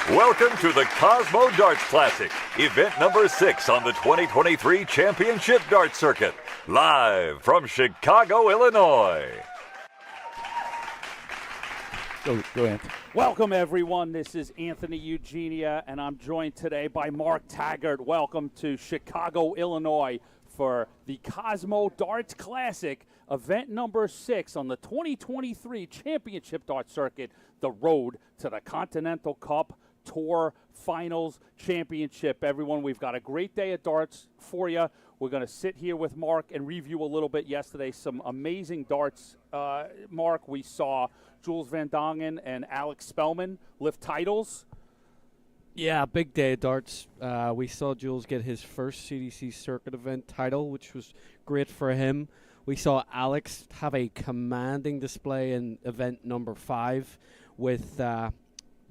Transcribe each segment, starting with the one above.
Welcome to the Cosmo Darts Classic, event number 6 on the 2023 Championship Darts Circuit, live from Chicago, Illinois. Go, Anthony. Welcome, everyone. This is Anthony Eugenia, and I'm joined today by Mark Taggart. Welcome to Chicago, Illinois, for the Cosmo Darts Classic, event number 6 on the 2023 Championship Darts Circuit, the road to the Continental Cup Tour Finals Championship. Everyone, we've got a great day at darts for you. We're going to sit here with Mark and review a little bit yesterday. Some amazing darts. Mark, we saw Jules Van Dongen and Alex Spellman lift titles. Yeah, big day of darts. We saw Jules get his first CDC circuit event title, which was great for him. We saw Alex have a commanding display in event number 5 with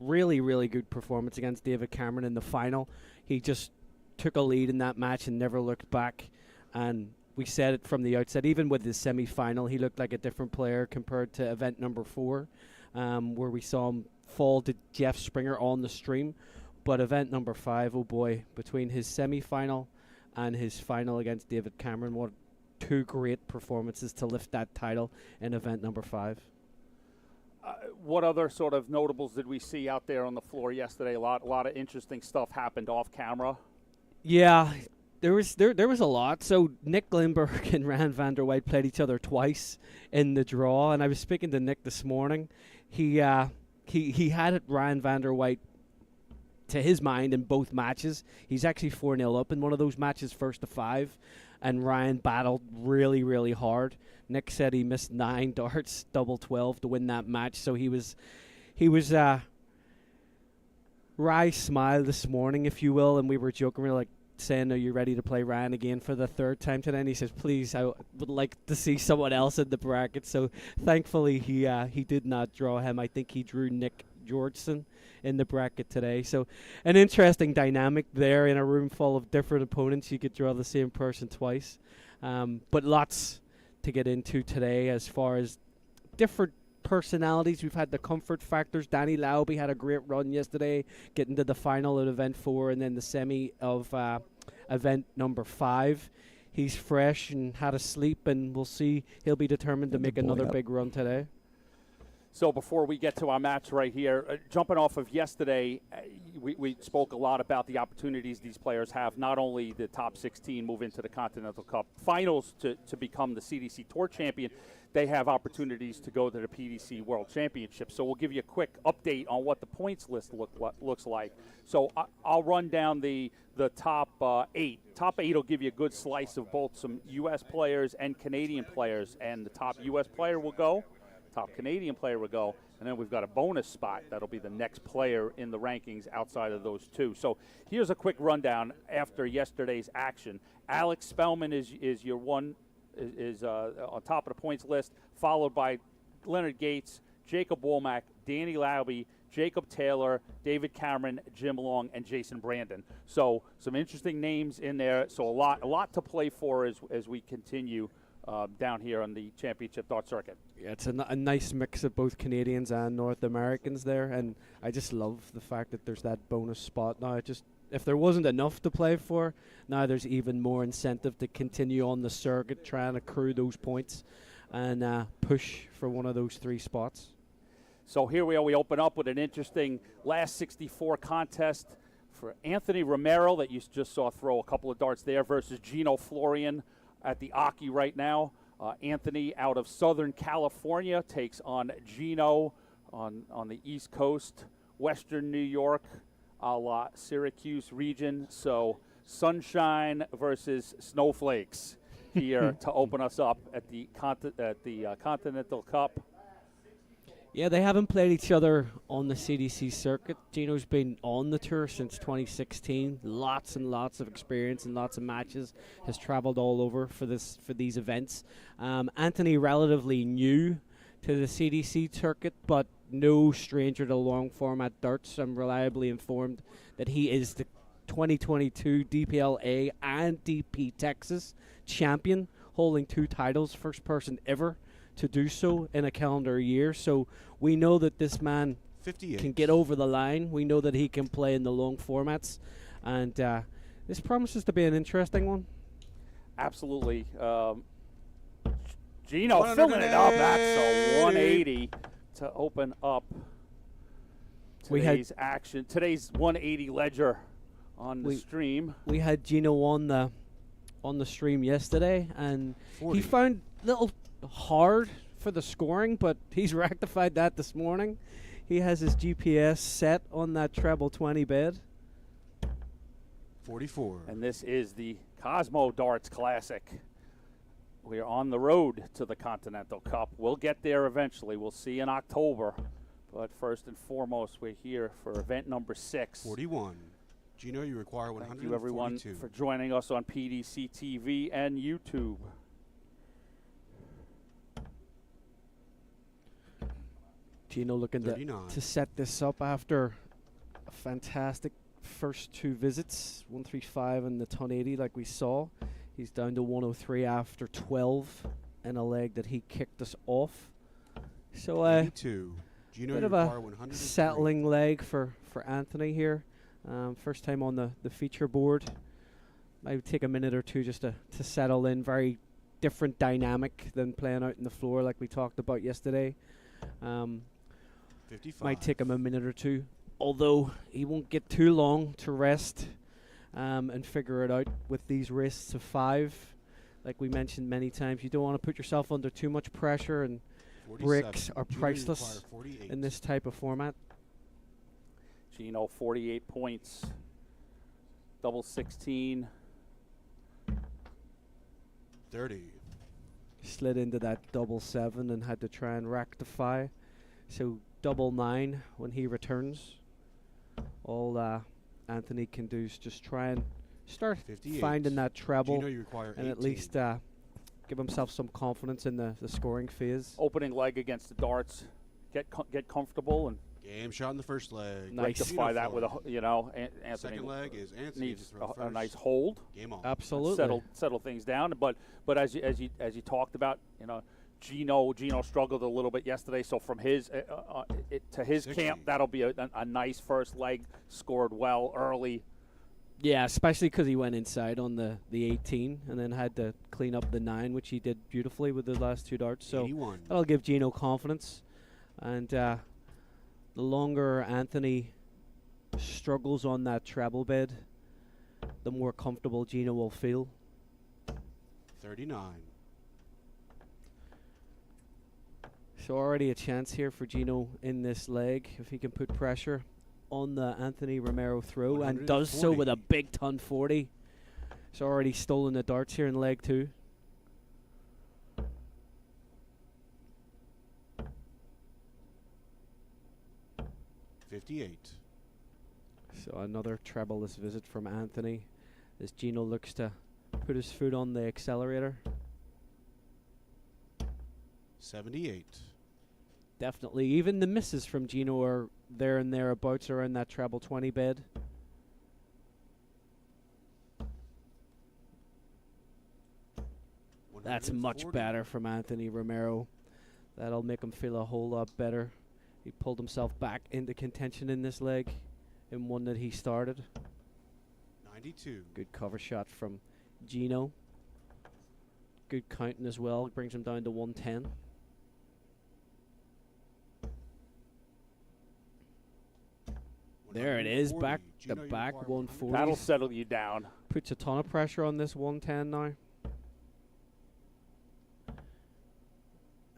really good performance against David Cameron in the final. He just took a lead in that match and never looked back. And we said it from the outset, even with his semi-final, he looked like a different player compared to event number 4, where we saw him fall to Jeff Springer on the stream. But event number 5, oh boy, between his semi-final and his final against David Cameron, what two great performances to lift that title in event number 5. What other sort of notables did we see out there on the floor yesterday? A lot of interesting stuff happened off camera. Yeah, there was a lot. So Nick Lindbergh and Ryan van der Weydt played each other twice in the draw, and I was speaking to Nick this morning. He had Ryan van der Weydt to his mind in both matches. He's actually 4-0 up in one of those matches, first to 5, and Ryan battled really hard. Nick said he missed 9 darts, double 12 to win that match. So he was wry smile this morning, if you will, and we were joking. We were like saying, "Are you ready to play Ryan again for the 3rd time today?" And he says, "Please, I would like to see someone else in the bracket." So thankfully he did not draw him. I think he drew Nick Georgeson in the bracket today. So an interesting dynamic there in a room full of different opponents. You could draw the same person twice. But lots to get into today as far as different personalities. We've had the comfort factors. Danny Lauby had a great run yesterday, getting to the final at event 4 and then the semi of event number 5. He's fresh and had a sleep, and we'll see. He'll be determined to make another big run today. So before we get to our match right here, jumping off of yesterday, we spoke a lot about the opportunities these players have, not only the top 16 move into the Continental Cup Finals to become the CDC Tour champion, they have opportunities to go to the PDC World Championship. So we'll give you a quick update on what the points list looks like. So I'll run down the top 8. Top 8 will give you a good slice of both some U.S. players and Canadian players, and the top U.S. player will go. Top Canadian player will go, and then we've got a bonus spot that'll be the next player in the rankings outside of those two. So here's a quick rundown after yesterday's action. Alex Spellman is your one, is on top of the points list, followed by Leonard Gates, Jacob Womack, Danny Lauby, Jacob Taylor, David Cameron, Jim Long, and Jason Brandon. So some interesting names in there. So a lot to play for as we continue down here on the Championship Dart Circuit. Yeah, it's a nice mix of both Canadians and North Americans there, and I just love the fact that there's that bonus spot now. If there wasn't enough to play for, now there's even more incentive to continue on the circuit, try and accrue those points and push for one of those 3 spots. So here we are. We open up with an interesting last 64 contest for Anthony Romero that you just saw throw a couple of darts there versus Gino Florian at the Aki right now. Anthony out of Southern California takes on Gino on the East Coast, Western New York, a la Syracuse region. So sunshine versus snowflakes here to open us up at the Continental Cup. Yeah, they haven't played each other on the CDC circuit. Gino's been on the tour since 2016. Lots and lots of experience and lots of matches. Has traveled all over for these events. Anthony, relatively new to the CDC circuit, but no stranger to long format darts. I'm reliably informed that he is the 2022 DPLA and DP Texas champion, holding 2 titles, first person ever to do so in a calendar year. So we know that this man 58. can get over the line. We know that he can play in the long formats, and this promises to be an interesting one. Absolutely. Gino filling it up. That's a 180 to open up today's action. Today's 180 ledger on the stream. We had Gino on the stream yesterday, and 40. he found a little hard for the scoring, but he's rectified that this morning. He has his GPS set on that treble 20 bed. 44. And this is the Cosmo Darts Classic. We are on the road to the Continental Cup. We'll get there eventually. We'll see in October. But first and foremost, we're here for event number 6. 41. Gino, you require 142. Thank you, everyone, for joining us on PDC TV and YouTube. Gino looking to set this up after a fantastic first 2 visits, 135 and the 1080 like we saw. He's down to 103 after 12 and a leg that he kicked us off. So a Gino, bit of a settling leg for Anthony here. First time on the feature board. Might take a minute or two just to settle in. Very different dynamic than playing out in the floor like we talked about yesterday. 55. Might take him a minute or two, although he won't get too long to rest and figure it out with these wrists of 5. Like we mentioned many times, you don't want to put yourself under too much pressure, and 47. bricks are priceless in this type of format. Gino, 48 points, double 16. 30. Slid into that double 7 and had to try and rectify. So double 9 when he returns. All Anthony can do is just try and start 58. finding that treble, Gino, you require and 18. at least give himself some confidence in the scoring phase. Opening leg against the darts. Get comfortable and Game shot in the first leg. Nice. rectify that with Anthony Second leg is Anthony needs to throw a first. nice hold. Game on. Absolutely. Settle things down. But as you talked about, Gino struggled a little bit yesterday. So from his to his 60. camp, that'll be a nice first leg, scored well early. Yeah, especially because he went inside on the 18 and then had to clean up the 9, which he did beautifully with the last 2 darts. So 81. that'll give Gino confidence. And the longer Anthony struggles on that treble bed, the more comfortable Gino will feel. 39. So already a chance here for Gino in this leg if he can put pressure on the Anthony Romero throw, and does so with a big ton 40. He's already stolen the darts here in leg 2. So another treble-less visit from Anthony as Gino looks to put his foot on the accelerator. 78. Definitely. Even the misses from Gino are there and thereabouts around that treble 20 bed. That's much better from Anthony Romero. That'll make him feel a whole lot better. He pulled himself back into contention in this leg, in one that he started. 92. Good cover shot from Gino. Good counting as well. Brings him down to 110. There it is, back to back 140. That'll settle you down. Puts a ton of pressure on this 110 now.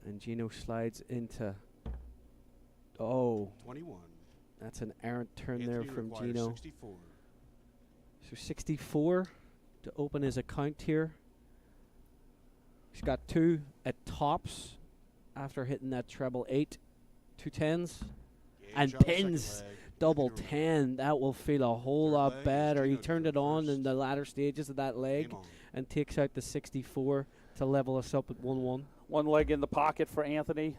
And Gino slides into 21. That's an errant turn Anthony there from requires Gino. 64. So 64 to open his account here. He's got 2 at tops after hitting that treble 8, 2 10s, and shot pins. second leg. Double Gino 10, that will feel a whole Third lot leg is better. He Gino to turned go it on first. in the latter stages of that leg Game on. and takes out the 64 to level us up at 1-1. One leg in the pocket for Anthony.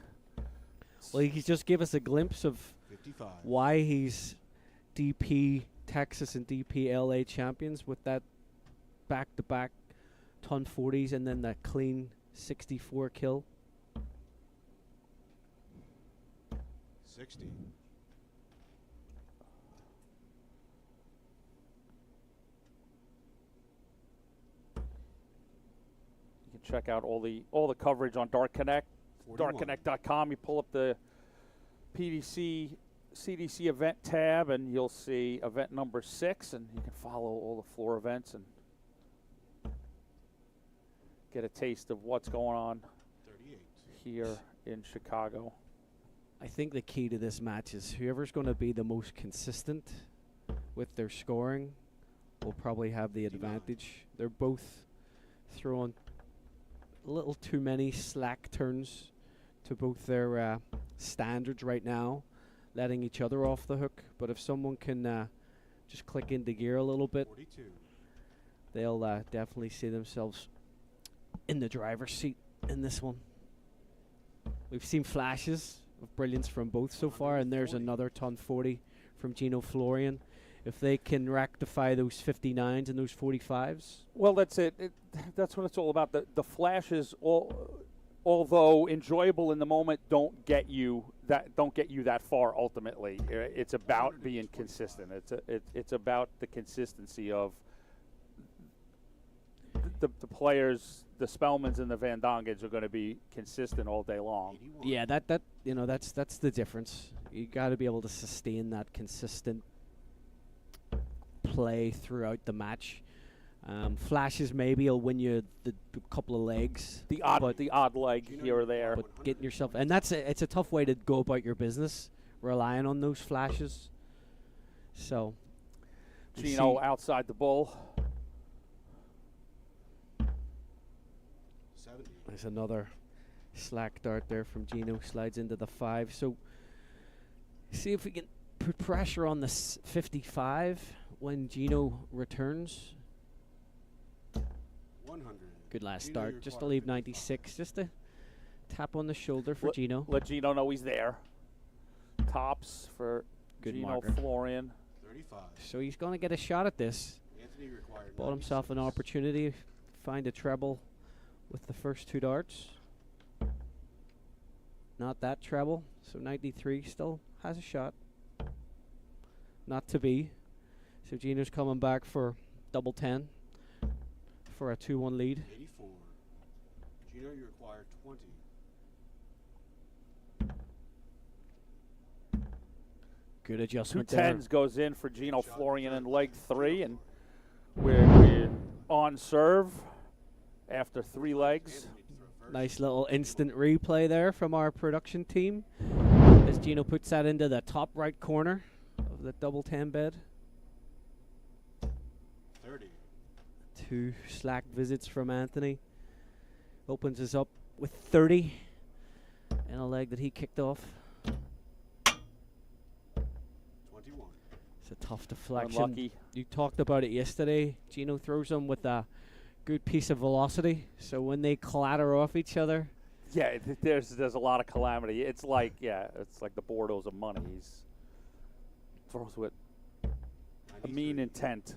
Well, he just gave us a glimpse of 55. why he's DP Texas and DP LA champions with that back-to-back ton 40s and then that clean 64 kill. 60. check out all the coverage on Dart Connect, 41. dartconnect.com. You pull up the PDC CDC event tab, and you'll see event number 6, and you can follow all the floor events and get a taste of what's going on 38. here in Chicago. I think the key to this match is whoever's going to be the most consistent with their scoring will probably have the advantage. They're both throwing a little too many slack turns to both their standards right now, letting each other off the hook. But if someone can just click into gear a little bit, 42. they'll definitely see themselves in the driver's seat in this one. We've seen flashes of brilliance from both so far, and there's another ton 40 from Gino Florian. If they can rectify those 59s and those 45s. Well, that's it. That's what it's all about. The flashes, although enjoyable in the moment, don't get you that far. Ultimately, it's about being consistent. It's about the consistency of the players. The Spellmans and the Van Dongens are going to be consistent all day long. 81. Yeah, that's the difference. You got to be able to sustain that consistent play throughout the match. Flashes maybe will win you the couple of legs. The odd leg here or there. But getting yourself, and it's a tough way to go about your business, relying on those flashes. So, Gino outside the bull. 70. there's another slack dart there from Gino, slides into the 5. So, see if we can put pressure on the 55 when Gino returns. 100. Good last Gino, start, you just to require leave 55. 96, just a tap on the shoulder for Gino. Let Gino know he's there. Tops for Good Gino marker. Florian. 35. So he's going to get a shot at this. Anthony required Bought himself an 96. opportunity, find a treble with the first 2 darts. Not that treble, so 93 still has a shot. Not to be. So Gino's coming back for double 10 for a 2-1 lead. 84. Gino, you require 20. Good 2 adjustment there. 10s goes in for Gino Florian in leg 3, and we're on serve after 3 legs. Anthony to throw first. Nice little instant replay there from our production team as Gino puts that into the top right corner of the double 10 bed. 30. 2 slack visits from Anthony. Opens us up with 30 and a leg that he kicked off. 21. It's a tough deflection. Unlucky. You talked about it yesterday. Gino throws them with a good piece of velocity, so when they clatter off each other, Yeah, there's a lot of calamity. It's like the Bordeaux of money. He's throws with a 93. mean intent.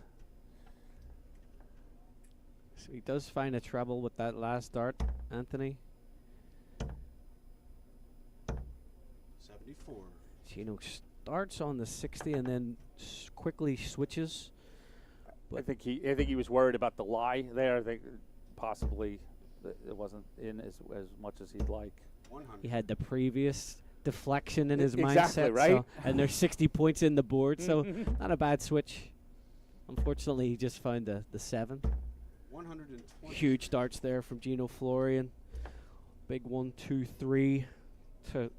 so he does find a treble with that last dart, Anthony. 74. Gino starts on the 60 and then quickly switches. I think he was worried about the lie there. I think possibly it wasn't in as much as he'd like. 100. He had the previous deflection in his Exactly, mindset, right? so, and there's 60 points in the board, so not a bad switch. Unfortunately, he just found the 7. 120. Huge darts there from Gino Florian. Big 1, 2, 3 to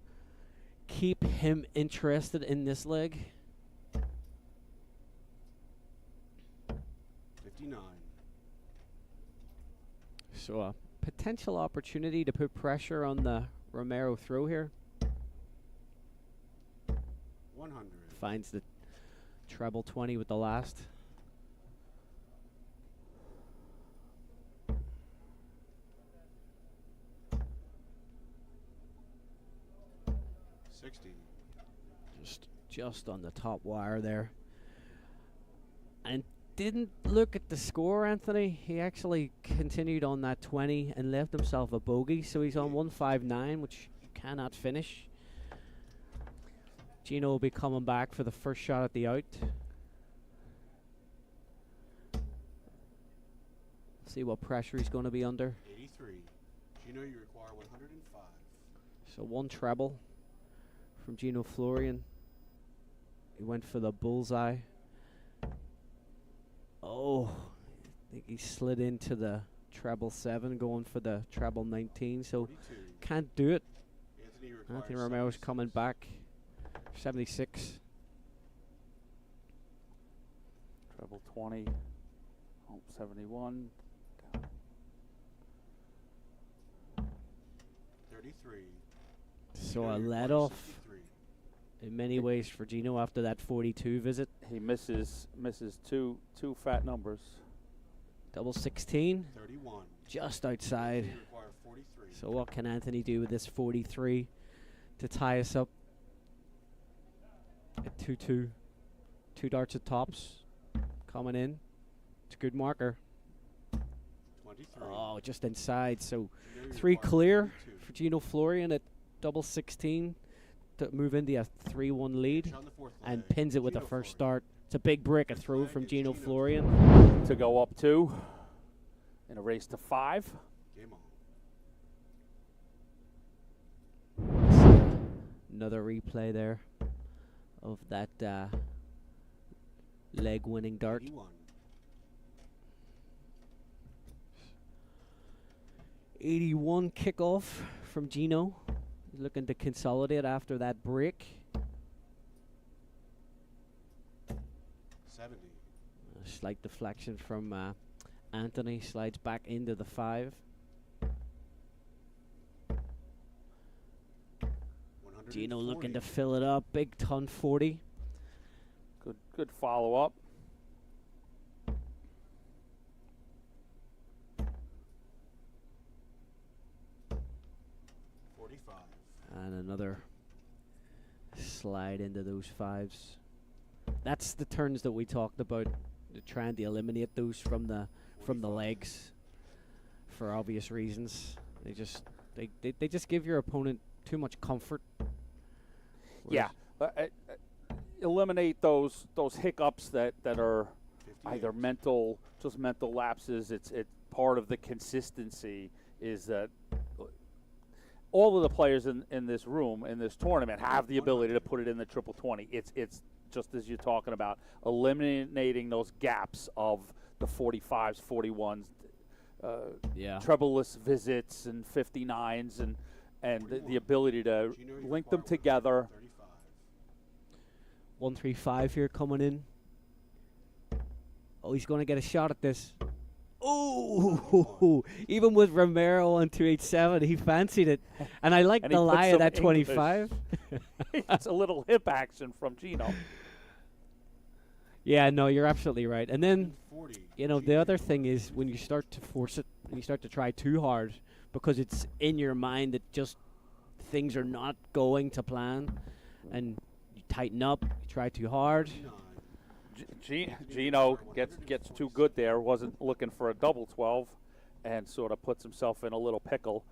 keep him interested in this leg. 59. So a potential opportunity to put pressure on the Romero throw here. 100. Finds the treble 20 with the last. 60. Just on the top wire there. And didn't look at the score, Anthony. He actually continued on that 20 and left himself a bogey, so he's on 159, which you cannot finish. Gino will be coming back for the first shot at the out. See what pressure he's going to be under. 83. 33. Gino, you require 105. So one treble from Gino Florian. He went for the bullseye. Oh, I think he slid into the treble 7, going for the treble 19. So 42. can't do it. Anthony Anthony requires Romero's 76. coming back. 76. Treble 20. Oh, 71. 33. So Gino, a you let require off 63. in many ways for Gino after that 42 visit. He misses two fat numbers. Double 16, 31. just outside. You require 43. So what can Anthony do with this 43 to tie us up at 2-2? 2 darts at tops coming in. It's a good marker. 23. Oh, just inside. So Gino, you 3 require clear 42. for Gino Florian at double 16 to move into a 3-1 lead Pitch on the fourth and leg. pins it with the Gino first Florian. start. It's a big break, a First throw flag from is Gino Gino Florian. To go up 2 in a race to 5. Game on. Another replay there of that leg-winning dart. 81. 81 kickoff from Gino. He's looking to consolidate after that break. 70. A slight deflection from Anthony. Slides back into the 5. Gino looking to fill it up. Big ton 40. Good follow up. And another slide into those 5s. That's the turns that we talked about. Trying to eliminate those from the legs for obvious reasons. They just give your opponent too much comfort. Yeah, eliminate those hiccups that are 58. either mental lapses. It's part of the consistency is that all of the players in this room in this tournament have the ability to put it in the triple 20. It's just as you're talking about, eliminating those gaps of the 45s, 41s, trebleless visits and 59s and the ability to link them together. 135 here coming in. Oh, he's going to get a shot at this. Oh, even with Romero on 287, he fancied it. And I like And the he put lie of some that 25. It's a little hip action from Gino. Yeah, no, you're absolutely right. And then, 40. you know, the other thing is when you start to force it, when you start to try too hard, because it's in your mind that just things are not going to plan, and you tighten up, you try too hard. Gino gets too good there. Wasn't looking for a double 12, and sort of puts himself in a little pickle.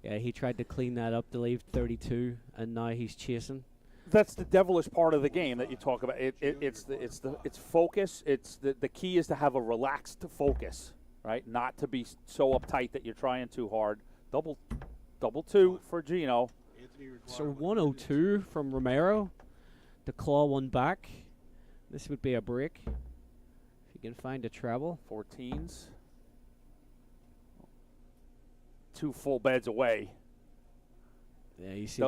Yeah, he tried to clean that up to leave 32, and now he's chasing. That's the devilish part of the game that you talk about. It's focus. It's the key is to have a relaxed focus, right? Not to be so uptight that you're trying too hard. Double 2 for Gino. So 102 from Romero to claw one back. This would be a break if you can find a treble. 14s. 2 full beds away. Yeah, you see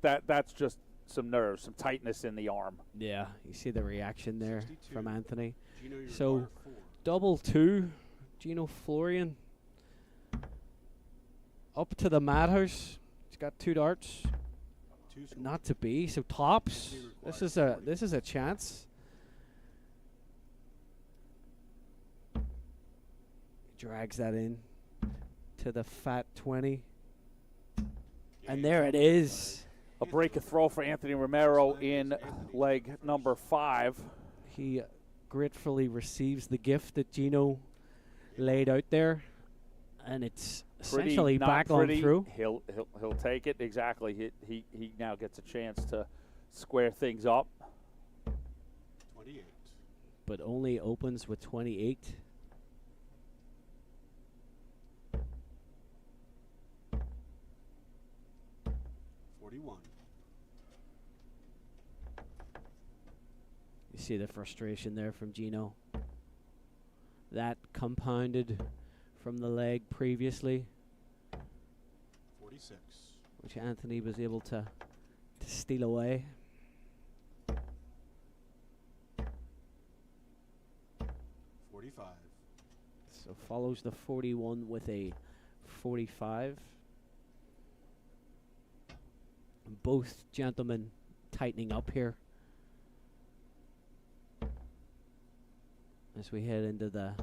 that's just some nerves, some tightness in the arm. Yeah, you see the reaction there 62. from Anthony. Gino, you So require 4. double 2, Gino Florian up to the madhouse. He's got 2 darts. 2 score. Not to be. So tops. This is a chance. He drags that in to the fat 20. And there it is. A break a throw for Anthony Romero in leg number 5. He gratefully receives the gift that Gino laid out there, and it's essentially back on through. He'll take it exactly. He now gets a chance to square things up. 28. But only opens with 28. See the frustration there from Gino. That compounded from the leg previously, 46. which Anthony was able to steal away. 45. So follows the 41 with a 45. Both gentlemen tightening up here as we head into the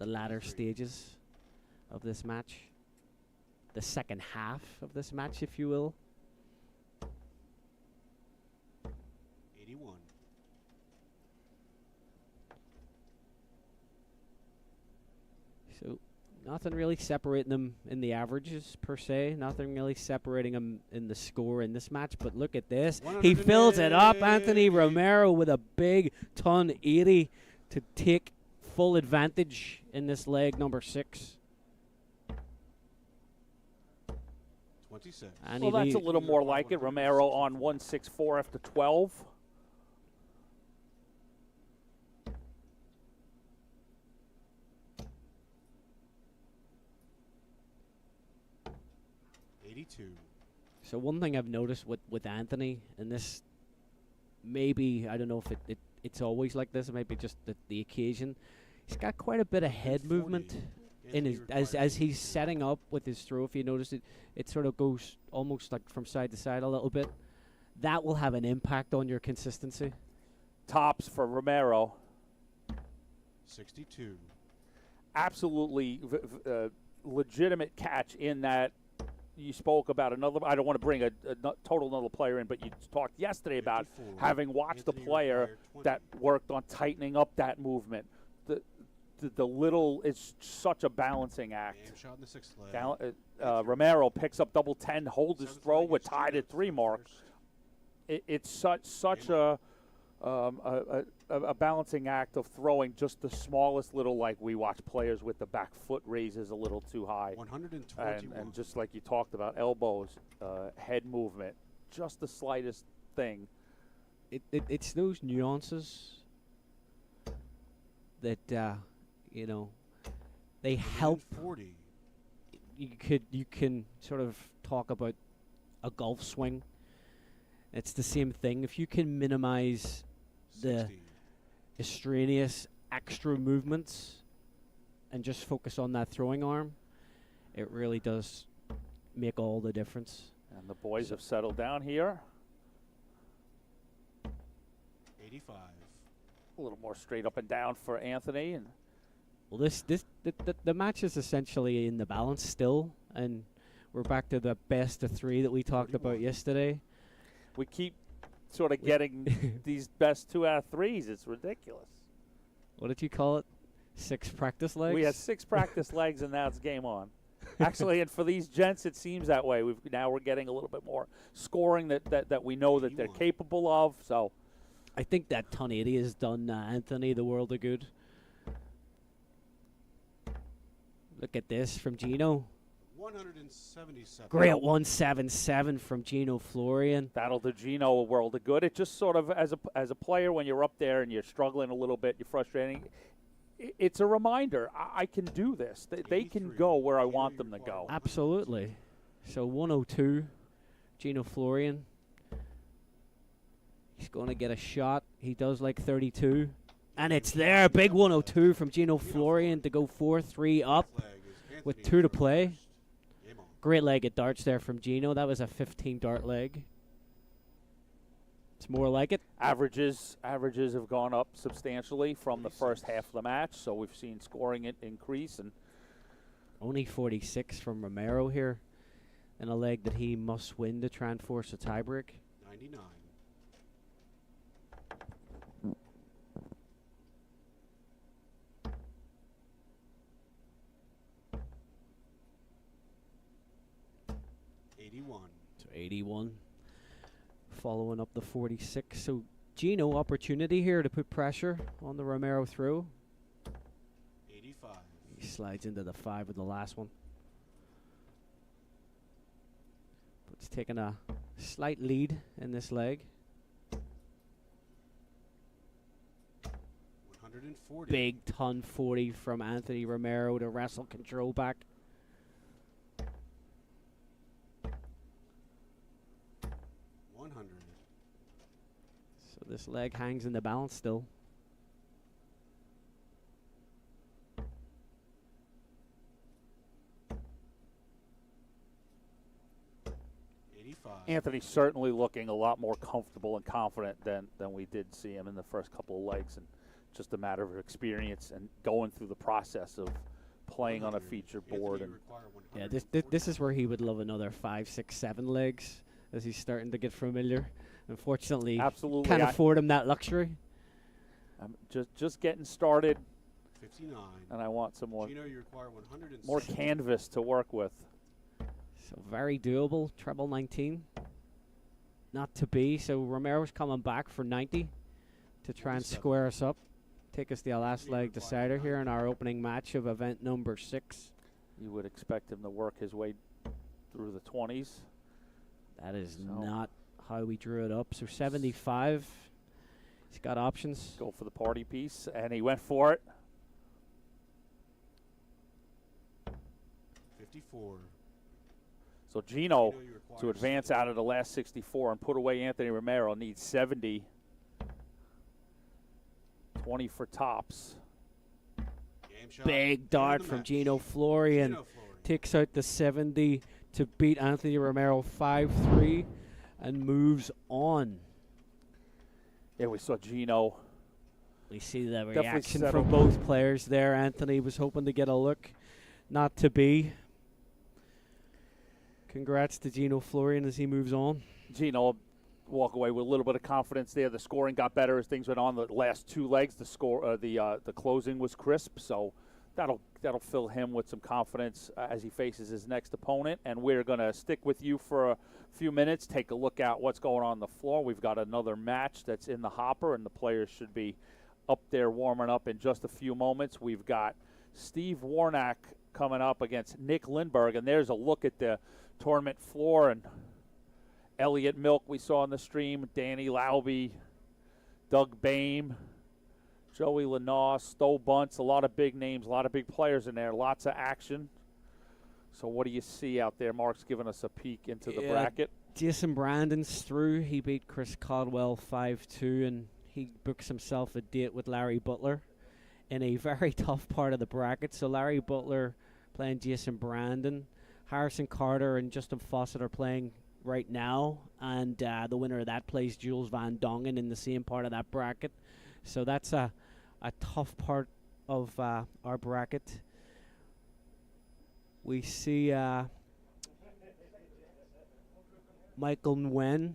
latter stages of this match. The second half of this match, if you will. 81. So nothing really separating them in the averages per se. Nothing really separating them in the score in this match. But look at this. He fills it up. Anthony Romero with a big ton 80 to take full advantage in this leg number 6. 26. And Well, he that's a lead- little more like it. Romero on 164 after 12. 82. So one thing I've noticed with Anthony, and this maybe, I don't know if it's always like this, it might be just the occasion, he's got quite a bit of head 40. movement in his as he's setting up with his throw. If you notice it sort of goes almost like from side to side a little bit. That will have an impact on your consistency. Tops for Romero. 62. Absolutely legitimate catch in that you spoke about another. I don't want to bring a total another player in, but you talked yesterday about 54. having watched Anthony a player required 20. that worked on tightening up that movement. The little, it's such a balancing act. Game shot in the 6th leg. Romero picks up double 10, holds his 7th throw leg with is tied at 3 Gino's mark. first. It's such a balancing act of throwing just the smallest little, like we watch players with the back foot raises a little too high. 121. And just like you talked about, elbows, head movement, just the slightest thing. It's those nuances that they help. 40. You can sort of talk about a golf swing. It's the same thing. If you can minimize the 60. extraneous extra movements and just focus on that throwing arm, it really does make all the difference. And the boys have settled down here. 85. A little more straight up and down for Anthony. And Well, the match is essentially in the balance still, and we're back to the best of 3 that we talked about 31. yesterday. we keep sort of getting these best 2 out of 3s. It's ridiculous. What did you call it? 6 practice legs? We had 6 practice legs, and now it's game on. Actually, and for these gents, it seems that way. Now we're getting a little bit more scoring that we know that they're 81. capable of. So I think that ton 80 has done Anthony the world of good. Look at this from Gino. 177. Great 177 from Gino Florian. that'll do Gino a world of good. It just sort of, as a player, when you're up there and you're struggling a little bit, you're frustrating. It's a reminder. I can do this. They can 83. go where I Gino want them to required go. 100. Absolutely. So 102, Gino Florian. He's going to get a shot. He does like 32. And it's there. Big 102 from Gino Florian to go 4-3 up. Flag is with Anthony 2 to first. play. Game on. Great leg at darts there from Gino. That was a 15 dart leg. It's more like it. Averages have gone up substantially from the first half of the match, so we've seen scoring it increase. And Only 46 from Romero here. And a leg that he must win to try and force a tiebreak. 99. So 81. Following up the 46. So Gino, opportunity here to put pressure on the Romero throw. 85. He slides into the 5 with the last one. But it's taken a slight lead in this leg. 140. big ton 40 from Anthony Romero to wrestle control back. 100. So this leg hangs in the balance still. 85. Anthony's certainly looking a lot more comfortable and confident than we did see him in the first couple of legs, and just a matter of experience and going through the process of playing on a 100. feature Anthony board. And require Yeah, this 140. is where he would love another 5, 6, 7 legs as he's starting to get familiar. Unfortunately, absolutely, can't afford him that luxury. I'm just getting started, 59. and I want some more Gino, you require 160. more canvas to work with. So very doable. Treble 19. Not to be. So Romero's coming back for 90 to try and 47. square us up. Take us to the last leg decider here in our opening match of event number 6. You would expect him to work his way through the 20s. That is So- not how we drew it up. So 75. He's got options. Go for the party piece, and he went for it. 54. So Gino, Gino, you require to advance out of the last 64 and put away Anthony Romero, needs 70. 20 for tops. Game shot. Big End dart of the from match. Gino Florian. Gino Florian. Takes out the 70 to beat Anthony Romero 5-3 and moves on. Yeah, we saw Gino. We see the Definitely reaction settled. from both players there. Anthony was hoping to get a look. Not to be. Congrats to Gino Florian as he moves on. Gino walk away with a little bit of confidence there. The scoring got better as things went on. The last 2 legs, the closing was crisp, so that'll fill him with some confidence as he faces his next opponent. And we're going to stick with you for a few minutes, take a look at what's going on the floor. We've got another match that's in the hopper, and the players should be up there warming up in just a few moments. We've got Steve Warnock coming up against Nick Lindbergh, and there's a look at the tournament floor. And Elliot Milk we saw on the stream, Danny Lauby, Doug Bame, Joey Lenau, Stowe Bunts, a lot of big names, a lot of big players in there, lots of action. So what do you see out there? Mark's giving us a peek into the bracket. Jason Brandon's through. He beat Chris Caldwell 5-2, and he books himself a date with Larry Butler in a very tough part of the bracket. So Larry Butler playing Jason Brandon. Harrison Carter and Justin Fawcett are playing right now, and the winner of that plays Jules Van Dongen in the same part of that bracket. So that's a tough part of our bracket. We see Michael Nguyen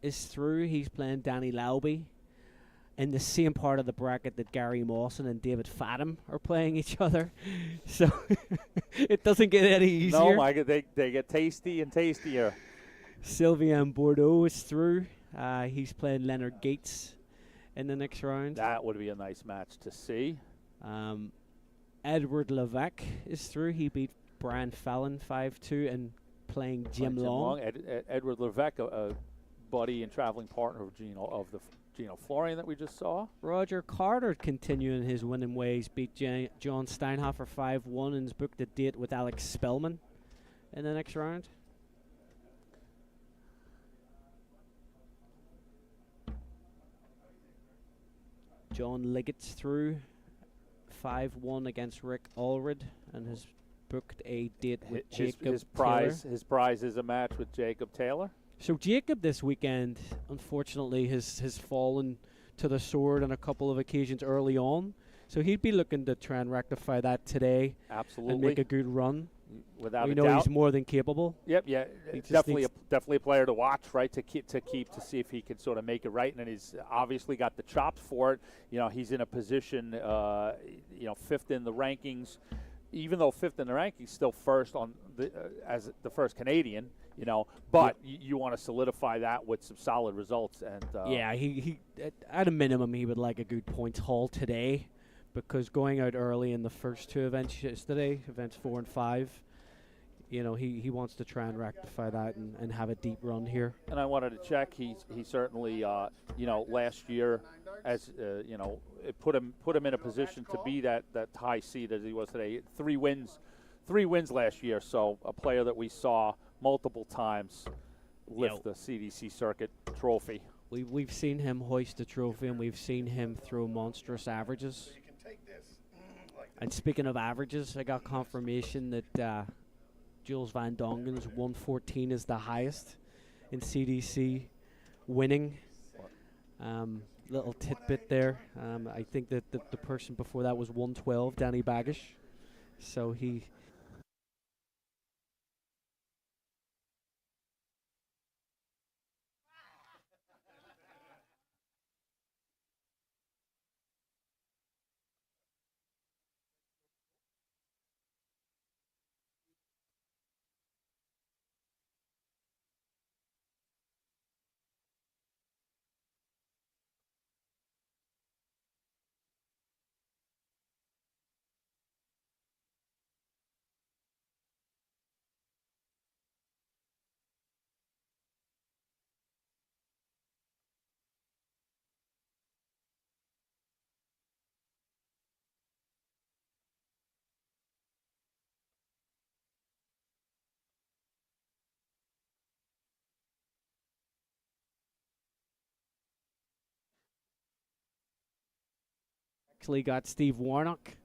is through. He's playing Danny Lauby in the same part of the bracket that Gary Mawson and David Fathom are playing each other. So it doesn't get any easier. No, Mike, they get tasty and tastier. Sylvian Bordeaux is through. He's playing Leonard Gates in the next round. That would be a nice match to see. Edward Levesque is through. He beat Brian Fallon 5-2 and playing Jim Long. Edward Levesque, a buddy and traveling partner of Gino Florian that we just saw. Roger Carter continuing his winning ways, beat John Steinhofer 5-1 and has booked a date with Alex Spellman in the next round. John Liggett's through 5-1 against Rick Allred and has booked a date with Jacob His Taylor. prize is a match with Jacob Taylor. So Jacob this weekend, unfortunately, has fallen to the sword on a couple of occasions early on. So he'd be looking to try and rectify that today Absolutely. and make a good run. Without we a know doubt. he's more than capable. Yep, yeah, He just definitely needs a player to watch, right? To see if he can sort of make it right, and he's obviously got the chops for it. You know, he's in a position, 5th in the rankings. Even though 5th in the rankings, still first on as the first Canadian. But you want to solidify that with some solid results. And Yeah, he at a minimum he would like a good points haul today, because going out early in the first 2 events yesterday, events 4 and 5, he wants to try and rectify that and have a deep run here. And I wanted to check. He certainly, last year, as it put him in a position to be that high seed as he was today. 3 wins last year. So a player that we saw multiple times lift the CDC circuit trophy. We've seen him hoist a trophy, and we've seen him throw monstrous averages. And speaking of averages, I got confirmation that Jules Van Dongen's 114 is the highest in CDC winning. Little tidbit there. I think that the person before that was 112, Danny Baggish. So he... actually got Steve Warnock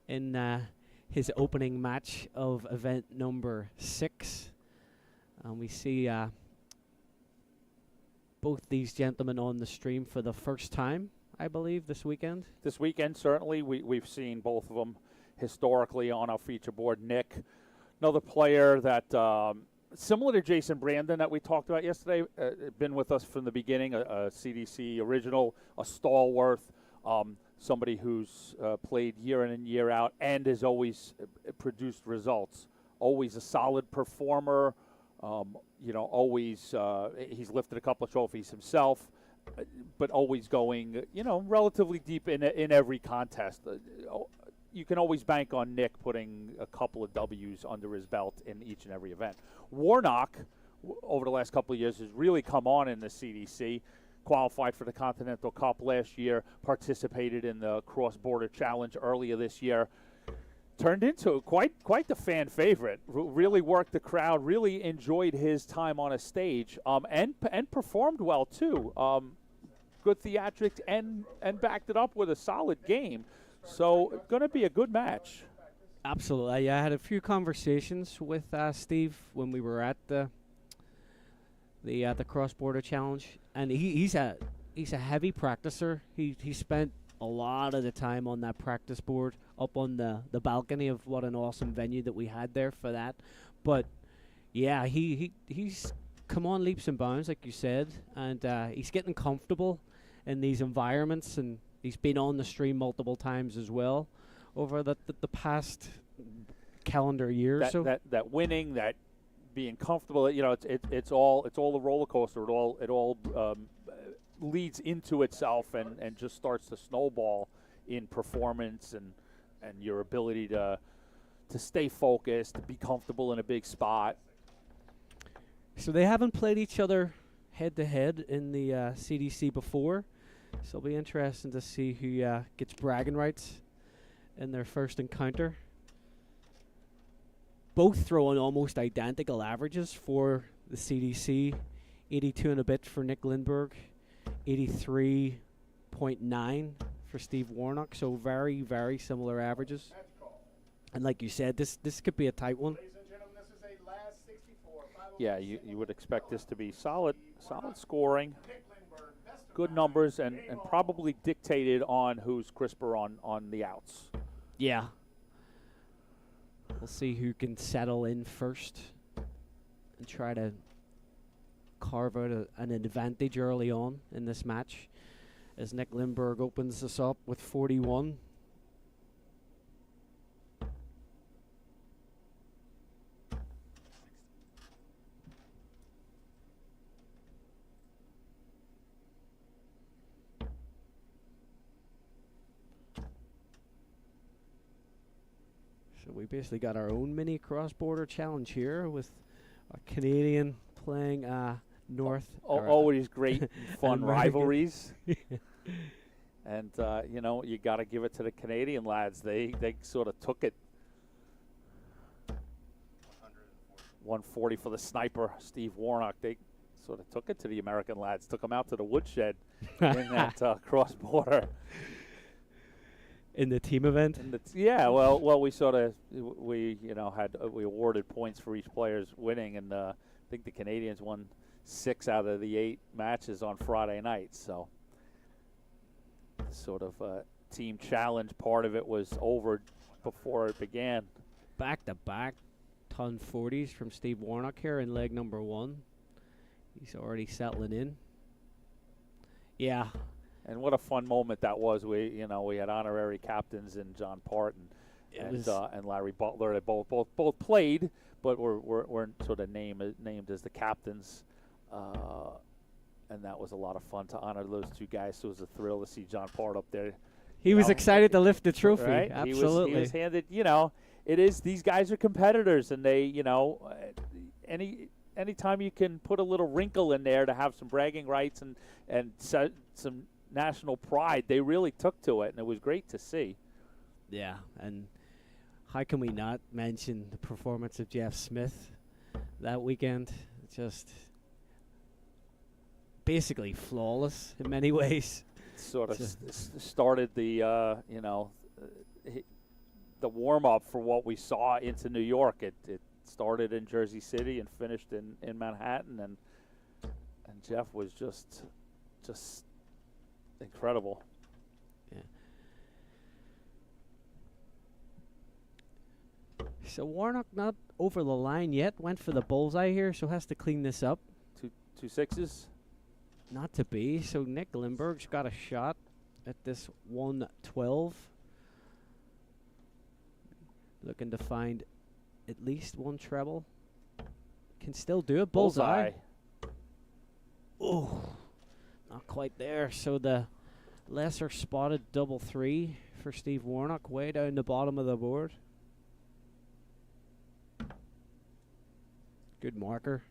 in his opening match of event number 6. We see both these gentlemen on the stream for the first time, I believe, this weekend. This weekend, certainly, we've seen both of them historically on our feature board. Nick, another player that, similar to Jason Brandon that we talked about yesterday, been with us from the beginning, a CDC original, a stalwart, somebody who's played year in and year out and has always produced results. Always a solid performer. Always he's lifted a couple of trophies himself, but always going, relatively deep in every contest. You can always bank on Nick putting a couple of W's under his belt in each and every event. Warnock, over the last couple of years, has really come on in the CDC. Qualified for the Continental Cup last year, participated in the cross-border challenge earlier this year. Turned into quite the fan favorite. Really worked the crowd. Really enjoyed his time on a stage, and performed well too. Good theatrics and backed it up with a solid game. So going to be a good match. Absolutely. I had a few conversations with Steve when we were at the cross-border challenge, and he's a heavy practicer. He spent a lot of the time on that practice board up on the balcony of what an awesome venue that we had there for that. But yeah, he's come on leaps and bounds, like you said, and he's getting comfortable in these environments, and he's been on the stream multiple times as well over the past calendar year or so. That winning, that being comfortable, it's all the roller coaster. It all leads into itself and just starts to snowball in performance and your ability to stay focused, to be comfortable in a big spot. So they haven't played each other head to head in the CDC before, so it'll be interesting to see who gets bragging rights in their first encounter. Both throwing almost identical averages for the CDC. 82 and a bit for Nick Lindbergh, 83.9 for Steve Warnock. So very, very similar averages. And like you said, this could be a tight one. Yeah, you would expect this to be solid scoring, good numbers, and probably dictated on who's crisper on the outs. Yeah. We'll see who can settle in first and try to carve out an advantage early on in this match as Nick Lindbergh opens this up with 41. So we basically got our own mini cross-border challenge here with a Canadian playing North. Always great, fun American. rivalries. And, you know, you got to give it to the Canadian lads. They sort of took it. 140 for the sniper, Steve Warnock. They sort of took it to the American lads, took them out to the woodshed in that cross-border. In the team event? Yeah, well, we sort of, we awarded points for each player's winning, and I think the Canadians won 6 out of the 8 matches on Friday night. So sort of team challenge part of it was over before it began. Back-to-back ton 40s from Steve Warnock here in leg number 1. He's already settling in. Yeah. And what a fun moment that was. We had honorary captains in John Part and Larry Butler. They both played, but were sort of named as the captains. And that was a lot of fun to honor those 2 guys. So it was a thrill to see John Part up there. He was excited to lift the trophy. Right? Absolutely. He was handed, it is, these guys are competitors, and they, anytime you can put a little wrinkle in there to have some bragging rights and some national pride, they really took to it, and it was great to see. Yeah, and how can we not mention the performance of Jeff Smith that weekend? Just basically flawless in many ways. Sort of started the, the warm-up for what we saw into New York. It started in Jersey City and finished in Manhattan, and Jeff was just incredible. Yeah. So Warnock not over the line yet. Went for the bullseye here, so has to clean this up. Two sixes. Not to be. So Nick Lindbergh's got a shot at this 112. Looking to find at least one treble. Can still do it. Bullseye. Oh, not quite there. So the lesser spotted double 3 for Steve Warnock, way down the bottom of the board. Good marker.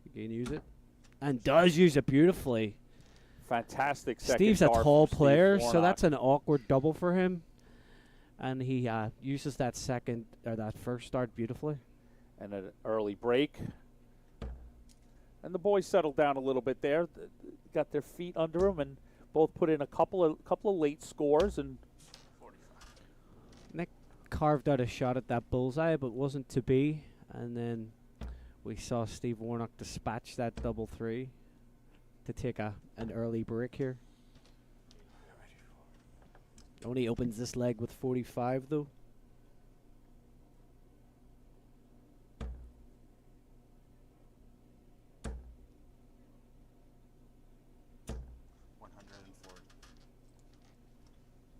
You can use it. And does use it beautifully. Fantastic second. Steve's a tall player, so Warnock. that's an awkward double for him. And he uses that first start beautifully. And an early break. And the boys settled down a little bit there. Got their feet under them and both put in a couple of late scores. And Nick carved out a shot at that bullseye, but wasn't to be. And then we saw Steve Warnock dispatch that double 3 to take an early break here. Only opens this leg with 45 though.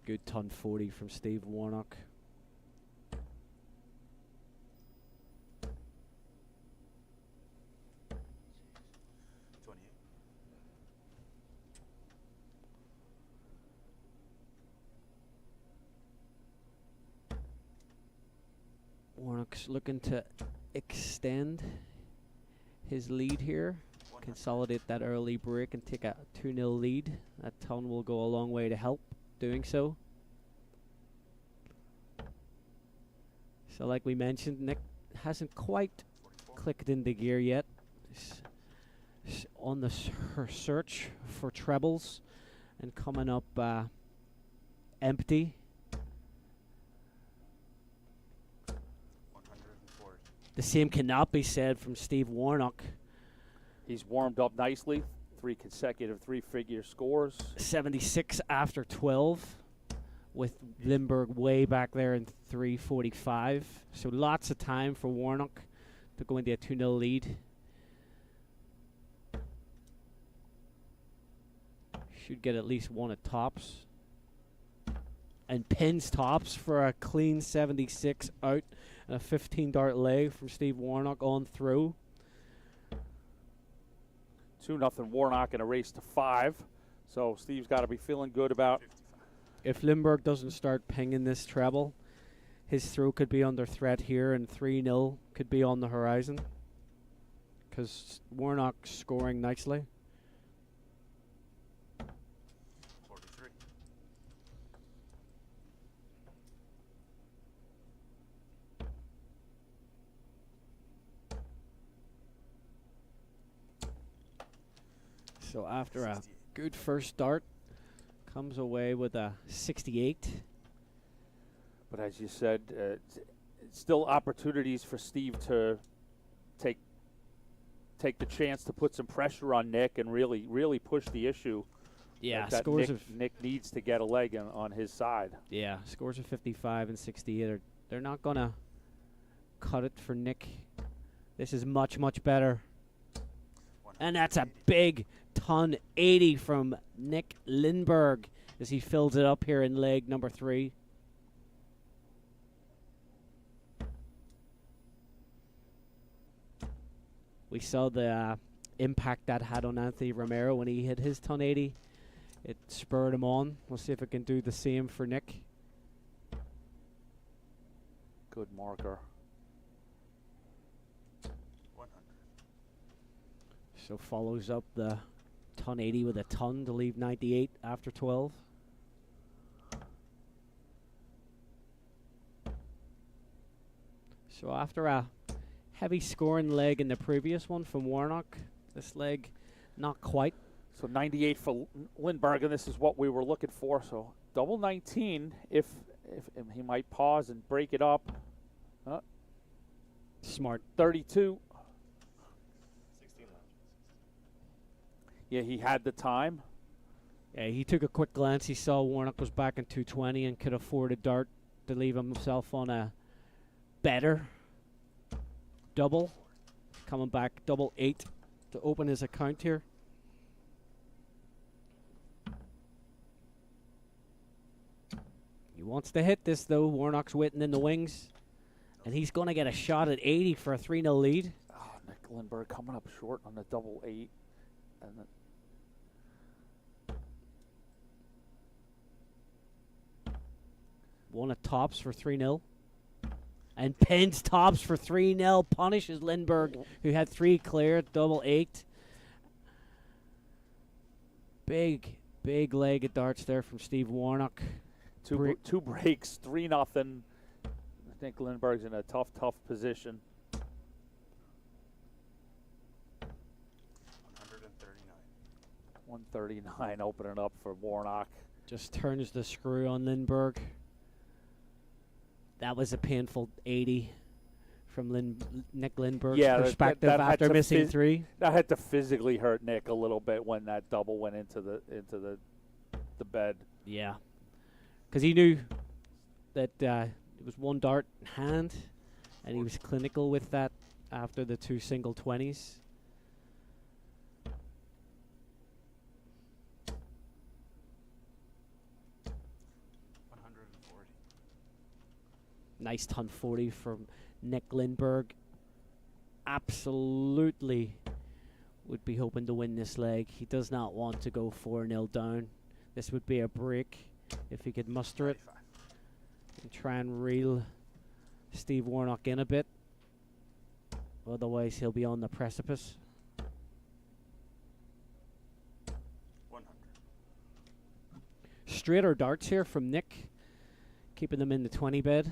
Good ton 40 from Steve Warnock. Warnock's looking to extend his lead here, consolidate that early break and take a 2-0 lead. That ton will go a long way to help doing so. So like we mentioned, Nick hasn't quite clicked into gear yet. On her search for trebles and coming up empty. The same cannot be said from Steve Warnock. he's warmed up nicely. 3 consecutive 3-figure scores. 76 after 12, with Lindbergh way back there in 3:45. So lots of time for Warnock to go into a 2-0 lead. Should get at least one at tops. And pins tops for a clean 76 out. And a 15-dart leg from Steve Warnock on through. 2-0 Warnock in a race to 5. So Steve's got to be feeling good about. If Lindbergh doesn't start pinging this treble, his throw could be under threat here, and 3-0 could be on the horizon. Because Warnock's scoring nicely. 43. So after a good first start, comes away with a 68. But as you said, still opportunities for Steve to take the chance to put some pressure on Nick and really push the issue. Yeah, that scores of Nick needs to get a leg on his side. yeah, scores of 55 and 68. They're not gonna cut it for Nick. This is much better. And that's a big ton 80 from Nick Lindbergh as he fills it up here in leg number 3. We saw the impact that had on Anthony Romero when he hit his ton 80. It spurred him on. We'll see if it can do the same for Nick. Good marker. 100. So follows up the ton 80 with a ton to leave 98 after 12. So after a heavy scoring leg in the previous one from Warnock, this leg not quite. So 98 for Lindbergh, and this is what we were looking for. So double 19 if he might pause and break it up. Smart. 32. 16 launches. Yeah, he had the time. Yeah, he took a quick glance. He saw Warnock was back in 220 and could afford a dart to leave himself on a better double. Coming back double 8 to open his account here. He wants to hit this though. Warnock's waiting in the wings. And he's going to get a shot at 80 for a 3-0 lead. Oh, Nick Lindbergh coming up short on the double 8. And one at tops for 3-0. And pins tops for 3-0. Punishes Lindbergh, who had 3 clear, double 8. Big leg of darts there from Steve Warnock. two breaks, 3-0. I think Lindbergh's in a tough position. 139. 139 opening up for Warnock. Just turns the screw on Lindbergh. That was a painful 80 from Nick Lindbergh's perspective that after missing 3. That had to physically hurt Nick a little bit when that double went into the bed. Yeah, because he knew that it was one dart in hand, and he was clinical with that after the 2 single 20s. Nice ton 40 from Nick Lindbergh. Absolutely would be hoping to win this leg. He does not want to go 4-0 down. This would be a break if he could muster it and try and reel Steve Warnock in a bit. Otherwise, he'll be on the precipice. 100. Straighter darts here from Nick, keeping them in the 20 bed.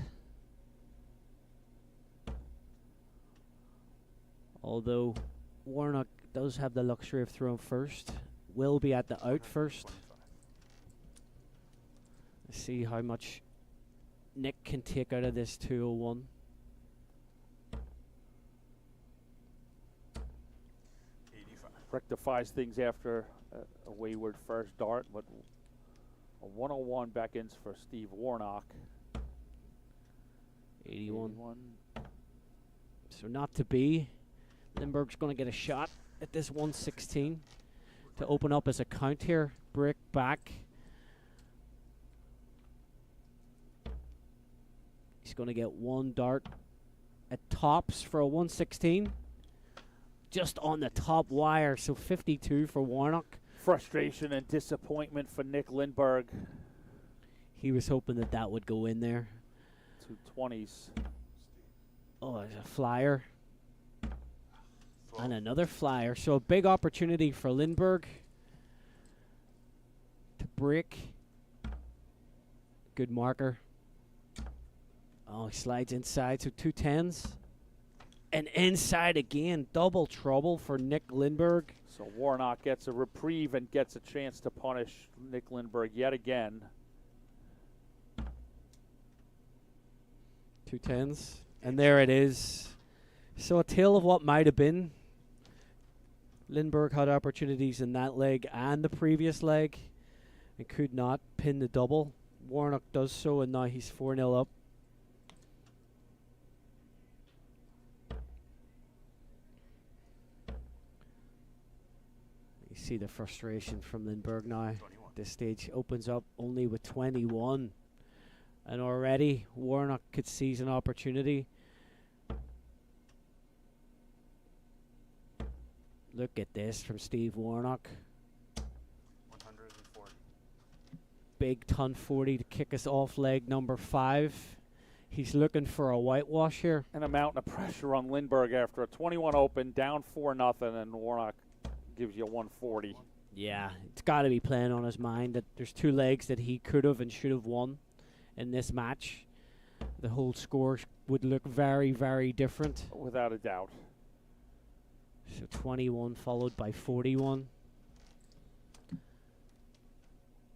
Although Warnock does have the luxury of throwing first, will be at the out first. Let's see how much Nick can take out of this 201. 85. Rectifies things after a wayward first dart, but a 101 beckons for Steve Warnock. 81. So not to be. Lindbergh's going to get a shot at this 116 to open up his account here. Break back. He's going to get one dart at tops for a 116. Just on the top wire, so 52 for Warnock. Frustration and disappointment for Nick Lindbergh. He was hoping that would go in there. Two 20s. Oh, there's a flyer. And another flyer. So a big opportunity for Lindbergh to break. Good marker. Oh, he slides inside. So two 10s. And inside again. Double trouble for Nick Lindbergh. So Warnock gets a reprieve and gets a chance to punish Nick Lindbergh yet again. Two 10s. And there it is. So a tale of what might have been. Lindbergh had opportunities in that leg and the previous leg and could not pin the double. Warnock does so, and now he's 4-0 up. You see the frustration from Lindbergh now. This stage opens up only with 21. And already Warnock could seize an opportunity. Look at this from Steve Warnock. 140. Big ton 40 to kick us off leg number 5. He's looking for a whitewash here. And a mountain of pressure on Lindbergh after a 21 open, down 4-0, and Warnock gives you 140. Yeah, it's got to be playing on his mind that there's two legs that he could have and should have won in this match. The whole score would look very, very different. Without a doubt. So 21 followed by 41.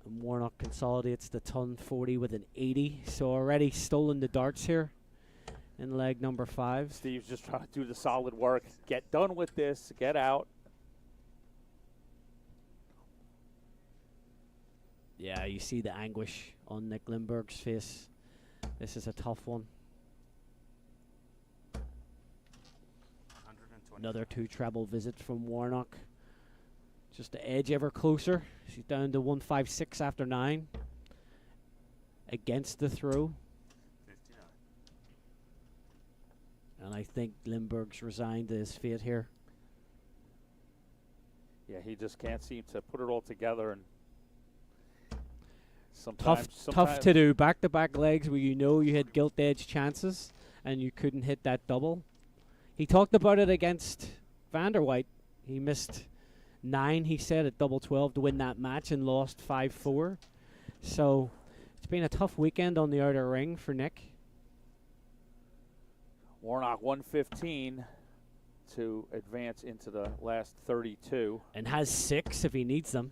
And Warnock consolidates the ton 40 with an 80. So already stolen the darts here in leg number 5. Steve's just trying to do the solid work. Get done with this. Get out. Yeah, you see the anguish on Nick Lindbergh's face. This is a tough one. 120. Another 2 treble visits from Warnock. Just the edge ever closer. She's down to 156 after 9. Against the throw. 59. And I think Lindbergh's resigned to his fate here. Yeah, he just can't seem to put it all together. And Tough to do. Back-to-back legs where you know you had gilt-edge chances and you couldn't hit that double. He talked about it against Vanderwhite. He missed 9, he said, at double 12 to win that match and lost 5-4. So it's been a tough weekend on the outer ring for Nick. Warnock 115 to advance into the last 32. And has 6 if he needs them.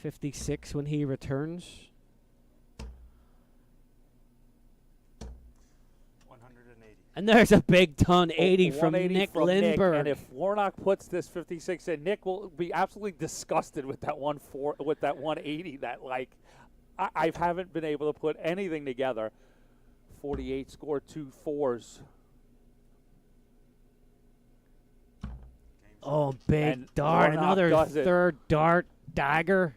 56 when he returns. 180. And there's a big ton, 80 from 180 Nick from Lindbergh. And if Warnock puts this 56 in, Nick will be absolutely disgusted with that 180. That, like, I haven't been able to put anything together. 48 scored 2 4s. Oh, big And dart. Warnock Another does it. third dart dagger.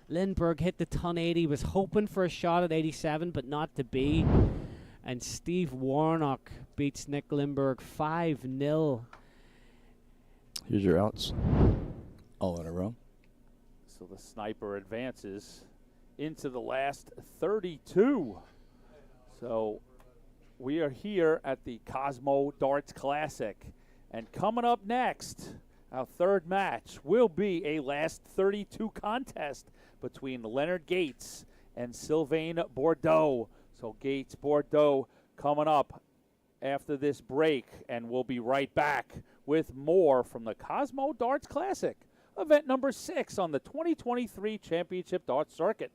Lindbergh hit the ton 80. Was hoping for a shot at 87, but not to be. And Steve Warnock beats Nick Lindbergh 5-0. Here's your outs. All in a row. So the sniper advances into the last 32. So we are here at the Cosmo Darts Classic. And coming up next, our third match will be a last 32 contest between Leonard Gates and Sylvain Bordeaux. So Gates, Bordeaux coming up after this break, and we'll be right back with more from the Cosmo Darts Classic, event number 6 on the 2023 Championship Darts Circuit.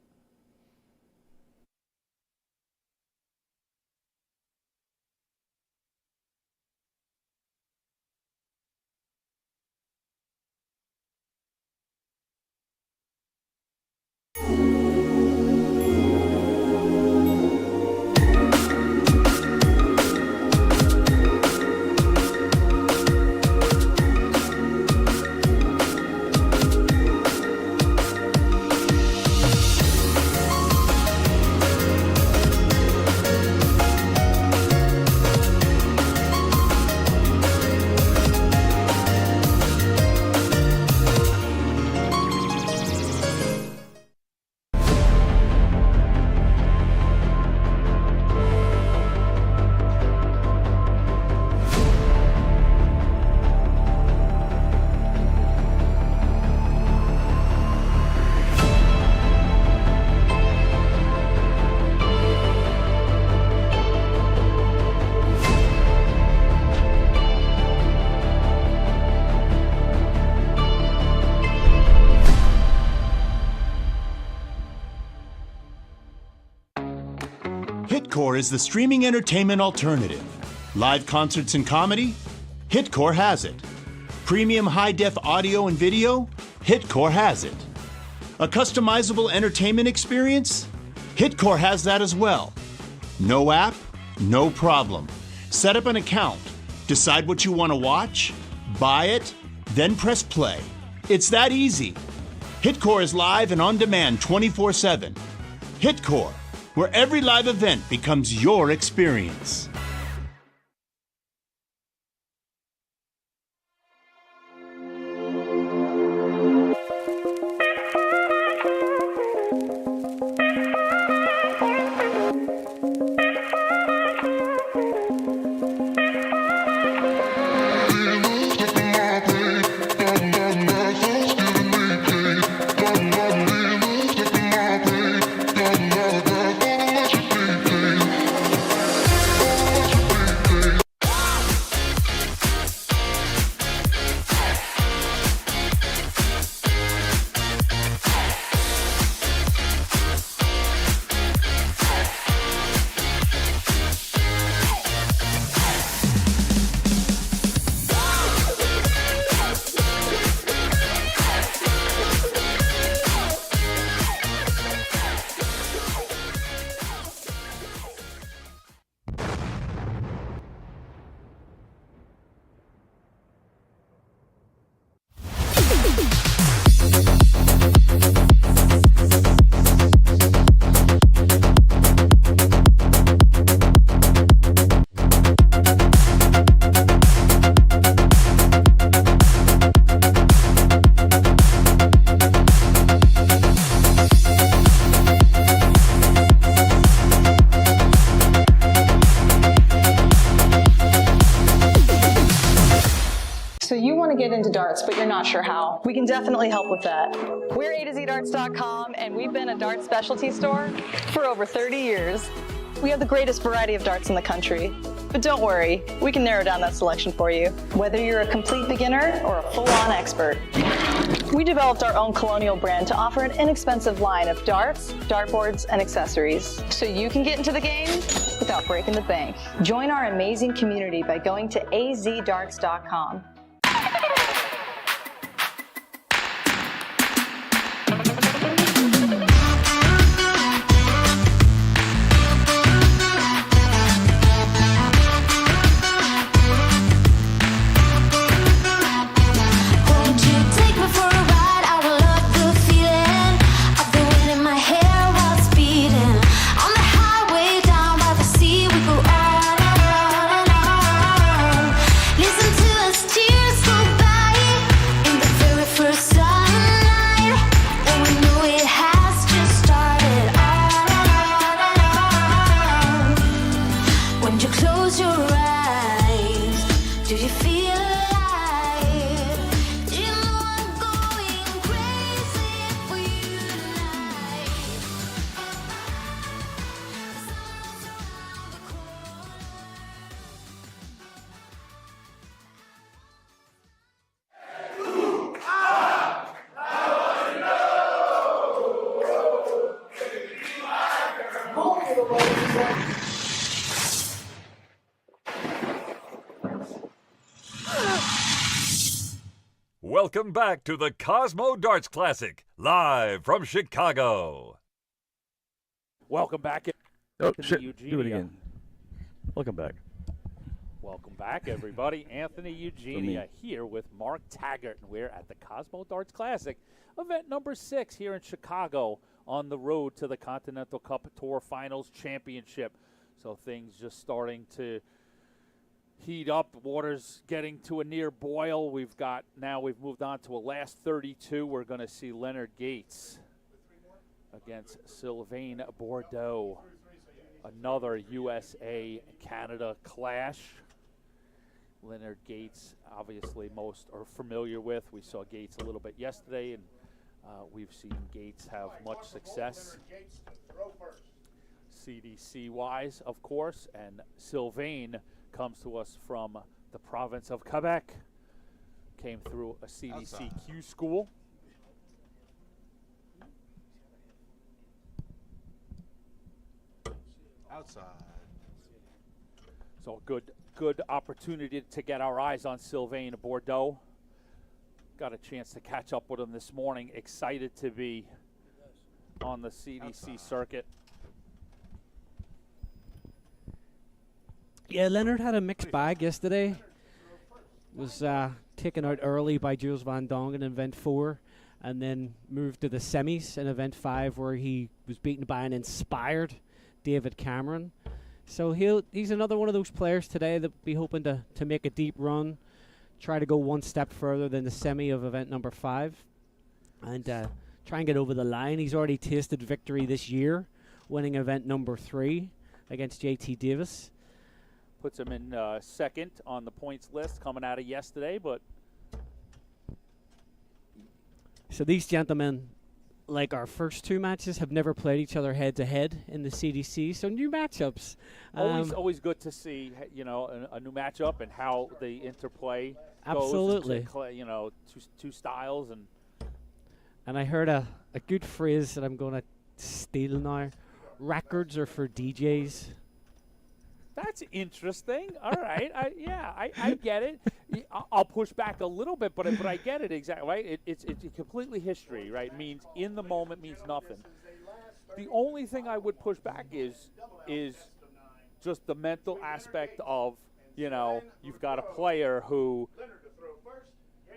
Hitcore is the streaming entertainment alternative. Live concerts and comedy? Hitcore has it. Premium high-def audio and video? Hitcore has it. A customizable entertainment experience? Hitcore has that as well. No app? No problem. Set up an account, decide what you want to watch, buy it, then press play. It's that easy. Hitcore is live and on demand 24/7. Hitcore, where every live event becomes your experience. So you want to get into darts, but you're not sure how. We can definitely help with that. We're A2ZDarts.com, and we've been a darts specialty store for over 30 years. We have the greatest variety of darts in the country. But don't worry, we can narrow down that selection for you, whether you're a complete beginner or a full-on expert. We developed our own Colonial brand to offer an inexpensive line of darts, dartboards, and accessories, so you can get into the game without breaking the bank. Join our amazing community by going to azdarts.com. Welcome back to the Cosmo Darts Classic, live from Chicago. Welcome back. Oh, to shit. Eugenia. Do it again. Welcome back. Welcome back, everybody. Anthony Eugenia here with Mark Taggart, and we're at the Cosmo Darts Classic, event number 6 here in Chicago on the road to the Continental Cup Tour Finals Championship. So things just starting to heat up. Water's getting to a near boil. We've moved on to a last 32. We're going to see Leonard Gates against Sylvain Bordeaux. Another USA-Canada clash. Leonard Gates, obviously most are familiar with. We saw Gates a little bit yesterday, and we've seen Gates have much success CDC-wise, of course, and Sylvain comes to us from the province of Quebec. Came through a CDCQ school. outside. So good opportunity to get our eyes on Sylvain Bordeaux. Got a chance to catch up with him this morning. Excited to be on the CDC circuit. Yeah, Leonard had a mixed bag yesterday. Was taken out early by Jules Van Dongen in event 4, and then moved to the semis in event 5, where he was beaten by an inspired David Cameron. So he's another one of those players today that will be hoping to make a deep run, try to go one step further than the semi of event number 5, and try and get over the line. He's already tasted victory this year, winning event number 3 against JT Davis. Puts him in second on the points list coming out of yesterday, but so these gentlemen, like our first 2 matches, have never played each other head to head in the CDC. So new matchups. Always good to see, you know, a new matchup and how the interplay Absolutely. goes. You know, two styles And I heard a good phrase that I'm going to steal now. Records are for DJs. That's interesting. All right. I get it. I'll push back a little bit, but I get it exactly. Right? It's completely history, right? Means in the moment means nothing. The only thing I would push back is just the mental aspect of, you know, you've got a player who,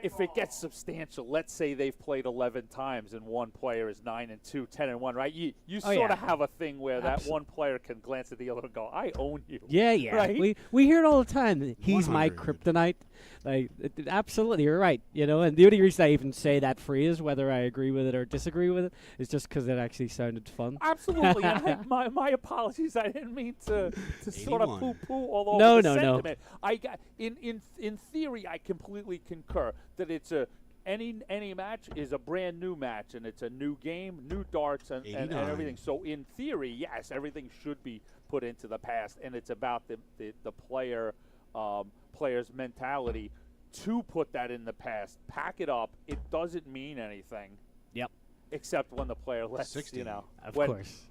if it gets substantial, let's say they've played 11 times and one player is 9-2, 10-1, right? You sort of have a thing where that one player can glance at the other and go, "I own you." Yeah. Right? We hear it all the time. He's 100. my kryptonite. Like, absolutely, you're right. You know, and the only reason I even say that phrase, whether I agree with it or disagree with it, is just because it actually sounded fun. Absolutely. And my apologies. I didn't mean to sort of 81. poo-poo all over No, the no. sentiment. I got in theory, I completely concur that it's any match is a brand new match, and it's a new game, new darts, and 89. everything. So in theory, yes, everything should be put into the past, and it's about the player's mentality to put that in the past. Pack it up. It doesn't mean anything. Yep. Except when the player lets 60. you know. Of when, course.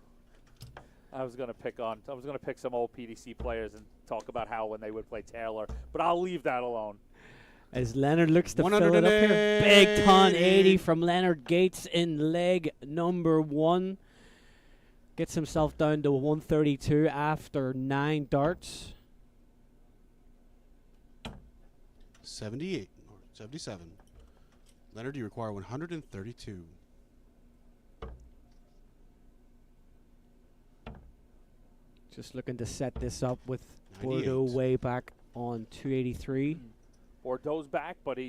I was gonna pick some old PDC players and talk about how when they would play Taylor, but I'll leave that alone. As Leonard looks to fill it up here. Big ton 80 from Leonard Gates in leg number 1. Gets himself down to 132 after 9 darts. 78 or 77. Leonard, you require 132. Just looking to set this up with 98. Bordeaux way back on 283. Bordeaux's back, but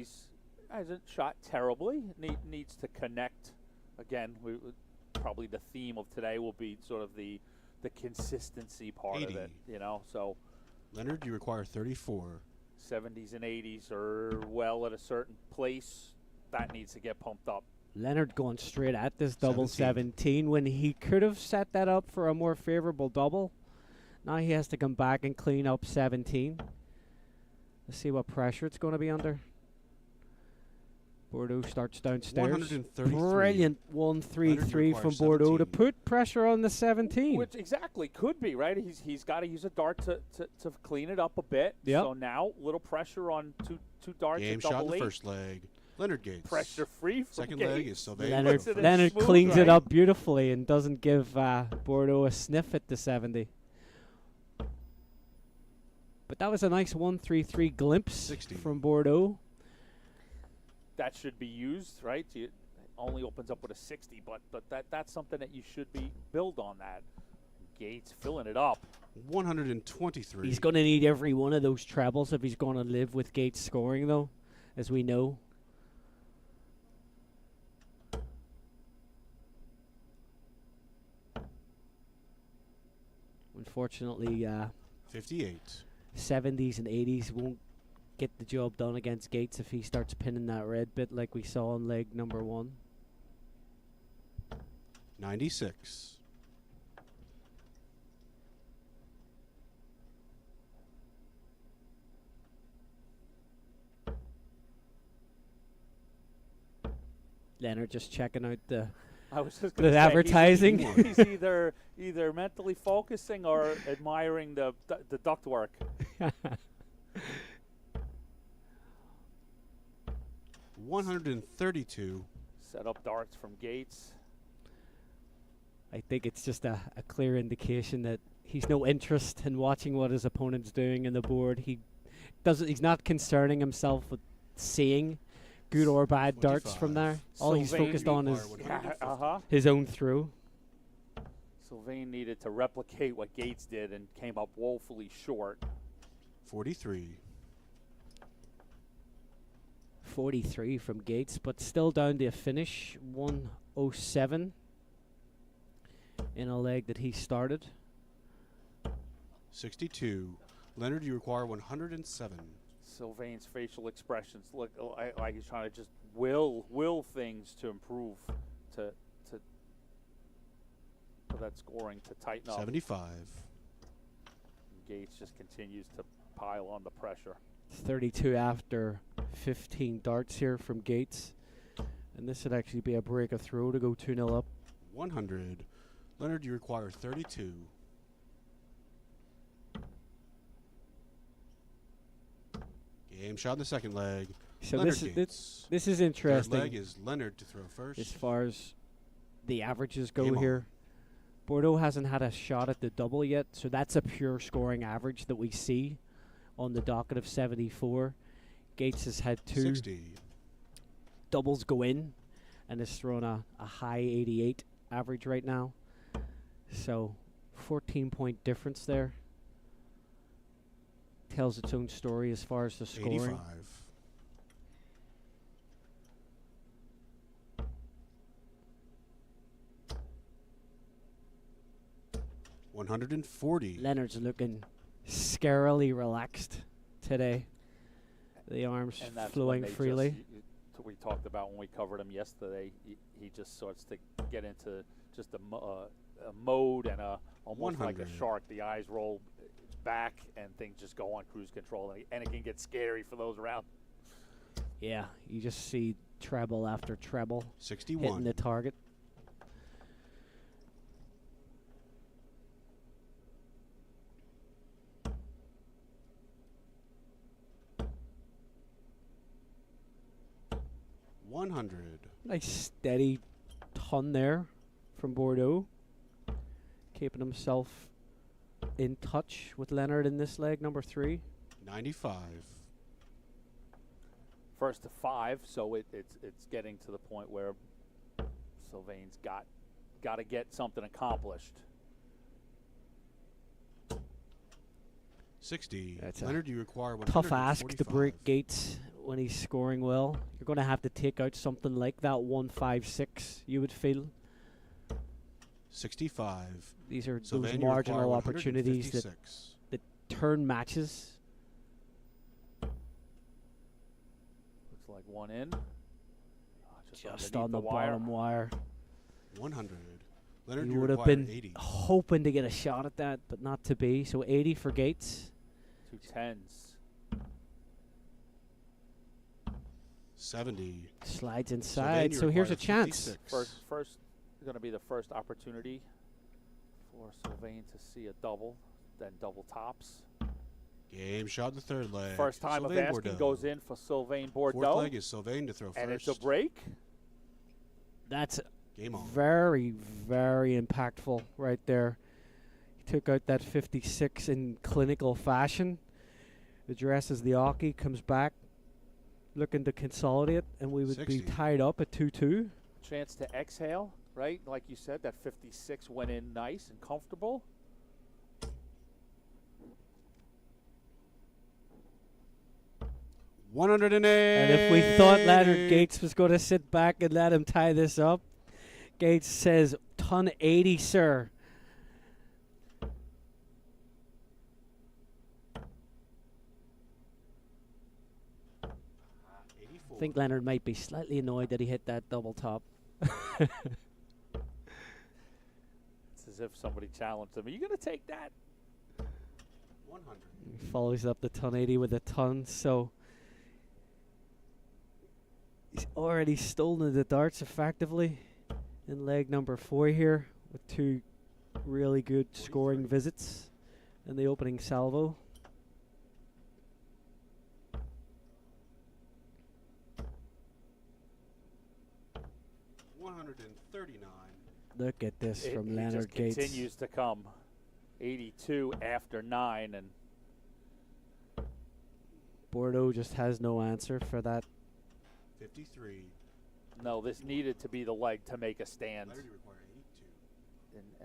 hasn't shot terribly. Needs to connect. Again, probably the theme of today will be sort of the consistency part 80. of it. You know, so Leonard, you require 34. 70s and 80s are well at a certain place. That needs to get pumped up. Leonard going straight at this double 17. 17 when he could have set that up for a more favorable double. Now he has to come back and clean up 17. Let's see what pressure it's going to be under. Bordeaux starts downstairs. 133. Brilliant 1-3-3 from requires Bordeaux to 17. put pressure on the 17. Which exactly could be, right? He's got to use a dart to clean it up a bit. Yep. So now little pressure on two darts Game at shot double in the eight. first leg. Leonard Gates. Pressure free from Second Gates. leg is Sylvain. Leonard smooth, cleans right? it up beautifully and doesn't give Bordeaux a sniff at the 70. But that was a nice 1-3-3 glimpse 60. from Bordeaux. That should be used, right? It only opens up with a 60, but that's something that you should be build on that. Gates filling it up. 123. He's going to need every one of those trebles if he's going to live with Gates scoring, though, as we know. Unfortunately, 58. 70s and 80s won't get the job done against Gates if he starts pinning that red bit like we saw in leg number 1. 96. Leonard just checking out the I was just The going to say, advertising. He's either mentally focusing or admiring the ductwork. 132. Set up darts from Gates. I think it's just a clear indication that he's no interest in watching what his opponent's doing in the board. He's not concerning himself with seeing good or bad darts from there. All he's Sylvain focused on is his own throw. Sylvain needed to replicate what Gates did and came up woefully short. 43. 43 from Gates, but still down to a finish. 107 in a leg that he started. 62. Leonard, you require 107. Sylvain's facial expressions look like he's trying to just will things to improve, to for that scoring to tighten up. 75. Gates just continues to pile on the pressure. 32 after 15 darts here from Gates. And this would actually be a break of throw to go 2-0 up. 100. Leonard, you require 32. Game shot in the second leg. So Leonard this Gates. is Third interesting leg is Leonard to throw first. as far as the averages go Game on. here. Bordeaux hasn't had a shot at the double yet, so that's a pure scoring average that we see on the docket of 74. Gates has had 2 60. doubles go in and has thrown a high 88 average right now. So 14-point difference there. Tells its own story as far as the scoring. 85. 140. Leonard's looking scarily relaxed today. The arms And that's flowing when they freely. we talked about when we covered him yesterday. He just starts to get into just a mode and almost like a 100. shark. The eyes roll back and things just go on cruise control, and it can get scary for those around. Yeah, you just see treble after treble 61. hitting the target. $100. Nice steady ton there from Bordeaux. Keeping himself in touch with Leonard in this leg, number 3. 95. First to 5, so it's getting to the point where Sylvain's got to get something accomplished. 60. That's a Leonard, you require 145. Tough ask to break Gates when he's scoring well. You're going to have to take out something like that 156, you would feel. 65. These are Sylvain, those you require marginal opportunities that 156. turn matches. Looks like one in. Just on the bottom wire. 100. Leonard, You you would have require been 80. hoping to get a shot at that, but not to be. So 80 for Gates. 2 10s. 70. Slides Sylvain, inside. you So here's a require chance. 56. First going to be the first opportunity for Sylvain to see a double, then double tops. Game shot in the third leg. First time Sylvain of asking Bordeaux. goes in for Sylvain Bordeaux. Fourth leg is Sylvain to throw and first. it's a break. That's Game on. very, very impactful right there. He took out that 56 in clinical fashion. Addresses the hockey, comes back, looking to consolidate, and we would 60. be tied up at 2-2. Chance to exhale, right? Like you said, that 56 went in nice and comfortable. $180. And if we thought Leonard Gates was going to sit back and let him tie this up, Gates says, ton 80, sir. I think Leonard might be slightly annoyed that he hit that double top. It's as if somebody challenged him. Are you going to take that? 100. He follows up the ton 80 with a ton, so he's already stolen the darts effectively. in leg number 4 here with 2 really good scoring visits in the opening salvo. Look at this from It Leonard just Gates. continues to come. 82 after 9, and Bordeaux just has no answer for that. 53. no, this needed to be the leg to make a stand. Leonard require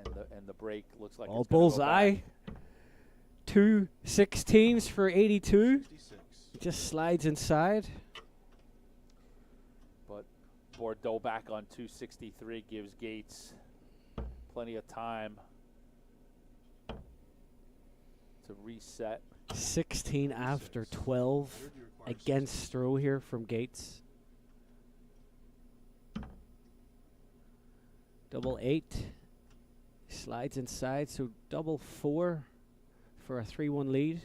82. And the break looks like Oh, it's gonna go bullseye. back. 2 16s for 82. 56. Just slides inside. But Bordeaux back on 263 gives Gates plenty of time to reset. 16 after 12 Leonard requires against throw here from Gates. Double 8. Slides inside, so double 4 for a 3-1 lead.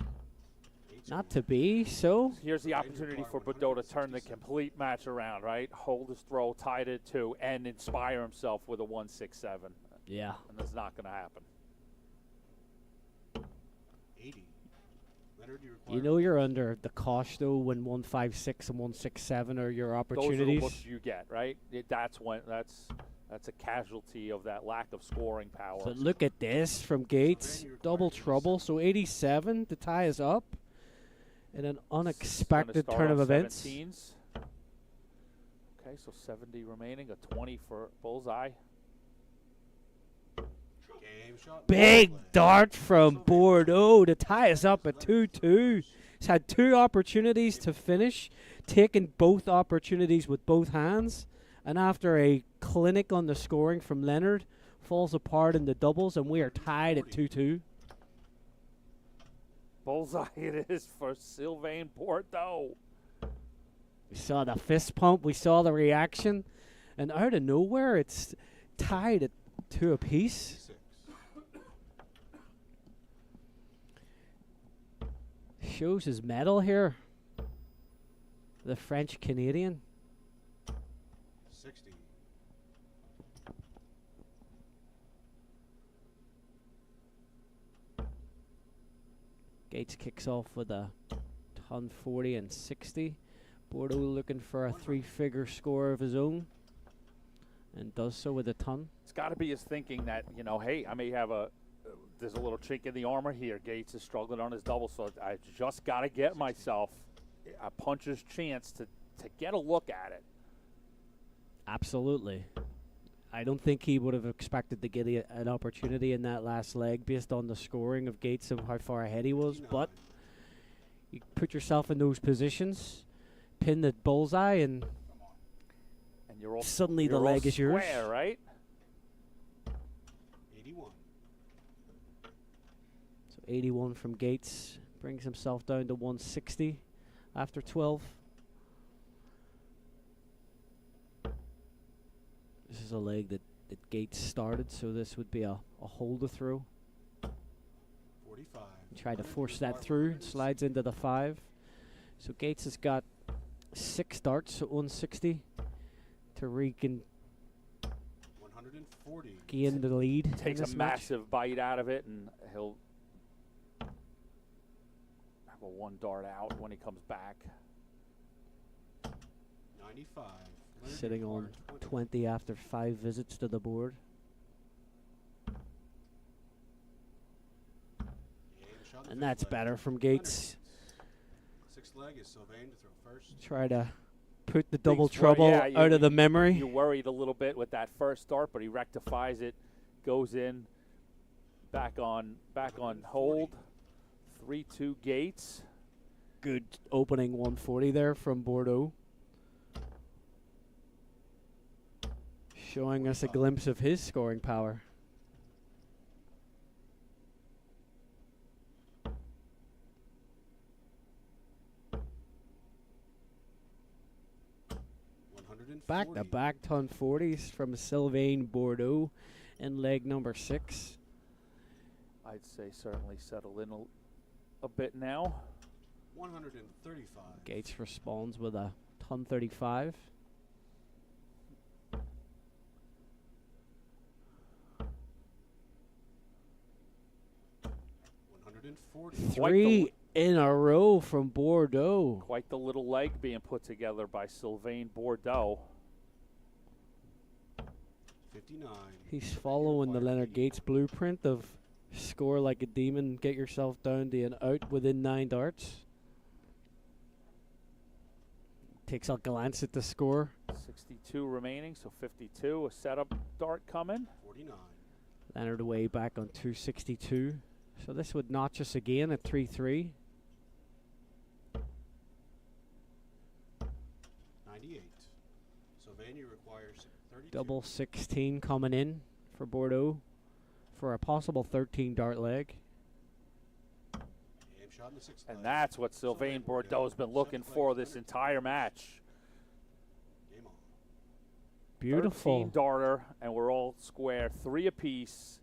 60. Not to be, so Here's the opportunity for Bordeaux to turn the complete match around, right? Hold his throw, tie it at 2, and inspire himself with a 1-6-7. yeah. And that's not going to happen. 80. Leonard, you require You know you're under the cosh though when 156 and 167 are your Those are the opportunities. looks you get, right? That's when that's a casualty of that lack of scoring power. But look at this from Gates, double trouble. So 87 to tie us up in an Gonna unexpected start turn of on events. 17s. Okay, so 70 remaining, a 20 for bullseye. game shot. Big Play. dart from Bordeaux to tie us up at 2-2. He's had 2 opportunities to finish, taken both opportunities with both hands, and after a clinic on the scoring from Leonard, falls apart in the doubles, and we are tied at 2-2. Bullseye it is for Sylvain Bordeaux. We saw the fist pump, we saw the reaction, and out of nowhere, it's tied at 2 apiece. 56. Shows his medal here. The French Canadian. 60. Gates kicks off with a ton 40 and 60. Bordeaux looking for a 3-figure score of his own, and does so with a ton. It's got to be his thinking that, you know, hey, I may have there's a little chink in the armor here. Gates is struggling on his double, so I just got to get myself a puncher's chance to get a look at it. Absolutely. I don't think he would have expected to get an opportunity in that last leg based on the scoring of Gates and how far ahead he was, but you put yourself in those positions, pin the bullseye, and You're all, suddenly the you're all leg is yours. square, right? 81. So 81 from Gates brings himself down to 160 after 12. This is a leg that Gates started, so this would be a holder throw. 45. He tried to force that through, slides into the 5. So Gates has got 6 darts at 160 to regain 140. gain the lead. in Takes a this match. massive bite out of it, and he'll have a 1 dart out when he comes back. 95. Leonard, Sitting you on require 20 after 5 visits to the board. Game shot in the And fifth that's leg. better from Leonard. Gates. Sixth leg is Sylvain to throw first. Try to put the double Thinks, well, trouble yeah, out of the You memory. worried a little bit with that first start, but he rectifies it, goes in, back on hold. 3-2 Gates. Good opening 140 there from Bordeaux. Showing us a glimpse of his scoring power. Back-to-back ton 40s from Sylvain Bordeaux in leg number 6. I'd say certainly settle in a bit now. 135. Gates responds with a ton 35. 140. Three in a row from Bordeaux. Quite the little leg being put together by Sylvain Bordeaux. 59. He's following the Leonard Gates blueprint of score like a demon, get yourself down to an out within 9 darts. Takes a glance at the score. 62 remaining, so 52. A setup dart coming. 49. Leonard away back on 262. So this would notch us again at 3-3. 98. Sylvania requires 32. Double 16 coming in for Bordeaux for a possible 13 dart leg. Game shot in the 6th leg. And that's what Sylvain Bordeaux's been looking for this entire match. Game on. Beautiful. 13 darter, and we're all square. 3 apiece.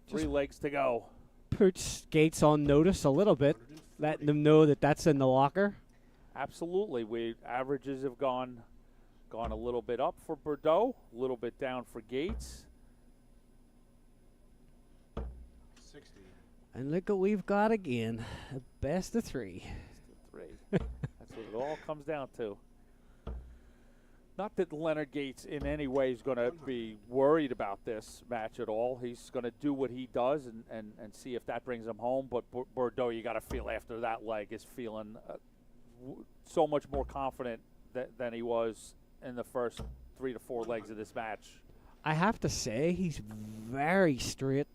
3 legs to go. Puts Gates on notice a little bit, letting them know that that's in the locker. Absolutely. Averages have gone a little bit up for Bordeaux, a little bit down for Gates. 60. And look what we've got again. A best of 3. 3. That's what it all comes down to. Not that Leonard Gates in any way is going to be worried about this match at all. He's going to do what he does and see if that brings him home. But Bordeaux, you got to feel after that leg is feeling so much more confident than he was in the first 3 to 4 legs of this match. I have to say, he's very straight.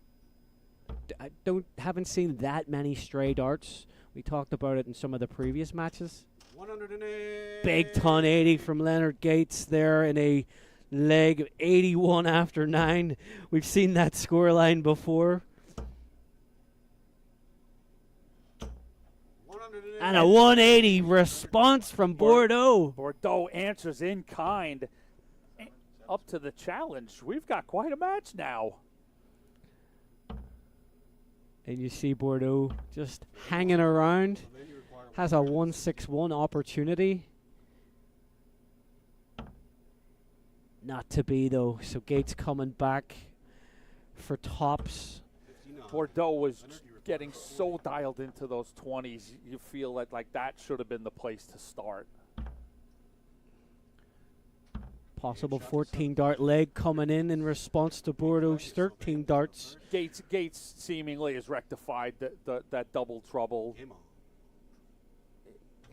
I haven't seen that many stray darts. We talked about it in some of the previous matches. 108. Big ton 80 from Leonard Gates there in a leg of 81 after 9. We've seen that scoreline before. 108. And a 180 response from Bordeaux. Bordeaux answers in kind up to the challenge. We've got quite a match now. And you see Bordeaux just hanging around. Has a 161 opportunity. Not to be, though. So Gates coming back for tops. 59. Bordeaux was getting so dialed into those 20s. You feel like that should have been the place to start. Possible 14 dart leg coming in response to Bordeaux's 13 darts. Gates seemingly has rectified that double trouble. Game on.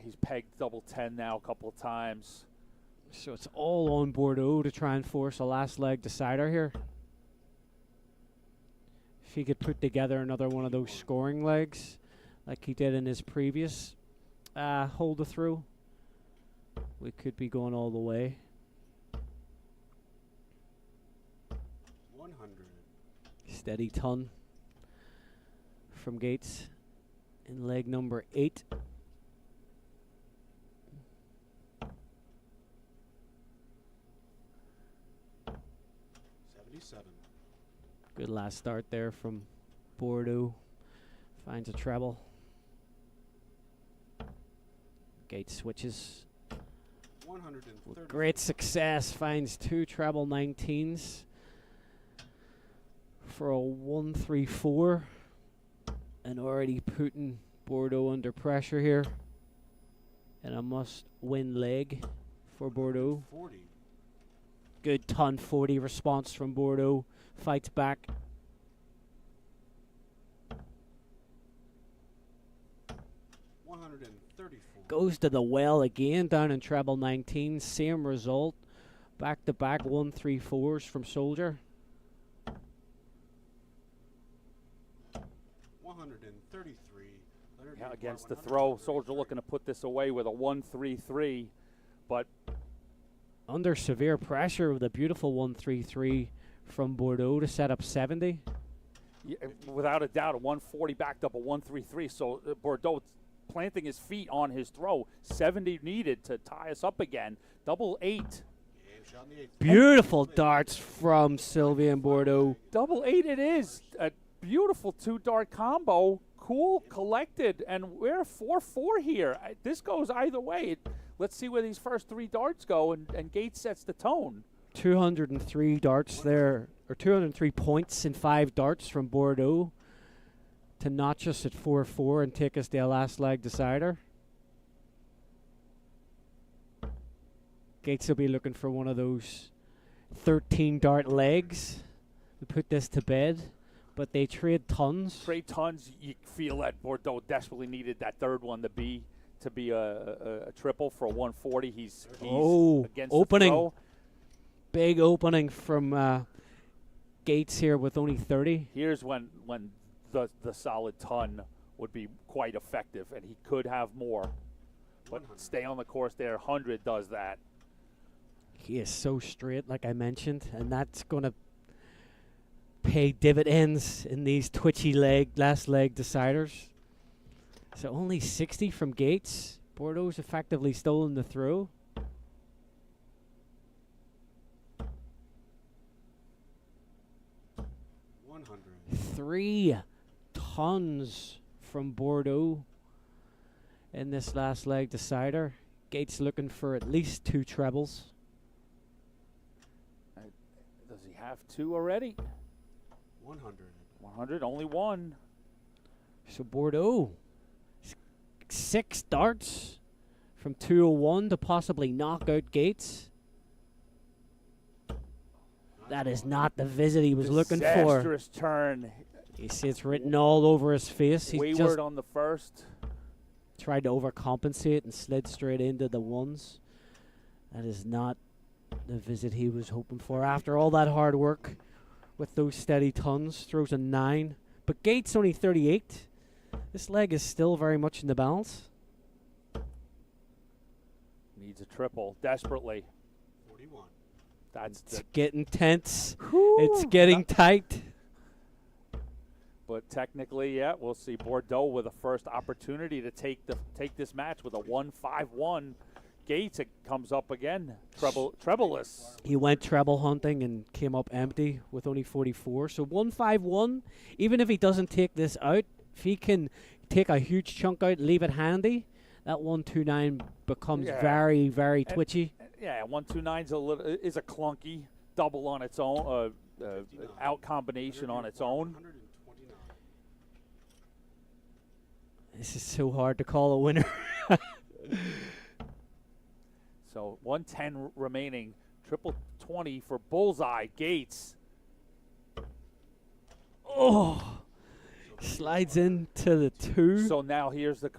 He's pegged double 10 now a couple of times. So it's all on Bordeaux to try and force a last leg decider here. If he could put together another one of those scoring legs like he did in his previous hold through, we could be going all the way. 100. Steady ton from Gates in leg number 8. Good last start there from Bordeaux. Finds a treble. Gates switches. 130. Great success. Finds 2 treble 19s for a 1-3-4. And already putting Bordeaux under pressure here. And a must-win leg for Bordeaux. 40. Good ton 40 response from Bordeaux. Fights back. Goes to the well again down in treble 19. Same result. Back to back 1-3-4s from Soldier. 133. Yeah, against the throw. Soldier looking to put this away with a 1-3-3. But under severe pressure with a beautiful 1-3-3 from Bordeaux to set up 70. Yeah, without a doubt, a 140 backed up a 1-3-3. So Bordeaux planting his feet on his throw. 70 needed to tie us up again. Double 8. Beautiful darts from Sylvain Bordeaux. Double 8 it is. A beautiful 2-dart combo. Cool, collected, and we're 4-4 here. This goes either way. Let's see where these first 3 darts go, and Gates sets the tone. 203 darts there, or 203 points in 5 darts from Bordeaux. to notch us at 4-4 and take us to a last leg decider. Gates will be looking for one of those 13 dart legs to put this to bed, but they trade tons. Trade tons. You feel that Bordeaux desperately needed that third one to be a triple for a 140. He's against opening. The throw. Big opening from Gates here with only 30. Here's when the solid ton would be quite effective, and he could have more. But stay on the course there. 100 does that. He is so straight, like I mentioned, and that's going to pay dividends in these twitchy last leg deciders. So only 60 from Gates. Bordeaux's effectively stolen the throw. Three tons from Bordeaux in this last leg decider. Gates looking for at least 2 trebles. Does he have 2 already? 100. 100, only 1. So Bordeaux, 6 darts from 201 to possibly knock out Gates. That is not the visit he was looking for. Disastrous turn. You see it's written all over his face. He Wayward just on the first. tried to overcompensate and slid straight into the ones. That is not the visit he was hoping for. After all that hard work with those steady tons, throws a 9. But Gates only 38. This leg is still very much in the balance. Needs a triple desperately. 41. It's getting tense. It's getting tight. But technically, yeah, we'll see Bordeaux with a first opportunity to take this match with a 1-5-1. Gates, it comes up again, trebleless. He went treble hunting and came up empty with only 44. So 1-5-1, even if he doesn't take this out, if he can take a huge chunk out, leave it handy, that 1-2-9 becomes very, very twitchy. Yeah, 1-2-9 is a clunky double on its own, out combination on its own. This is so hard to call a winner. So 110 remaining, triple 20 for bullseye. Gates. Oh, slides into the 2. So now here's the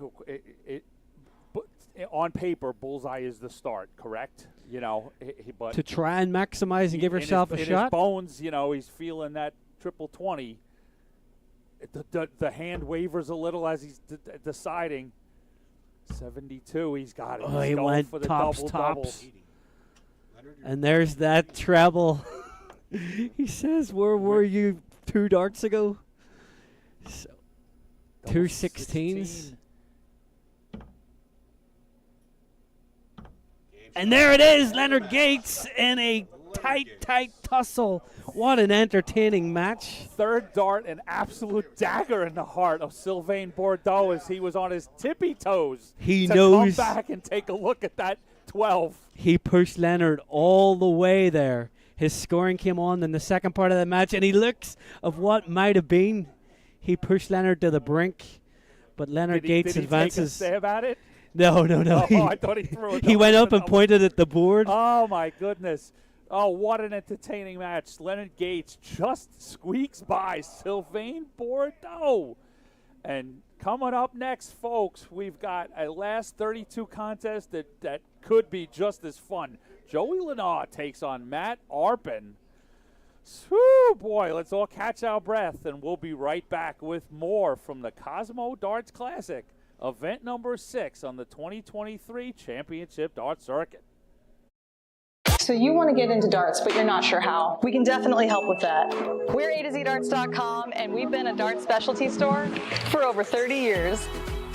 on paper, bullseye is the start, correct? You know, but to try and maximize and give yourself a shot. In his bones, you know, he's feeling that triple 20. The hand wavers a little as he's deciding. 72, he's got it. Oh, he's he going went for the tops. double. And there's that treble. He says, where were you 2 darts ago? So, 2 16s. And there it is, Leonard Gates in a tight tussle. What an entertaining match. Third dart, an absolute dagger in the heart of Sylvain Bordeaux as he was on his tippy toes. He to knows. Come back and take a look at that 12. He pushed Leonard all the way there. His scoring came on in the second part of the match, and he looks of what might have been. He pushed Leonard to the brink, but Leonard Gates advances. Did he take a stab at it? No. Oh, I thought he threw it. He went up and pointed at the board. Oh, my goodness. Oh, what an entertaining match. Leonard Gates just squeaks by Sylvain Bordeaux. And coming up next, folks, we've got a last 32 contest that could be just as fun. Joey Lenau takes on Matt Arpin. Whew, boy, let's all catch our breath, and we'll be right back with more from the Cosmo Darts Classic, event number 6 on the 2023 Championship Darts Circuit. So you want to get into darts, but you're not sure how. We can definitely help with that. We're A2ZDarts.com, and we've been a darts specialty store for over 30 years.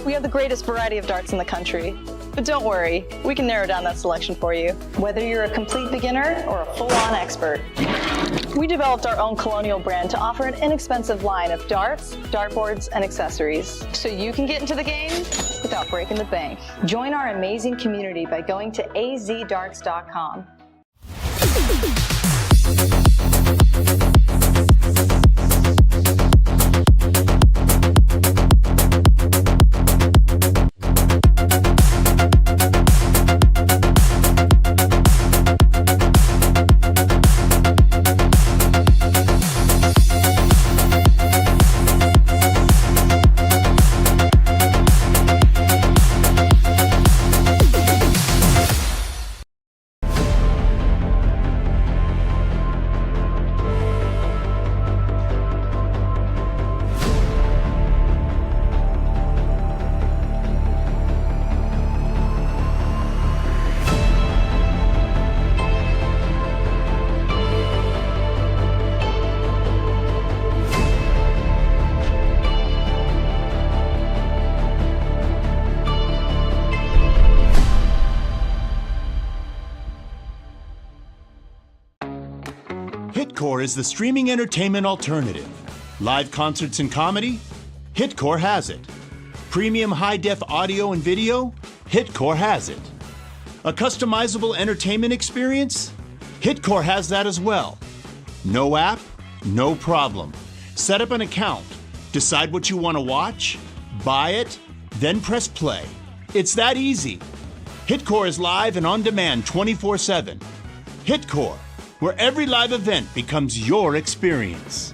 We have the greatest variety of darts in the country. But don't worry, we can narrow down that selection for you, whether you're a complete beginner or a full-on expert. We developed our own Colonial brand to offer an inexpensive line of darts, dartboards, and accessories, so you can get into the game without breaking the bank. Join our amazing community by going to azdarts.com. Hitcore is the streaming entertainment alternative. Live concerts and comedy? Hitcore has it. Premium high-def audio and video? Hitcore has it. A customizable entertainment experience? Hitcore has that as well. No app? No problem. Set up an account, decide what you want to watch, buy it, then press play. It's that easy. Hitcore is live and on demand 24/7. Hitcore, where every live event becomes your experience.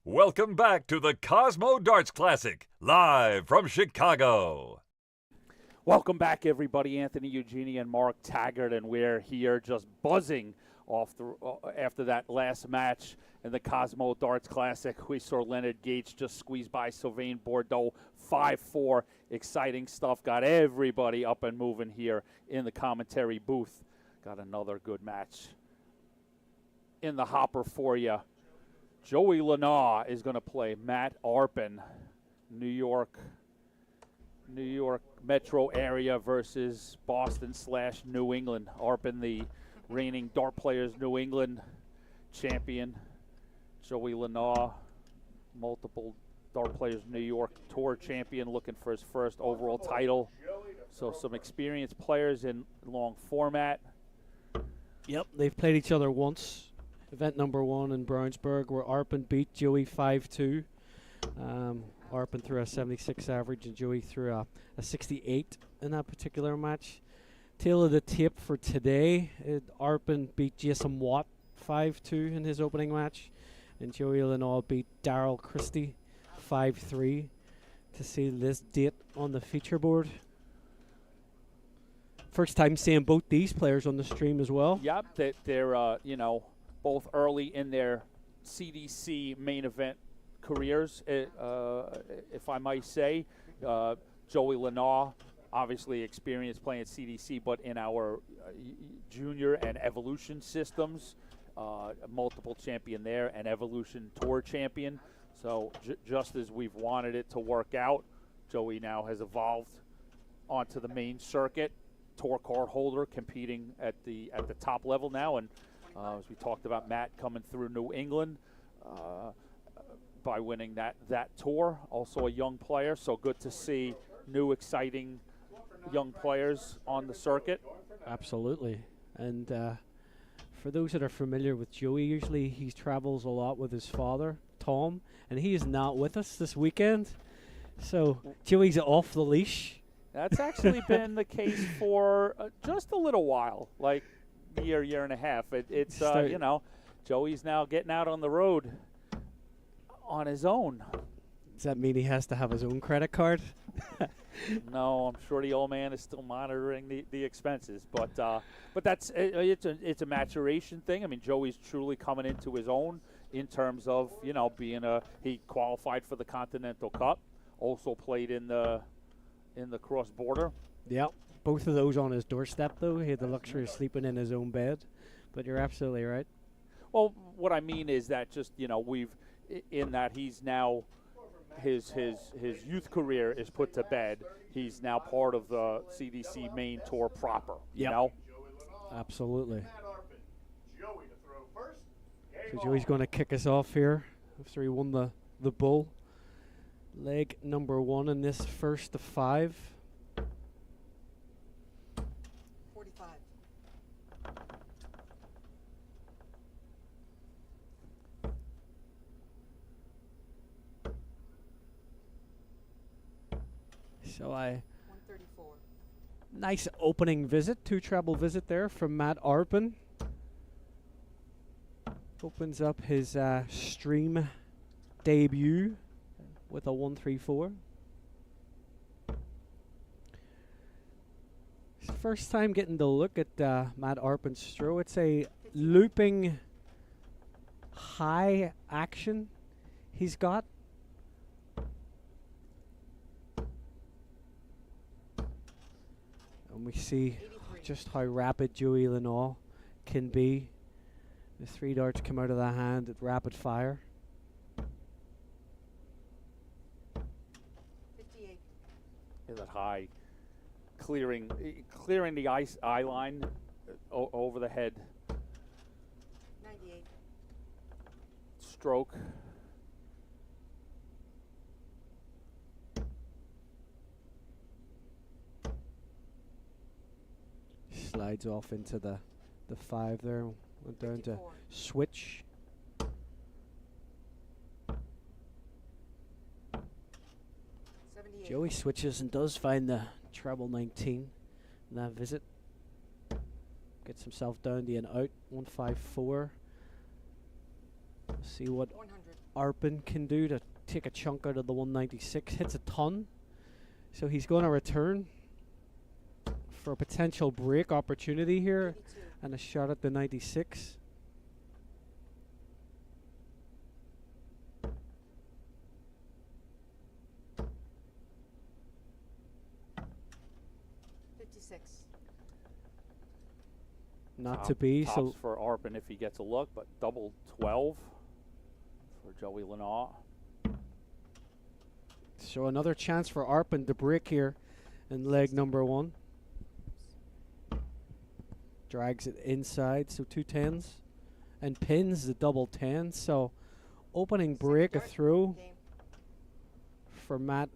Welcome back to the Cosmo Darts Classic, live from Chicago. Welcome back, everybody. Anthony Eugenie and Mark Taggart, and we're here just buzzing off after that last match in the Cosmo Darts Classic. We saw Leonard Gage just squeeze by Sylvain Bordeaux 5-4. Exciting stuff. Got everybody up and moving here in the commentary booth. Got another good match in the hopper for you. Joey Lenau is going to play Matt Arpin, New York metro area versus Boston/New England. Arpin, the reigning Dart Players New England champion. Joey Lenau, multiple Dart Players New York Tour champion, looking for his first overall title. So some experienced players in long format. Yep, they've played each other once. Event number 1 in Brownsburg, where Arpin beat Joey 5-2. Arpin threw a 76 average and Joey threw a 68 in that particular match. Tail of the tape for today, Arpin beat Jason Watt 5-2 in his opening match, and Joey Lenau beat Daryl Christie 5-3 to see this date on the feature board. First time seeing both these players on the stream as well. Yep, they're both early in their CDC main event careers, if I might say. Joey Lenau, obviously experience playing CDC, but in our junior and evolution systems, multiple champion there and evolution tour champion. So just as we've wanted it to work out, Joey now has evolved onto the main circuit, tour card holder, competing at the top level now. And as we talked about, Matt coming through New England by winning that tour, also a young player. So good to see new, exciting young players on the circuit. Absolutely. And for those that are familiar with Joey, usually he travels a lot with his father, Tom, and he is not with us this weekend. So Joey's off the leash. That's actually been the case for just a little while, like year and a half. It's you know, Joey's now getting out on the road on his own. Does that mean he has to have his own credit card? No, I'm sure the old man is still monitoring the expenses, but that's it's a maturation thing. I mean, Joey's truly coming into his own in terms of, you know, being he qualified for the Continental Cup, also played in the cross border. Yep, both of those on his doorstep though. He had the luxury of sleeping in his own bed, but you're absolutely right. Well, what I mean is that just, you know, in that he's now. His youth career is put to bed. He's now part of the CDC main tour proper. You know? Absolutely. So Joey's going to kick us off here after he won the bull. Leg number 1 in this first of 5. 45. So 134. Nice opening visit, 2 treble visit there from Matt Arpin. Opens up his stream debut with a 134. First time getting to look at Matt Arpin's stroke. It's a looping high action he's got. And we see just how rapid Joey Lenau can be. The 3 darts come out of the hand at rapid fire. 58. Is that high, clearing the eye line over the head. 98. Stroke. Slides off into the 5 there. Went down 54. to switch. 78. Joey switches and does find the treble 19 in that visit. Gets himself down the and out. 154. See what 100. Arpin can do to take a chunk out of the 196. Hits a ton. So he's going to return for a potential break opportunity here 82. and a shot at the 96. Not to be. Tops So for Arpin if he gets a look, but double 12 for Joey Lenau. So another chance for Arpin to break here in leg number 1. Drags it inside, so 2 10s. And pins the double 10. So opening break, a throw for Matt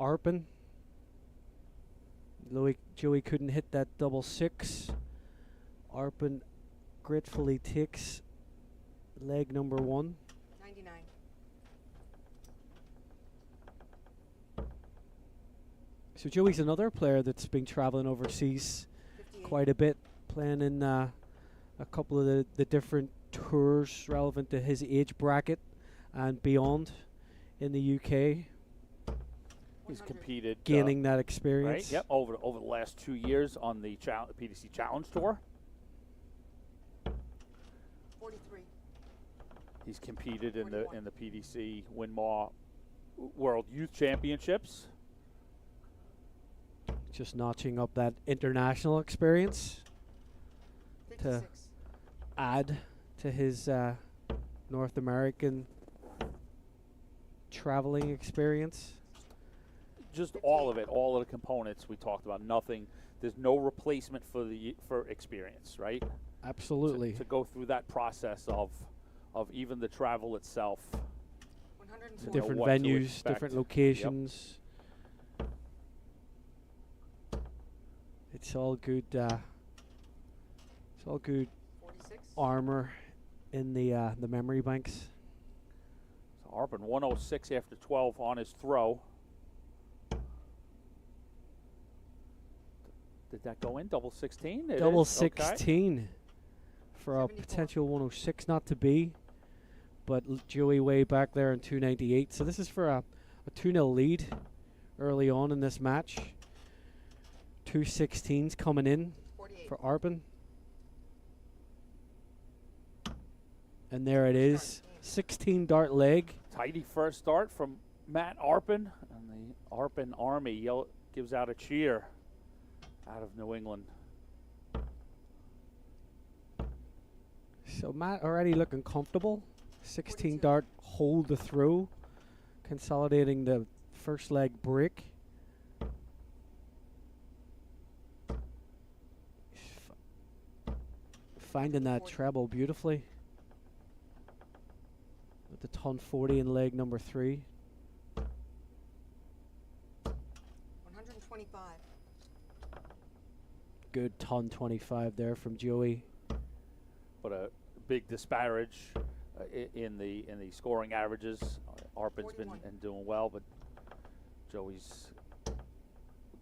Arpin. Joey couldn't hit that double 6. Arpin gratefully takes leg number 1. 99. So Joey's another player that's been traveling overseas 58. quite a bit, playing in a couple of the different tours relevant to his age bracket and beyond in the UK, He's 100. competed, gaining that right? experience. Yep, over the last 2 years on the PDC Challenge Tour. 43. He's competed in 41. the PDC Winmau World Youth Championships. Just notching up that international experience to 56. add to his North American traveling experience. Just all of it, all of the components we talked about. Nothing. There's no replacement for experience, right? Absolutely. To go through that process of even the travel itself. 104. Different what to venues, expect. different locations. It's all good. It's all good 46. armor in the memory banks. So Arpin 106 after 12 on his throw. Did that go in? Double 16? It Double is. Okay. 16 for a 74. potential 106, not to be. But Joey way back there in 298. So this is for a 2-0 lead early on in this match. 2 16s coming in 48. for Arpin. And there it is. 16 dart leg. Tidy first start from Matt Arpin. And the Arpin Army gives out a cheer out of New England. So Matt already looking comfortable. 16 42. dart hold the throw. Consolidating the first leg break. Finding that 40. treble beautifully. With the ton 40 in leg number 3. 125. Good ton 25 there from Joey. But a big disparage in the scoring averages. Arpin's been 41. doing well, but Joey's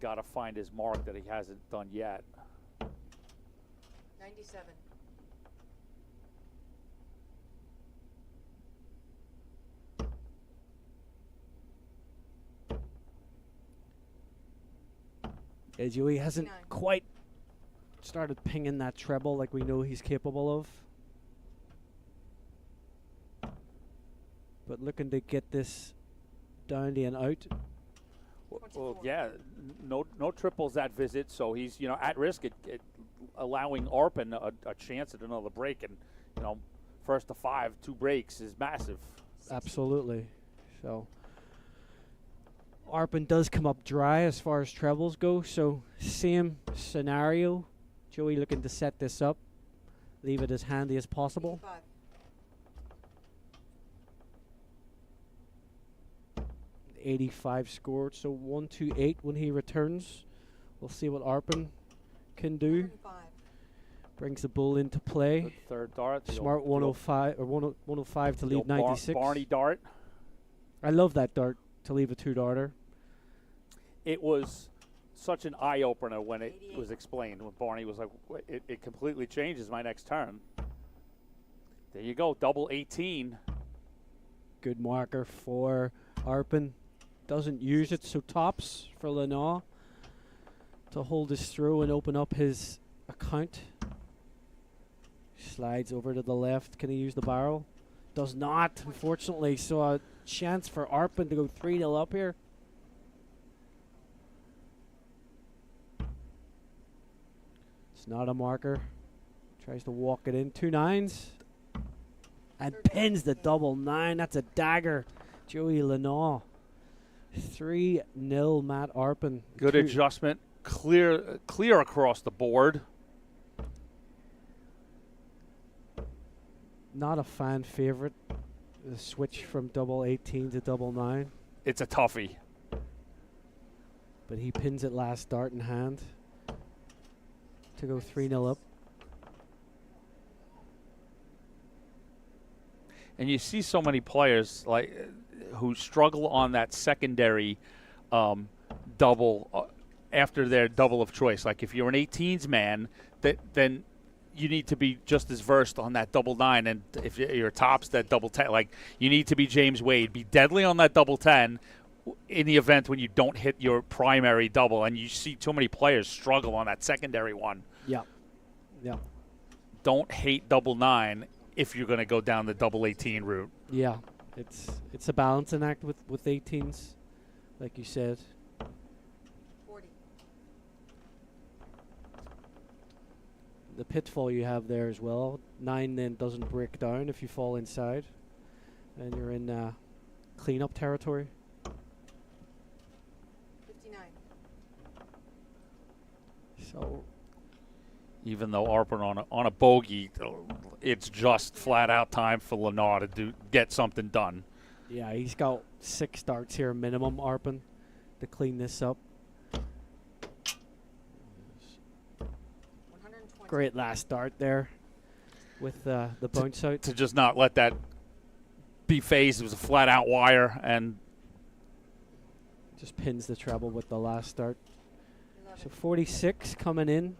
got to find his mark that he hasn't done yet. 97. Joey hasn't 59. quite started pinging that treble like we know he's capable of. But looking to get this down and out. Well, 24. yeah, no triples that visit, so he's at risk at allowing Arpin a chance at another break, and first to 5, 2 breaks is massive. Absolutely. So Arpin does come up dry as far as trebles go. So same scenario. Joey looking to set this up, leave it as handy as possible. 85. 85 scored, so 128 when he returns. We'll see what Arpin can do. 105. Brings the bull into play. Good third dart. the Smart old- 105 or 105 to the leave old 96. Barney dart. I love that dart to leave a 2-darter. It was such an eye opener when it 88. was explained. When Barney was like, "It completely changes my next turn." There you go, double 18. Good marker for Arpin. Doesn't use it, so tops for Lenau to hold his throw and open up his account. Slides over to the left. Can he use the barrel? Does not, unfortunately. So a chance for Arpin to go 3-0 up here. It's not a marker. Tries to walk it in. 2 9s. And pins the double 9. That's a dagger. Joey Lenau. 3-0 Matt Arpin. Good Two- adjustment, clear across the board. Not a fan favorite. The switch from double 18 to double 9. It's a toughie. But he pins it last dart in hand to go 3-0 up. And you see so many players who struggle on that secondary double after their double of choice. Like if you're an 18s man, then you need to be just as versed on that double 9. And if you're tops, that double 10. Like you need to be James Wade. Be deadly on that double 10 in the event when you don't hit your primary double. And you see too many players struggle on that secondary one. Yeah. Yeah. Don't hate double 9 if you're going to go down the double 18 route. Yeah. It's a balancing act with 18s, like you said. 40. the pitfall you have there as well. 9 then doesn't break down if you fall inside, and you're in cleanup territory. 59. So Even though Arpin on a bogey, it's just flat out time for Lenau to get something done. yeah, he's got 6 darts here minimum, Arpin, to clean this up. 120. Great last dart there with the bounce out. To just not let that be phased. It was a flat out wire, and Just pins the treble with the last dart. 11. So 46 coming in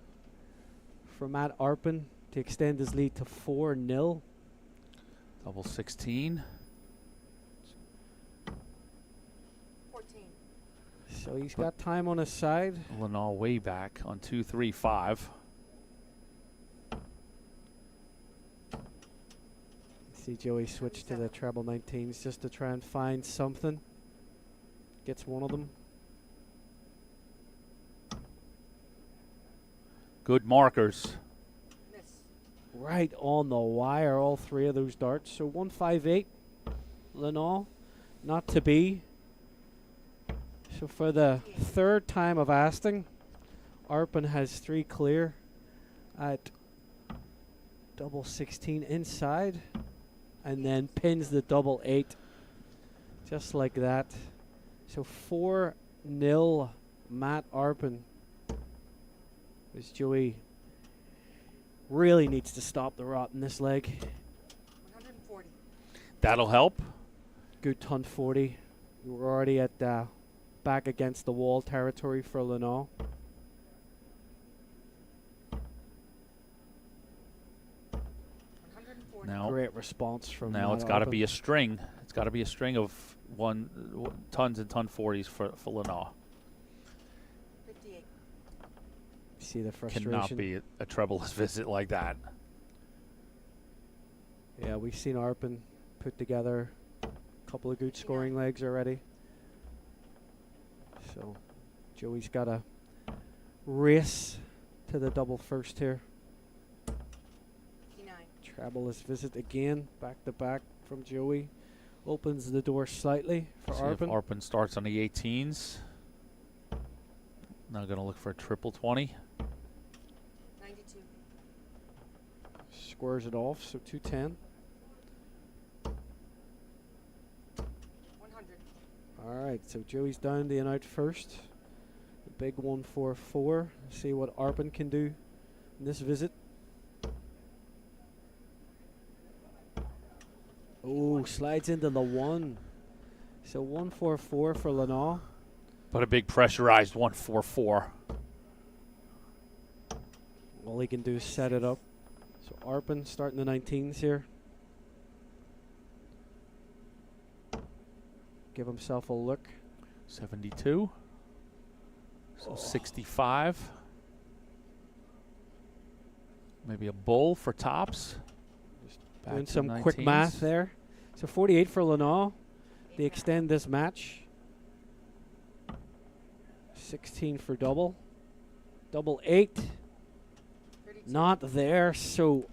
for Matt Arpin to extend his lead to 4-0. double 16. 14. So he's got time on his side. Lenau way back on 2-3-5. See Joey switch to the treble 19s just to try and find something. Gets one of them. Good markers. Miss. Right on the wire, all 3 of those darts. So 158, Lenau, not to be. So for the 3rd time of asking, Arpin has 3 clear at double 16 inside, and then pins the double 8, just like that. So 4-0 Matt Arpin. As Joey really needs to stop the rot in this leg. 140. That'll help. Good ton 40. We're already at back against the wall territory for Lenau. Now, Great response from now Matt it's got to Arpin. be a string. It's got to be a string of tons and ton 40s for Lenau. 58. See the frustration. Cannot be a trebleless visit like that. Yeah, we've seen Arpin put together a couple of good scoring legs already. So Joey's got to race to the double first here. 59. Trebleless visit again, back to back from Joey. Opens the door slightly for See if Arpin. Arpin starts on the 18s. Now going to look for a triple 20. 92. Squares it off, so 210. 100. All right, so Joey's down the out first. The big 144. See what Arpin can do in this visit. Oh, slides into the 1. So 144 for Lenau. But a big pressurized 144. All he can do is set it up. So Arpin starting the 19s here. Give himself a look. 72. So 65. Maybe a bull for tops. Back Doing to some quick math 19s. there. So 48 for Lenau. They extend this match. 16 for double. Double 8. 32. Not there. So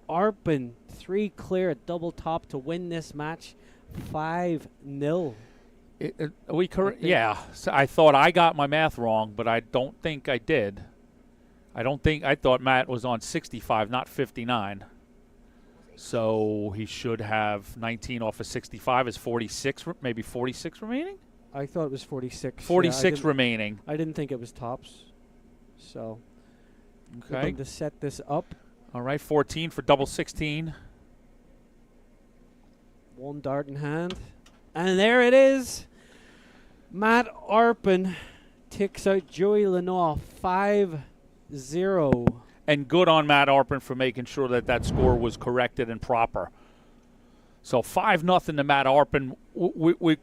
Arpin 3 clear at double top to win this match. 5-0. Are we correct? Yeah. So I thought I got my math wrong, but I don't think I did. I thought Matt was on 65, not 59. So he should have 19 off of 65 is 46, maybe 46 remaining? I thought it was 46. 46 yeah, remaining. I didn't think it was tops. So Okay. looking to set this up. All right, 14 for double 16. 1 dart in hand. And there it is. Matt Arpin takes out Joey Lenau 5-0. And good on Matt Arpin for making sure that score was corrected and proper. So 5-0 to Matt Arpin. We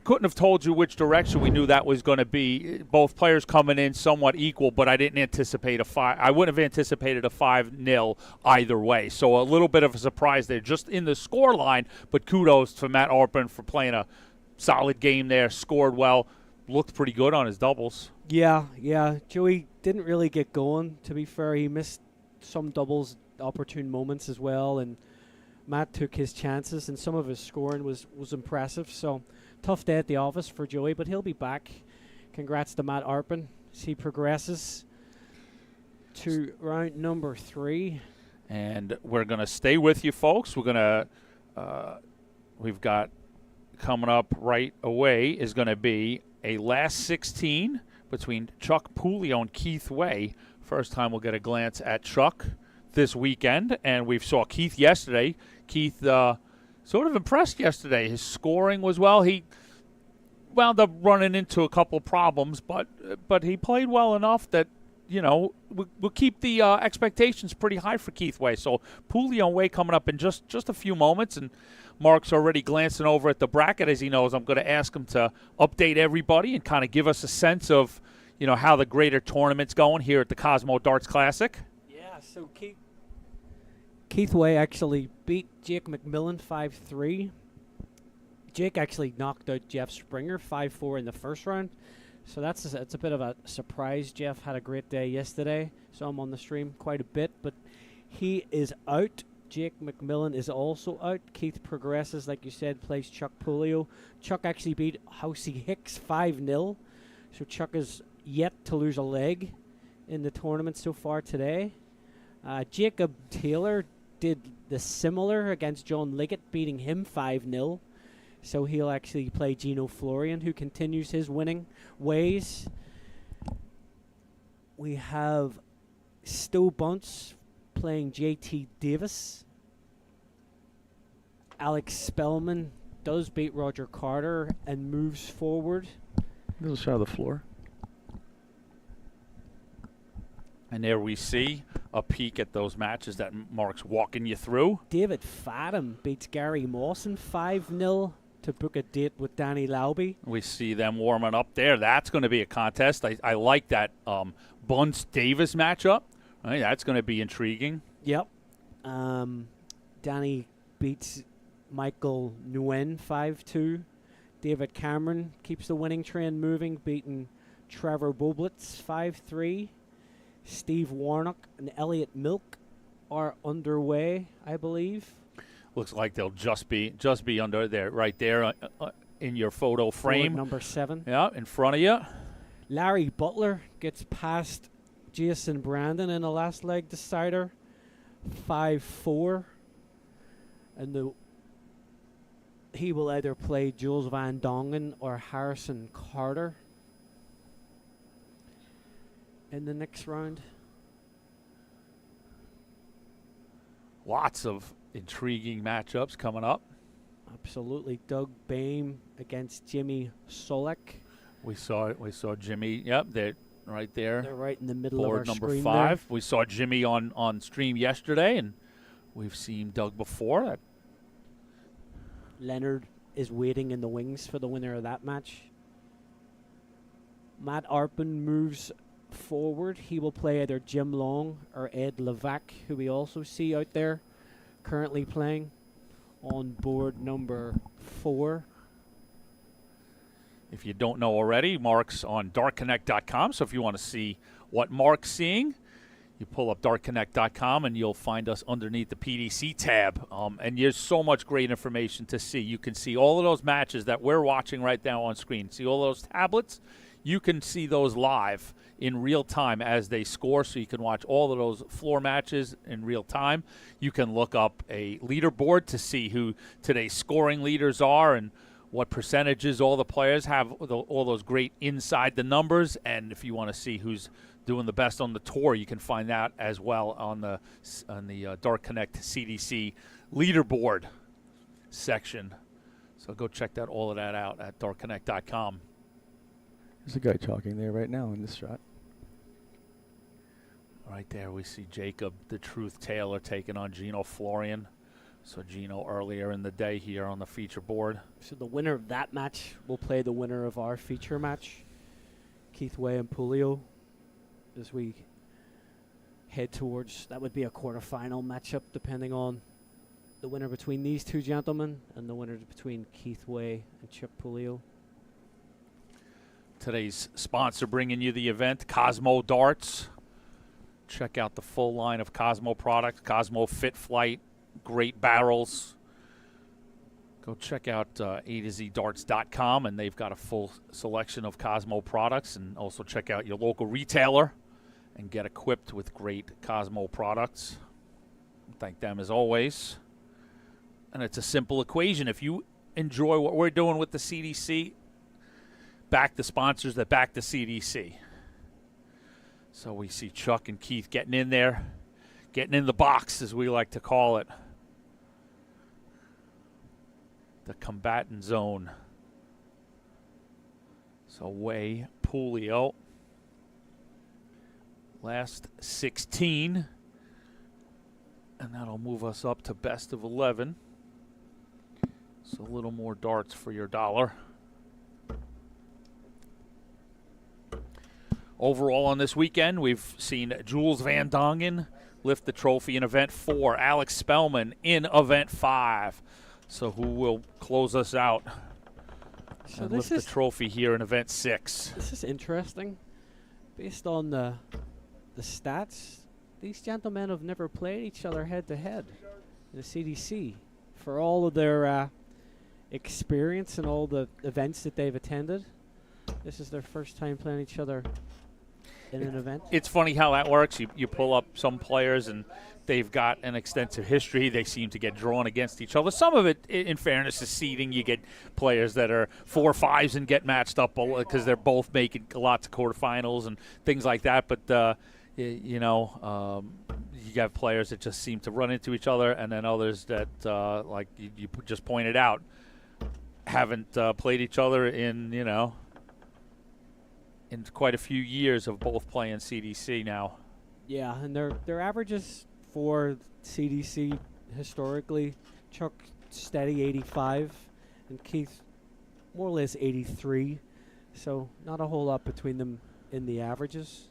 couldn't have told you which direction we knew that was going to be. Both players coming in somewhat equal, but I didn't anticipate I wouldn't have anticipated a 5-0 either way. So a little bit of a surprise there, just in the score line. But kudos to Matt Arpin for playing a solid game there. Scored well. looked pretty good on his doubles. Yeah. Joey didn't really get going, to be fair. He missed some doubles opportune moments as well, and Matt took his chances, and some of his scoring was impressive. So, tough day at the office for Joey, but he'll be back. Congrats to Matt Arpin as he progresses to round number 3. And we're going to stay with you, folks. We're going to, we've got coming up right away is going to be a last 16 between Chuck Pulio and Keith Way. First time we'll get a glance at Chuck this weekend, and we saw Keith yesterday. Keith sort of impressed yesterday. His scoring was well. He wound up running into a couple problems, but he played well enough that, you know, we'll keep the expectations pretty high for Keith Way. So Pulio and Way coming up in just a few moments, and Mark's already glancing over at the bracket. As he knows, I'm going to ask him to update everybody and kind of give us a sense of, you know, how the greater tournament's going here at the Cosmo Darts Classic. Yeah, so Keith Way actually beat Jake McMillan 5-3. Jake actually knocked out Jeff Springer 5-4 in the first round. So it's a bit of a surprise. Jeff had a great day yesterday. Saw him on the stream quite a bit, but he is out. Jake McMillan is also out. Keith progresses, like you said, plays Chuck Pulio. Chuck actually beat Housey Hicks 5-0. So Chuck is yet to lose a leg in the tournament so far today. Jacob Taylor did the similar against John Liggett, beating him 5-0. So he'll actually play Gino Florian, who continues his winning ways. We have Sto Bunts playing JT Davis. Alex Spellman does beat Roger Carter and moves forward. Little shot of the floor. And there we see a peek at those matches that Mark's walking you through. David Fadham beats Gary Mawson 5-0 to book a date with Danny Lauby. We see them warming up there. That's going to be a contest. I like that Bunts-Davis matchup. Right, that's going to be intriguing. Yep. Danny beats Michael Nguyen 5-2. David Cameron keeps the winning trend moving, beating Trevor Boblitz 5-3. Steve Warnock and Elliot Milk are underway, I believe. Looks like they'll just be under there, right there in your photo frame. Board number 7. Yeah, in front of you. Larry Butler gets past Jason Brandon in the last leg decider, 5-4. And he will either play Jules Van Dongen or Harrison Carter in the next round. Lots of intriguing matchups coming up. Absolutely. Doug Boehm against Jimmy Solek. We saw Jimmy. Yep, they're right there. They're right in the middle Board of our number screen 5. there. We saw Jimmy on stream yesterday, and we've seen Doug before. Leonard is waiting in the wings for the winner of that match. Matt Arpin moves forward. He will play either Jim Long or Ed Levac, who we also see out there currently playing on board number 4. If you don't know already, Mark's on dartconnect.com. So if you want to see what Mark's seeing, you pull up dartconnect.com and you'll find us underneath the PDC tab. And there's so much great information to see. You can see all of those matches that we're watching right now on screen. See all those tablets? You can see those live in real time as they score, so you can watch all of those floor matches in real time. You can look up a leaderboard to see who today's scoring leaders are and what percentages all the players have, all those great inside the numbers. And if you want to see who's doing the best on the tour, you can find that as well on the Dart Connect CDC leaderboard section. So go check all of that out at dartconnect.com. There's a guy talking there right now in this shot. Right there we see Jacob, the Truth Taylor, taking on Gino Florian. So Gino earlier in the day here on the feature board. So the winner of that match will play the winner of our feature match, Keith Way and Pulio, as we head towards, that would be a quarterfinal matchup depending on the winner between these two gentlemen and the winner between Keith Way and Chuck Pulio. Today's sponsor bringing you the event, Cosmo Darts. Check out the full line of Cosmo products, Cosmo Fit Flight, great barrels. Go check out A2ZDarts.com, and they've got a full selection of Cosmo products. And also check out your local retailer and get equipped with great Cosmo products. Thank them as always. And it's a simple equation. If you enjoy what we're doing with the CDC, back the sponsors that back the CDC. So we see Chuck and Keith getting in there, getting in the box, as we like to call it. The combatant zone. So Way, Pulio. Last 16. And that'll move us up to best of 11. So a little more darts for your dollar. Overall on this weekend, we've seen Jules Van Dongen lift the trophy in Event 4. Alex Spellman in Event 5. So who will close us out and lift the trophy here in Event 6? This is interesting. Based on the stats, these gentlemen have never played each other head-to-head in the CDC. For all of their experience and all the events that they've attended, this is their first time playing each other in an event. It's funny how that works. You pull up some players and they've got an extensive history. They seem to get drawn against each other. Some of it, in fairness, is seeding. You get players that are 4-5s and get matched up because they're both making lots of quarterfinals and things like that. But, you got players that just seem to run into each other, and then others that, like you just pointed out, haven't played each other in quite a few years of both playing CDC now. Yeah, and their averages for CDC historically, Chuck steady 85, and Keith more or less 83. So not a whole lot between them in the averages.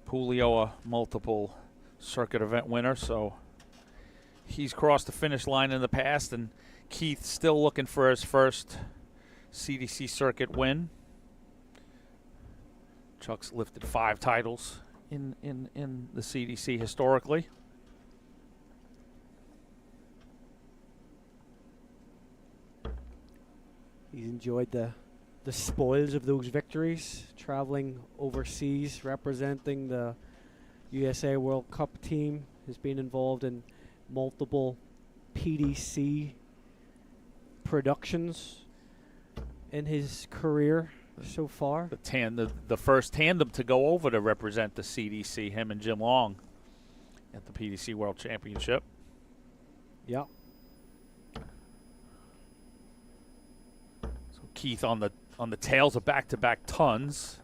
Pulio, a multiple circuit event winner, so he's crossed the finish line in the past, and Keith still looking for his first CDC circuit win. Chuck's lifted 5 titles in the CDC historically. He's enjoyed the spoils of those victories, traveling overseas, representing the USA World Cup team. Has been involved in multiple PDC productions in his career so far. The first tandem to go over to represent the CDC, him and Jim Long at the PDC World Championship. Yeah. So Keith on the tails of back-to-back tons.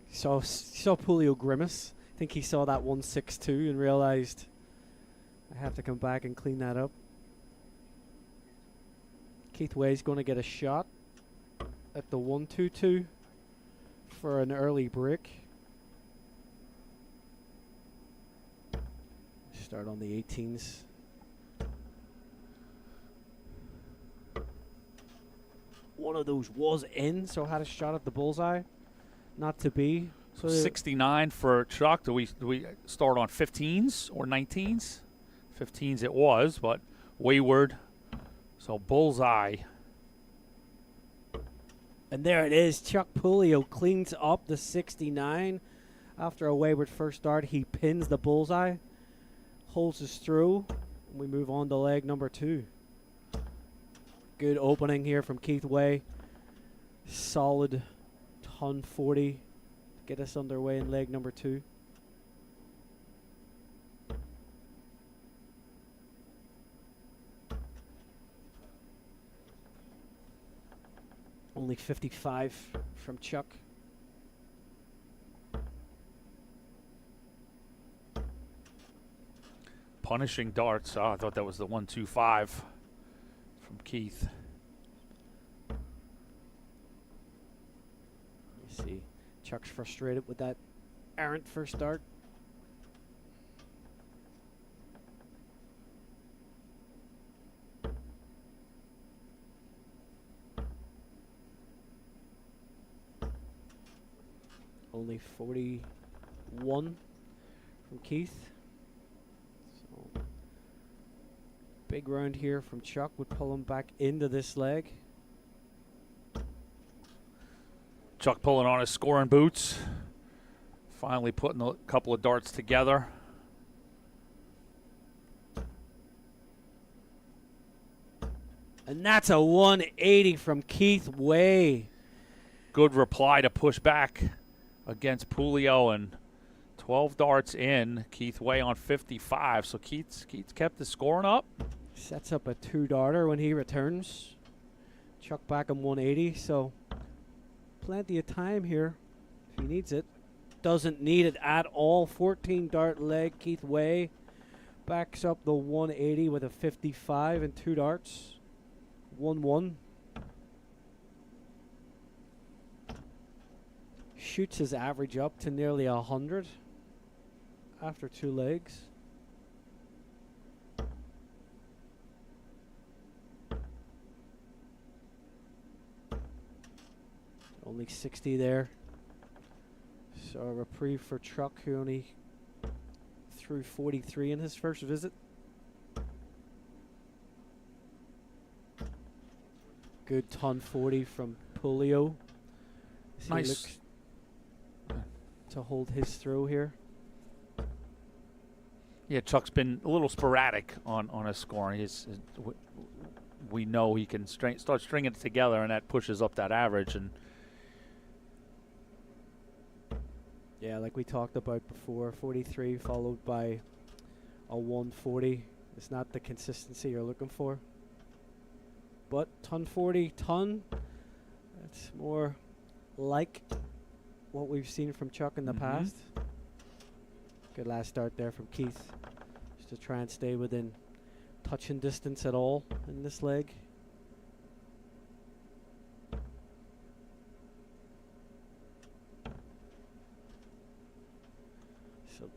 Saw Pulio grimace. I think he saw that 162 and realized I have to come back and clean that up. Keith Way's going to get a shot at the 122 for an early break. Start on the 18s. One of those was in, so had a shot at the bullseye. Not to be. So 69 for Chuck. Do we start on 15s or 19s? 15s it was, but wayward. So bullseye. And there it is. Chuck Pulio cleans up the 69. After a wayward first start, he pins the bullseye, holds us through, and we move on to leg number 2. Good opening here from Keith Way. Solid ton 40 to get us underway in leg number 2. Only 55 from Chuck. Punishing darts. Oh, I thought that was the 125 from Keith. You see, Chuck's frustrated with that errant first dart. Only 41 from Keith. So big round here from Chuck would pull him back into this leg. Chuck pulling on his scoring boots. Finally putting a couple of darts together. And that's a 180 from Keith Way. Good reply to push back against Pulio, and 12 darts in. Keith Way on 55, so Keith's kept the scoring up. Sets up a 2-darter when he returns. Chuck back on 180, so plenty of time here if he needs it. Doesn't need it at all. 14-dart leg. Keith Way backs up the 180 with a 55 and 2 darts. 1-1. Shoots his average up to nearly 100 after 2 legs. Only 60 there. So a reprieve for Chuck, who only threw 43 in his first visit. Good ton 40 from Pulio. As he Nice. looks to hold his throw here. Yeah, Chuck's been a little sporadic on his scoring. We know he can start stringing it together, and that pushes up that average. And yeah, like we talked about before, 43 followed by a 140. It's not the consistency you're looking for. But ton 40, ton, that's more like what we've seen from Chuck in the past. Good last start there from Keith, just to try and stay within touching distance at all in this leg. So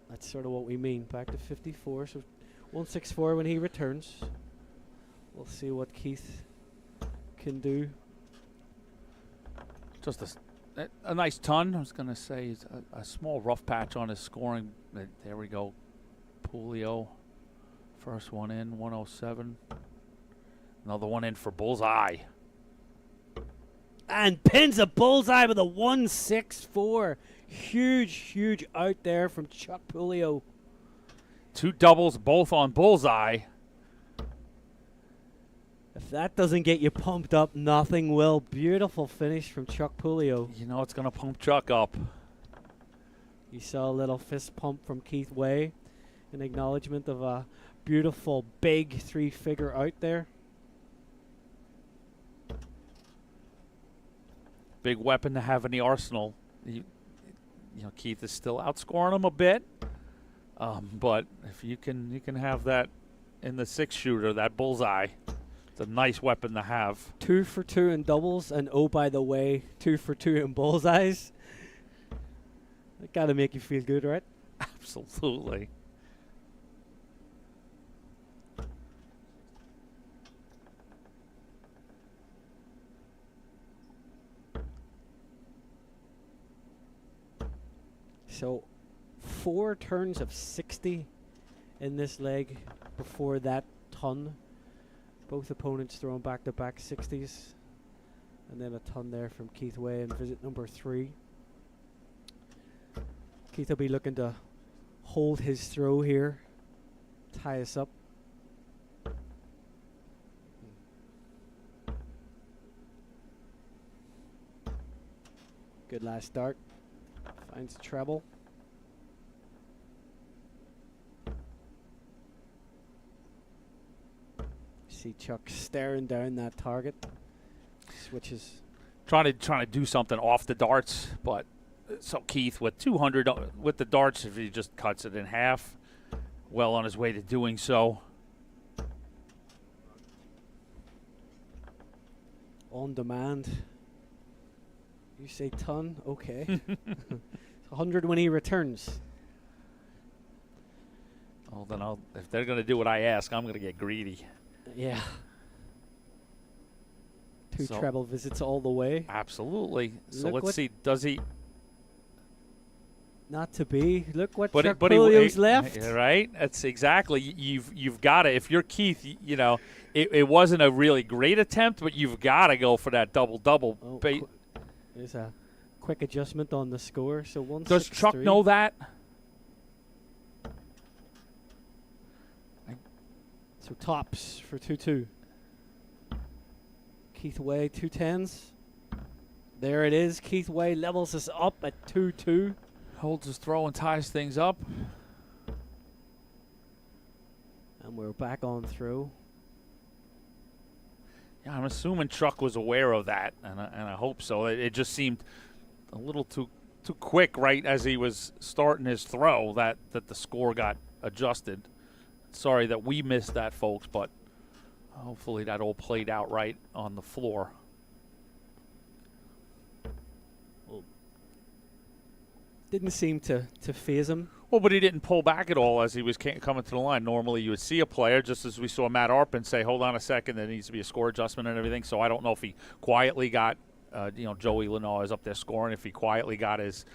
that's sort of what we mean. Back to 54, so 164 when he returns. We'll see what Keith can do. just a nice ton. I was going to say a small rough patch on his scoring. There we go. Pulio. First one in, 107. Another one in for Bullseye. And pins a Bullseye with a 164. Huge, huge out there from Chuck Pulio. 2 doubles, both on Bullseye. If that doesn't get you pumped up, nothing will. Beautiful finish from Chuck Pulio. You know it's going to pump Chuck up. You saw a little fist pump from Keith Way in acknowledgement of a beautiful big 3-figure out there. Big weapon to have in the arsenal. You know, Keith is still outscoring him a bit, but if you can have that in the 6-shooter, that Bullseye, it's a nice weapon to have. 2 for 2 in doubles, and oh, by the way, 2 for 2 in Bullseyes. That gotta make you feel good, right? Absolutely. So 4 turns of 60 in this leg before that ton. Both opponents throwing back-to-back 60s. And then a ton there from Keith Way in visit number 3. Keith will be looking to hold his throw here, tie us up. Good last start. Finds the treble. See Chuck staring down that target. Switches. Trying to do something off the darts, but so Keith with 200 with the darts, if he just cuts it in half, well on his way to doing so. On demand. You say ton? Okay. 100 when he returns. Well, then if they're going to do what I ask, I'm going to get greedy. Yeah. Two So- treble visits all the way. Absolutely. So Look let's what- see. Does he? Not to be. Look what But Chuck he Pulio's left. Yeah, right. That's exactly. You've got to. If you're Keith, you know it wasn't a really great attempt, but you've got to go for that double. Oh, there's a quick adjustment on the score. So 1-6-3. Does Chuck know that? So tops for 2-2. Keith Way 2-10s. There it is. Keith Way levels us up at 2-2. Holds his throw and ties things up. And we're back on through. Yeah, I'm assuming Chuck was aware of that, and I hope so. It just seemed a little too quick right as he was starting his throw that the score got adjusted. Sorry that we missed that, folks, but hopefully that all played out right on the floor. Didn't seem to phase him. Well, but he didn't pull back at all as he was coming to the line. Normally you would see a player, just as we saw Matt Arpin say, hold on a second, there needs to be a score adjustment and everything. So I don't know if he quietly got, Joey Lenau is up there scoring, if he quietly got his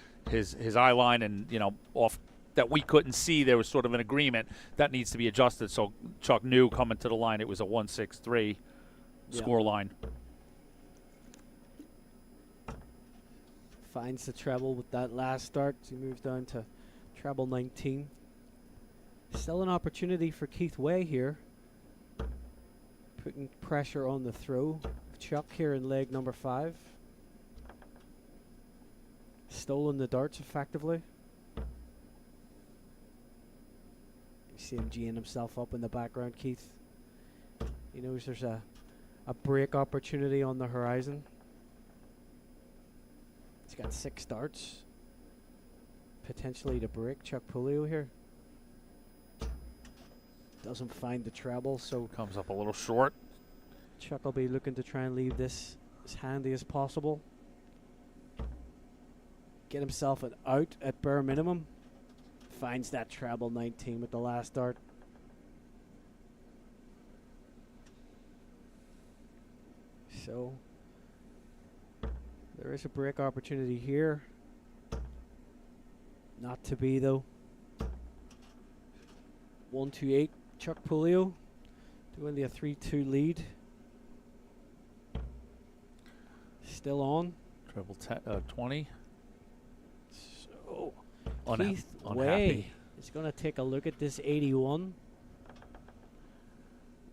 eye line and, off that we couldn't see, there was sort of an agreement that needs to be adjusted. So Chuck knew coming to the line it was a 1-6-3 score line. Finds the treble with that last start. He moves down to treble 19. Still an opportunity for Keith Way here. Putting pressure on the throw. Chuck here in leg number 5. Stolen the darts effectively. You see him geeing himself up in the background, Keith. He knows there's a break opportunity on the horizon. He's got 6 darts. Potentially to break Chuck Pulio here. Doesn't find the treble, so Comes up a little short. Chuck will be looking to try and leave this as handy as possible. Get himself an out at bare minimum. Finds that treble 19 with the last dart. So there is a break opportunity here. Not to be though. 1-2-8 Chuck Pulio doing the 3-2 lead. Still on. Treble 20. So Unha- Keith unhappy. Way is going to take a look at this 81.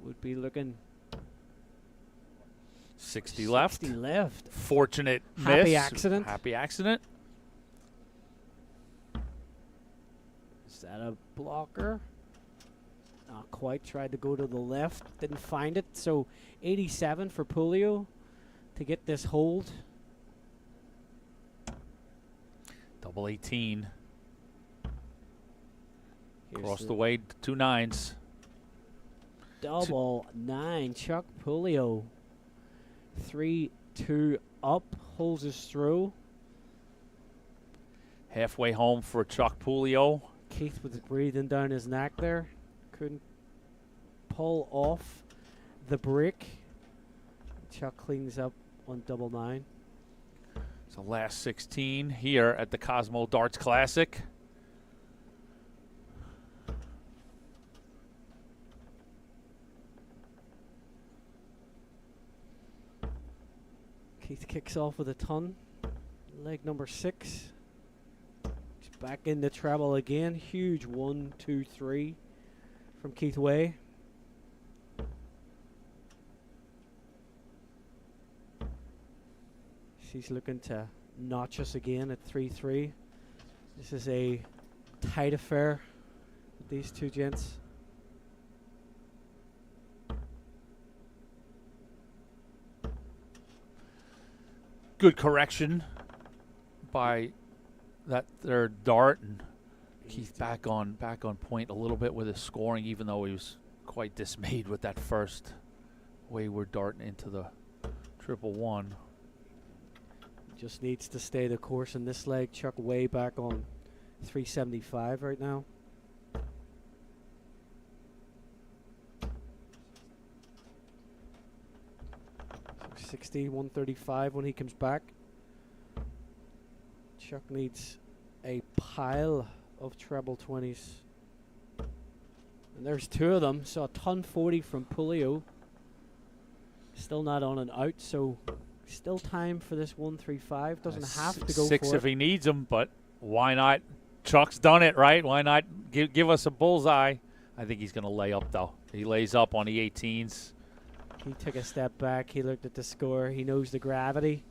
Would be looking 60 left. 60 left. Fortunate Happy miss. accident. Happy accident. Is that a blocker? Not quite. Tried to go to the left. Didn't find it. So 87 for Pulio to get this hold. Double 18. Here's Across the way, 2 9s. Double 9. Chuck Pulio. 3-2 up. Holds his throw. Halfway home for Chuck Pulio. Keith was breathing down his neck there. Couldn't pull off the break. Chuck cleans up on double 9. So last 16 here at the Cosmo Darts Classic. Keith kicks off with a ton. Leg number 6. He's back in the treble again. Huge 1-2-3 from Keith Way. She's looking to notch us again at 3-3. This is a tight affair with these two gents. Good correction by that third dart, and Keith back on point a little bit with his scoring, even though he was quite dismayed with that first wayward dart into the 1-1. Just needs to stay the course in this leg. Chuck way back on 375 right now. 60, 135 when he comes back. Chuck needs a pile of treble 20s. And there's two of them, so a ton 40 from Pulio. Still not on and out, so still time for this 135. Doesn't have to go six for if it. he needs them, but why not? Chuck's done it, right? Why not give us a bullseye? I think he's going to lay up, though. He lays up on the 18s. He took a step back. He looked at the score. He knows the gravity.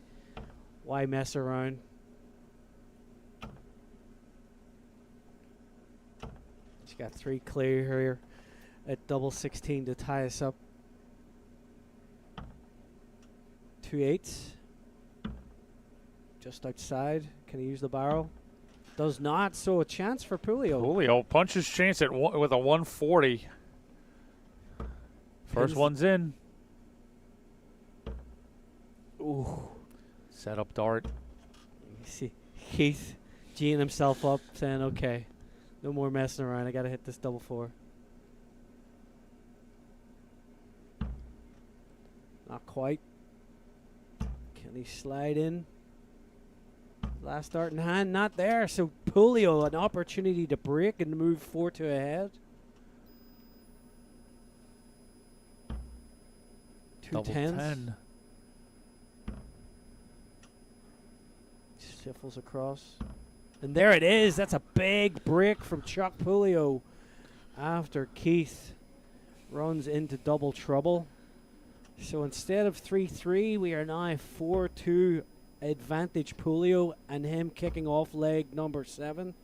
Why mess around? He's got 3 clear here at double 16 to tie us up. 2 8s. Just outside. Can he use the barrel? Does not. So a chance for Pulio. Pulio punches chance at with a 140. First one's in. Ooh. Set up dart. You see Keith G'ing himself up, saying, okay, no more messing around. I got to hit this double 4. Not quite. Can he slide in? Last dart in hand, not there. So Pulio, an opportunity to break and move 4-2 ahead. Two Double 10s. 10. Shuffles across. And there it is. That's a big break from Chuck Pulio after Keith runs into double trouble. So instead of 3-3, we are now 4-2 advantage Pulio and him kicking off leg number 7.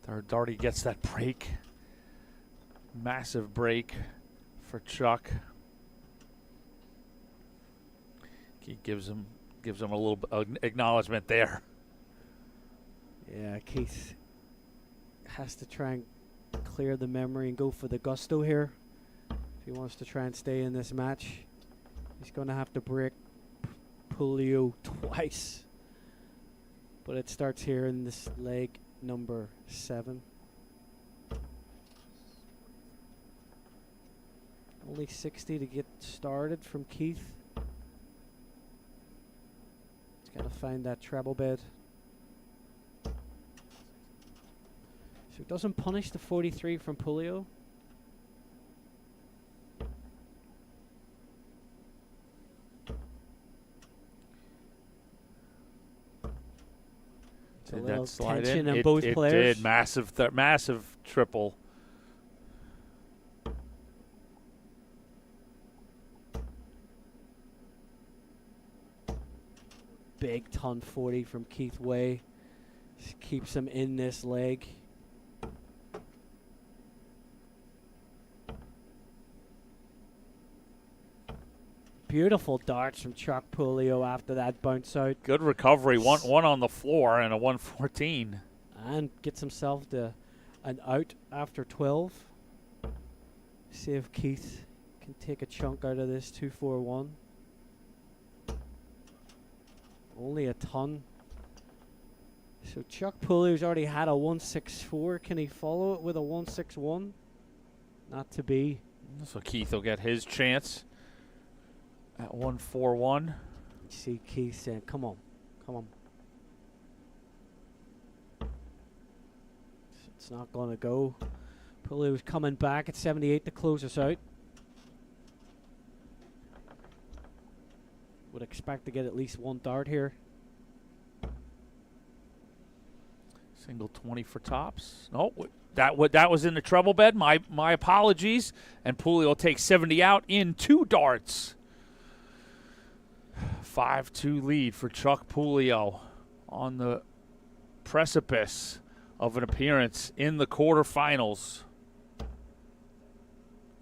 Third dart, he gets that break. Massive break for Chuck. He gives him a little acknowledgement there. Yeah, Keith has to try and clear the memory and go for the gusto here. If he wants to try and stay in this match, he's going to have to break Pulio twice. But it starts here in this leg number 7. Only 60 to get started from Keith. He's got to find that treble bed. So it doesn't punish the 43 from Pulio. It's a Did little that slide tension in? on both It players. did. Massive triple. Big ton 40 from Keith Way. Just keeps him in this leg. Beautiful darts from Chuck Pulio after that bounce out. Good recovery. One on the floor and a 114. And gets himself to an out after 12. See if Keith can take a chunk out of this 2-4-1. Only a ton. So Chuck Pulio's already had a 1-6-4. Can he follow it with a 1-6-1? Not to be. So Keith will get his chance at 141. See Keith saying, come on, come on. It's not going to go. Pulio's coming back at 78 to close us out. Would expect to get at least one dart here. Single 20 for tops. No, that was in the treble bed. My apologies. And Pulio will take 70 out in 2 darts. 5-2 lead for Chuck Pulio on the precipice of an appearance in the quarterfinals.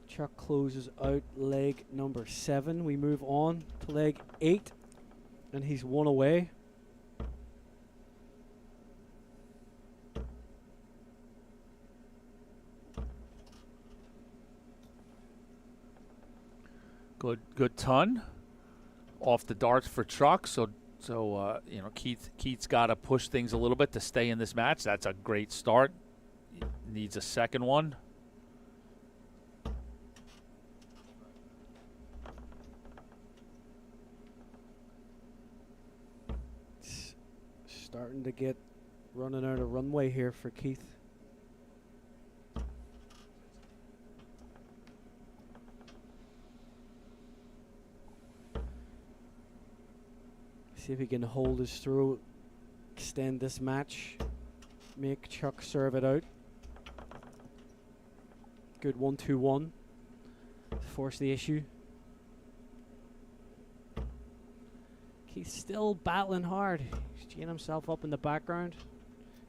Chuck closes out leg number 7. We move on to leg 8, and he's 1 away. Good ton off the darts for Chuck. So So, Keith's got to push things a little bit to stay in this match. That's a great start. Needs a second one. It's starting to get running out of runway here for Keith. See if he can hold us through, extend this match, make Chuck serve it out. Good 1-2-1. Force the issue. Keith's still battling hard. He's geeing himself up in the background,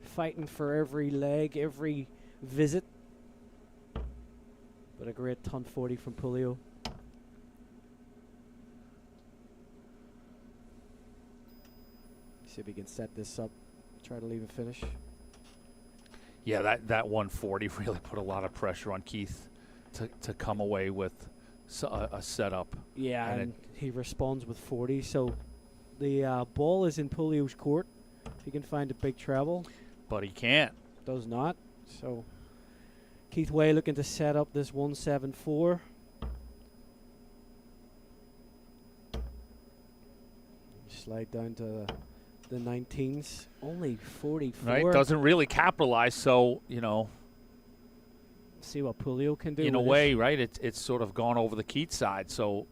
fighting for every leg, every visit. But a great ton 40 from Pulio. See if he can set this up, try to leave a finish. Yeah, that 140 really put a lot of pressure on Keith to come away with a setup. Yeah, and he responds with 40. So the ball is in Pulio's court. If he can find a big treble. But he can't. Does not. So Keith Way looking to set up this 174. Slide down to the 19s. Only 44. Right, doesn't really capitalize, so, See what Pulio can do. in a way, right, it's sort of gone over the Keith side. So,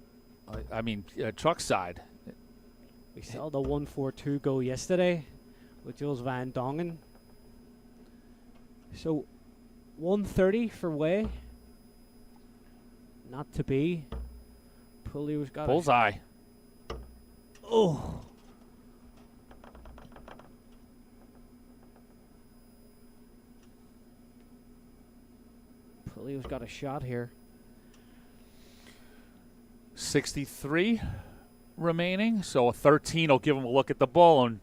Chuck's side. We saw the 142 go yesterday with Jules Van Dongen. So 130 for Way. Not to be. Pulio's got Bullseye. Oh. Pulio's got a shot here. 63 remaining, so a 13 will give him a look at the ball, and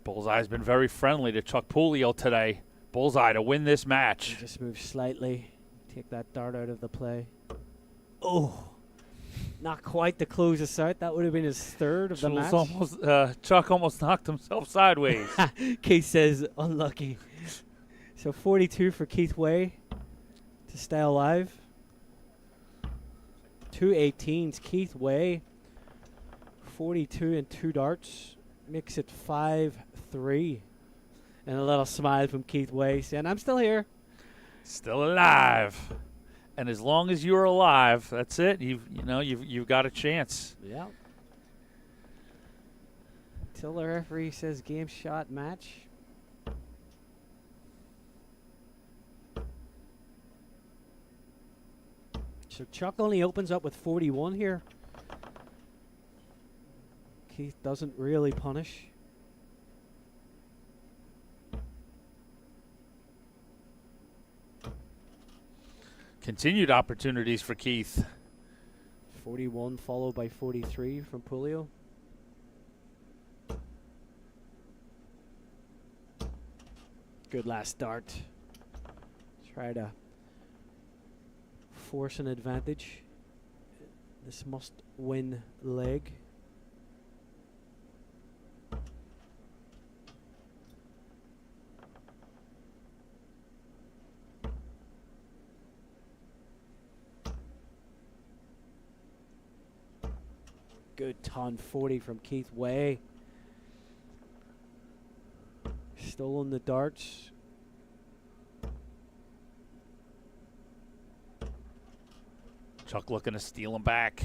Bullseye's been very friendly to Chuck Pulio today. Bullseye to win this match. He just move slightly, take that dart out of the play. Oh, not quite to close us out. That would have been his third of the match. Chuck almost knocked himself sideways. Keith says unlucky. So 42 for Keith Way to stay alive. 2 18s. Keith Way, 42 and 2 darts. Makes it 5-3. And a little smile from Keith Way saying, I'm still here. Still alive. And as long as you're alive, that's it. You've got a chance. Yeah. Till the referee says game shot match. So Chuck only opens up with 41 here. Keith doesn't really punish. Continued opportunities for Keith. 41 followed by 43 from Pulio. Good last dart. Try to force an advantage. This must win leg. Good ton 40 from Keith Way. Stolen the darts. Chuck looking to steal him back.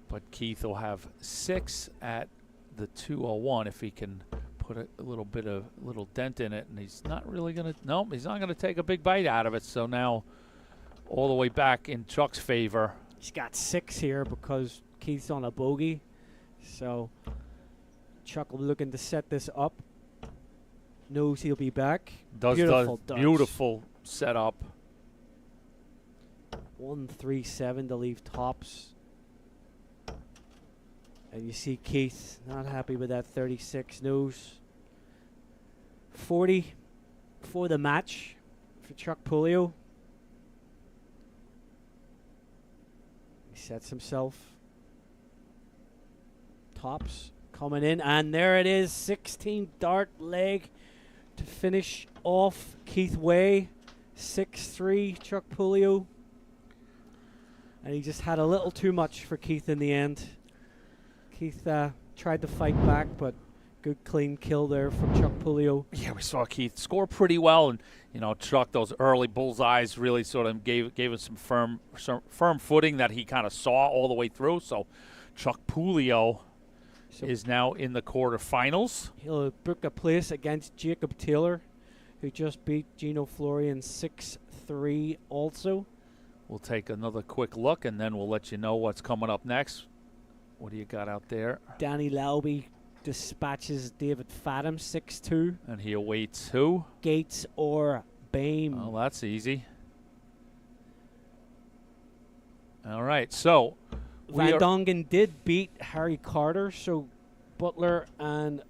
But Keith will have 6 at the 201 if he can put a little dent in it. And he's not really going to, nope, he's not going to take a big bite out of it. So now all the way back in Chuck's favor. He's got 6 here because Keith's on a bogey. So Chuck looking to set this up. Knows he'll be back. Beautiful setup. 137 to leave tops. And you see Keith not happy with that 36 nose. 40 for the match for Chuck Pulio. He sets himself. Tops coming in, and there it is, 16 dart leg to finish off Keith Way, 6-3 Chuck Pulio. And he just had a little too much for Keith in the end. Keith tried to fight back, but good clean kill there from Chuck Pulio. Yeah, we saw Keith score pretty well, and Chuck, those early bullseyes really sort of gave us some firm footing that he kind of saw all the way through. So Chuck Pulio is now in the quarterfinals. He'll book a place against Jacob Taylor, who just beat Gino Florian 6-3 also. We'll take another quick look, and then we'll let you know what's coming up next. What do you got out there? Danny Lauby dispatches David Fathom 6-2. And he awaits who? Gates or Bame. Oh, that's easy. All right, so Van Dongen did beat Harry Carter, so Butler and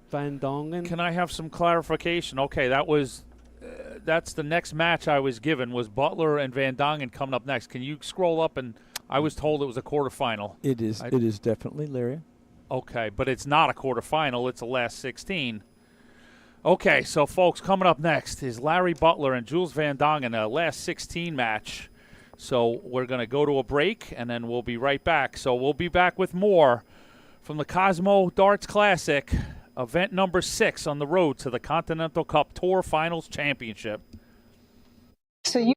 Van Dongen. Can I have some clarification? Okay, that's the next match I was given, was Butler and Van Dongen coming up next. Can you scroll up? And I was told it was a quarterfinal. It is. It is definitely, Larry. Okay, but it's not a quarterfinal. It's a last 16. Okay, so folks, coming up next is Larry Butler and Jules Van Dongen, a last 16 match. So we're going to go to a break, and then we'll be right back. So we'll be back with more from the Cosmo Darts Classic, event number 6 on the road to the Continental Cup Tour Finals Championship. So you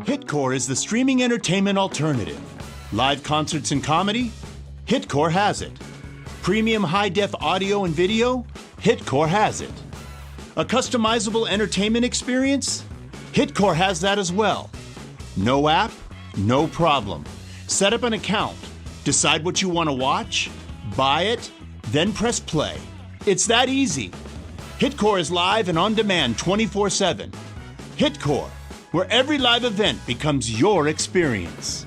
Hitcore is the streaming entertainment alternative. Live concerts and comedy? Hitcore has it. Premium high-def audio and video? Hitcore has it. A customizable entertainment experience? Hitcore has that as well. No app? No problem. Set up an account, decide what you want to watch, buy it, then press play. It's that easy. Hitcore is live and on demand 24/7. Hitcore, where every live event becomes your experience.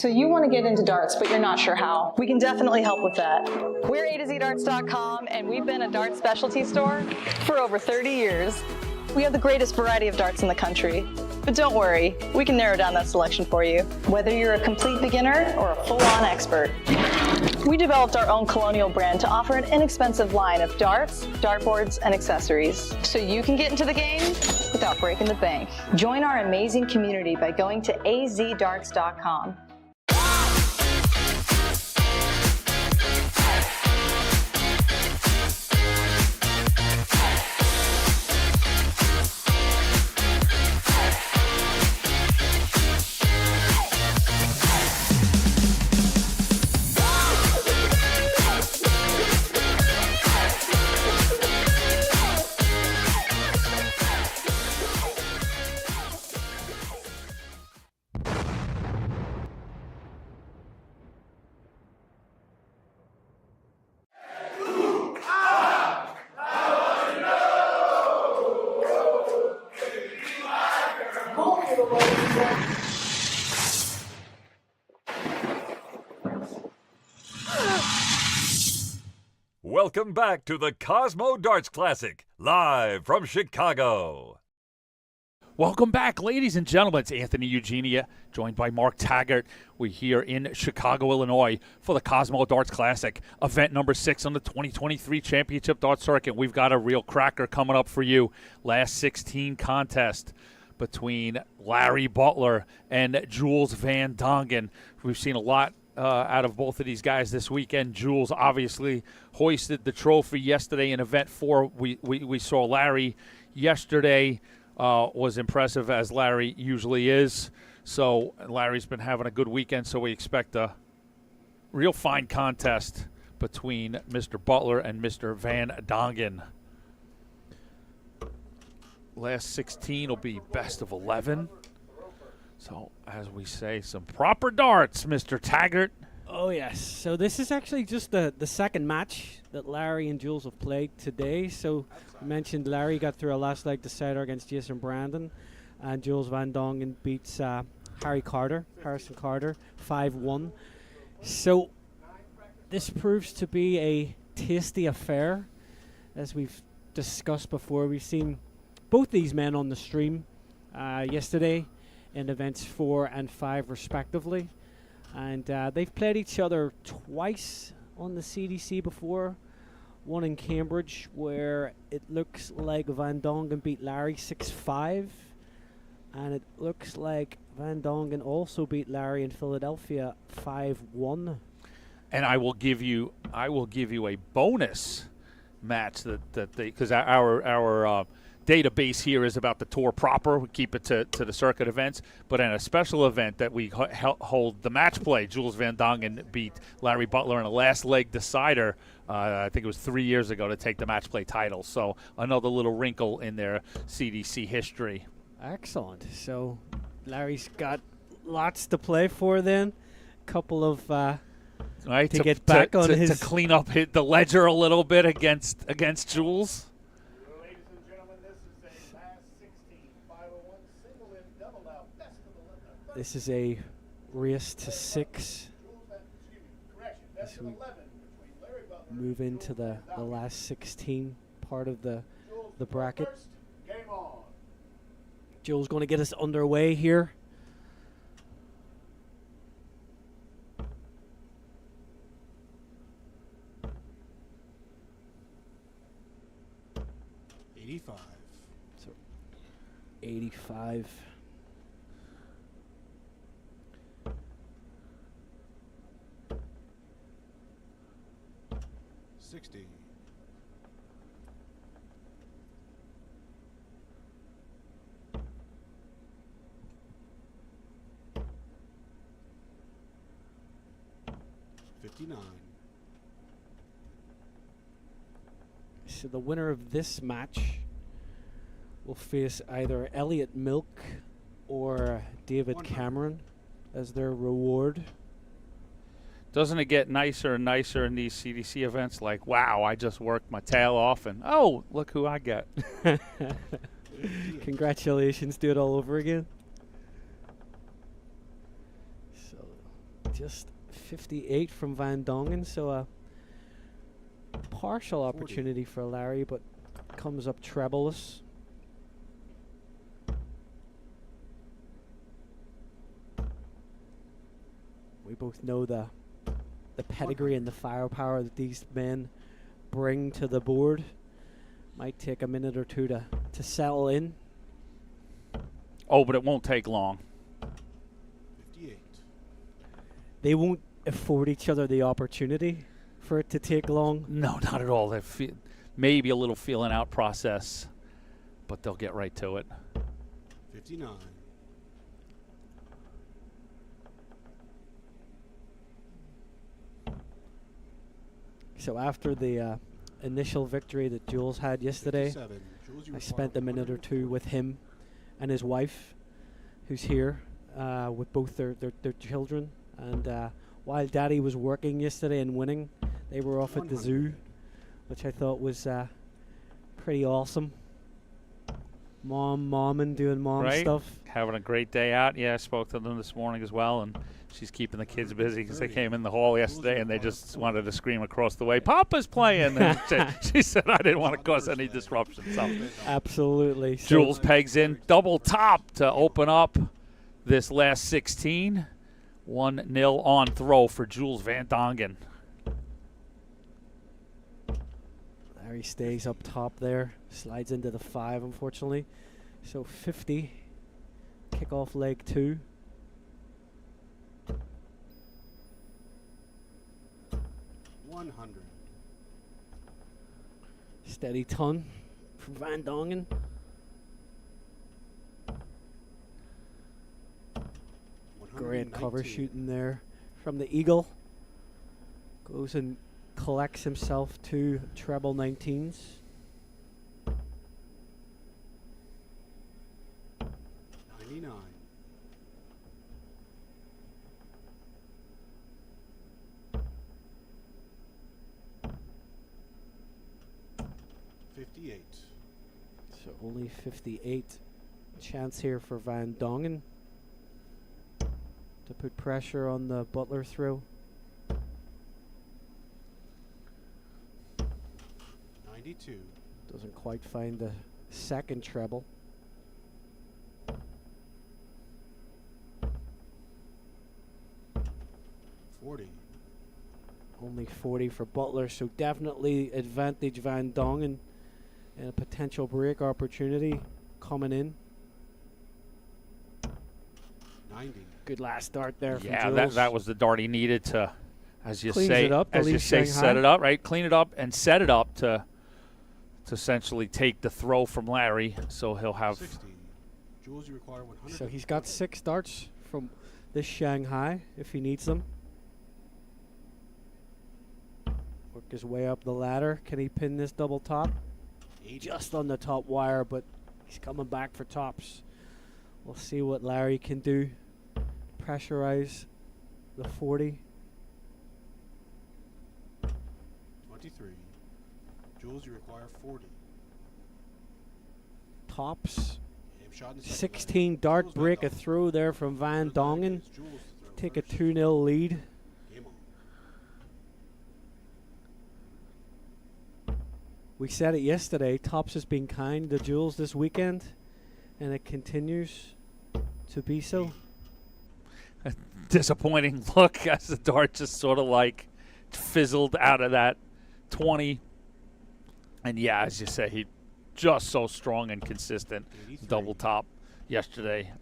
So you want to get into darts, but you're not sure how. We can definitely help with that. We're A to Z Darts.com, and we've been a darts specialty store for over 30 years. We have the greatest variety of darts in the country. But don't worry, we can narrow down that selection for you, whether you're a complete beginner or a full-on expert. We developed our own Colonial brand to offer an inexpensive line of darts, dartboards, and accessories, so you can get into the game without breaking the bank. Join our amazing community by going to azdarts.com. Welcome back to the Cosmo Darts Classic, live from Chicago. Welcome back, ladies and gentlemen. It's Anthony Eugenia, joined by Mark Taggart. We're here in Chicago, Illinois, for the Cosmo Darts Classic, event number 6 on the 2023 Championship Darts Circuit. We've got a real cracker coming up for you. Last 16 contest between Larry Butler and Jules Van Dongen. We've seen a lot out of both of these guys this weekend. Jules obviously hoisted the trophy yesterday in event 4. We saw Larry yesterday. Was impressive, as Larry usually is. So Larry's been having a good weekend, so we expect a real fine contest between Mr. Butler and Mr. Van Dongen. Last 16 will be best of 11. So, as we say, some proper darts, Mr. Taggart. Oh, yes. So this is actually just the second match that Larry and Jules have played today. So you mentioned Larry got through a last leg decider against Jason Brandon, and Jules Van Dongen beats Harrison Carter, 5-1. So this proves to be a tasty affair. As we've discussed before, we've seen both these men on the stream yesterday in events 4 and 5 respectively. And they've played each other twice on the CDC before. One in Cambridge, where it looks like Van Dongen beat Larry 6-5. And it looks like Van Dongen also beat Larry in Philadelphia 5-1. And I will give you a bonus match that they, because our database here is about the tour proper. We keep it to the circuit events. But in a special event that we hold the match play, Jules Van Dongen beat Larry Butler in a last leg decider, I think it was 3 years ago, to take the match play title. So another little wrinkle in their CDC history. Excellent. So Larry's got lots to play for then. Couple of right, to get back on his... To clean up the ledger a little bit against Jules. This is a race to 6 as we move into the last 16 part of the bracket. Joe's going to get us underway here. So 85. So the winner of this match will face either Elliot Milk or David Cameron as their reward. Doesn't it get nicer and nicer in these CDC events? Like, wow, I just worked my tail off, and oh, look who I get. Congratulations, do it all over again. So just 58 from Van Dongen, so a partial opportunity for Larry, but comes up trebleless. We both know the pedigree and the firepower that these men bring to the board. Might take a minute or two to settle in. Oh, but it won't take long. 58. They won't afford each other the opportunity for it to take long. No, not at all. They maybe a little feeling out process, but they'll get right to it. 59. So after the initial victory that Jules had yesterday, 57. Jules, you I require spent a minute or two with him and his wife, who's here, with both their children. And while Daddy was working yesterday and winning, they were off at the zoo, which I thought was pretty awesome. Momming, doing mom stuff. Having a great day out. Yeah, I spoke to them this morning as well, and she's keeping the kids busy because they came in the hall yesterday and they just wanted to scream across the way, "Papa's playing!" And she said, "I didn't want to cause any disruption." So absolutely. Jules pegs in double top to open up this last 16. 1-0 on throw for Jules Van Dongen. Larry stays up top there, slides into the 5, unfortunately. So 50, kickoff leg 2. Steady ton from Van Dongen. Great cover shooting there from the Eagle. Goes and collects himself 2 treble 19s. 99. So only 58 chance here for Van Dongen to put pressure on the Butler throw. 92. Doesn't quite find the second treble. Only 40 for Butler, so definitely advantage Van Dongen and a potential break opportunity coming in. 90. Good last start there from Yeah, Jules. that was the dart he needed to, as you Cleans say, it up, set it up, right? Clean it up and set it up to essentially take the throw from Larry, so he'll have 60. Jules, you require 100. So he's got 6 darts from this Shanghai if he needs them. Work his way up the ladder. Can he pin this double top? 80. Just on the top wire, but he's coming back for tops. We'll see what Larry can do. Pressurize the 40. 23. Jules, you require 40. Tops. Aim shot in the second 16 leg. dart Jules break, Van a throw there from Van Third leg Dongen. is Jules to throw Take a first. 2-0 lead. Game on. We said it yesterday, Tops has been kind to Jules this weekend, and it continues to be so. a disappointing look as the dart just sort of like fizzled out of that 20. And yeah, as you say, he just so strong and consistent. 83. Double top yesterday.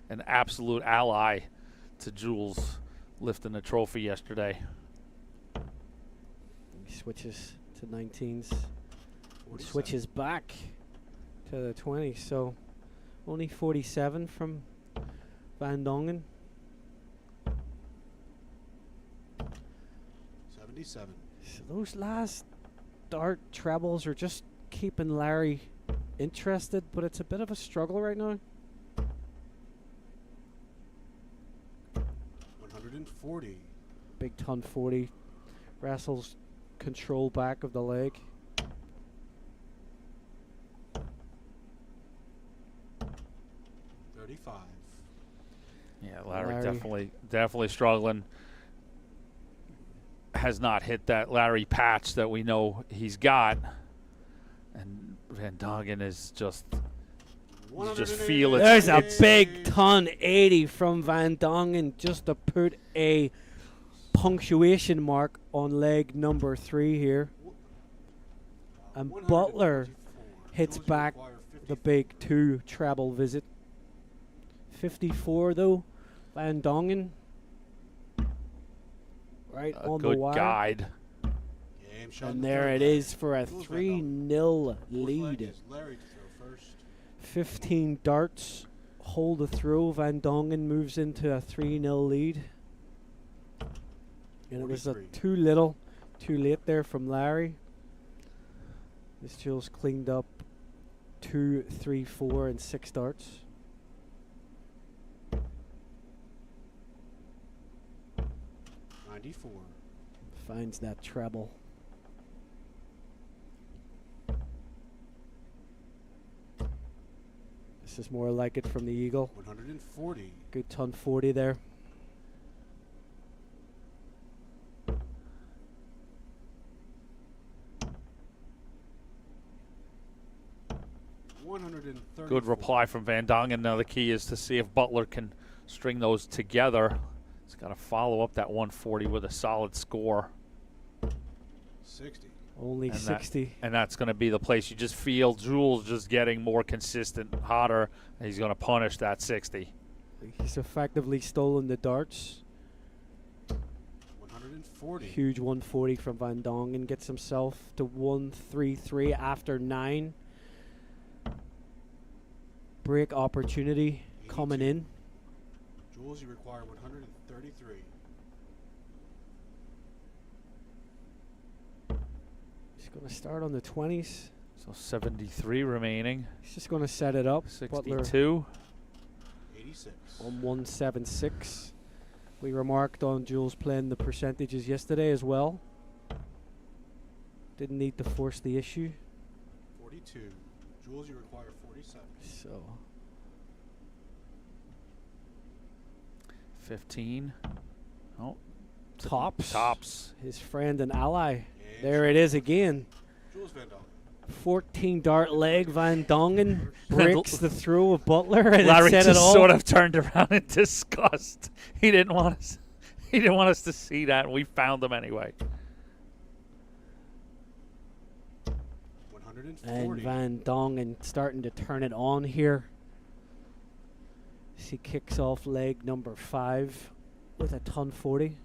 An absolute ally to Jules lifting the trophy yesterday. He switches to 19s. 47. Switches back to the 20s. So only 47 from Van Dongen. 77. So those last dart trebles are just keeping Larry interested, but it's a bit of a struggle right now. 140. Big ton 40. Wrestles control back of the leg. 35. Yeah, Larry. definitely struggling. Has not hit that Larry patch that we know he's got. And Van Dongen is just, you just feel it. There's a big ton 80 from Van Dongen just to put a punctuation mark on leg number 3 here. And Butler hits back the big 2 treble visit. 54 though, Van Dongen. Right on the wire. Good guide. And there it is for a 3-0 lead. 15 darts hold the throw. Van Dongen moves into a 3-0 lead. And it was too little, too late there from Larry. This Jules cleaned up 2, 3, 4, and 6 darts. Finds that treble. This is more like it from the Eagle. 140. Good ton 40 there. Good reply from Van Dongen. Now the key is to see if Butler can string those together. He's got to follow up that 140 with a solid score. 60. Only 60. And that's going to be the place. You just feel Jules just getting more consistent, hotter. And he's going to punish that 60. He's effectively stolen the darts. 140. Huge 140 from Van Dongen. Gets himself to 133 after 9. Break opportunity 82. Coming in. Jules, you require 133. He's going to start on the 20s. So 73 remaining. He's just going to set it up. 62. 86. On 176. We remarked on Jules playing the percentages yesterday as well. Didn't need to force the issue. 42. Jules, you require 47. So 15. Oh, tops. His friend and ally. There it is again. Jules Van Dongen. 14 dart leg. Van Dongen breaks the throw of Butler, and Larry it said just it all. sort of turned around in disgust. He didn't want us. He didn't want us to see that, and we found him anyway. 140. And Van Dongen starting to turn it on here. He kicks off leg number 5 with a ton 40.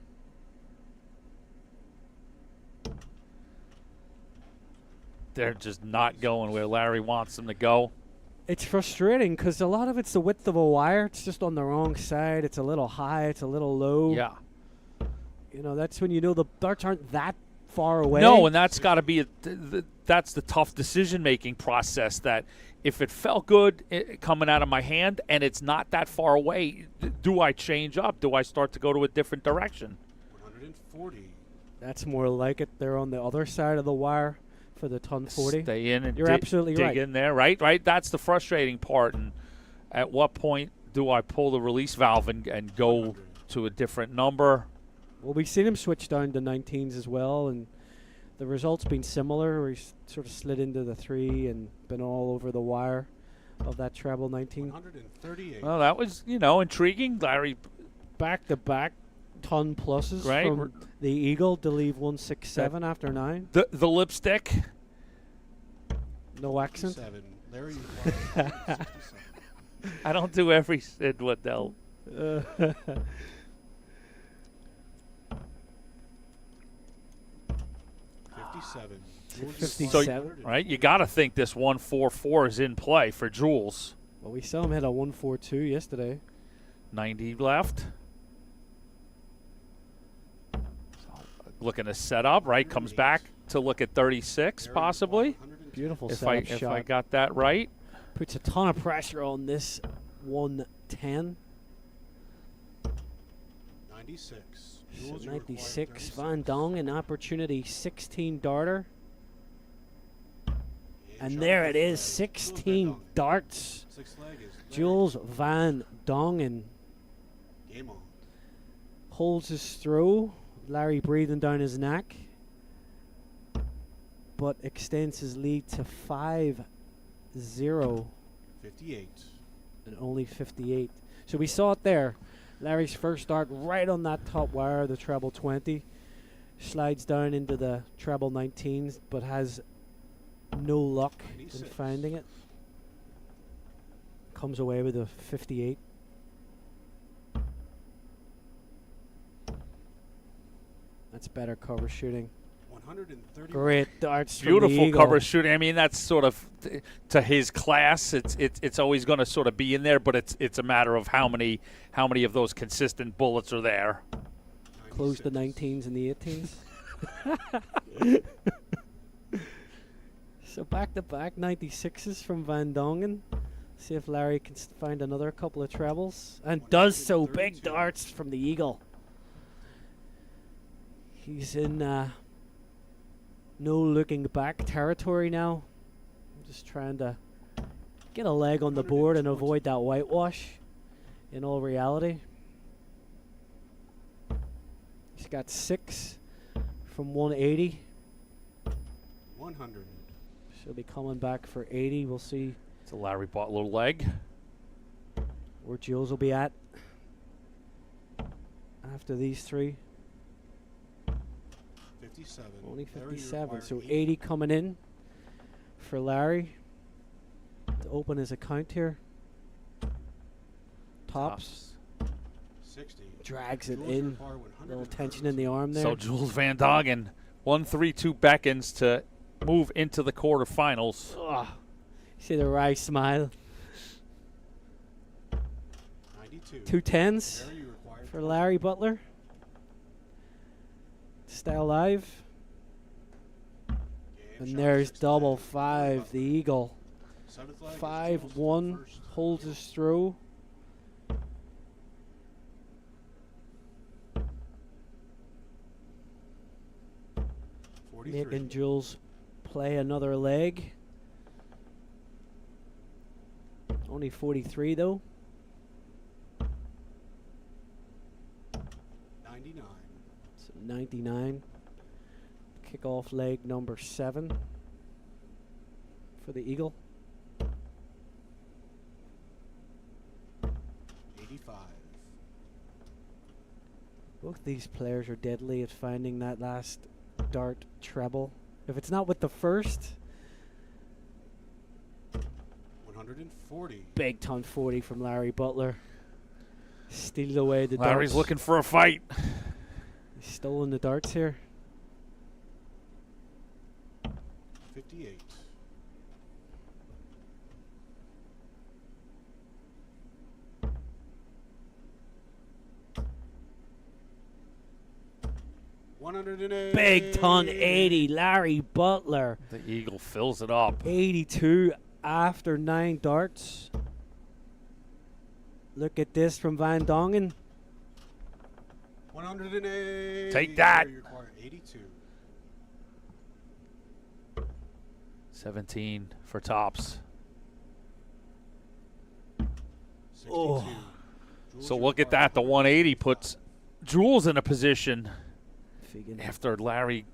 They're just not going where Larry wants them to go. It's frustrating because a lot of it's the width of a wire. It's just on the wrong side. It's a little high. It's a little low. Yeah. You know, that's when you know the darts aren't that far away. No, and that's got to be that's the tough decision-making process. That if it felt good coming out of my hand and it's not that far away, do I change up? Do I start to go to a different direction? 140. That's more like it. They're on the other side of the wire for the ton 40. Stay in and You're absolutely dig right. in there, right? That's the frustrating part. And at what point do I pull the release valve and go to a different number? Well, we've seen him switch down to 19s as well, and the results been similar, where he's sort of slid into the 3 and been all over the wire of that treble 19. 138. Well, that was, intriguing. Larry, back-to-back ton pluses right from the Eagle to leave 167 after 9. The lipstick. No accent. 67. Larry, you require 167. I don't do every Sid Waddell. 57. 57. Right, you got to think this 144 is in play for Jules. Well, we saw him hit a 142 yesterday. 90 left. Looking to set up, right? Comes back to look at 36, possibly. Beautiful If setup shot. If I got that right. Puts a ton of pressure on this 110. 96. So 96. Van Dongen, opportunity 16 darter. And there it is, 16 darts. Jules Van Dongen Game on. Holds his throw. Larry breathing down his neck. But extends his lead to 5-0. 58. And only 58. So we saw it there. Larry's first start right on that top wire, the treble 20. Slides down into the treble 19s, but has no luck in 96. finding it. Comes away with a 58. That's better cover shooting. 130. Great darts from the Beautiful eagle. cover shooting. I mean, that's sort of to his class. It's always going to sort of be in there, but it's a matter of how many of those consistent bullets are there. Close the 19s and the 18s. So back-to-back 96s from Van Dongen. See if Larry can find another couple of trebles. And does so. Big 132. darts from the eagle. He's in no looking back territory now. I'm just trying to get a leg on the board and avoid that whitewash in all reality. He's got 6 from 180. 100. She'll be coming back for 80. We'll see It's a Larry Butler leg. where Jules will be at after these three. 57. Only Larry, you 57. require So 80 coming in for Larry to open his account here. Tops. 60. Drags it Jules, you in. require Little tension in the arm there. So Jules Van Dongen, 1-3-2 beckons to move into the quarterfinals. Ugh. See the wry smile. 92. 2 10s Larry, you require for 20. Larry Butler. Stay alive. Game And shot, there's 6 double flag. 5, the eagle. 7th flag is Jules 5-1, first. holds his throw. Making Jules play another leg. Only 43 though. 99. So 99. Kickoff leg number 7 for the eagle. 85. Both these players are deadly at finding that last dart treble. If it's not with the first, 140. big ton 40 from Larry Butler. Steals away the Larry's darts. looking for a fight. He's stolen the darts here. 58. Big ton 80, Larry Butler. The eagle fills it up. 82 after 9 darts. Look at this from Van Dongen. 108. Take that. You require 82. 17 for tops. 62. Oh. Jules, So you look at require that. The 180 puts Jules in a position Figuring after Larry.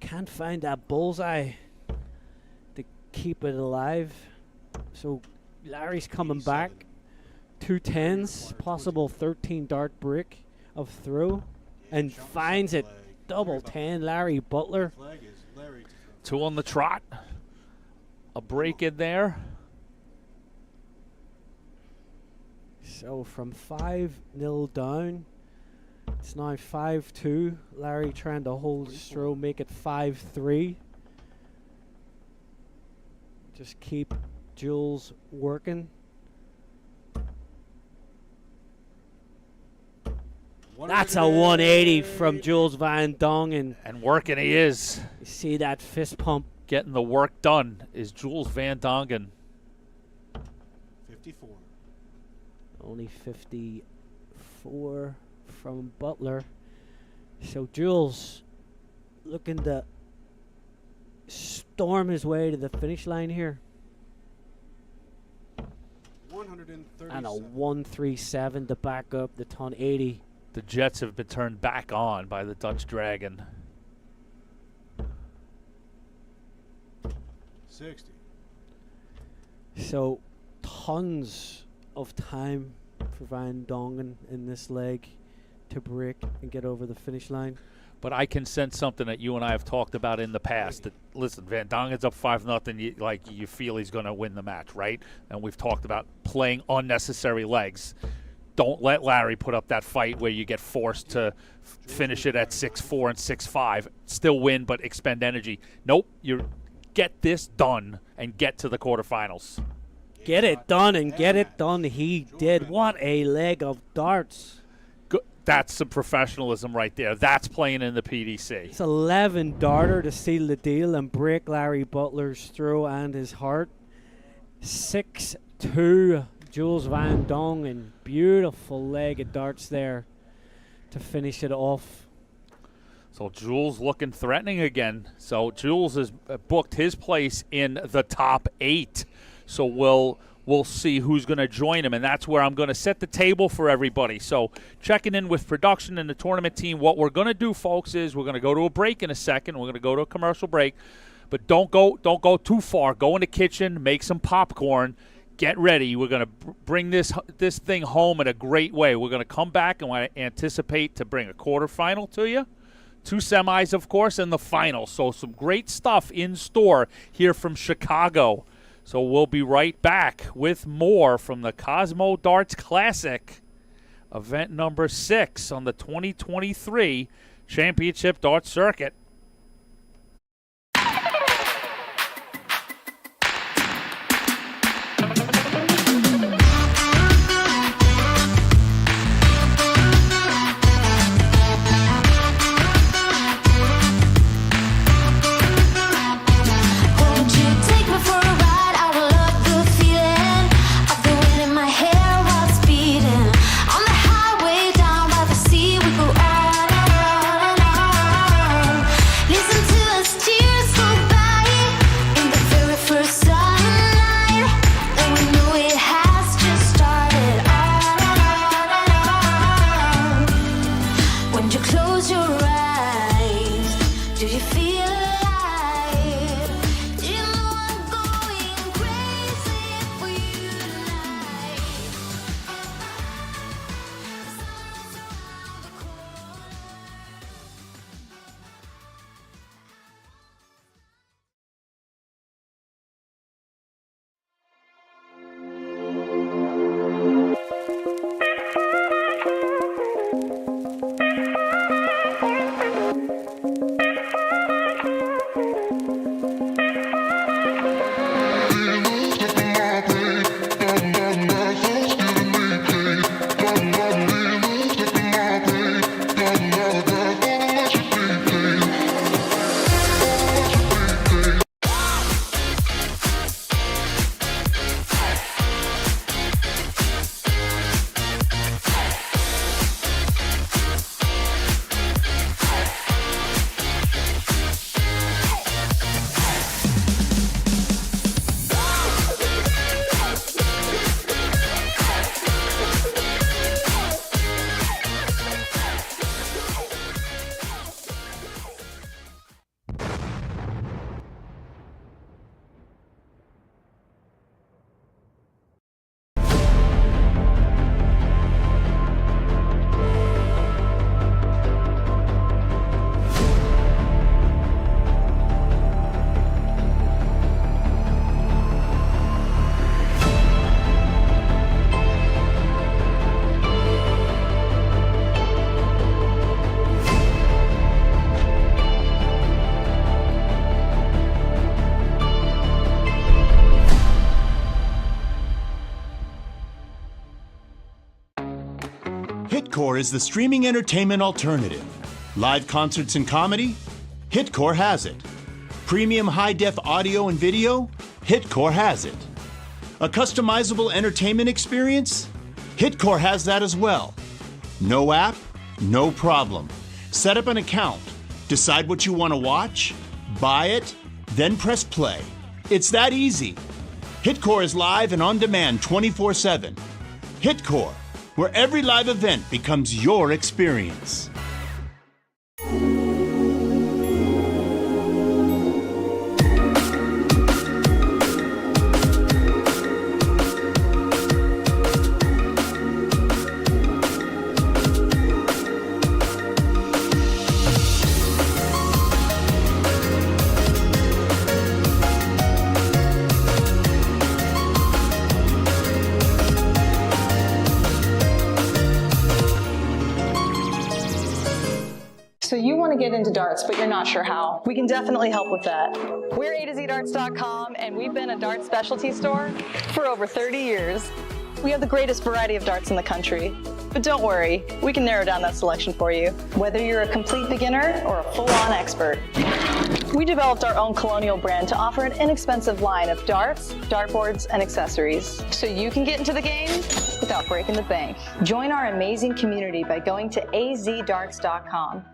can't find that bullseye to keep it alive. So Larry's coming 87. back. 2 10s, possible 13 dart brick of throw, Game and shot, finds 7th it. flag. Double Larry Butler. 10, Larry Butler. Flag is Larry to throw. 2 on the trot. A break in there. So from 5-0 down, it's now 5-2. Larry trying to hold his throw, make it 5-3. Just keep Jules working. That's a 180 from Jules Van Dongen. And working he is. You see that fist pump. Getting the work done is Jules Van Dongen. 54. Only 54 from Butler. So Jules looking to storm his way to the finish line here. 130. and a 137 to back up the ton 80. The Jets have been turned back on by the Dutch Dragon. 60. So tons of time for Van Dongen in this leg to break and get over the finish line. But I can sense something that you and I have talked about in the past. That, listen, Van Dongen's up 5-0. You feel he's going to win the match, right? And we've talked about playing unnecessary legs. Don't let Larry put up that fight where you get forced to finish it at 6-4 and 6-5. Still win, but expend energy. Nope. You get this done and get to the quarterfinals. Get it done and get it done. He did. What a leg of darts. That's some professionalism right there. That's playing in the PDC. It's 11 darter to seal the deal and break Larry Butler's throw and his heart. 6-2, Jules Van Dongen. Beautiful leg of darts there to finish it off. So Jules looking threatening again. So Jules has booked his place in the top 8. So we'll see who's going to join him, and that's where I'm going to set the table for everybody. So checking in with production and the tournament team. What we're going to do, folks, is we're going to go to a break in a second. We're going to go to a commercial break, but don't go too far. Go in the kitchen, make some popcorn, get ready. We're going to bring this thing home in a great way. We're going to come back and I anticipate to bring a quarterfinal to you. 2 semis, of course, and the final. So some great stuff in store here from Chicago. So we'll be right back with more from the Cosmo Darts Classic, event number 6 on the 2023 Championship Darts Circuit. Hitcore is the streaming entertainment alternative. Live concerts and comedy? Hitcore has it. Premium high-def audio and video? Hitcore has it. A customizable entertainment experience? Hitcore has that as well. No app? No problem. Set up an account, decide what you want to watch, buy it, then press play. It's that easy. Hitcore is live and on demand 24/7. Hitcore, where every live event becomes your experience. So you want to get into darts, but you're not sure how. We can definitely help with that. We're A2ZDarts.com, and we've been a dart specialty store for over 30 years. We have the greatest variety of darts in the country. But don't worry, we can narrow down that selection for you, whether you're a complete beginner or a full-on expert. We developed our own Colonial brand to offer an inexpensive line of darts, dartboards, and accessories, so you can get into the game without breaking the bank. Join our amazing community by going to azdarts.com.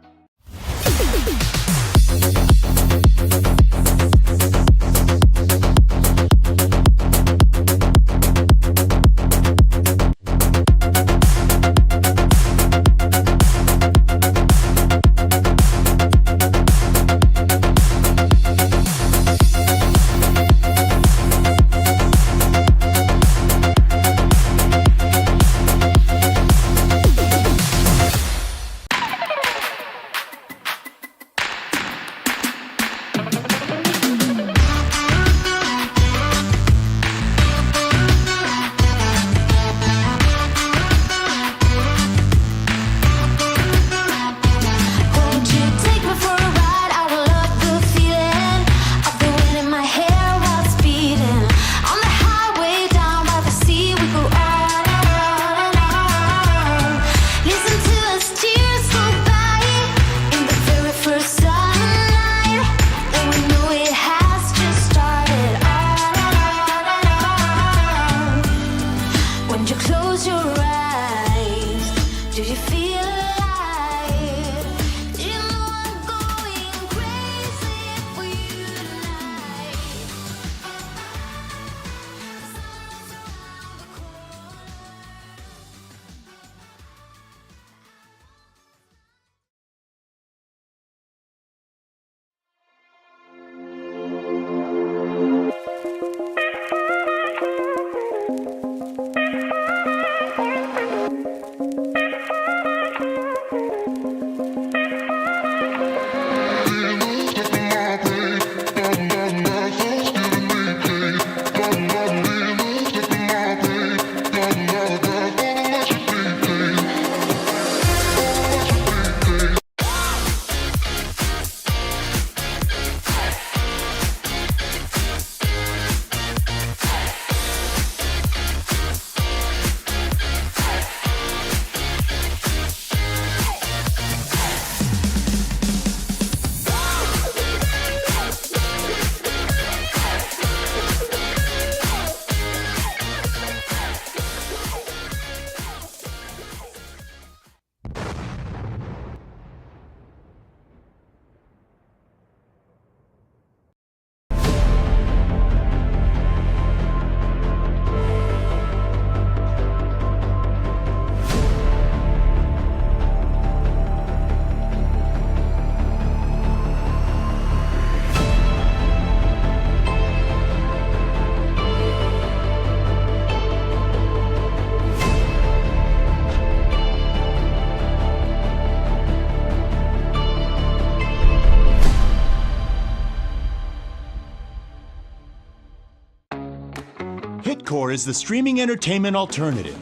Hitcore is the streaming entertainment alternative.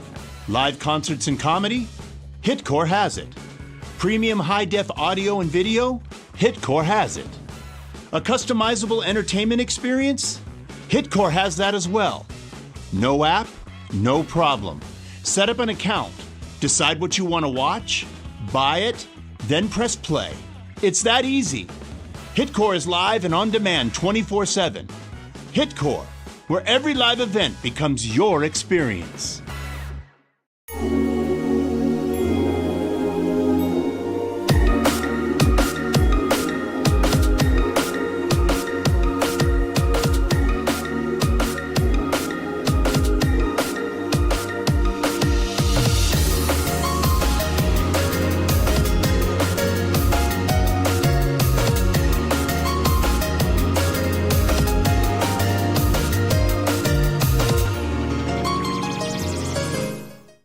Live concerts and comedy? Hitcore has it. Premium high-def audio and video? Hitcore has it. A customizable entertainment experience? Hitcore has that as well. No app? No problem. Set up an account, decide what you want to watch, buy it, then press play. It's that easy. Hitcore is live and on demand 24/7. Hitcore, where every live event becomes your experience.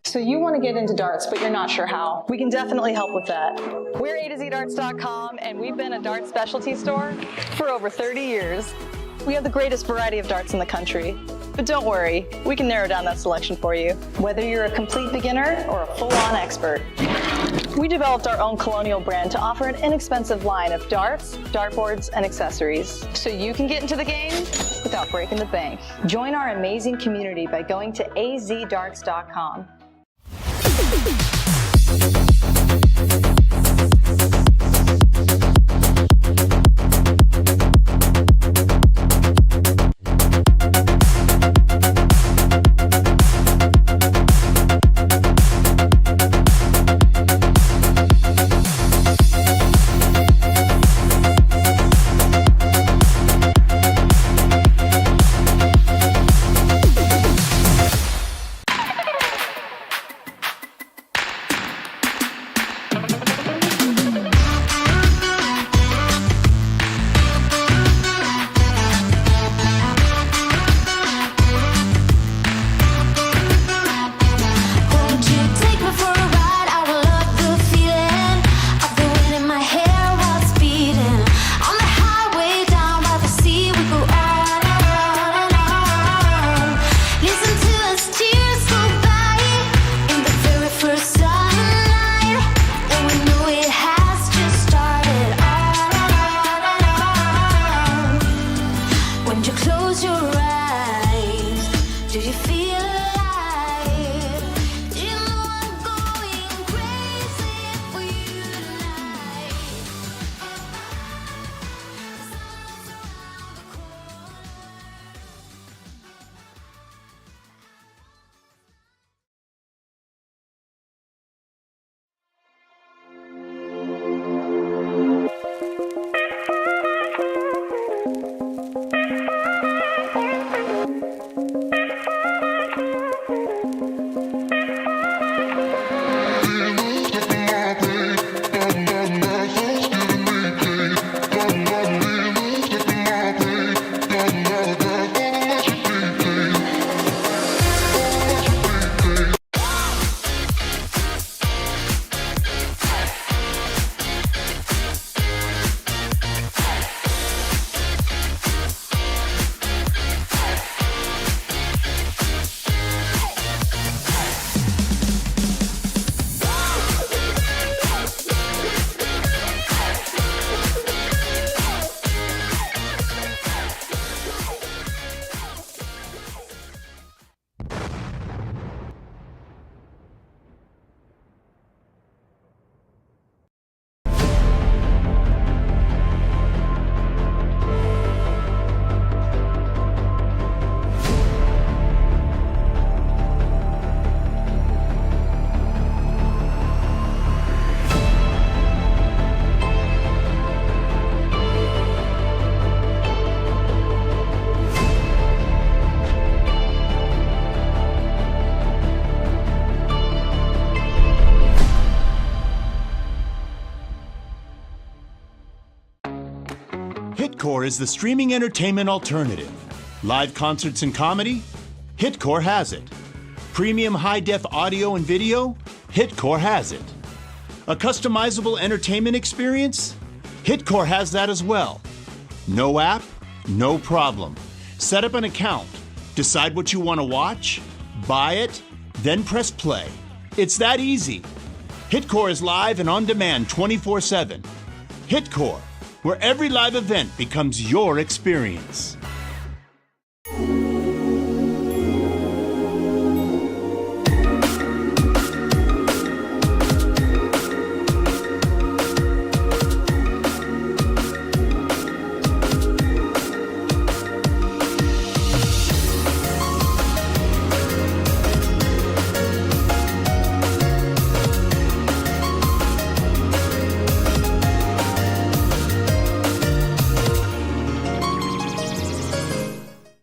So you want to get into darts, but you're not sure how. We can definitely help with that. We're A to Z Darts.com, and we've been a darts specialty store for over 30 years. We have the greatest variety of darts in the country. But don't worry, we can narrow down that selection for you, whether you're a complete beginner or a full-on expert. We developed our own Colonial brand to offer an inexpensive line of darts, dartboards, and accessories, so you can get into the game without breaking the bank. Join our amazing community by going to azdarts.com. Hitcore is the streaming entertainment alternative. Live concerts and comedy? Hitcore has it. Premium high-def audio and video? Hitcore has it. A customizable entertainment experience? Hitcore has that as well. No app? No problem. Set up an account, decide what you want to watch, buy it, then press play. It's that easy. Hitcore is live and on demand 24/7. Hitcore, where every live event becomes your experience.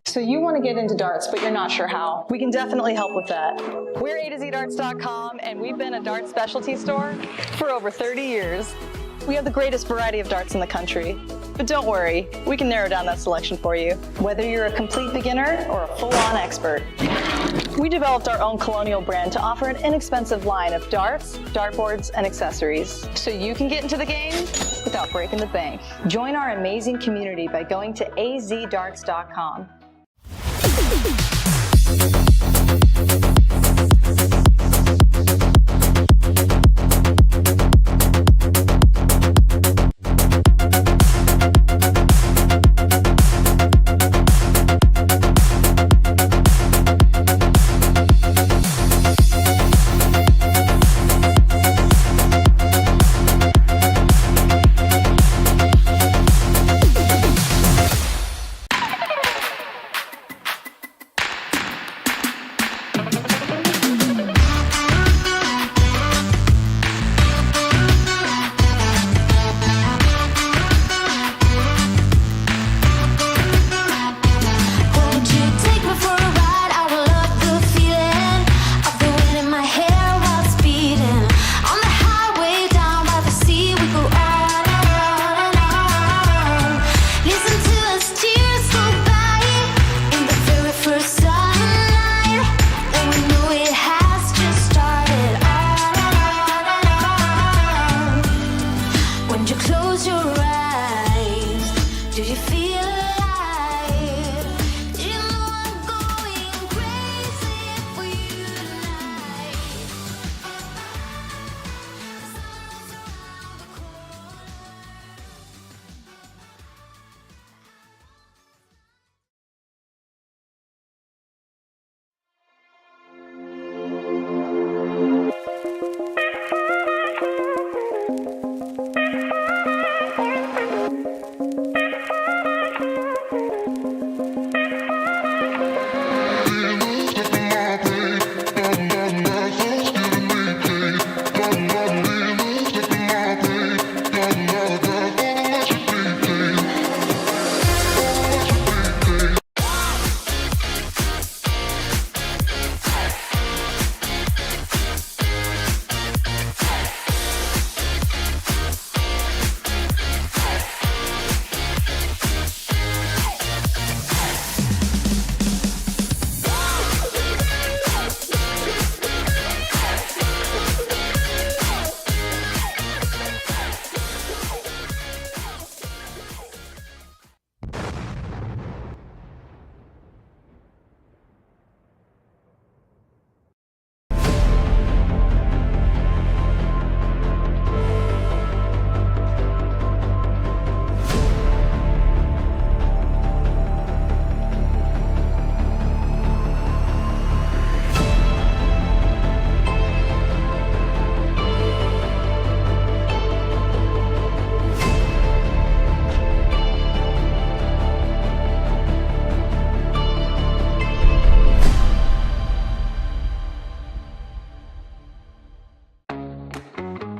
So you want to get into darts, but you're not sure how. We can definitely help with that. We're A to Z Darts.com, and we've been a darts specialty store for over 30 years. We have the greatest variety of darts in the country. But don't worry, we can narrow down that selection for you, whether you're a complete beginner or a full-on expert. We developed our own Colonial brand to offer an inexpensive line of darts, dartboards, and accessories, so you can get into the game without breaking the bank. Join our amazing community by going to azdarts.com.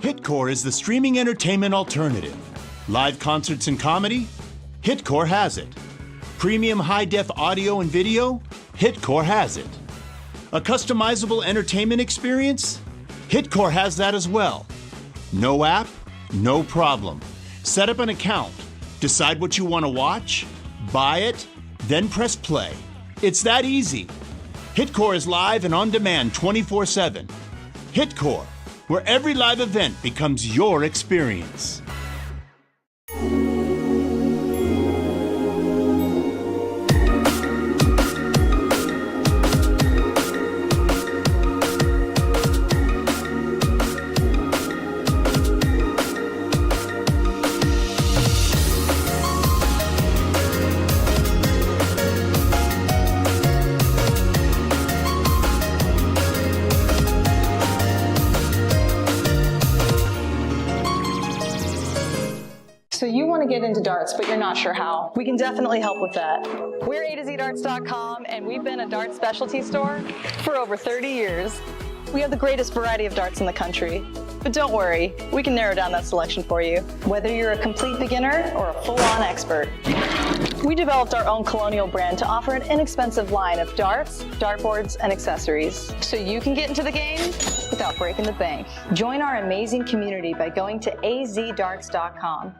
Hitcore is the streaming entertainment alternative. Live concerts and comedy? Hitcore has it. Premium high-def audio and video? Hitcore has it. A customizable entertainment experience? Hitcore has that as well. No app? No problem. Set up an account, decide what you want to watch, buy it, then press play. It's that easy. Hitcore is live and on demand 24/7. Hitcore, where every live event becomes your experience. So you want to get into darts, but you're not sure how. We can definitely help with that. We're A2ZDarts.com, and we've been a darts specialty store for over 30 years. We have the greatest variety of darts in the country. But don't worry, we can narrow down that selection for you, whether you're a complete beginner or a full-on expert. We developed our own Colonial brand to offer an inexpensive line of darts, dartboards, and accessories, so you can get into the game without breaking the bank. Join our amazing community by going to azdarts.com.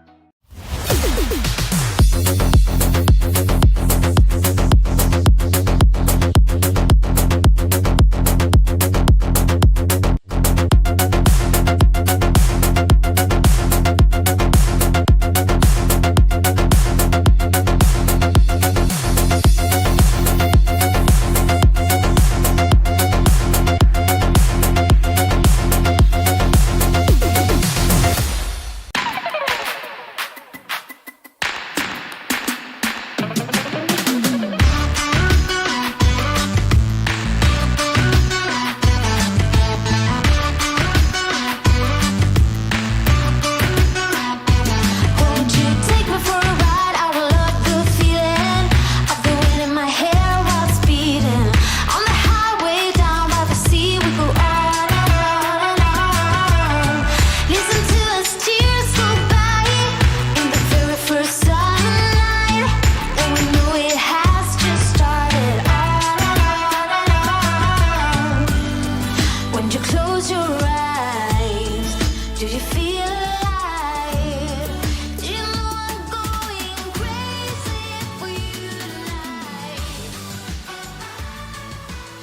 you close your eyes? Do you feel alive? Do you know I'm going crazy for you tonight?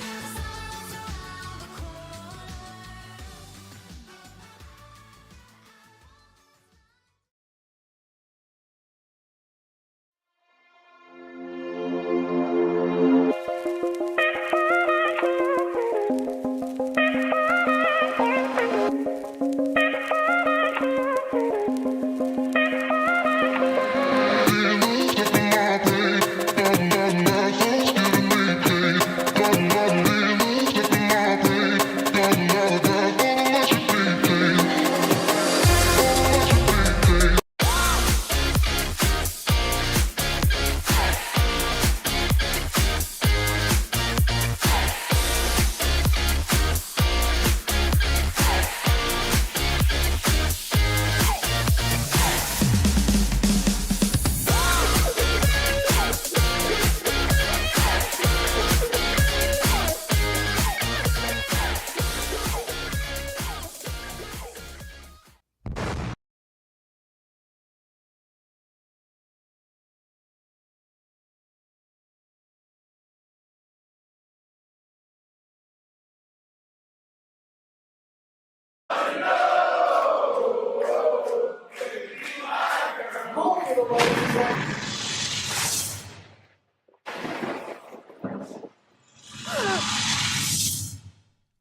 The sun's around the corner.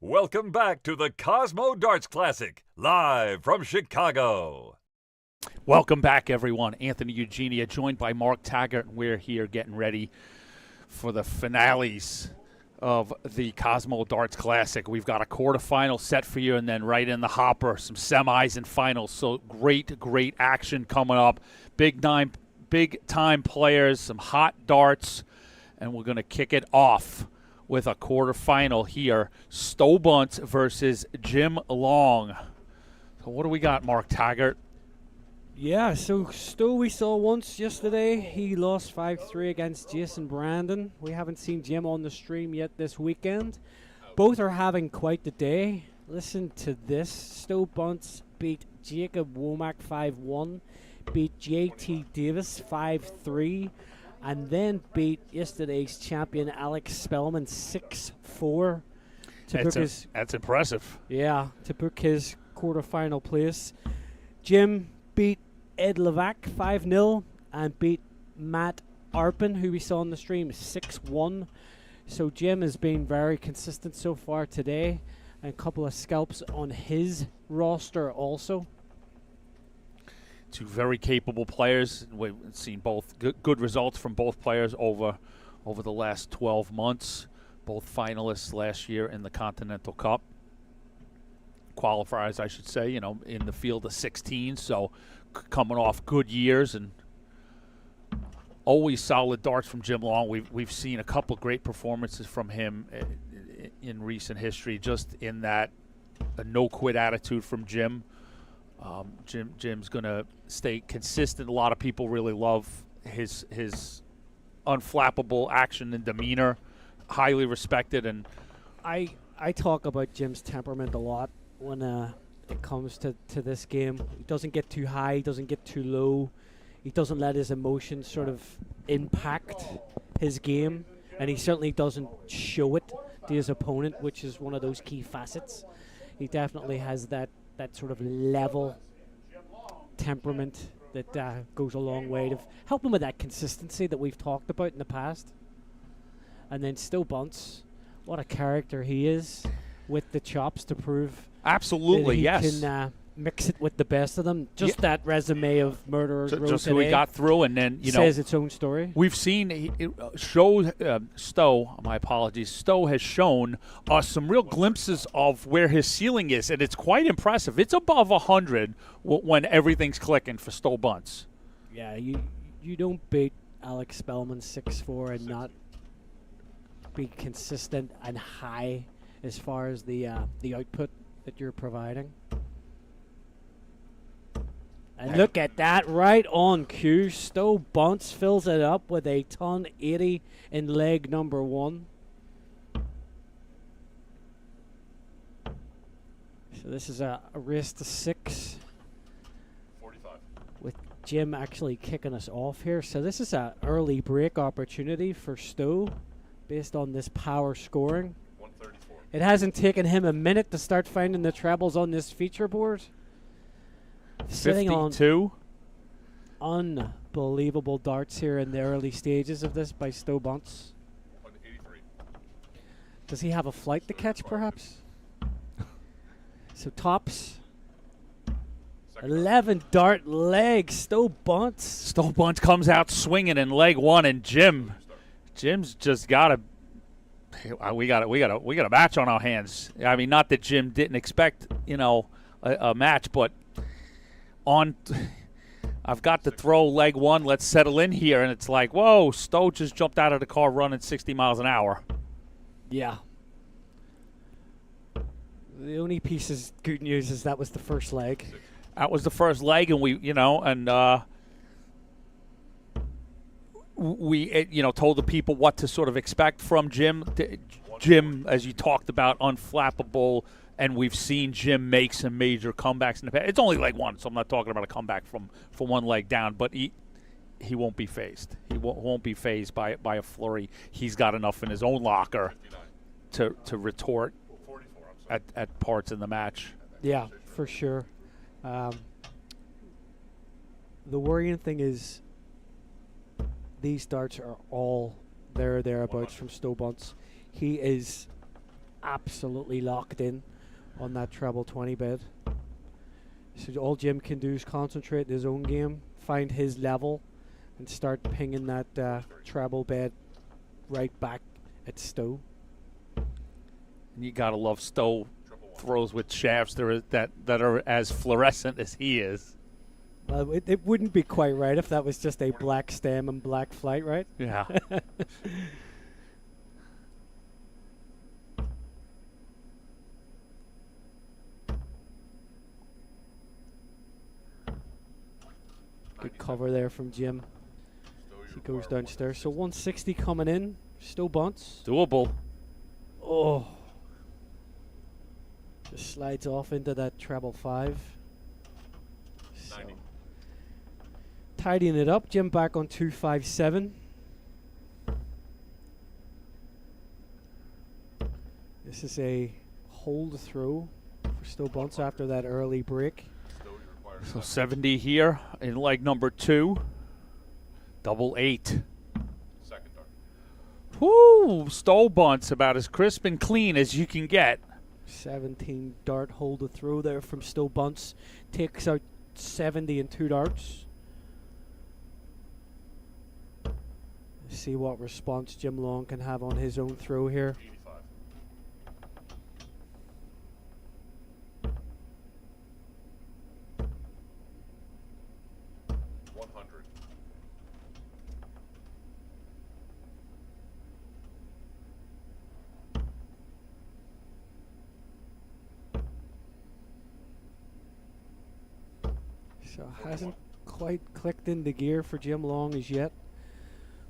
Welcome back to the Cosmo Darts Classic, live from Chicago. Welcome back, everyone. Anthony Eugenia, joined by Mark Taggart. We're here getting ready for the finales of the Cosmo Darts Classic. We've got a quarterfinal set for you, and then right in the hopper, some semis and finals. So great action coming up. Big time players, some hot darts, and we're going to kick it off with a quarterfinal here. Bunts versus Jim Long. So what do we got, Mark Taggart? Yeah, so Stowe we saw once yesterday. He lost 5-3 against Jason Brandon. We haven't seen Jim on the stream yet this weekend. Both are having quite the day. Listen to this. Stowe Bunts beat Jacob Womack 5-1, beat JT Davis 5-3, and then beat yesterday's champion Alex Spellman 6-4 That's impressive. Yeah, to book his quarterfinal place. Jim beat Ed Levac 5-0 and beat Matt Arpin, who we saw on the stream, 6-1. So Jim has been very consistent so far today, and a couple of scalps on his roster also. Two very capable players. We've seen both good results from both players over the last 12 months. Both finalists last year in the Continental Cup. Qualifiers, I should say, in the field of 16. So coming off good years and always solid darts from Jim Long. We've seen a couple great performances from him in recent history, just in that a no-quit attitude from Jim. Jim's going to stay consistent. A lot of people really love his unflappable action and demeanor, highly respected. And I talk about Jim's temperament a lot when it comes to this game. He doesn't get too high, he doesn't get too low. He doesn't let his emotions sort of impact his game, and he certainly doesn't show it to his opponent, which is one of those key facets. He definitely has that sort of level temperament that goes a long way to help him with that consistency that we've talked about in the past. And then still Bunts, what a character he is, with the chops to prove absolutely, that he yes, can mix it with the best of them. Just that resume of Murderers Row just today who he got through, and then says its own story. We've seen Stowe. My apologies. Stowe has shown us some real glimpses of where his ceiling is, and it's quite impressive. It's above 100 when everything's clicking for Stowe Bunts. Yeah, you don't beat Alex Spellman 6-4 and not be consistent and high as far as the output that you're providing. And look at that, right on cue. Stowe Bunts fills it up with a ton 80 in leg number 1. So this is a race to 6. 45. With Jim actually kicking us off here. So this is an early break opportunity for Stowe based on this power scoring. 134. It hasn't taken him a minute to start finding the trebles on this feature board. Sitting on 52. unbelievable darts here in the early stages of this by Stowe Bunts. 183. Does he have a flight to catch, perhaps? So tops. 11 dart legs. Stowe Bunts. Stowe Bunts comes out swinging in leg 1, and Jim's just got a. We got a match on our hands. I mean, not that Jim didn't expect, a match, but I've got to throw leg 1. Let's settle in here, and it's like, whoa! Stowe just jumped out of the car running 60 miles an hour. Yeah. The only piece of good news is that was the first leg. That was the first leg, and we told the people what to sort of expect from Jim. Jim, as you talked about, unflappable, and we've seen Jim make some major comebacks in the past. It's only leg 1, so I'm not talking about a comeback from one leg down, but he won't be phased. He won't be phased by a flurry. He's got enough in his own locker to retort at parts in the match. Yeah, for sure. The worrying thing is these darts are all thereabouts from Stowe Bunts. He is absolutely locked in on that treble 20 bed. So all Jim can do is concentrate his own game, find his level, and start pinging that treble bed right back at Stowe. And you gotta love Stowe throws with shafts that are as fluorescent as he is. Well, it wouldn't be quite right if that was just a black stem and black flight, right? Yeah. Good cover there from Jim. He goes downstairs. So 160 coming in. Stowe Bunts. Doable. Oh. Just slides off into that treble 5. So tidying it up. Jim back on 257. This is a hold throw for Stowe Bunts after that early break. So 70 here in leg number 2. Double 8. Second dart. Whoo! Stowe Bunts about as crisp and clean as you can get. 17 dart hold to throw there from Stowe Bunts. Takes out 70 in 2 darts. Let's see what response Jim Long can have on his own throw here. 85. So hasn't quite clicked into gear for Jim Long as yet.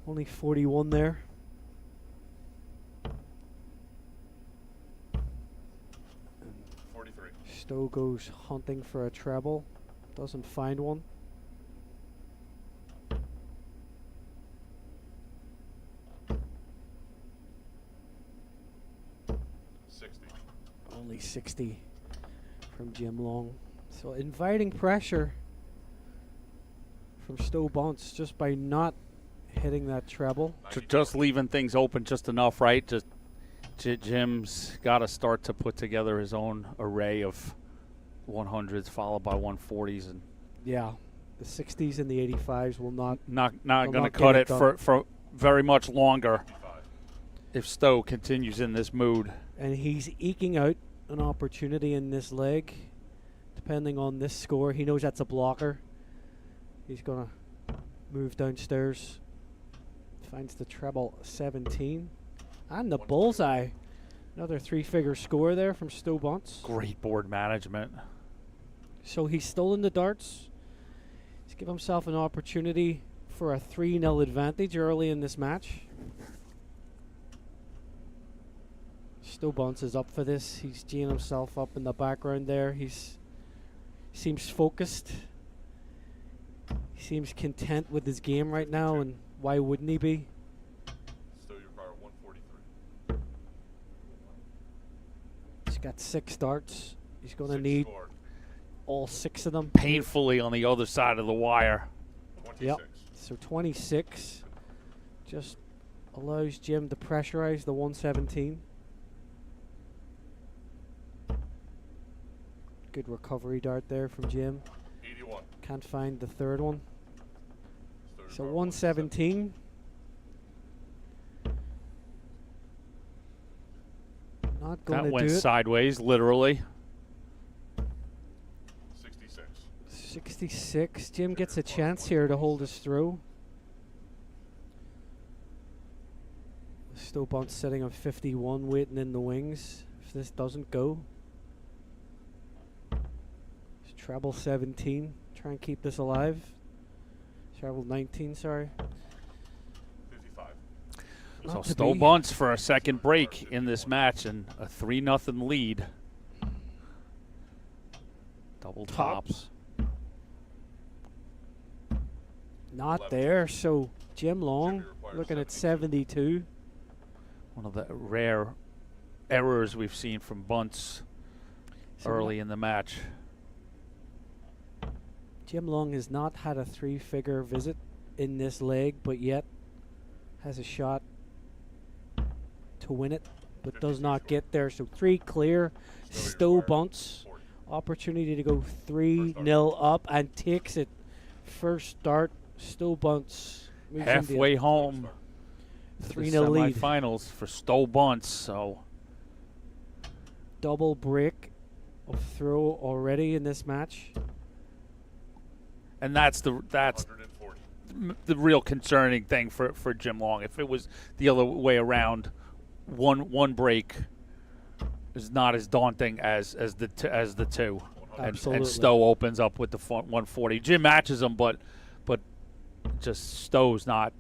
Only 41 there. And 43. Stowe goes hunting for a treble. Doesn't find one. Only 60 from Jim Long. So inviting pressure from Stowe Bunts just by not hitting that treble. Just leaving things open just enough, right? Just Jim's got to start to put together his own array of 100s followed by 140s, and yeah, the 60s and the 85s will not going to cut it for very much longer if Stowe continues in this mood. And he's eking out an opportunity in this leg. Depending on this score, he knows that's a blocker. He's going to move downstairs. Finds the treble 17. And the bullseye. Another 3-figure score there from Stowe Bunts. Great board management. So he's stolen the darts. He's given himself an opportunity for a 3-0 advantage early in this match. Still Bunts is up for this. He's geeing himself up in the background there. Seems focused. He seems content with his game right now, and why wouldn't he be? Still you require 143. He's got 6 darts. He's going to 6 need scored. all 6 of them. Painfully on the other side of the wire. 26. Yep. So 26 just allows Jim to pressurize the 117. Good recovery dart there from Jim. 81. Can't find the third one. Still So require 117. Not going That to went do it. sideways, literally. 66. 66. Jim gets a chance here to hold us through. Still Bunts sitting on 51, waiting in the wings. If this doesn't go, it's treble 17. Try and keep this alive. Treble 19, sorry. 55. So Not to Stowe be. Bunts for a second break in this match and a 3-0 lead. Double tops. Not there, so Jim Long Jimmy requires looking at 72. 72. One of the rare errors we've seen from Bunts So early in the match. Jim Long has not had a 3-figure visit in this leg, but yet has a shot to win it, but does not get there. So 3 clear. Stowe Bunts. 40. Opportunity to go 3-0 up and takes it. First start. Stowe Bunts moves into Halfway home. 3-0 lead. Semifinals for Stowe Bunts. So Double break of throw already in this match. and that's 140. the real concerning thing for Jim Long. If it was the other way around, one break is not as daunting as the two. Absolutely. And Stowe opens up with the 140. Jim matches him, but just Stowe's not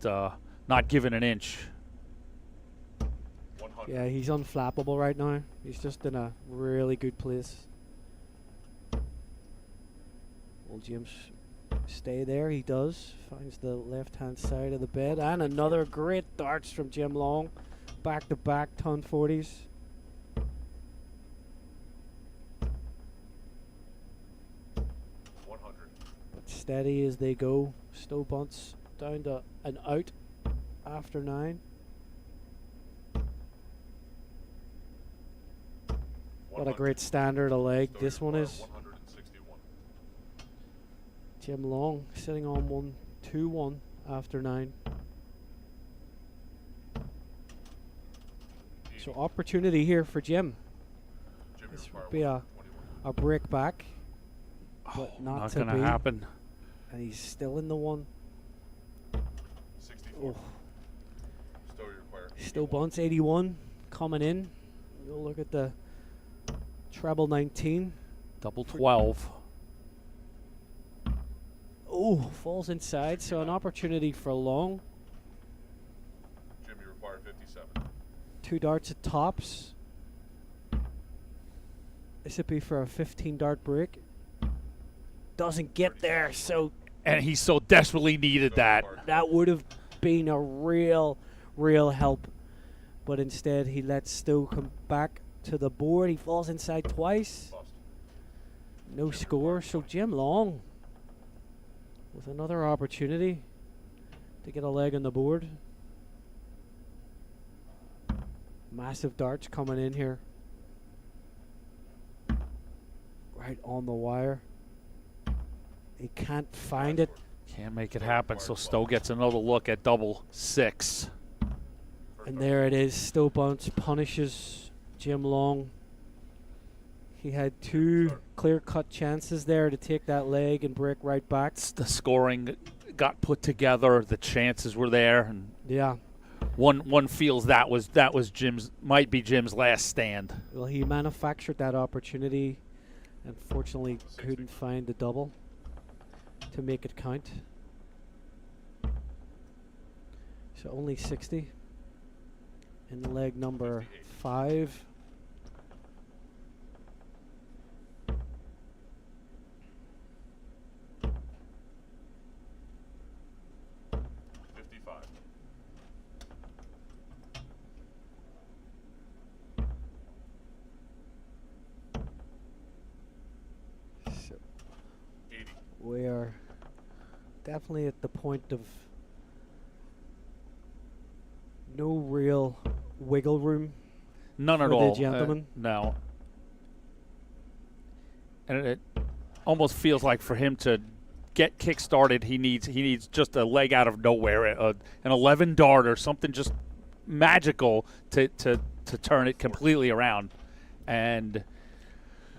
giving an inch. 100. Yeah, he's unflappable right now. He's just in a really good place. Will Jim stay there? He does. Finds the left-hand side of the bed. And another great darts from Jim Long. Back-to-back ton 40s. But steady as they go. Stowe Bunts down to an out after 9. What a great standard of leg this one is. 161. Jim Long sitting on 1-2-1 after 9. So opportunity here for Jim. Jimmy This require would be a 121. break back, but not to gonna be. happen. And he's still in the one. 64. Oh, Still you require still 81. Bunts 81 coming in. You'll look at the treble 19. Double 12. Oh, falls inside. So an opportunity for Long. Jimmy require 57. 2 darts at tops. This would be for a 15 dart break. Doesn't get there, so And he so desperately needed that. that would have been a real help. But instead, he lets Stowe come back to the board. He falls inside twice. Bust. No score. So Jim Long with another opportunity to get a leg on the board. Massive darts coming in here. Right on the wire. He can't find it. Can't make it happen, so Stowe gets another look at double 6. And there it is. Stowe Bunts punishes Jim Long. He had 2 clear-cut chances there to take that leg and break right back. The scoring got put together. The chances were there, and Yeah. one feels that was might be Jim's last stand. Well, he manufactured that opportunity. Unfortunately, couldn't find the double to make it count. So only 60 in leg number 5 definitely at the point of no real wiggle room. None for at the all. gentleman. No. And it almost feels like for him to get kick-started, he needs just a leg out of nowhere, an 11 dart or something just magical to turn it completely around. And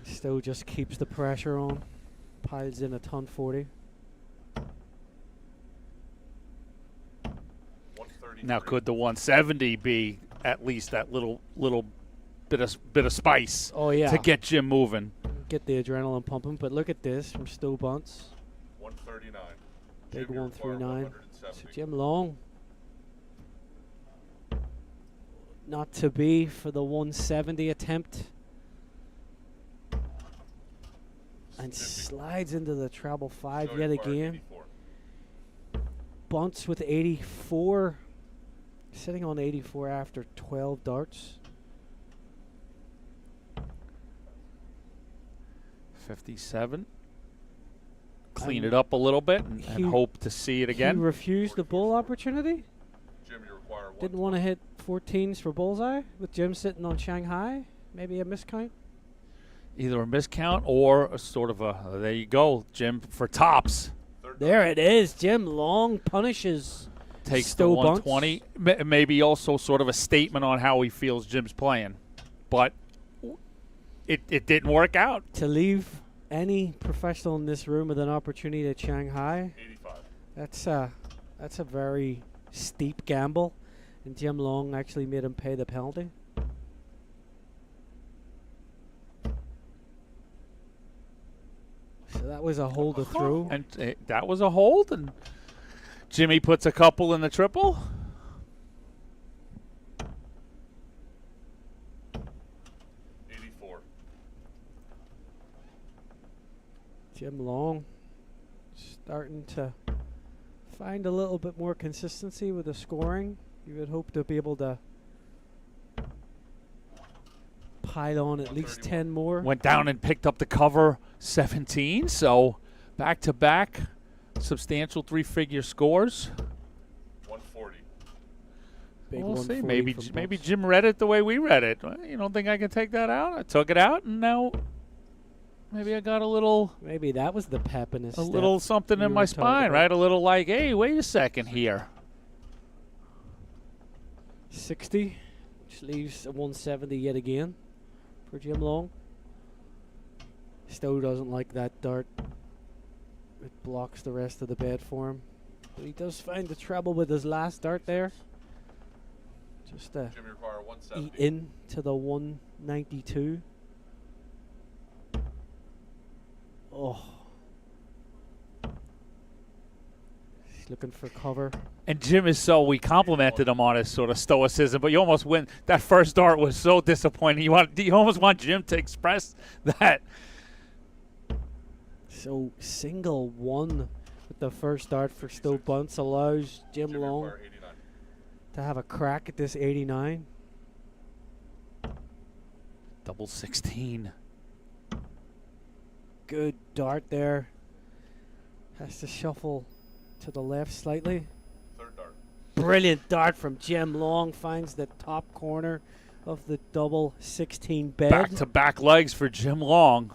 Still just keeps the pressure on. Piles in a ton 40. now could the 170 be at least that little bit of spice Oh, yeah. to get Jim moving? Get the adrenaline pumping, but look at this from Stu Bunts. 139. Big Jim, you require 139. So 170. Jim Long. Not to be for the 170 attempt. And slides into the treble 5 So yet require again. 84. Bunts with 84. Sitting on 84 after 12 darts. 57. Clean it up a little bit and he- hope to see it again. He refused the bull opportunity. Jim, you require Didn't want to hit 14s for bullseye with Jim sitting on Shanghai. Maybe a miscount. Either a miscount or a sort of a, there you go, Jim, for tops. There it is. Jim Long punishes. Takes Stu the Bunts. 120. Maybe also sort of a statement on how he feels Jim's playing. But it didn't work out. To leave any professional in this room with an opportunity at Shanghai, 85. that's a very steep gamble. And Jim Long actually made him pay the penalty. So that was a hold to through. And that was a hold, and Jimmy puts a couple in the triple. Jim Long starting to find a little bit more consistency with the scoring. You would hope to be able to pile on at least 10 more. Went down and picked up the cover 17, so back-to-back substantial three-figure scores. 140. Big We'll see. 140 from Maybe Bunts. Jim read it the way we read it. Well, you don't think I can take that out? I took it out, and now maybe I got a little Maybe that was the pep in his step little something you in were my talking spine, about. right? A little like, hey, wait a second here. 60, which leaves a 170 yet again for Jim Long. Stowe doesn't like that dart. It blocks the rest of the bed for him. But he does find the treble with his last dart there. Just to Jim, you require 170. eat into the 192. Oh. He's looking for cover. And Jim is we complimented him on his sort of stoicism, but you almost win. That first dart was so disappointing. You almost want Jim to express that. So single one with the first dart for Stowe Bunts allows Jim Jim, you Long require 89. to have a crack at this 89. Double 16. Good dart there. Has to shuffle to the left slightly. Third dart. Brilliant dart from Jim Long. Finds the top corner of the double 16 bed. Back-to-back legs for Jim Long.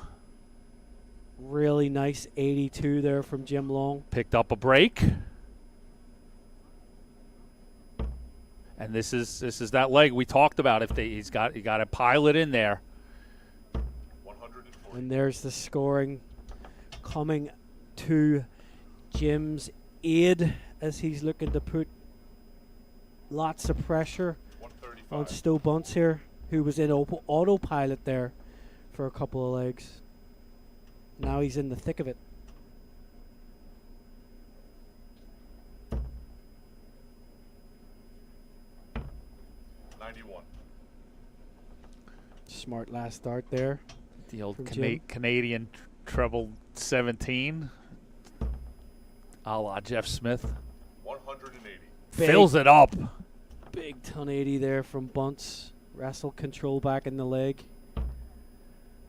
Really nice 82 there from Jim Long. Picked up a break. And this is that leg we talked about. He's got to pile it in there. 140. And there's the scoring coming to Jim's aid as he's looking to put lots of pressure 135. on Stowe Bunts here, who was in autopilot there for a couple of legs. Now he's in the thick of it. Smart last start there. The old from Jim. Canadian treble 17, a la Jeff Smith. 180. Fills it up. Big 1080 there from Bunts. Wrestle control back in the leg.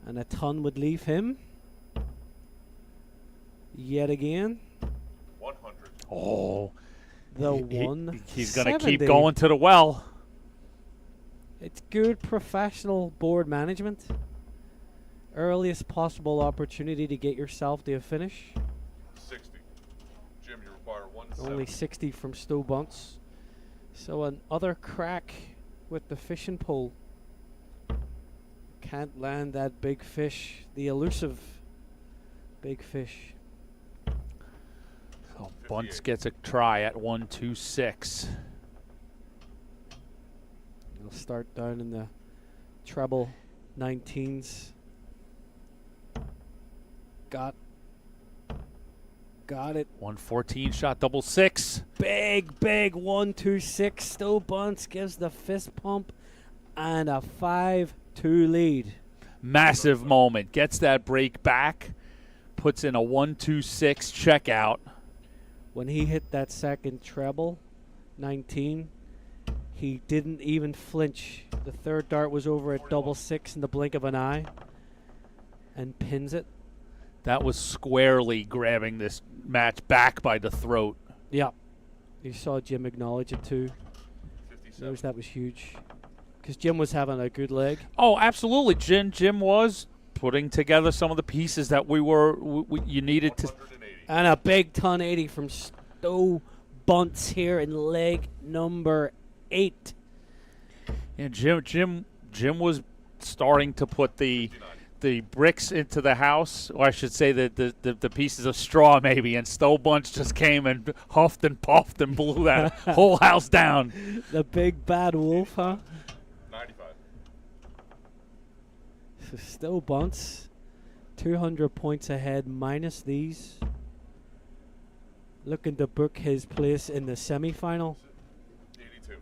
And a ton would leave him. Yet again. 100. 100. Oh, The he's going to keep 170. going to the well. It's good professional board management. Earliest possible opportunity to get yourself to a finish. 60. Jim, you require 170. Only 60 from Stowe Bunts. So another crack with the fishing pole. Can't land that big fish. The elusive big fish. So Bunts gets a try at 126. He'll start down in the treble 19s. Got it. 114 shot, double six. Big 126. Stowe Bunts gives the fist pump and a 5-2 lead. Massive moment. Gets that break back. Puts in a 126 checkout. When he hit that second treble, 19, he didn't even flinch. The third dart was over at double six in the blink of an eye and pins it. That was squarely grabbing this match back by the throat. Yeah. You saw Jim acknowledge it too. 57. Knows that was huge. Because Jim was having a good leg. Oh, absolutely. Jim was putting together some of the pieces that you needed to. 180. And a big ton 80 from Stowe Bunts here in leg number 8. Yeah, Jim was starting to put the bricks into the house, or I should say the pieces of straw maybe, and Stowe Bunts just came and huffed and puffed and blew that whole house down. The big bad wolf, huh? 95. So Stowe Bunts, 200 points ahead minus these. Looking to book his place in the semi-final. 82.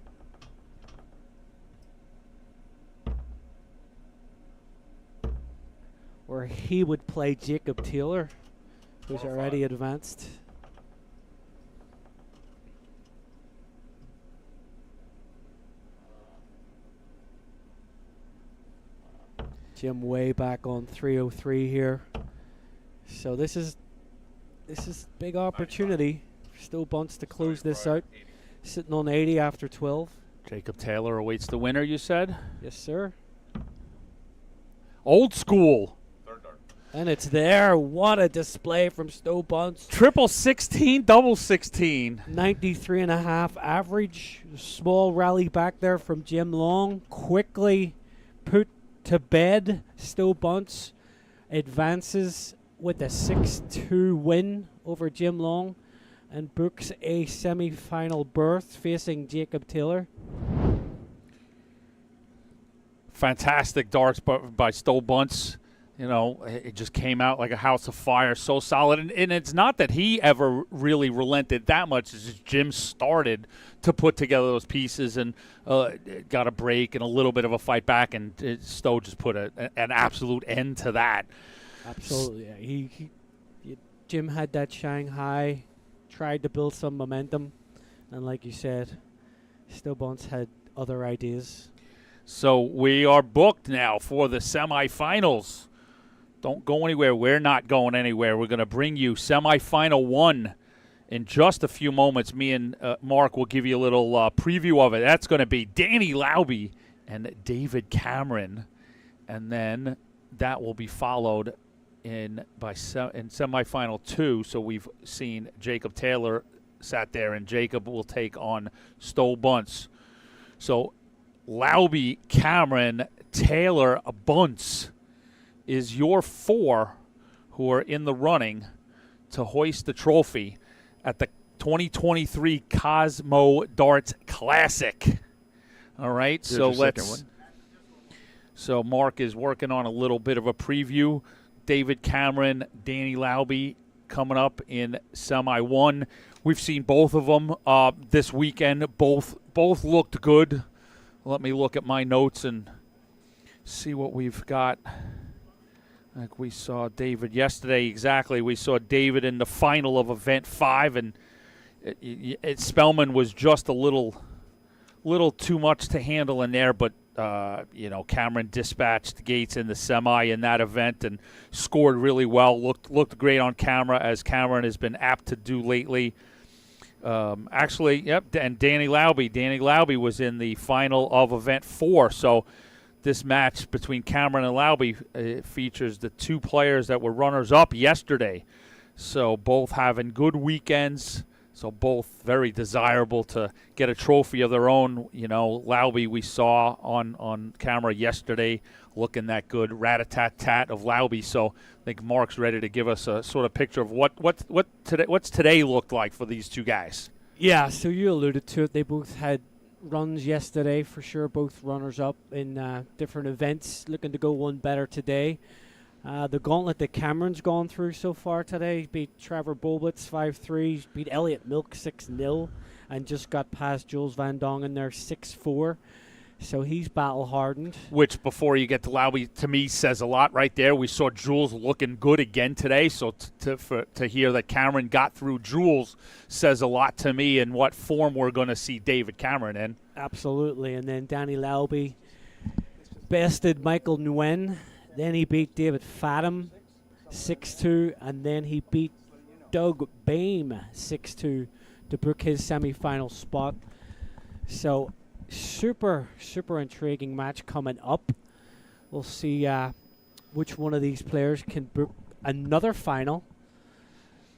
Where he would play Jacob Taylor, who's 105. already advanced. Jim way back on 303 here. So this is big opportunity for Stowe Bunts to close this out. 80. Sitting on 80 after 12. Jacob Taylor awaits the winner, you said? Yes, sir. Old school. Third dart. And it's there. What a display from Stowe Bunts. Triple 16, double 16. 93.5 average. Small rally back there from Jim Long. Quickly put to bed. Stowe Bunts advances with a 6-2 win over Jim Long and books a semi-final berth facing Jacob Taylor. Fantastic darts by Stowe Bunts. You know, it just came out like a house of fire, so solid. And it's not that he ever really relented that much. It's just Jim started to put together those pieces and got a break and a little bit of a fight back, and Stowe just put an absolute end to that. Absolutely. Yeah. Jim had that Shanghai, tried to build some momentum, and like you said, Stowe Bunts had other ideas. So we are booked now for the semifinals. Don't go anywhere. We're not going anywhere. We're going to bring you semifinal 1 in just a few moments. Me and Mark will give you a little preview of it. That's going to be Danny Lauby and David Cameron. And then that will be followed in semifinal 2. So we've seen Jacob Taylor sat there, and Jacob will take on Stowe Bunts. So Lauby, Cameron, Taylor, Bunts is your 4 who are in the running to hoist the trophy at the 2023 Cosmo Darts Classic. All right, so let's. So Mark is working on a little bit of a preview. David Cameron, Danny Lauby coming up in semi 1. We've seen both of them this weekend. Both looked good. Let me look at my notes and see what we've got. Like we saw David yesterday, exactly. We saw David in the final of Event 5, and Spellman was just a little too much to handle in there, but Cameron dispatched Gates in the semi in that event and scored really well. Looked great on camera, as Cameron has been apt to do lately. And Danny Lauby. Danny Lauby was in the final of event 4. So this match between Cameron and Lauby features the two players that were runners-up yesterday. So both having good weekends. So both very desirable to get a trophy of their own. Lauby we saw on camera yesterday looking that good, rat-a-tat-tat of Lauby. So I think Mark's ready to give us a sort of picture of what's today looked like for these two guys. Yeah, so you alluded to it. They both had runs yesterday for sure, both runners-up in different events, looking to go one better today. The gauntlet that Cameron's gone through so far today, beat Trevor Boblitz 5-3, beat Elliot Milk 6-0, and just got past Jules Van Dongen there 6-4. So he's battle-hardened. Which, before you get to Lauby, to me says a lot right there. We saw Jules looking good again today, so to hear that Cameron got through Jules says a lot to me in what form we're going to see David Cameron in. Absolutely, and then Danny Lauby bested Michael Nguyen. Then he beat David Fathom 6-2, and then he beat Doug Boehm 6-2 to book his semi-final spot. So super, super intriguing match coming up. We'll see which one of these players can book another final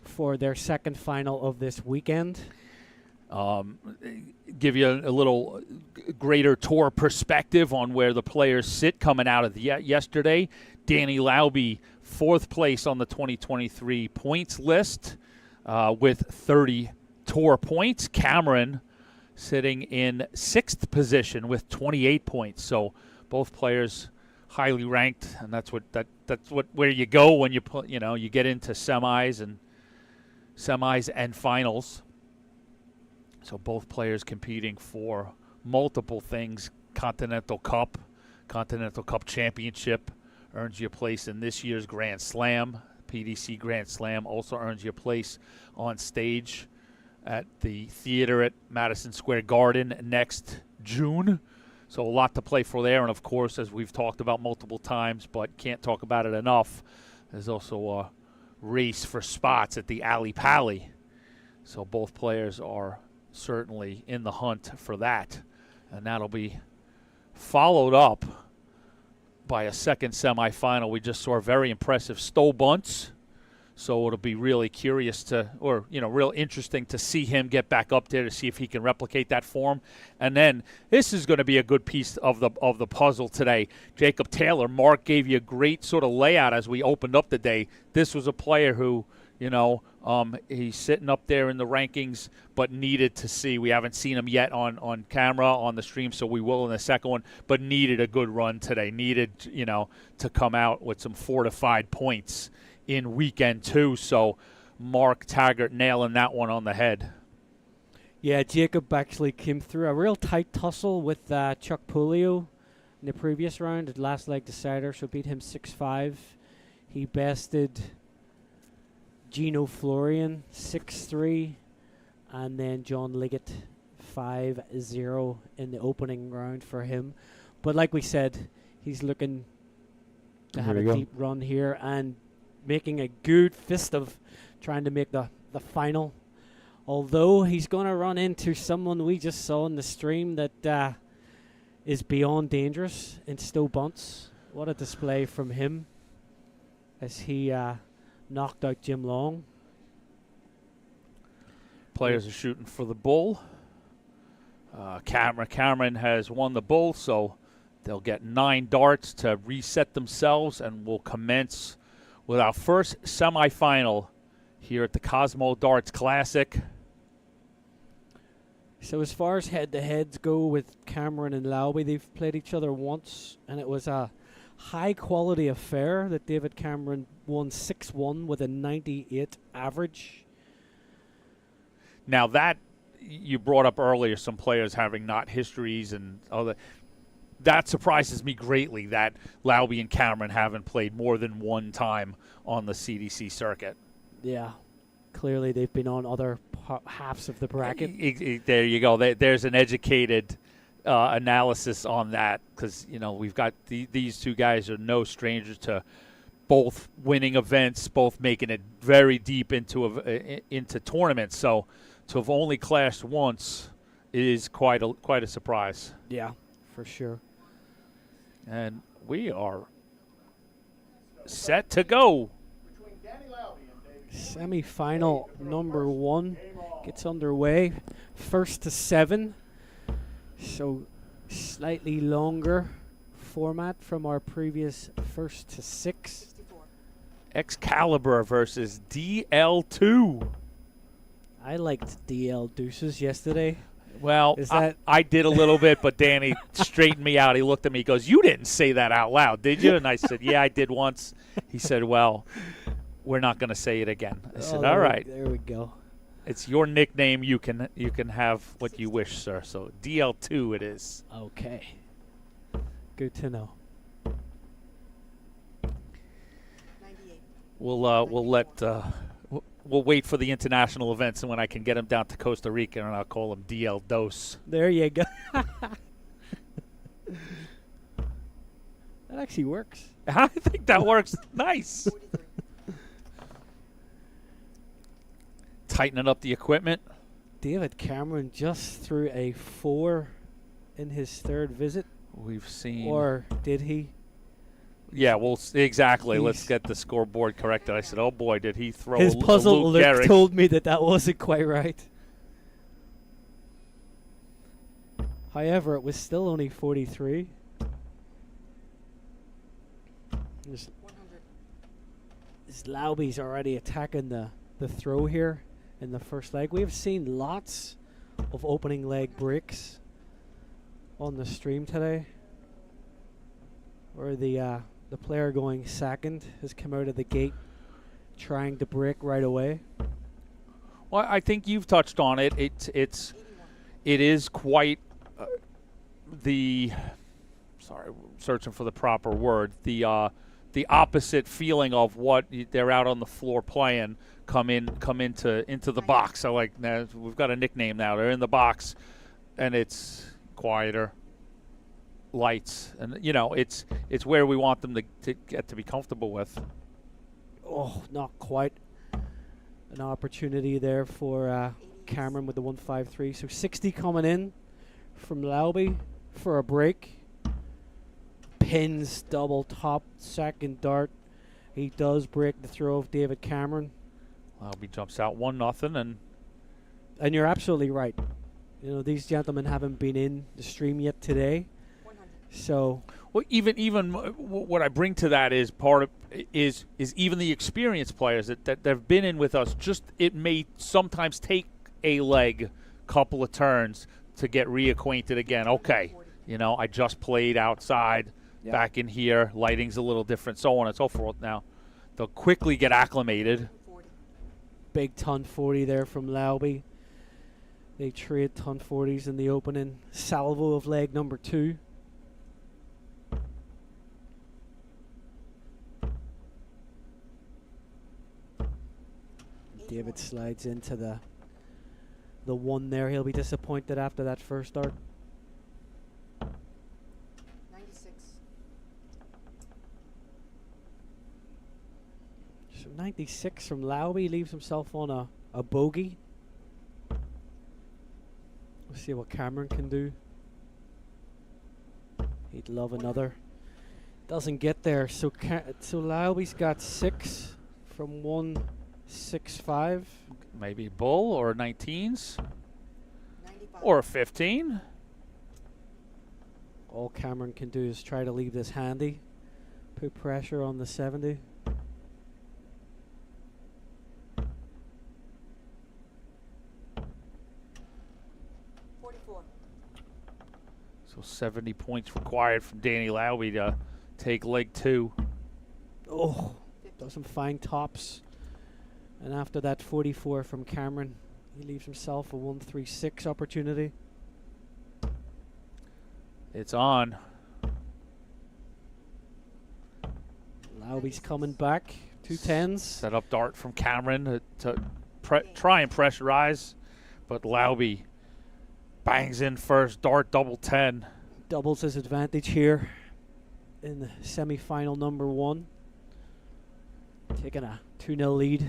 for their second final of this weekend. Give you a little greater tour perspective on where the players sit coming out of yesterday. Danny Lauby, 4th place on the 2023 points list with 30 tour points. Cameron sitting in 6th position with 28 points. So both players highly ranked, and that's where you go when you get into semis and finals. So both players competing for multiple things. Continental Cup Championship earns you a place in this year's Grand Slam. PDC Grand Slam also earns you a place on stage at the theater at Madison Square Garden next June. So a lot to play for there. And, of course, as we've talked about multiple times but can't talk about it enough, there's also a race for spots at the Alley Pally. So both players are certainly in the hunt for that, and that'll be followed up by a second semifinal. We just saw a very impressive Stowe Bunts, so it'll be really real interesting to see him get back up there to see if he can replicate that form. And then this is going to be a good piece of the puzzle today. Jacob Taylor, Mark gave you a great sort of layout as we opened up the day. This was a player who, he's sitting up there in the rankings, but needed to see. We haven't seen him yet on camera on the stream, so we will in the second one, but needed a good run today. Needed, to come out with some fortified points in weekend 2. So Mark Taggart nailing that one on the head. Yeah, Jacob actually came through a real tight tussle with Chuck Pulio in the previous round, the last leg decider, so beat him 6-5. He bested Gino Florian 6-3, and then John Liggett 5-0 in the opening round for him. But like we said, he's looking to have a deep run here and making a good fist of trying to make the final. Although he's going to run into someone we just saw in the stream that is beyond dangerous in Stowe Bunts. What a display from him as he knocked out Jim Long. Players are shooting for the bull. Cameron has won the bull, so they'll get 9 darts to reset themselves, and we'll commence with our first semifinal here at the Cosmo Darts Classic. So as far as head-to-heads go with Cameron and Lauby, they've played each other once, and it was a high-quality affair that David Cameron won 6-1 with a 98 average. Now that you brought up earlier, some players having not histories and other, that surprises me greatly that Lauby and Cameron haven't played more than one time on the CDC circuit. Yeah, clearly they've been on other halves of the bracket. There you go. There's an educated analysis on that because, you know, we've got these two guys are no strangers to both winning events, both making it very deep into tournaments. So to have only clashed once is quite a surprise. Yeah, for sure. And we are set to go. Semi-final number 1 gets underway. 1st to 7. So slightly longer format from our previous 1st to 6. Excalibur versus DL2. I liked DL Deuces yesterday. Well, Is that I did a little bit, but Danny straightened me out. He looked at me, he goes, "You didn't say that out loud, did you?" And I said, "Yeah, I did once." He said, "Well, we're not going to say it again." I said, "All right. There we go. It's your nickname. You can have what you wish, sir." So DL2 it is. Okay. Good to know. 98. We'll wait for the international events, and when I can get him down to Costa Rica, and I'll call him DL Dos. There you go. That actually works. I think that works nice. Tightening up the equipment. David Cameron just threw a 4 in his 3rd visit. We've seen. Or did he? Yeah, well, exactly. Let's He's- get the scoreboard corrected. I said, "Oh boy, did he throw His a puzzle Luke look Gehrig." told me that wasn't quite right. However, it was still only 43. This 100. Lauby's already attacking the throw here in the first leg. We have seen lots of opening leg breaks on the stream today, where the player going second has come out of the gate trying to break right away. Well, I think you've touched on it. It is quite searching for the proper word. The opposite feeling of what they're out on the floor playing come into the box. So like now we've got a nickname now. They're in the box, and it's quieter, lights, and you know it's where we want them to get to be comfortable with. Oh, not quite an opportunity there for Cameron with the 153. So 60 coming in from Lauby for a break. Pins double top second dart. He does break the throw of David Cameron. Lauby jumps out 1-0, And you're absolutely right. You know, these gentlemen haven't been in the stream yet today. 100. So, well, even what I bring to that is is even the experienced players that have been in with us. Just it may sometimes take a leg, couple of turns to get reacquainted again. Okay, you know, I just played outside, back in here. Lighting's a little different, so on and so forth. Now, they'll quickly get acclimated. 40. Big ton 40 there from Lauby. They trade ton 40s in the opening salvo of leg number 2. David slides into the 1 there. He'll be disappointed after that first dart. 96. So 96 from Lauby leaves himself on a bogey. We'll see what Cameron can do. He'd love another. Doesn't get there. So so Lauby's got 6 from 165. Maybe bull or 19s 95. or a 15. All Cameron can do is try to leave this handy. Put pressure on the 70. So 70 points required from Danny Lauby to take leg 2. Oh, doesn't find tops. And after that 44 from Cameron, he leaves himself a 136 opportunity. It's on. Lauby's coming back. 2 10s. Set up dart from Cameron to try and pressurize, but Lauby Bangs in first dart, double 10. Doubles his advantage here in the semi-final number 1. Taking a 2-0 lead.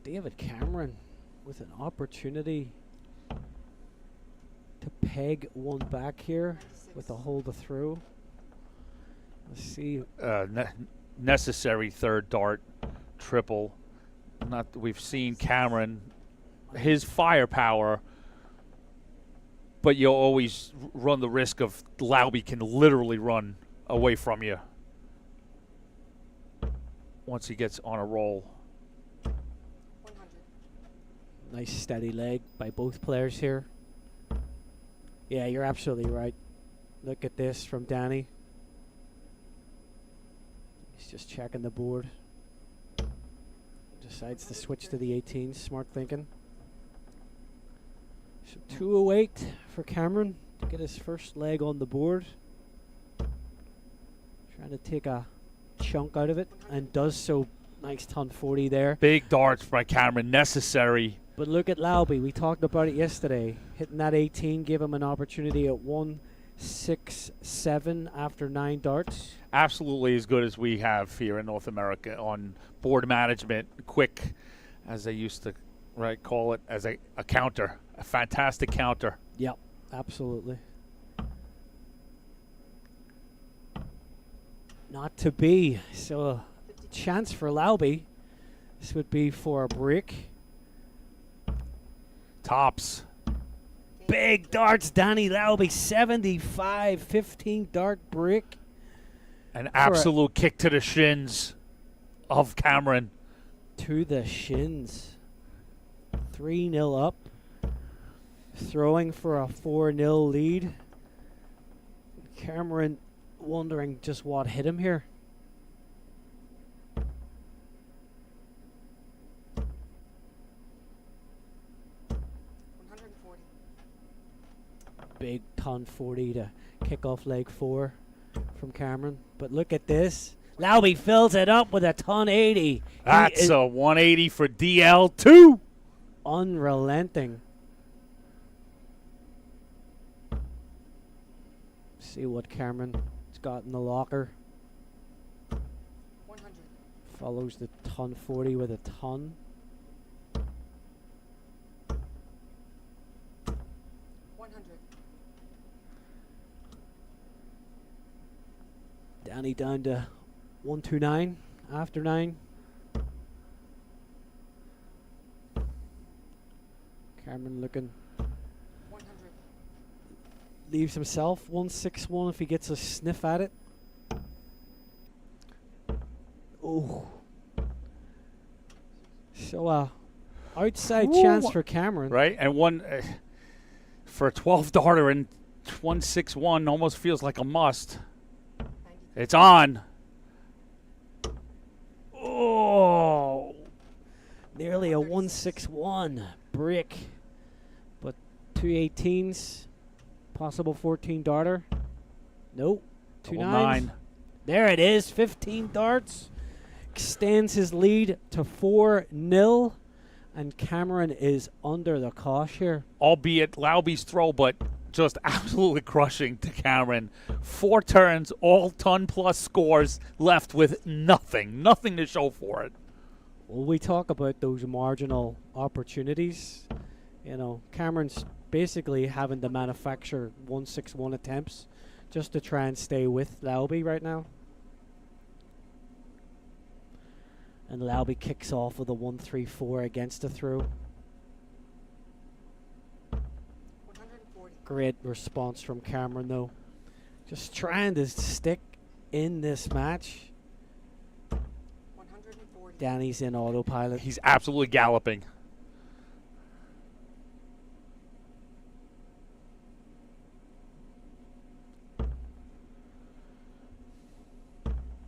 David Cameron with an opportunity to peg one back here with a hold of through. Let's see. Necessary third dart, triple. Not we've seen Cameron, his firepower, but you'll always run the risk of Lauby can literally run away from you once he gets on a roll. Nice steady leg by both players here. Yeah, you're absolutely right. Look at this from Danny. He's just checking the board. Decides to switch to the 18. Smart thinking. So 208 for Cameron to get his first leg on the board. Trying to take a chunk out of it and does so. Nice ton 40 there. Big darts by Cameron, necessary. But look at Lauby. We talked about it yesterday. Hitting that 18 gave him an opportunity at 1-6-7 after 9 darts. Absolutely as good as we have here in North America on board management. Quick, as they used to call it, as a counter. A fantastic counter. Yep, absolutely. Not to be. So a chance for Lauby. This would be for a break. Tops. Big darts, Danny Lauby, 75, 15 dart break. An absolute kick to the shins of Cameron. To the shins. 3-0 up. Throwing for a 4-0 lead. Cameron wondering just what hit him here. Big ton 40 to kick off leg 4 from Cameron. But look at this. Lauby fills it up with a ton 80. That's a 180 for DL2. Unrelenting. See what Cameron's got in the locker. 100. Follows the ton 40 with a ton. 100. Danny down to 129 after 9. Cameron looking. 100. Leaves himself 161 if he gets a sniff at it. Oh. So outside chance for Cameron. Right, and one for a 12 darter and 161 almost feels like a must. It's on. Oh. Nearly a 161 brick. But 2 18s. Possible 14 darter. Nope. 2 9s. There it is. 15 darts. Extends his lead to 4-0. And Cameron is under the cosh here. Albeit Lauby's throw, but just absolutely crushing to Cameron. 4 turns, all ton plus scores, left with nothing to show for it. Well, we talk about those marginal opportunities. You know, Cameron's basically having to manufacture 161 attempts just to try and stay with Lauby right now. And Lauby kicks off with a 134 against a throw. Great response from Cameron, though. Just trying to stick in this match. Danny's in autopilot. He's absolutely galloping.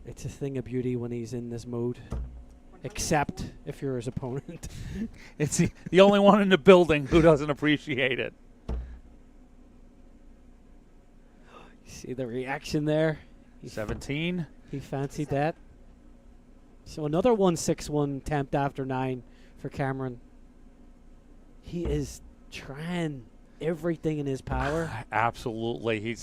It's a thing of beauty when he's in this mode. except if you're his opponent. It's the only one in the building who doesn't appreciate it. See the reaction there? 17. He fancied that. So another 1-6-1 attempt after 9 for Cameron. He is trying everything in his power. Absolutely.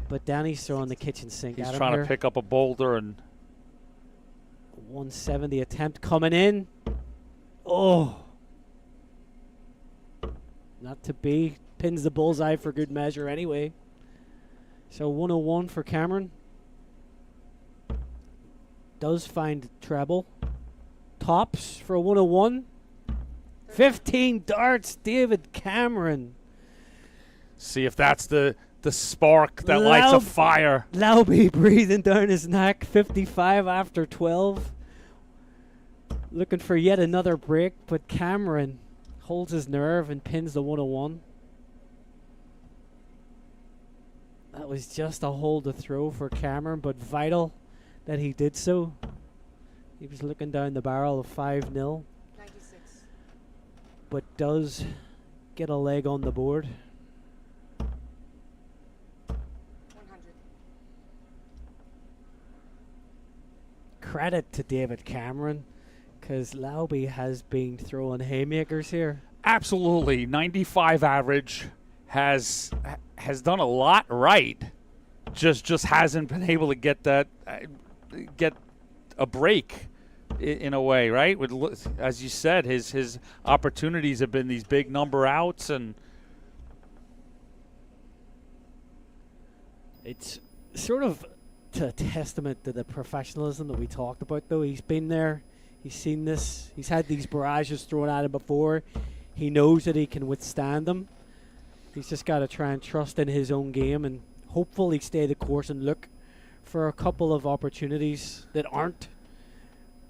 But Danny's throwing the kitchen sink He's at him trying here. to pick up a boulder and 170 attempt coming in. Oh. Not to be. Pins the bullseye for good measure anyway. So 101 for Cameron. Does find treble. Tops for a 101. 15 darts, David Cameron. see if that's the spark that lights a fire. Lauby breathing down his neck. 55 after 12. Looking for yet another break, but Cameron holds his nerve and pins the 101. That was just a hold to throw for Cameron, but vital that he did so. He was looking down the barrel of 5-0. 96. But does get a leg on the board. 100. Credit to David Cameron, because Lauby has been throwing haymakers here. Absolutely. 95 average has done a lot right. Just hasn't been able to get that get a break in a way, right? As you said, his opportunities have been these big number outs, and it's sort of a testament to the professionalism that we talked about, though. He's been there. He's seen this. He's had these barrages thrown at him before. He knows that he can withstand them. He's just got to try and trust in his own game and hopefully stay the course and look for a couple of opportunities that aren't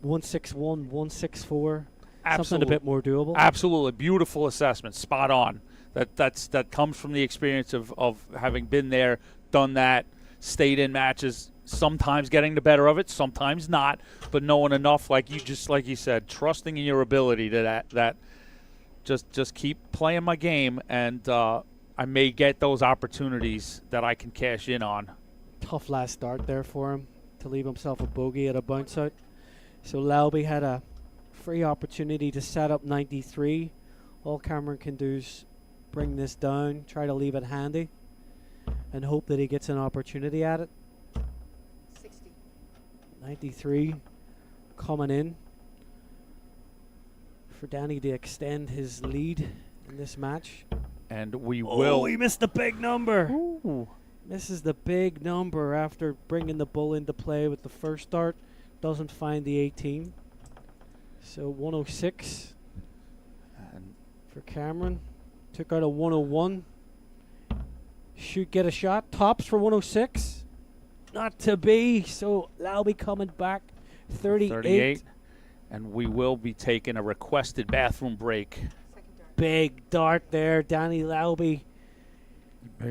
161, 164. Something a bit more doable. Absolutely. Beautiful assessment. Spot on. That comes from the experience of having been there, done that, stayed in matches, sometimes getting the better of it, sometimes not, but knowing enough, like you said, trusting in your ability to that just keep playing my game, and I may get those opportunities that I can cash in on. Tough last start there for him to leave himself a bogey at a bounce out. So Lauby had a free opportunity to set up 93. All Cameron can do is bring this down, try to leave it handy, and hope that he gets an opportunity at it. 60. 93 coming in for Danny to extend his lead in this match. And we Oh, will. he missed the big number. Ooh. Misses the big number after bringing the bull into play with the first dart. Doesn't find the 18. So 106 And for Cameron. Took out a 101. Should get a shot. Tops for 106. Not to be. So Lauby coming back. 38. And we will be taking a requested bathroom break. Second dart. Big dart there. Danny Lauby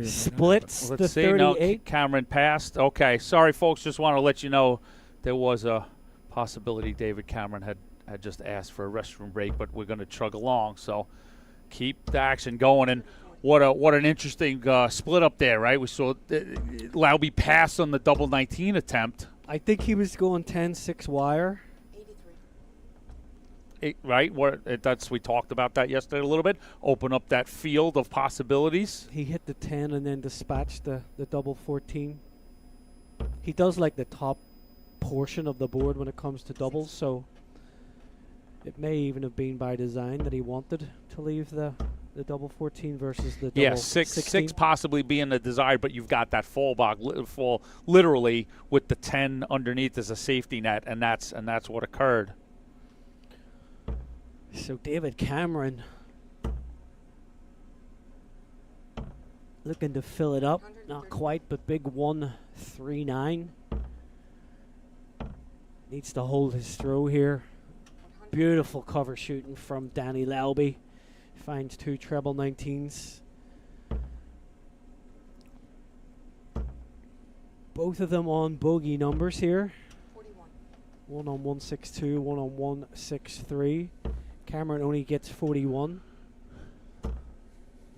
splits the Let's see. No, 38. Cameron passed. Okay. Sorry, folks. Just want to let you know there was a possibility David Cameron had just asked for a restroom break, but we're going to chug along. So keep the action going. And what an interesting split up there, right? We saw Lauby pass on the double 19 attempt. I think he was going 10-6 wire. 83. Right? We talked about that yesterday a little bit. Open up that field of possibilities. He hit the 10 and then dispatched the double 14. He does like the top portion of the board when it comes to doubles, so it may even have been by design that he wanted to leave the double 14 versus the double Yeah, six 16. possibly being the desired, but you've got that fall literally with the 10 underneath as a safety net, and that's what occurred. So David Cameron looking to fill it up. Not quite, but big 139. Needs to hold his throw here. Beautiful cover shooting from Danny Lauby. Finds 2 treble 19s. Both of them on bogey numbers here. 41. One on 162, one on 163. Cameron only gets 41.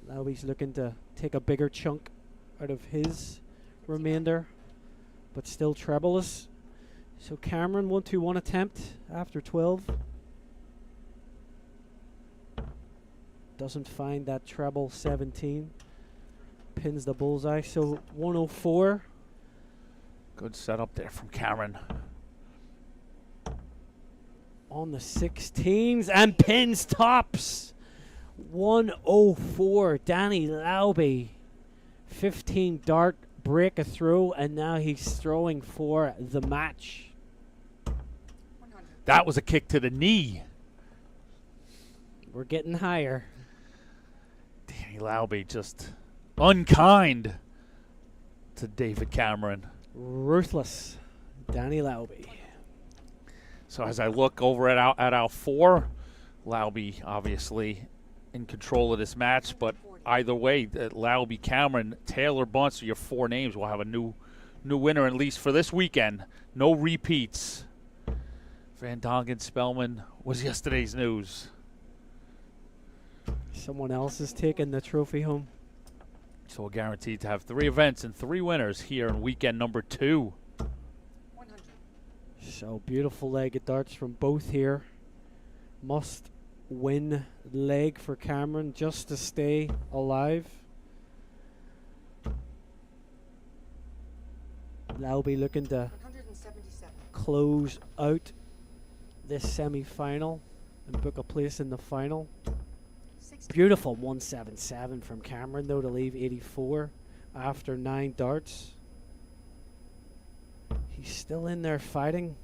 Lauby's looking to take a bigger chunk out of his remainder, but still trebleless. So Cameron, 1-2-1 attempt after 12. Doesn't find that treble 17. Pins the bullseye. So 104. Good setup there from Cameron. On the 16s and pins tops. 104. Danny Lauby. 15 dart break a throw, and now he's throwing for the match. 100. That was a kick to the knee. We're getting higher. Danny Lauby just unkind to David Cameron. Ruthless. Danny Lauby. So as I look over at our 4, Lauby obviously in control of this match, but either way, Lauby, Cameron, Taylor, Bunts are your 4 names. We'll have a new winner, at least for this weekend. No repeats. Van Dongen Spellman was yesterday's news. Someone else is taking the trophy home. So we're guaranteed to have 3 events and 3 winners here in weekend number 2. 100. So beautiful leg of darts from both here. Must win leg for Cameron just to stay alive. Lauby looking to 177. close out this semi-final and book a place in the final. 60. Beautiful 177 from Cameron though to leave 84 after 9 darts. He's still in there fighting.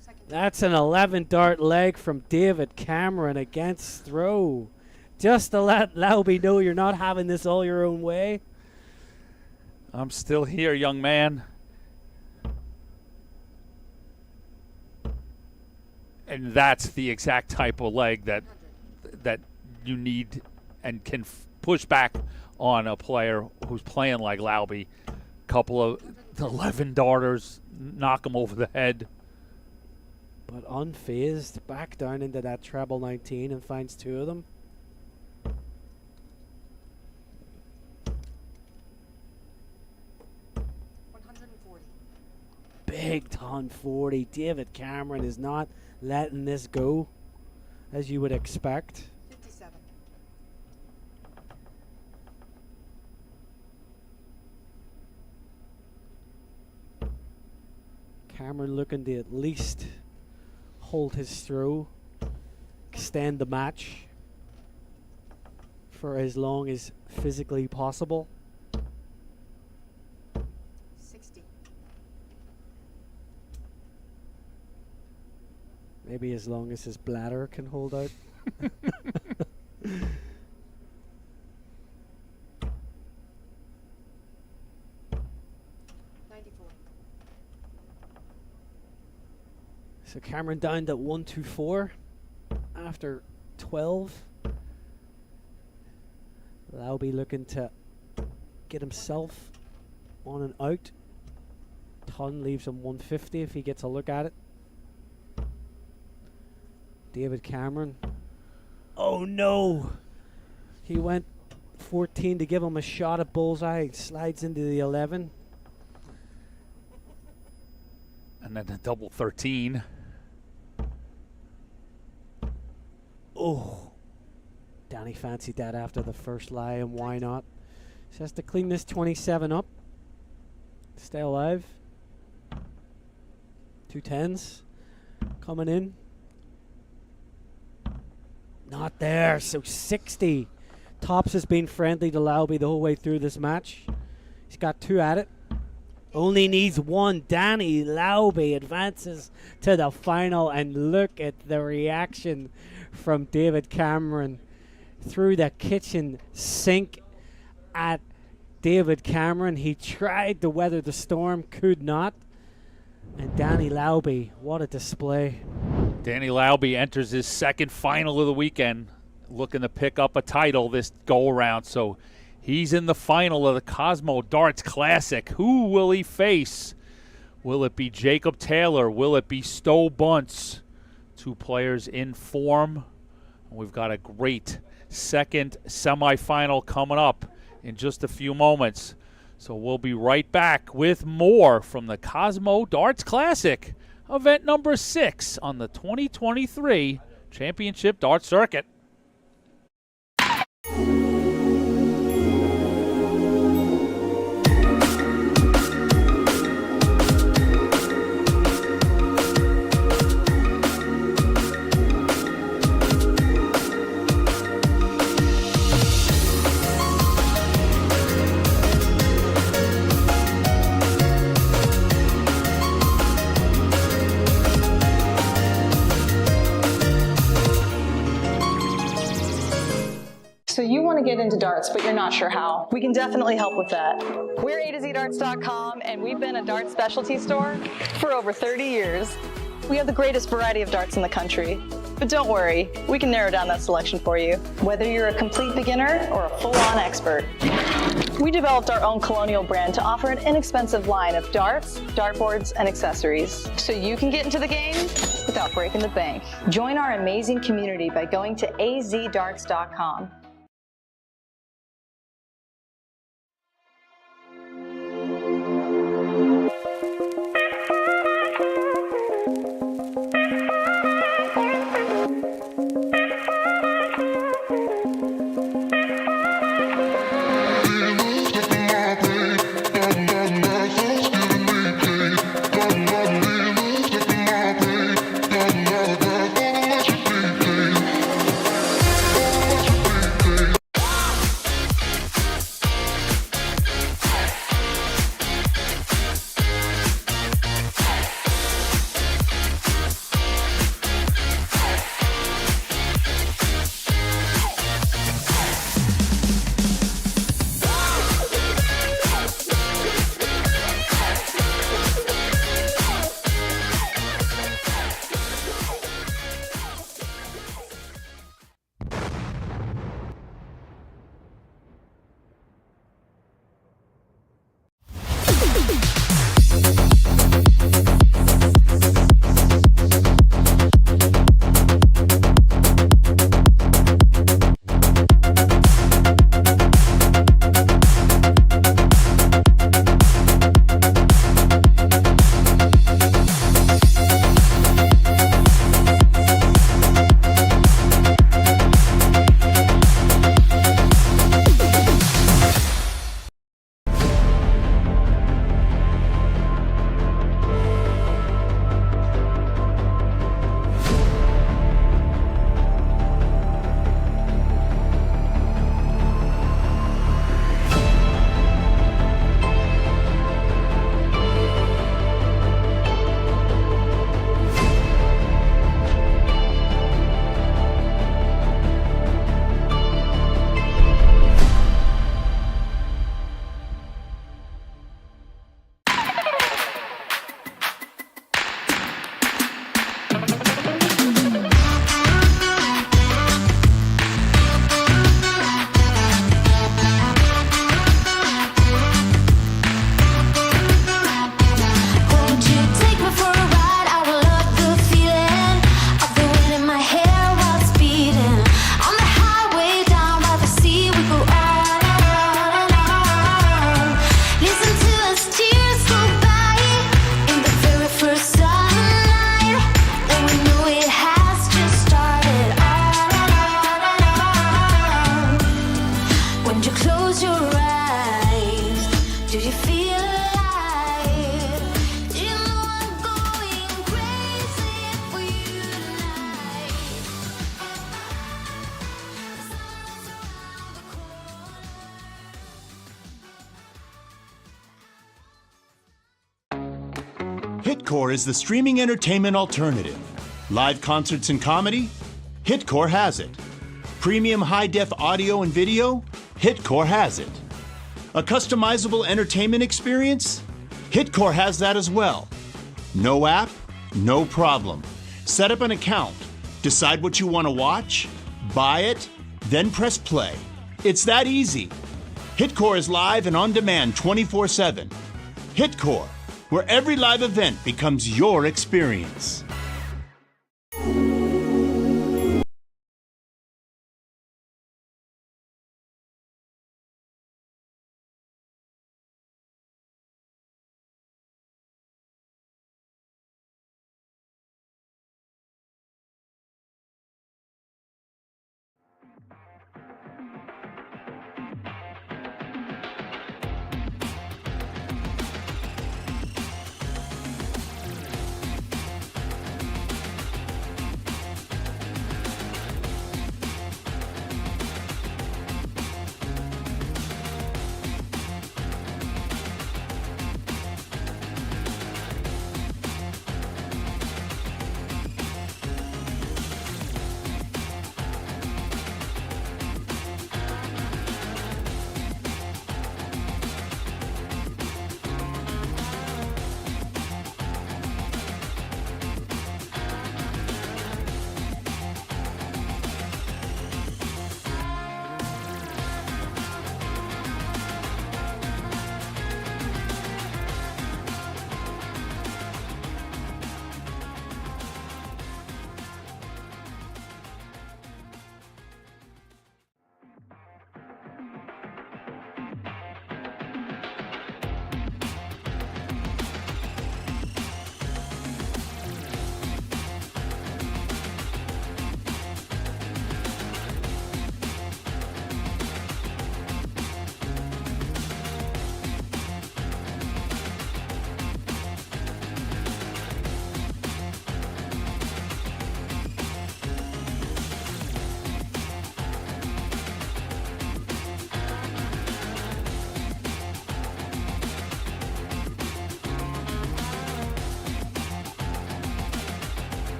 Second. That's an 11 dart leg from David Cameron against throw. Just to let Lauby know you're not having this all your own way. I'm still here, young man. And that's the exact type of leg that you need and can push back on a player who's playing like Lauby. Couple of 11 darters, knock him over the head. But unfazed, back down into that treble 19 and finds 2 of them. Big ton 40. David Cameron is not letting this go, as you would expect. 57. Cameron looking to at least hold his throw, extend the match for as long as physically possible. 60. Maybe as long as his bladder can hold out. 94. So Cameron down to 124 after 12. Lauby looking to get himself on and out. Ton leaves him 150 if he gets a look at it. David Cameron. Oh no! He went 14 to give him a shot at bullseye. Slides into the 11. And then a double 13. Oh. Danny fancied that after the first lie, and why not? So has to clean this 27 up. Stay alive. 2 10s coming in. Not there, so 60. Tops has been friendly to Lauby the whole way through this match. He's got 2 at it. Only needs 1. Danny Lauby advances to the final, and look at the reaction from David Cameron. Through the kitchen sink at David Cameron. He tried to weather the storm, could not. And Danny Lauby, what a display. Danny Lauby enters his second final of the weekend, looking to pick up a title this go-around. So he's in the final of the Cosmo Darts Classic. Who will he face? Will it be Jacob Taylor? Will it be Stowe Bunts? Two players in form. We've got a great second semifinal coming up in just a few moments. So we'll be right back with more from the Cosmo Darts Classic, event number 6 on the 2023 Championship Darts Circuit. So you want to get into darts, but you're not sure how. We can definitely help with that. We're A to Z Darts.com, and we've been a darts specialty store for over 30 years. We have the greatest variety of darts in the country. But don't worry, we can narrow down that selection for you, whether you're a complete beginner or a full-on expert. We developed our own Colonial brand to offer an inexpensive line of darts, dartboards, and accessories, so you can get into the game without breaking the bank. Join our amazing community by going to azdarts.com. Hitcore is the streaming entertainment alternative. Live concerts and comedy? Hitcore has it. Premium high-def audio and video? Hitcore has it. A customizable entertainment experience? Hitcore has that as well. No app? No problem. Set up an account, decide what you want to watch, buy it, then press play. It's that easy. Hitcore is live and on demand 24/7. Hitcore. where every live event becomes your experience.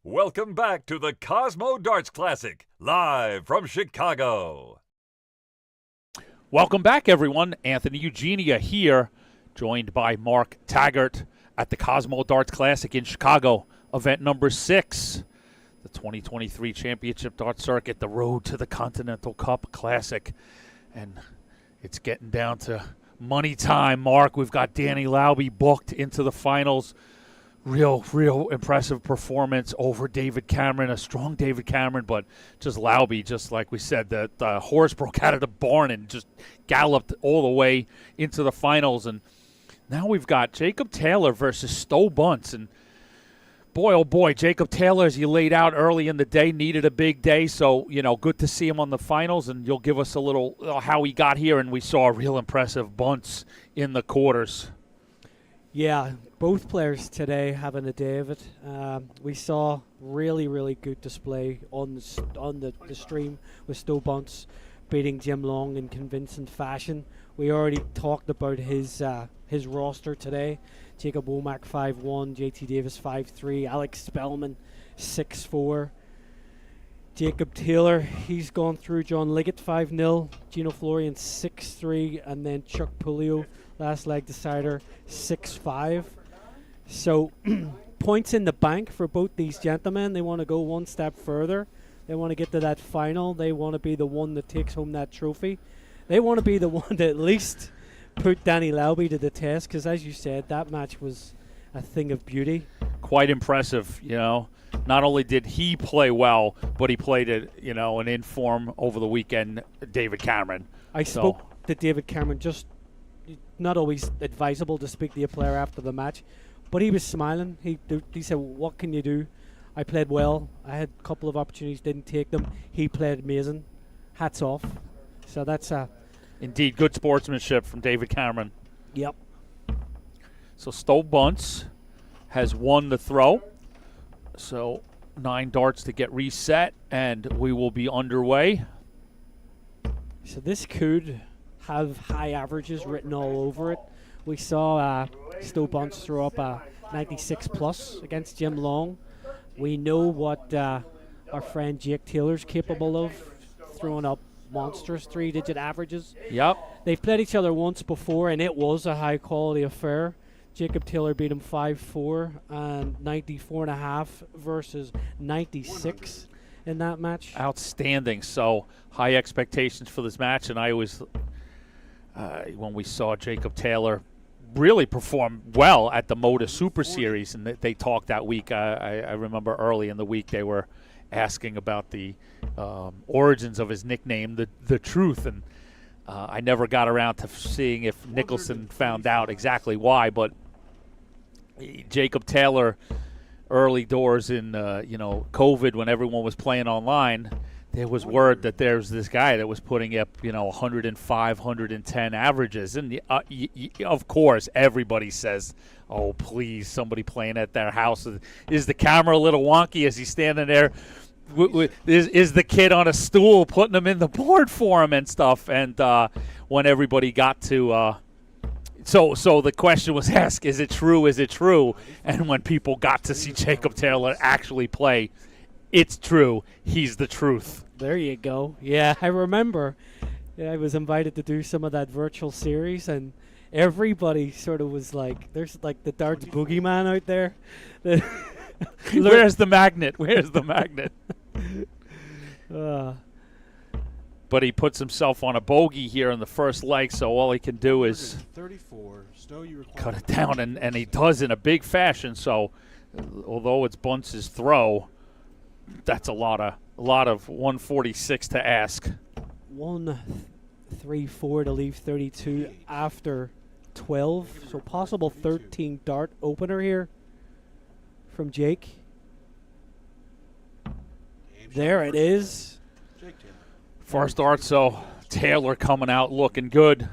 Welcome back to the Cosmo Darts Classic, live from Chicago. Welcome back, everyone. Anthony Eugenia here, joined by Mark Taggart at the Cosmo Darts Classic in Chicago, event number 6, the 2023 Championship Darts Circuit, the road to the Continental Cup Classic. And it's getting down to money time, Mark. We've got Danny Lauby booked into the finals. Real impressive performance over David Cameron, a strong David Cameron, but just Lauby, just like we said, the horse broke out of the barn and just galloped all the way into the finals. And now we've got Jacob Taylor versus Stowe Bunts. And boy, oh boy, Jacob Taylor, as you laid out early in the day, needed a big day. So, good to see him on the finals, and you'll give us a little how he got here. And we saw a real impressive Bunts in the quarters. Yeah, both players today having a day of it. We saw really good display on the stream with Stowe Bunts beating Jim Long in convincing fashion. We already talked about his roster today. Jacob Womack 5-1, JT Davis 5-3, Alex Spellman 6-4. Jacob Taylor, he's gone through John Liggett 5-0, Gino Florian 6-3, and then Chuck Pulio, last leg decider, 6-5. So points in the bank for both these gentlemen. They want to go one step further. They want to get to that final. They want to be the one that takes home that trophy. They want to be the one that at least put Danny Lauby to the test, because as you said, that match was a thing of beauty. Quite impressive, you know. Not only did he play well, but he played it, you know, an in-form over the weekend, David Cameron. I spoke to David Cameron, just not always advisable to speak to a player after the match, but he was smiling. He said, what can you do? I played well. I had a couple of opportunities, didn't take them. He played amazing. Hats off. So that's indeed good sportsmanship from David Cameron. Yep. So Stowe Bunts has won the throw. So 9 darts to get reset, and we will be underway. So this could have high averages written all over it. We saw Stowe Bunts throw up a 96 plus against Jim Long. We know what our friend Jake Taylor's capable of, throwing up monstrous 3-digit averages. Yep. They've played each other once before, and it was a high-quality affair. Jacob Taylor beat him 5-4 and 94.5 versus 96 in that match. Outstanding. So high expectations for this match, and I was when we saw Jacob Taylor really perform well at the Moda Super Series, and they talked that week. I remember early in the week they were asking about the origins of his nickname, the Truth, and I never got around to seeing if Nicholson found out exactly why, but Jacob Taylor, early doors in COVID, when everyone was playing online, there was word that there's this guy that was putting up 105, 110 averages, and of course everybody says, "Oh, please, somebody playing at their house. Is the camera a little wonky? Is he standing there? Is the kid on a stool putting him in the board for him and stuff?" And when everybody got to so the question was asked, is it true? Is it true? And when people got to see Jacob Taylor actually play, it's true. He's the truth. There you go. Yeah, I remember. Yeah, I was invited to do some of that virtual series, and everybody sort of was like, there's like the darts boogeyman out there. Where's the magnet? Where's the magnet? But he puts himself on a bogey here in the first leg, so all he can do is 34. Stowe, you require cut it down, and he does in a big fashion. So although it's Bunts' throw, that's a lot of 146 to ask. 1-3-4 to leave 32 after 12. So possible 13 dart opener here from Jake. There it is. Jake Taylor. First dart, so Taylor coming out looking good.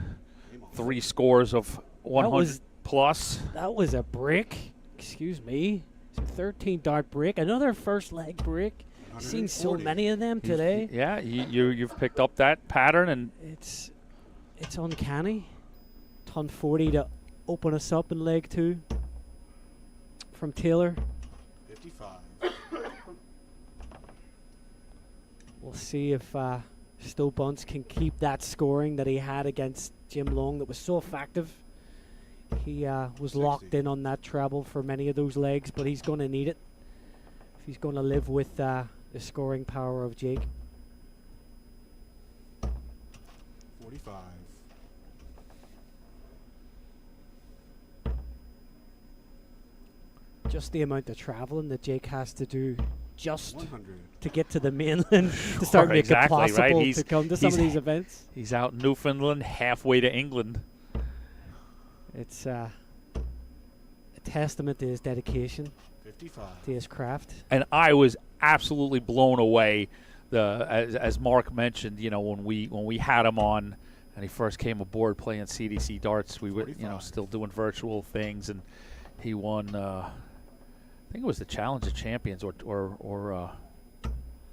3 scores of 100 plus. That was a break. Excuse me. It's a 13 dart break. Another first leg break. Seen so many of them today. Yeah, you've picked up that pattern, and it's uncanny. Ton 40 to open us up in leg 2 from Taylor. 55. We'll see if Stowe Bunts can keep that scoring that he had against Jim Long that was so effective. He was locked in on that treble for many of those legs, but he's going to need it if he's going to live with the scoring power of Jake. 45. Just the amount of traveling that Jake has to do just 100. to get to the mainland to start making exactly, it possible right? to come to some of these events. He's out in Newfoundland, halfway to England. It's a testament to his dedication, 55. to his craft. And I was absolutely blown away. As Mark mentioned, when we had him on and he first came aboard playing CDC darts, we were 45. still doing virtual things, and he won. I think it was the Challenge of Champions or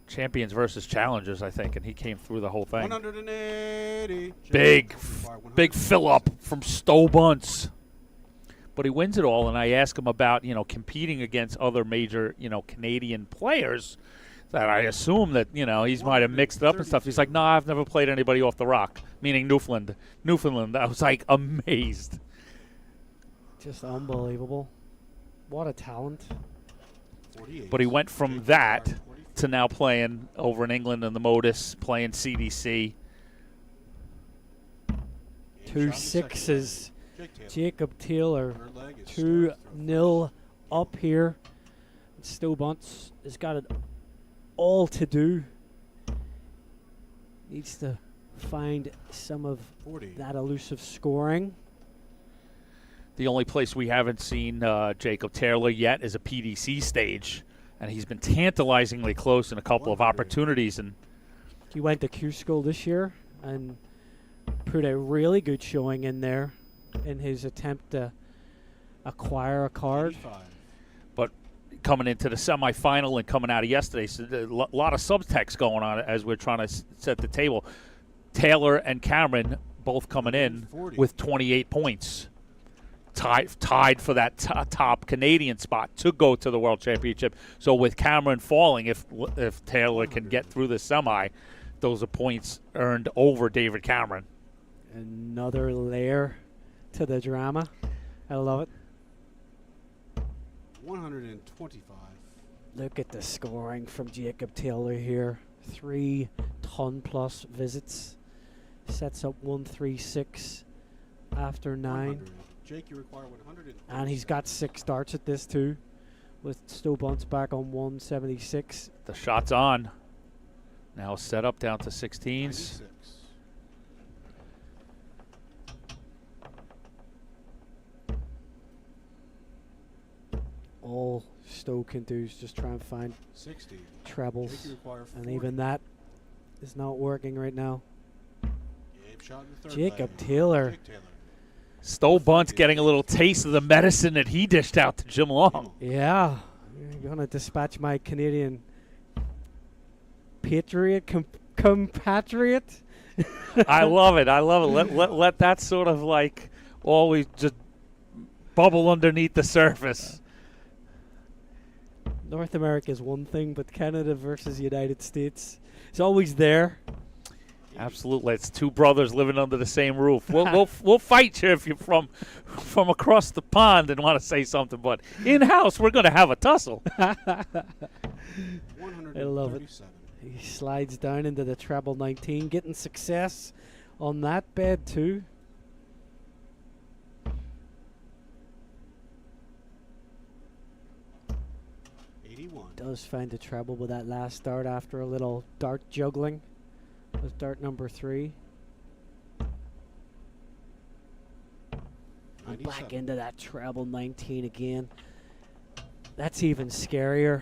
Champions versus Challengers, I think, and he came through the whole thing. 180. Big Require fill up from Stowe Bunts. But he wins it all, and I ask him about, competing against other major, Canadian players that I assume that, he's might have mixed it up and stuff. He's like, no, I've never played anybody off the rock, meaning Newfoundland. I was like amazed. Just unbelievable. What a talent. 48. But he went from that to now playing over in England in the Modus, playing CDC. 2 6s Jake Taylor. Jacob Taylor, Third leg is 2-0 up here. Sto Bunts has got it all to do. Needs to find some of 40. that elusive scoring. The only place we haven't seen Jacob Taylor yet is a PDC stage, and he's been tantalizingly close in a couple of 100. opportunities. And He went to Q School this year and put a really good showing in there in his attempt to acquire a card. 85. but coming into the semifinal and coming out of yesterday, so a lot of subtext going on as we're trying to set the table. Taylor and Cameron both coming in 40. with 28 points. Tied for that top Canadian spot to go to the World Championship. So with Cameron falling, if Taylor can get through the semi, those are points earned over David Cameron. Another layer to the drama. I love it. 125. Look at the scoring from Jacob Taylor here. 3 ton-plus visits. Sets up 136 after 9. 100. Jake, you require 100. And he's got 6 starts at this too, with Sto Bunts back on 176. The shot's on. Now set up down to 16s. 96. All Sto can do is just try and find 60. trebles, Jake, you require 40. and even that is not working right now. Gabe shot in the third Jacob leg. Taylor. Jake Taylor. Sto Bunts getting a little taste of the medicine that he dished out to Jim Long. Yeah, you're gonna dispatch my Canadian patriot, compatriot. I love it. I love it. Let that sort of like always just bubble underneath the surface. North America is one thing, but Canada versus United States is always there. Absolutely, it's two brothers living under the same roof. We'll fight you if you're from across the pond and want to say something, but in house we're going to have a tussle. I love it. 137. He slides down into the treble 19, getting success on that bed too. Does find a treble with that last dart after a little dart juggling. Was dart number 3. And back into that treble 19 again. That's even scarier.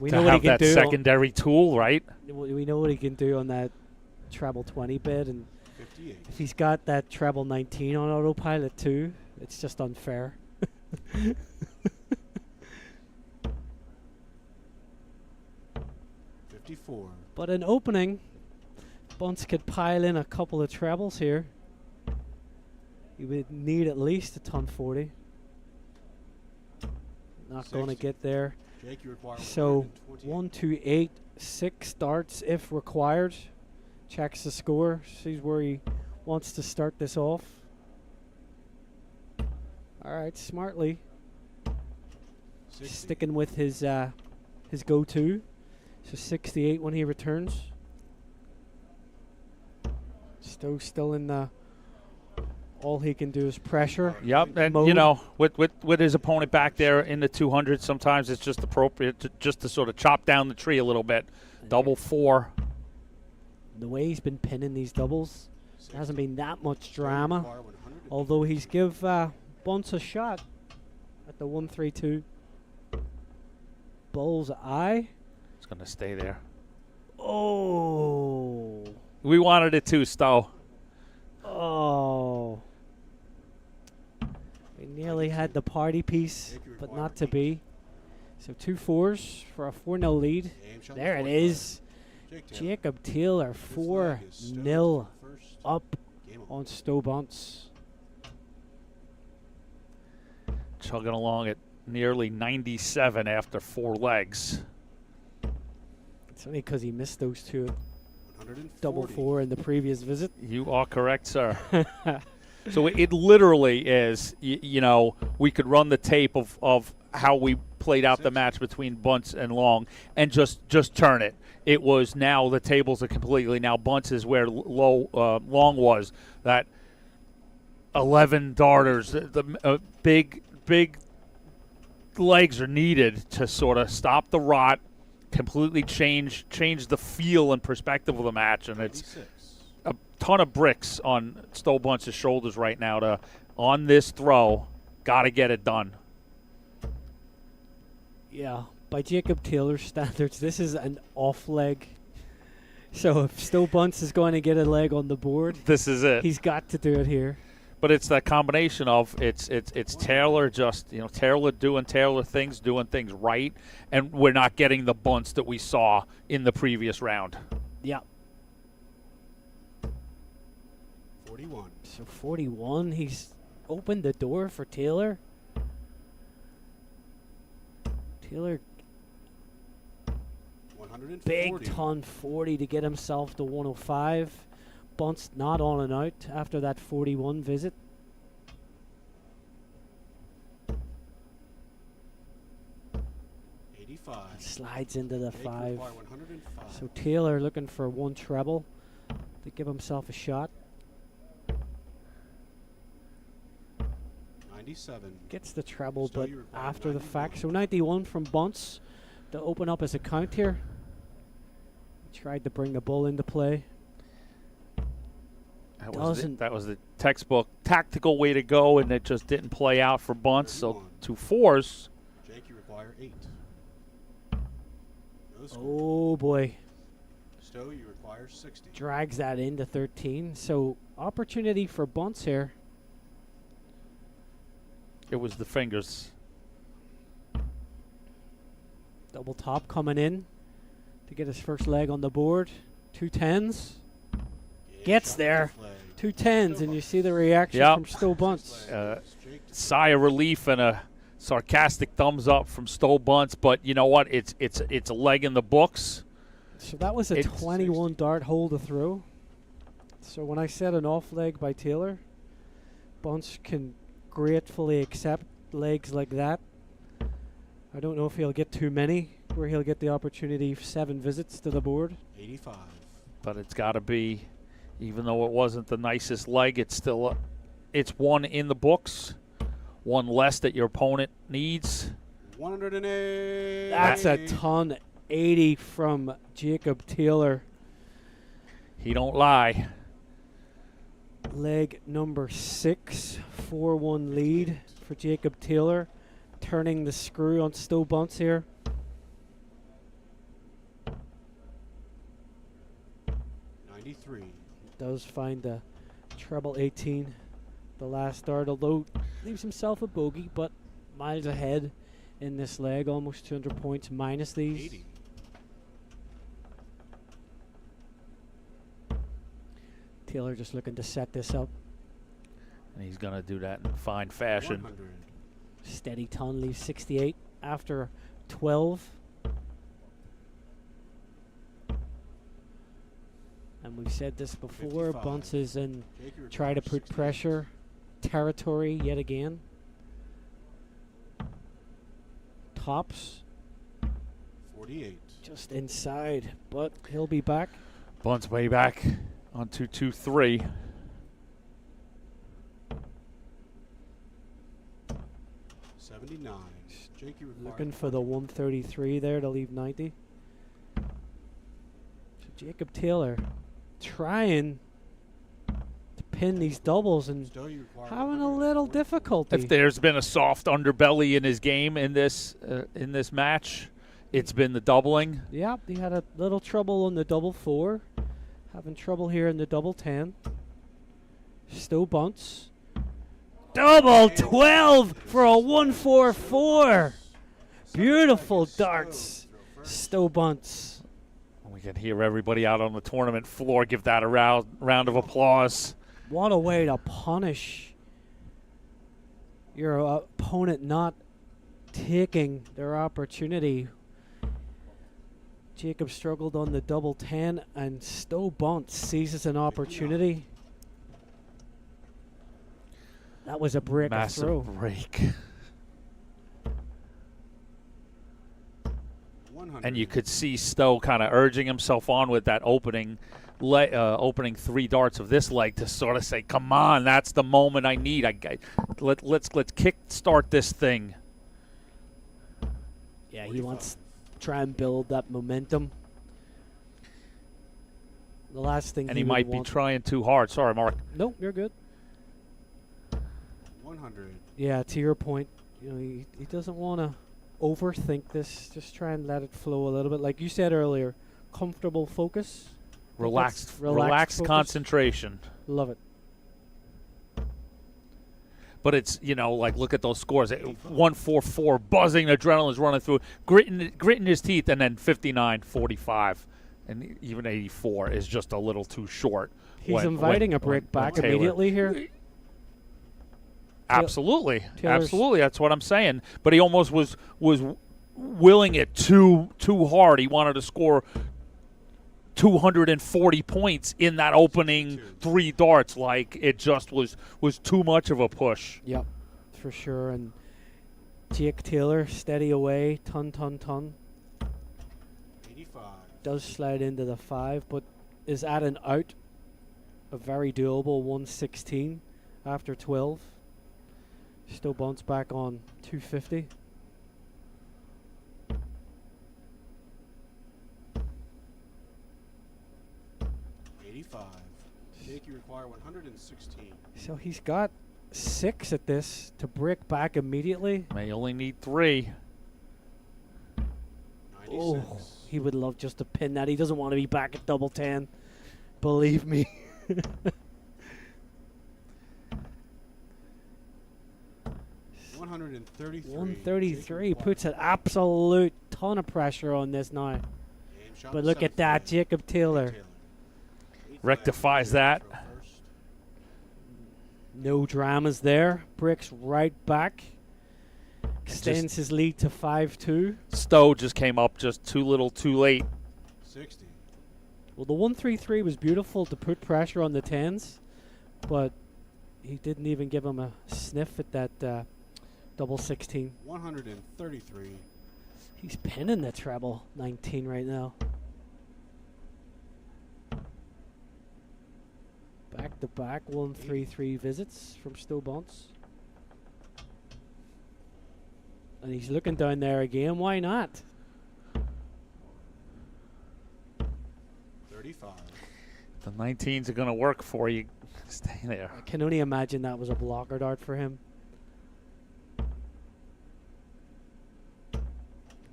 We to know what he have can that do. secondary tool, right? We know what he can do on that treble 20 bid, and 58. if he's got that treble 19 on autopilot too, it's just unfair. 54. But an opening, Bunts could pile in a couple of trebles here. He would need at least a ton 40. Not going to 60. get there. Jake, you require So 128. 1, 2, 8, 6 starts if required. Checks the score, sees where he wants to start this off. All right, smartly 60. sticking with his go-to. So 68 when he returns. Stowe still in the all he can do is pressure. Yep, and mode. you know, with his opponent back there in the 200, sometimes it's just appropriate to sort of chop down the tree a little bit. Double 4. The way he's been pinning these doubles, there hasn't been that much drama. Require 100. Although he's give Bunts a shot at the 1-3-2. Bull's eye. It's going to stay there. Oh. We wanted it too, Stowe. Oh. We nearly had the party piece, but not to be. So 2 4s for a 4-0 lead. Game shot There it 45. is. Jake Taylor. Jacob Taylor This leg is Stowe 4-0 first. up Game over. on Sto Bunts. Chugging along at nearly 97 after 4 legs. It's only because he missed those 2 140. double 4 in the previous visit. You are correct, sir. So it literally is, you know, we could run the tape of how we played out the match between Bunts and Long and just turn it. It was now the tables are completely, now Bunts is where Long was. That 11 darters. The big legs are needed to sort of stop the rot, completely change the feel and perspective of the match, and it's a ton of bricks on Stowe Bunts' shoulders right now to, on this throw, got to get it done. Yeah, by Jacob Taylor's standards, this is an off leg. So if Stowe Bunts is going to get a leg on the board, This is it. he's got to do it here. But it's that combination of it's Taylor just, Taylor doing Taylor things, doing things right, and we're not getting the bunts that we saw in the previous round. Yeah. 41. So 41, he's opened the door for Taylor. Taylor, 140. big ton 40 to get himself to 105. Bunts not on and out after that 41 visit. Slides into the 5. So Taylor looking for one treble to give himself a shot. 97. Gets the treble, Still but you require after the 91. fact. So 91 from Bunts to open up his account here. He tried to bring the bull into play. That was the textbook tactical way to go, and it just didn't play out for Bunts. So 2 4s. Jake, you require 8. No score. Oh boy. Stowe, you require 60. Drags that into 13. So opportunity for Bunts here. It was the fingers. Double top coming in to get his first leg on the board. 2 10s. Gets there. 2 10s, and you see the reaction Yep. from Stowe Bunts. Sigh of relief and a sarcastic thumbs up from Stowe Bunts, but you know what? It's a leg in the books. So that was a 21 dart hole to throw. So when I said an off leg by Taylor, Bunts can gratefully accept legs like that. I don't know if he'll get too many, where he'll get the opportunity for 7 visits to the board. 85. But it's got to be, even though it wasn't the nicest leg, it's still it's one in the books, one less that your opponent needs. 108. That's a ton. 80 from Jacob Taylor. He don't lie. Leg number 6, 4-1 lead for Jacob Taylor. Turning the screw on Stowe Bunts here. 93. Does find the treble 18, the last dart, although leaves himself a bogey, but miles ahead in this leg, almost 200 points minus these. 80. Taylor just looking to set this up. And he's going to do that in fine fashion. 100. Steady ton leaves 68 after 12. And we've said this before, 55. Bunts is in Jake, you try to require put 60. pressure territory yet again. Tops 48. just inside, but he'll be back. Bunts way back on 2-2-3. 79. Jake, you require Looking for the 133 there to leave 90. So Jacob Taylor trying to pin these doubles and Stowe, you require having a little difficulty. If there's been a soft underbelly in his game in this match, it's been the doubling. Yep, he had a little trouble on the double 4. Having trouble here in the double 10. Stowe Bunts. Double 12 for a 144. Beautiful darts. Stowe Bunts. We can hear everybody out on the tournament floor give that a round of applause. What a way to punish your opponent not taking their opportunity. Jacob struggled on the double 10, and Stowe Bunts seizes an opportunity. That was a brick Massive throw. break. 100. And you could see Stowe kind of urging himself on with that opening opening 3 darts of this leg to sort of say, come on, that's the moment I need. Let's kick start this thing. Yeah, he wants to try and build that momentum. The last thing And he might be want. trying too hard. Sorry, Mark. Nope, you're good. 100. Yeah, to your point, you know, he doesn't want to overthink this. Just try and let it flow a little bit. Like you said earlier, comfortable focus. Relaxed focus. concentration. Love it. But it's, you know, like, look at those scores. 144, buzzing, adrenaline's running through, gritting his teeth, and then 59, 45, and even 84 is just a little too short. He's inviting a brick back Taylor. immediately here. Absolutely. Taylor's Absolutely. That's what I'm saying. But he almost was willing it too hard. He wanted to score 240 points in that opening 3 darts. Like, it just was too much of a push. Yep, for sure. And Jake Taylor, steady away, ton. 85. Does slide into the 5, but is at an out. A very doable 116 after 12. Still Bunts back on 250. Jake, you require 116. So he's got 6 at this to brick back immediately. May only need 3. 96. Oh, he would love just to pin that. He doesn't want to be back at double 10. Believe me. 133. 133 puts an absolute ton of pressure on this now. But look at that, Jacob Taylor. Rectifies that. No dramas there. Bricks right back. Extends his lead to 5-2. Stowe just came up just too little too late. 60. Well, the 133 was beautiful to put pressure on the 10s, but he didn't even give him a sniff at that double 16. 133. He's pinning the treble 19 right now. Back to back 133 visits from Stowe Bunts. And he's looking down there again. Why not? 35. The 19s are going to work for you. Stay there. I can only imagine that was a blocker dart for him.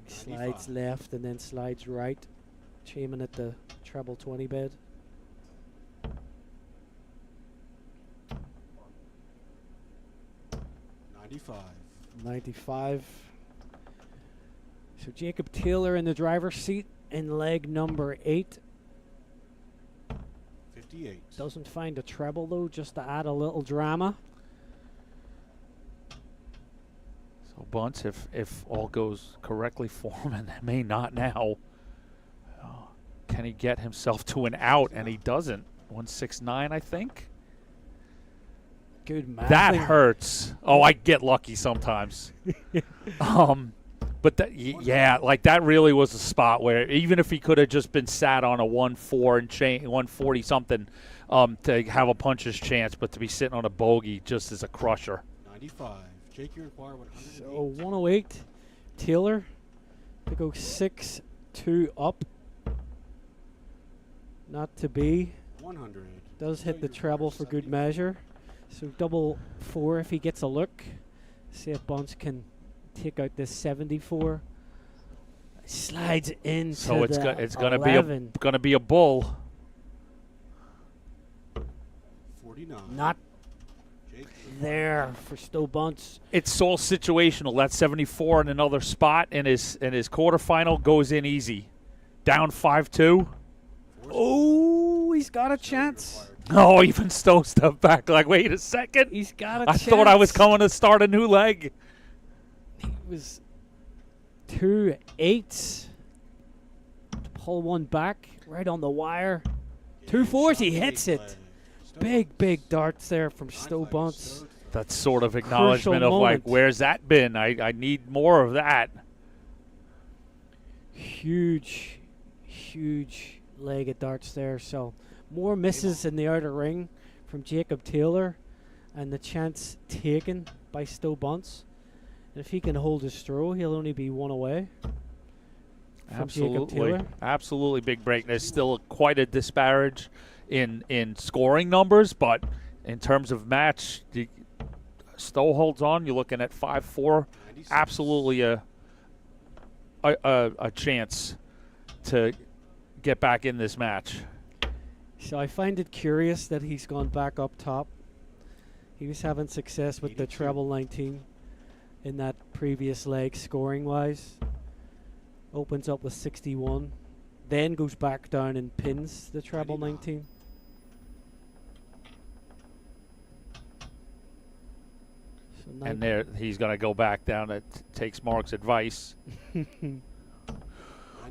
He slides left and then slides right, aiming at the treble 20 bed. $95. So Jacob Taylor in the driver's seat in leg number 8. 58. Doesn't find a treble though, just to add a little drama. So Bunts, if all goes correctly for him, and it may not now, can he get himself to an out? And he doesn't. 169, I think. Good math. That hurts. Oh, I get lucky sometimes. But yeah, like that really was a spot where even if he could have just been sat on a 1-4 and 140 something to have a puncher's chance, but to be sitting on a bogey just as a crusher. 95. Jake, you require 108. So 108. Taylor to go 6-2 up. Not to be. 100. Does hit the treble for good measure. So double 4 if he gets a look. See if Bunts can take out this 74. Slides into so it's the gonna 11. be a bull. 49. Not there for Stowe Bunts. It's all situational. That 74 in another spot in his quarterfinal goes in easy. Down 5-2. Oh, he's got a chance. Oh, even Stowe stepped back like, wait a second. He's got a I chance. thought I was coming to start a new leg. He was 2 8s. To pull one back right on the wire. 2 4s, he hits it. Big darts there from Stowe Bunts. That's sort of acknowledgement of moment. like, where's that been? I need more of that. Huge leg of darts there. So More misses in the outer ring from Jacob Taylor, and the chance taken by Stowe Bunts. And if he can hold his throw, he'll only be one away from Jacob Taylor. Absolutely big break. There's still quite a disparage in scoring numbers, but in terms of match, Stowe holds on. You're looking at 5-4. Absolutely a chance to get back in this match. So I find it curious that he's gone back up top. He was having success with the treble 19 in that previous leg scoring-wise. Opens up with 61, then goes back down and pins the treble 19. So And there he's going to go back down. It takes Mark's advice.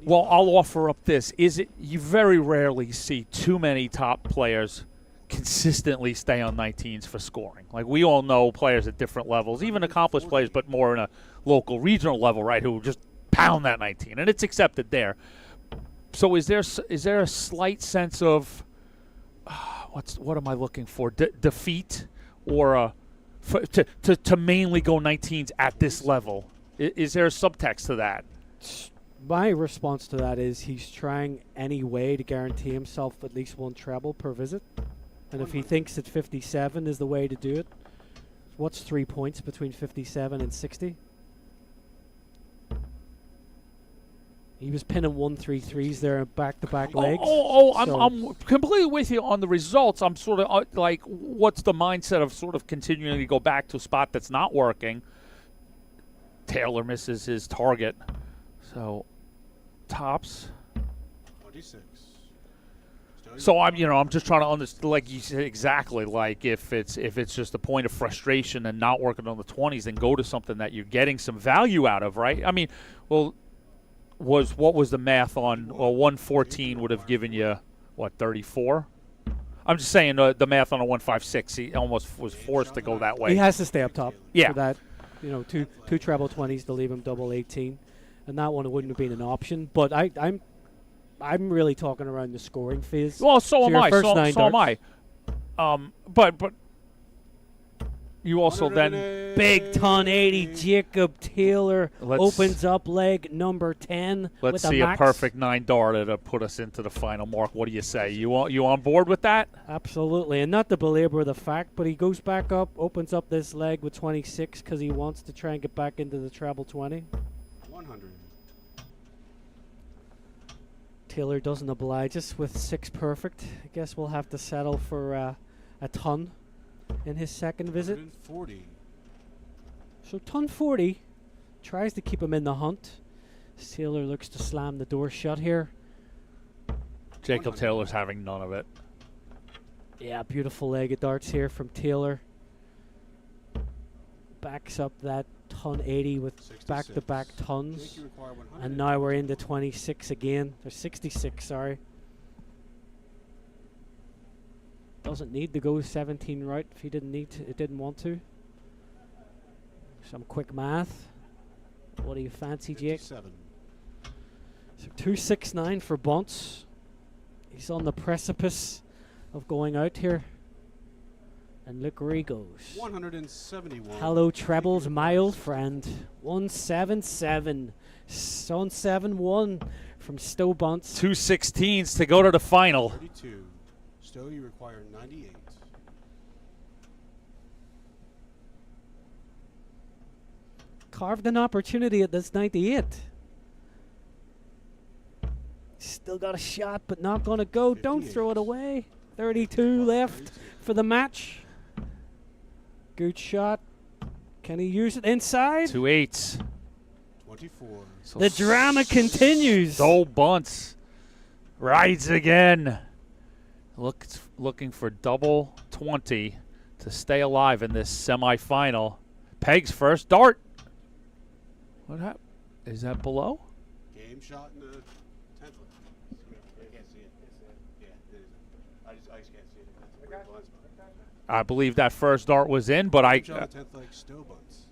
Well, I'll offer up this. You very rarely see too many top players consistently stay on 19s for scoring. Like, we all know players at different levels, even accomplished players, but more in a local, regional level, right, who just pound that 19, and it's accepted there. So is there a slight sense of what am I looking for? Defeat, or to mainly go 19s at this level? Is there a subtext to that? My response to that is he's trying any way to guarantee himself at least one treble per visit. And if he thinks that 57 is the way to do it, what's 3 points between 57 and 60? He was pinning 1-3-3s there in back-to-back legs. I'm completely with you on the results. I'm sort of like, what's the mindset of sort of continuing to go back to a spot that's not working? Taylor misses his target. So, tops. 26. So I'm just trying to understand, like you said, exactly. Like if it's just a point of frustration and not working on the 20s, then go to something that you're getting some value out of, right? I mean, what was the math on? Well, 114 would have given you what, 34? I'm just saying the math on a 156. He almost was forced to go that way. He has to stay up top. Yeah. For that, two treble 20s to leave him double 18, and that one wouldn't have been an option. But I'm really talking around the scoring phase. Well, so am I. So am I. But you also then big ton 80. Jacob Taylor opens up leg number 10. Let's with see a a perfect 9-darter to put us into the final. Mark, what do you say? You on board with that? Absolutely, and not to belabor the fact, but he goes back up, opens up this leg with 26 because he wants to try and get back into the treble 20. 100. Taylor doesn't oblige us with 6 perfect. I guess we'll have to settle for a ton in his second visit. 140. So ton 40 tries to keep him in the hunt. Taylor looks to slam the door shut here. Jacob Taylor's having none of it. Yeah, beautiful leg of darts here from Taylor. Backs up that ton 80 with 66. back-to-back tons. You require 100. And now we're into 26 again. There's 66, sorry. Doesn't need to go 17 right if he didn't need to, it didn't want to. Some quick math. What do you fancy, Jake? 57. So 269 for Bunts. He's on the precipice of going out here. And look where he goes. 171. Hello, trebles, my old friend. 177. 171 from Stowe Bunts. 2 16s to go to the final. 32. Stowe, you require 98. Carved an opportunity at this 98. Still got a shot, but not going to go. 58. Don't throw it away. 32 left for the match. Good shot. Can he use it inside? 2 8s. 24. So The drama continues. Stowe Bunts rides again. Looking for double 20 to stay alive in this semifinal. Peg's first dart. What happened? Is that below? Game shot in the 10th. I can't see it. Yeah, it is. I just can't see it. That's a great blind spot. I believe that first dart was in, but Game shot in the 10th leg, Stowe Bunts.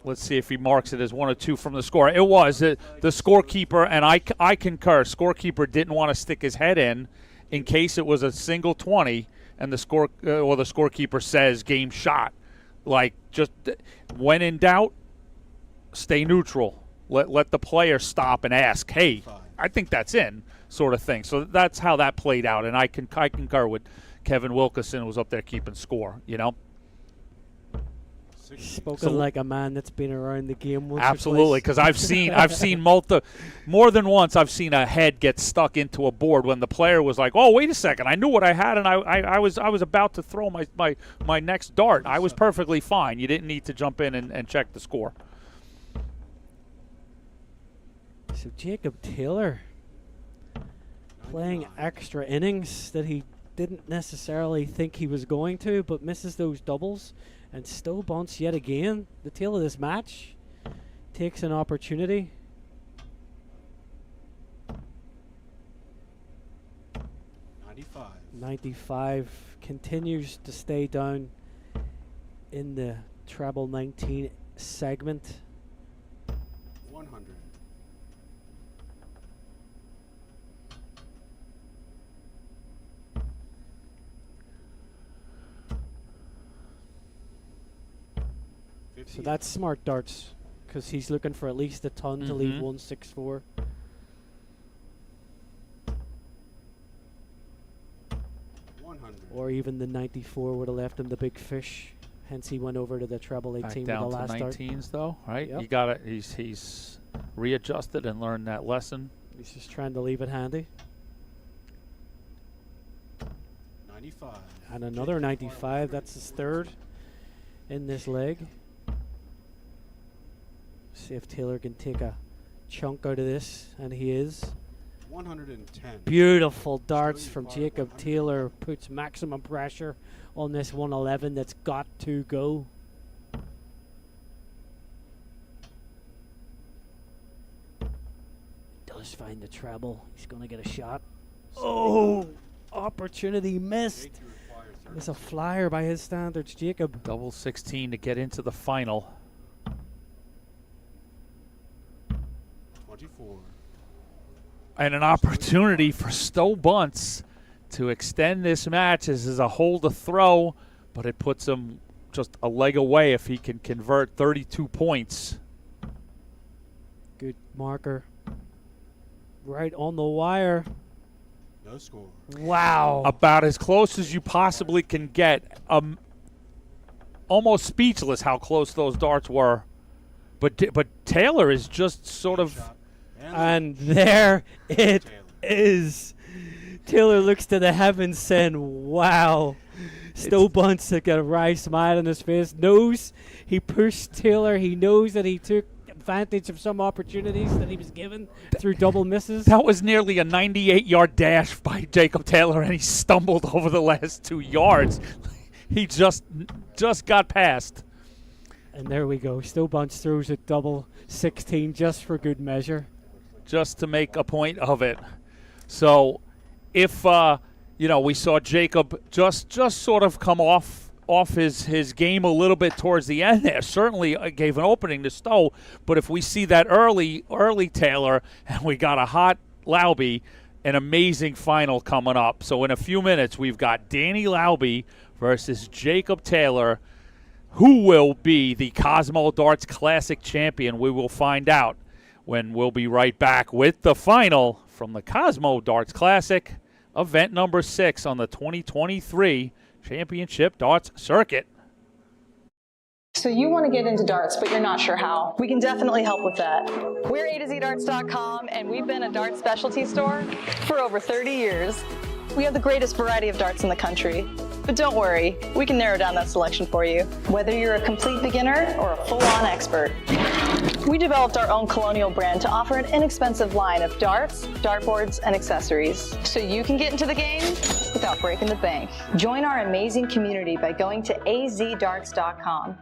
let's see if he marks it as 1 or 2 from the score. It was. The scorekeeper, and I concur, scorekeeper didn't want to stick his head in in case it was a single 20 and the scorekeeper says game shot. Like, just when in doubt, stay neutral. Let the player stop and ask, hey, I think that's in, sort of thing. So that's how that played out, and I concur with Kevin Wilkerson, who was up there keeping score, you know? Spoken like a man that's been around the game once. Absolutely, because I've seen more than once. I've seen a head get stuck into a board when the player was like, "Oh, wait a second, I knew what I had, and I was about to throw my next dart. I was perfectly fine. You didn't need to jump in and check the score." So Jacob Taylor playing extra innings that he didn't necessarily think he was going to, but misses those doubles. And still Bunts yet again. The tail of this match takes an opportunity. 95 continues to stay down in the treble 19 segment. 100. So that's smart darts, because he's looking for at least a ton to leave 164. Or even the 94 would have left him the big fish. Hence he went over to the treble 18 Back with down the last to dart. 19s though, right? Yep. You got it. He's readjusted and learned that lesson. He's just trying to leave it handy. 95. And another 95. That's his third in this leg. See if Taylor can take a chunk out of this, and he is. 110. Beautiful darts from Jacob Taylor. Puts maximum pressure on this 111 that's got to go. Does find the treble. He's going to get a shot. Oh, opportunity missed. It's a flyer by his standards, Jacob. Double 16 to get into the final. 24. And an opportunity for Stowe Bunts to extend this match. This is a hole to throw, but it puts him just a leg away if he can convert 32 points. Good marker. Right on the wire. No score. Wow. About as close as you possibly can get. Almost speechless how close those darts were. But Taylor is just sort of... And there it is. Taylor looks to the heavens saying, wow. Stowe Bunts has got a wry smile on his face. Knows he pushed Taylor. He knows that he took advantage of some opportunities that he was given through double misses. That was nearly a 98-yard dash by Jacob Taylor, and he stumbled over the last 2 yards. He just got past. And there we go. Stowe Bunts throws a double 16 just for good measure. Just to make a point of it. So if, we saw Jacob just sort of come off his game a little bit towards the end there. Certainly gave an opening to Stowe, but if we see that early Taylor, and we got a hot Laube, an amazing final coming up. So in a few minutes, we've got Danny Laube versus Jacob Taylor. Who will be the Cosmo Darts Classic champion? We will find out when we'll be right back with the final from the Cosmo Darts Classic, event number 6 on the 2023 Championship Darts Circuit. So you want to get into darts, but you're not sure how. We can definitely help with that. We're A2ZDarts.com, and we've been a darts specialty store for over 30 years. We have the greatest variety of darts in the country. But don't worry, we can narrow down that selection for you, whether you're a complete beginner or a full-on expert. We developed our own Colonial brand to offer an inexpensive line of darts, dartboards, and accessories, so you can get into the game without breaking the bank. Join our amazing community by going to azdarts.com.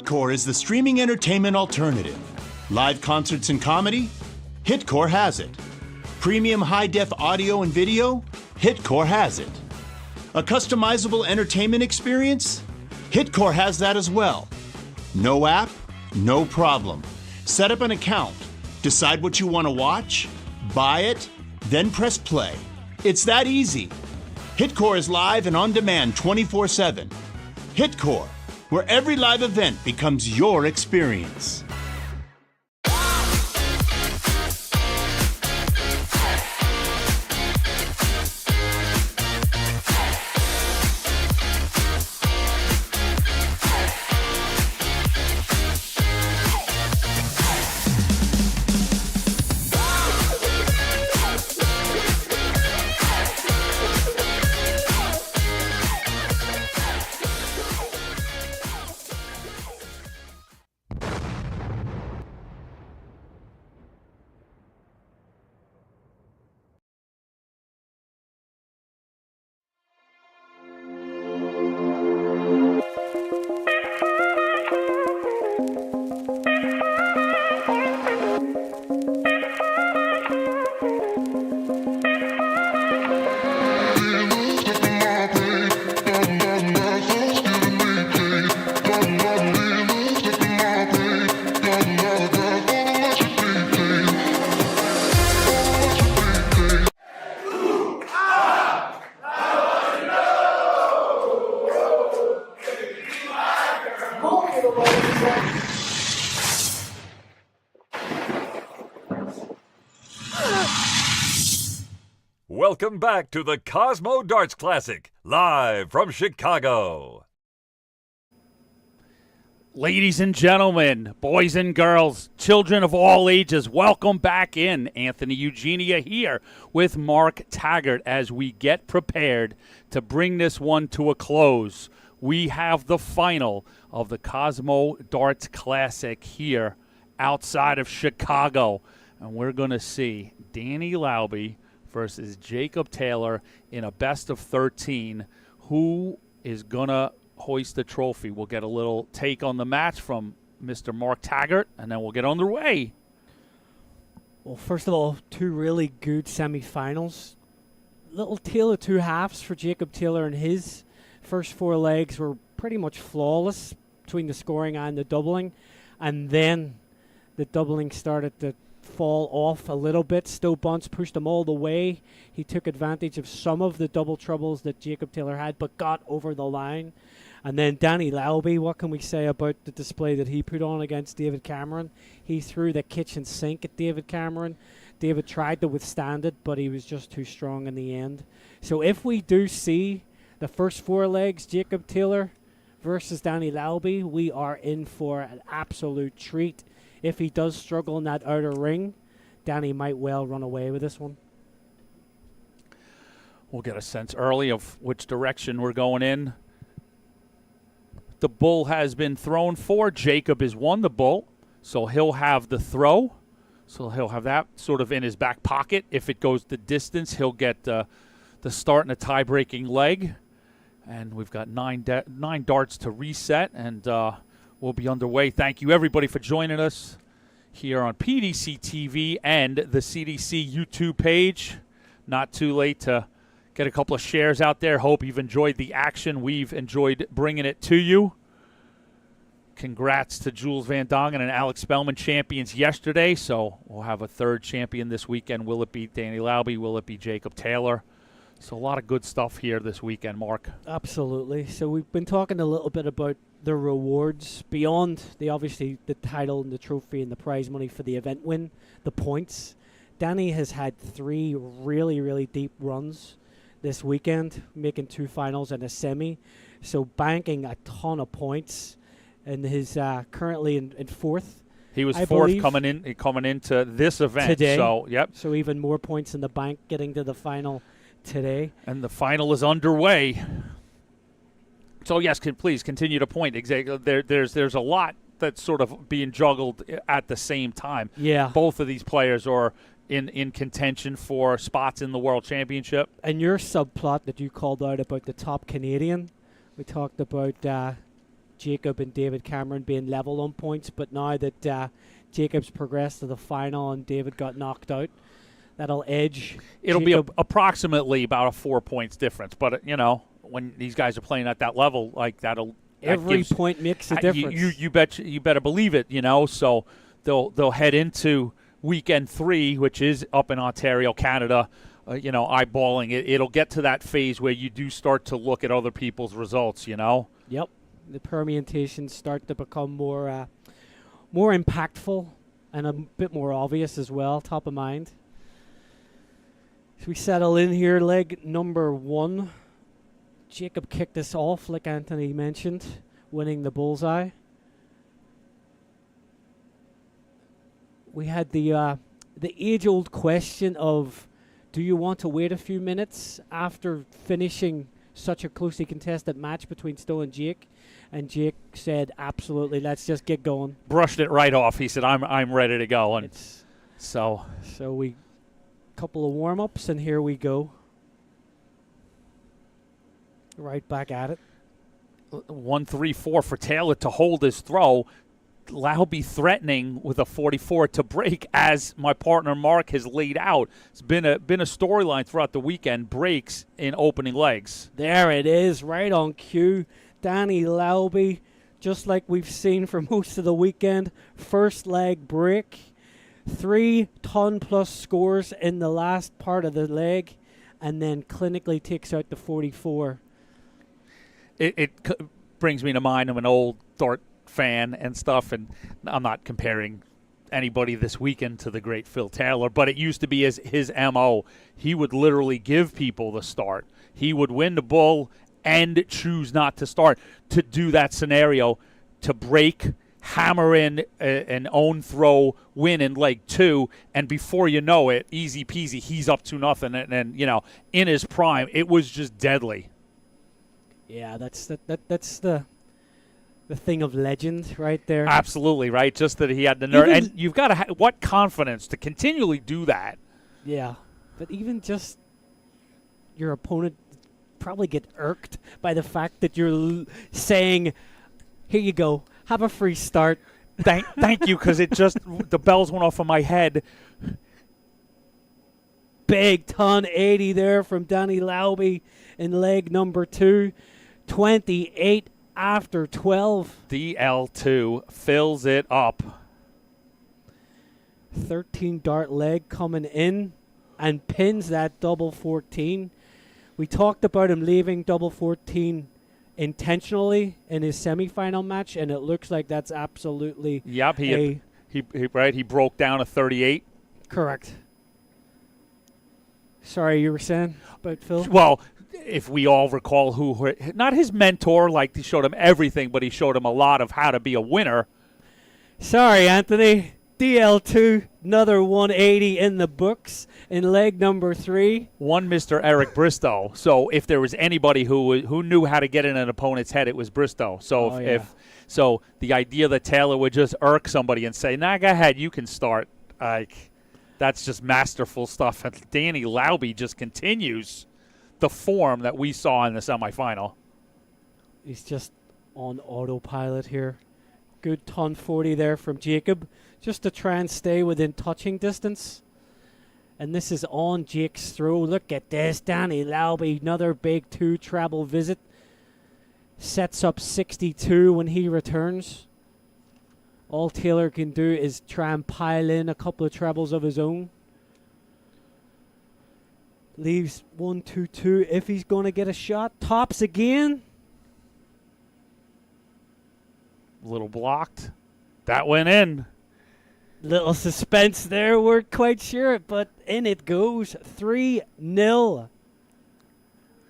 Hitcore is the streaming entertainment alternative. Live concerts and comedy? Hitcore has it. Premium high-def audio and video? Hitcore has it. A customizable entertainment experience? Hitcore has that as well. No app? No problem. Set up an account, decide what you want to watch, buy it, then press play. It's that easy. Hitcore is live and on demand 24/7. Hitcore, where every live event becomes your experience. Welcome back to the Cosmo Darts Classic, live from Chicago. Ladies and gentlemen, boys and girls, children of all ages, welcome back in. Anthony Eugenia here with Mark Taggart as we get prepared to bring this one to a close. We have the final of the Cosmo Darts Classic here outside of Chicago. And we're going to see Danny Lauby versus Jacob Taylor in a best of 13. Who is going to hoist the trophy? We'll get a little take on the match from Mr. Mark Taggart, and then we'll get underway. Well, first of all, two really good semifinals. Little tale of two halves for Jacob Taylor, and his first four legs were pretty much flawless between the scoring and the doubling. And then the doubling started to fall off a little bit. Still, Bunts pushed him all the way. He took advantage of some of the double troubles that Jacob Taylor had, but got over the line. And then Danny Lauby, what can we say about the display that he put on against David Cameron? He threw the kitchen sink at David Cameron. David tried to withstand it, but he was just too strong in the end. So if we do see the first four legs, Jacob Taylor versus Danny Lauby, we are in for an absolute treat. If he does struggle in that outer ring, Danny might well run away with this one. We'll get a sense early of which direction we're going in. The bull has been thrown for. Jacob has won the bull, so he'll have the throw. So he'll have that sort of in his back pocket. If it goes the distance, he'll get the start in a tie-breaking leg. And we've got nine darts to reset, and we'll be underway. Thank you, everybody, for joining us here on PDC TV and the CDC YouTube page. Not too late to get a couple of shares out there. Hope you've enjoyed the action. We've enjoyed bringing it to you. Congrats to Jules Van Dongen and Alex Spellman, champions yesterday. So we'll have a third champion this weekend. Will it be Danny Lauby? Will it be Jacob Taylor? So a lot of good stuff here this weekend, Mark. Absolutely. So we've been talking a little bit about the rewards beyond obviously the title and the trophy and the prize money for the event win, the points. Danny has had three really, really deep runs this weekend, making two finals and a semi. So banking a ton of points, and his currently in fourth. He was I fourth believe, coming into this event today. So yep. So even more points in the bank getting to the final today. And the final is underway. So yes, please continue to point. Exactly. There's a lot that's sort of being juggled at the same time. Yeah. Both of these players are in contention for spots in the World Championship. And your subplot that you called out about the top Canadian, we talked about Jacob and David Cameron being level on points, but now that Jacob's progressed to the final and David got knocked out, that'll edge. It'll Jacob. be approximately about a 4 points difference. But, when these guys are playing at that level, like that Every gives, point makes a difference. You better believe it, So they'll head into weekend 3, which is up in Ontario, Canada, eyeballing it. It'll get to that phase where you do start to look at other people's results, Yep. The permutations start to become more impactful and a bit more obvious as well, top of mind. So we settle in here, leg number 1. Jacob kicked us off, like Anthony mentioned, winning the bullseye. We had the age-old question of, do you want to wait a few minutes after finishing such a closely contested match between Stowe and Jake? And Jake said, absolutely, let's just get going. Brushed it right off. He said, I'm ready to go. And so we couple of warm-ups, and here we go. Right back at it. 1-3-4 for Taylor to hold his throw. Lauby threatening with a 44 to break, as my partner Mark has laid out. It's been a storyline throughout the weekend. Breaks in opening legs. There it is, right on cue. Danny Lauby, just like we've seen for most of the weekend. First leg break. 3 ton-plus scores in the last part of the leg, and then clinically takes out the 44. It brings me to mind of an old Dart fan and stuff, and I'm not comparing anybody this weekend to the great Phil Taylor, but it used to be his MO. He would literally give people the start. He would win the bull and choose not to start. To do that scenario, to break, hammer in an own throw, win in leg 2, and before you know it, easy peasy, he's up 2-0, and in his prime, it was just deadly. Yeah, that's the thing of legend right there. Absolutely, right? Just that he had the nerve. And you've got to what confidence to continually do that. Yeah, but even just your opponent probably get irked by the fact that you're saying, here you go, have a free start. Thank you, because it just, the bells went off in my head. Big ton 80 there from Danny Lauby in leg number 2. 28 after 12. DL2 fills it up. 13 dart leg coming in and pins that double 14. We talked about him leaving double 14 intentionally in his semifinal match, and it looks like that's absolutely Yep, he broke down a 38. Correct. Sorry, you were saying about Phil? Well, if we all recall who, not his mentor, like he showed him everything, but he showed him a lot of how to be a winner. Sorry, Anthony. DL2, another 180 in the books in leg number 3. One Mr. Eric Bristow. So if there was anybody who knew how to get in an opponent's head, it was Bristow. So so the idea that Taylor would just irk somebody and say, "Nah, go ahead, you can start," like that's just masterful stuff. And Danny Lauby just continues the form that we saw in the semifinal. He's just on autopilot here. Good ton 40 there from Jacob, just to try and stay within touching distance. And this is on Jake's throw. Look at this. Danny Lauby, another big 2 treble visit. Sets up 62 when he returns. All Taylor can do is try and pile in a couple of trebles of his own. Leaves 1-2-2 if he's going to get a shot. Tops again. Little blocked. That went in. Little suspense there. We're quite sure, but in it goes. 3-0.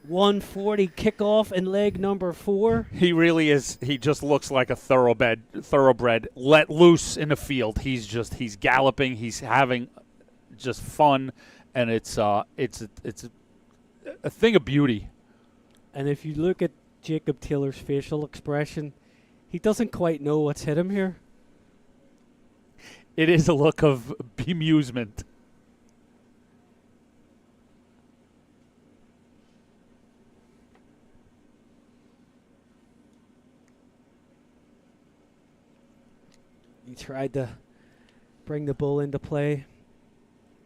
140 kickoff in leg number 4. He really is. He just looks like a thoroughbred let loose in the field. He's galloping. He's having just fun, and it's a thing of beauty. And if you look at Jacob Taylor's facial expression, he doesn't quite know what's hit him here. It is a look of bemusement. He tried to bring the bull into play.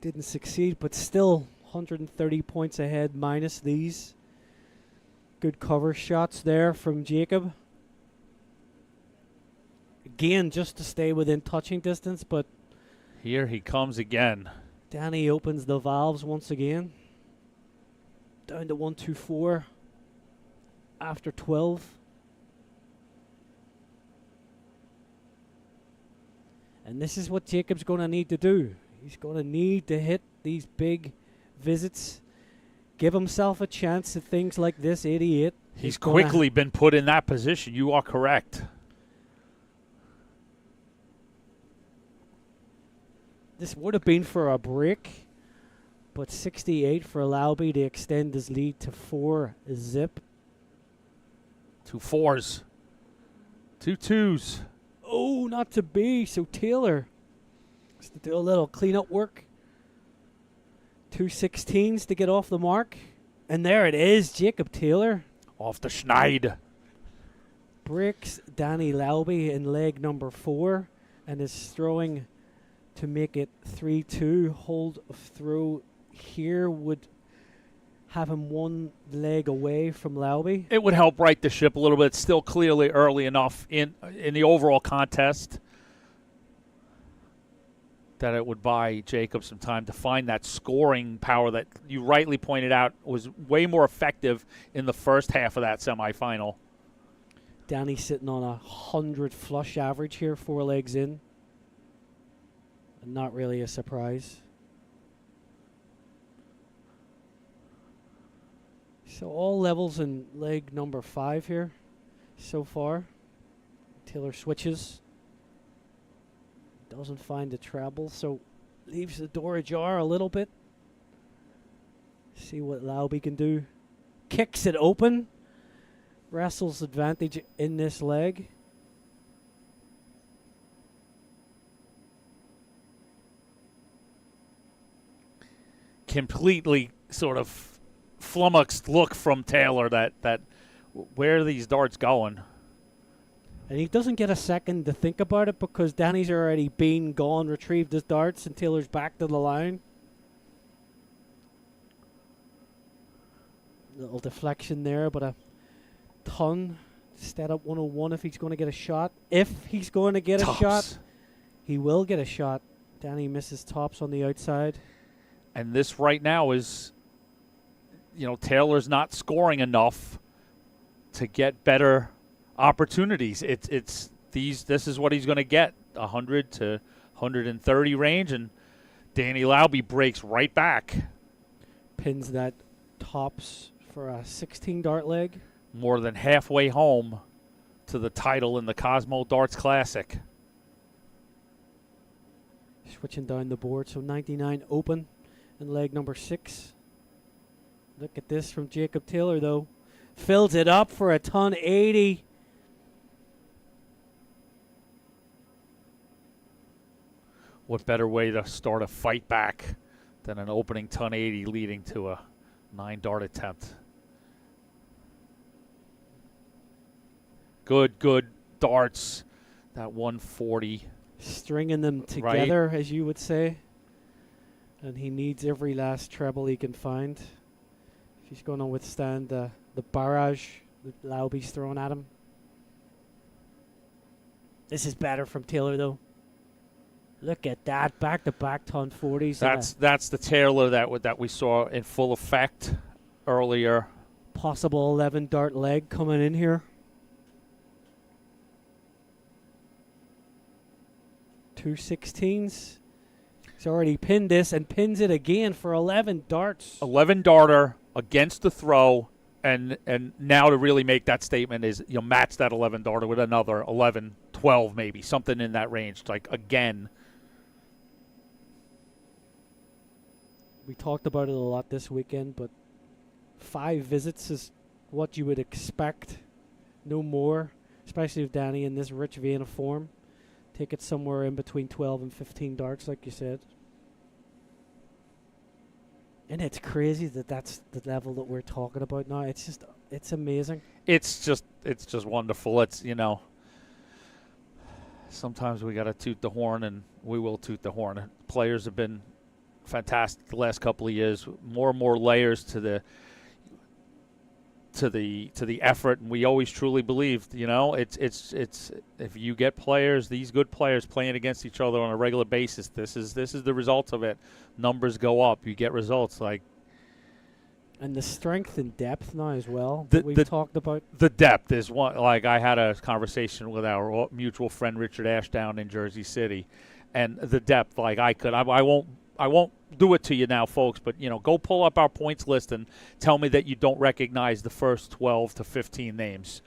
Didn't succeed, but still 130 points ahead minus these. Good cover shots there from Jacob. Again, just to stay within touching distance, but Here he comes again. Danny opens the valves once again. Down to 1-2-4 after 12. And this is what Jacob's going to need to do. He's going to need to hit these big visits, give himself a chance at things like this 88. He's quickly been put in that position. You are correct. This would have been for a break, but 68 for Lauby to extend his lead to 4-zip. 2 4s. 2 2s. Oh, not to be. So Taylor has to do a little cleanup work. 2 16s to get off the mark. And there it is, Jacob Taylor. Off the schneid. Breaks Danny Lauby in leg number 4 and is throwing to make it 3-2. Hold throw here would have him one leg away from Lauby. It would help right the ship a little bit. Still clearly early enough in the overall contest that it would buy Jacob some time to find that scoring power that you rightly pointed out was way more effective in the first half of that semifinal. Danny sitting on 100 flush average here, 4 legs in. And not really a surprise. So all levels in leg number 5 here so far. Taylor switches. Doesn't find a treble, so leaves the door ajar a little bit. See what Lauby can do. Kicks it open. Wrestles advantage in this leg. Completely sort of flummoxed look from Taylor that where are these darts going? And he doesn't get a second to think about it because Danny's already been gone, retrieved his darts, and Taylor's back to the line. Little deflection there, but a ton. Stead up 101 if he's going to get a shot. If he's going to get Tops. a shot, he will get a shot. Danny misses tops on the outside. And this right now is, Taylor's not scoring enough to get better opportunities. This is what he's going to get, 100 to 130 range, and Danny Lauby breaks right back. Pins that tops for a 16 dart leg. More than halfway home to the title in the Cosmo Darts Classic. Switching down the board, so 99 open in leg number 6. Look at this from Jacob Taylor, though. Fills it up for a ton 80. What better way to start a fight back than an opening ton 80 leading to a 9-dart attempt? Good darts. That 140. Stringing them together, as you would say. And he needs every last treble he can find if he's going to withstand the barrage that Lauby's throwing at him. This is better from Taylor, though. Look at that, back-to-back ton 40s. That's the Taylor that we saw in full effect earlier. Possible 11 dart leg coming in here. 2 16s. He's already pinned this and pins it again for 11 darts. 11 darter against the throw, and now to really make that statement is match that 11 darter with another 11, 12 maybe, something in that range, like again. We talked about it a lot this weekend, but 5 visits is what you would expect. No more, especially with Danny in this rich vein of form. Take it somewhere in between 12 and 15 darts, like you said. And it's crazy that that's the level that we're talking about now. It's amazing. It's just wonderful. It's, sometimes we got to toot the horn, and we will toot the horn. Players have been fantastic the last couple of years. More and more layers to the effort, and we always truly believed, it's if you get players, these good players playing against each other on a regular basis, this is the result of it. Numbers go up, you get results And the strength and depth now as well The- that we've the- talked about. the depth is one. Like, I had a conversation with our mutual friend Richard Ashdown in Jersey City, and the depth, like, I won't do it to you now, folks, but go pull up our points list and tell me that you don't recognize the first 12 to 15 names.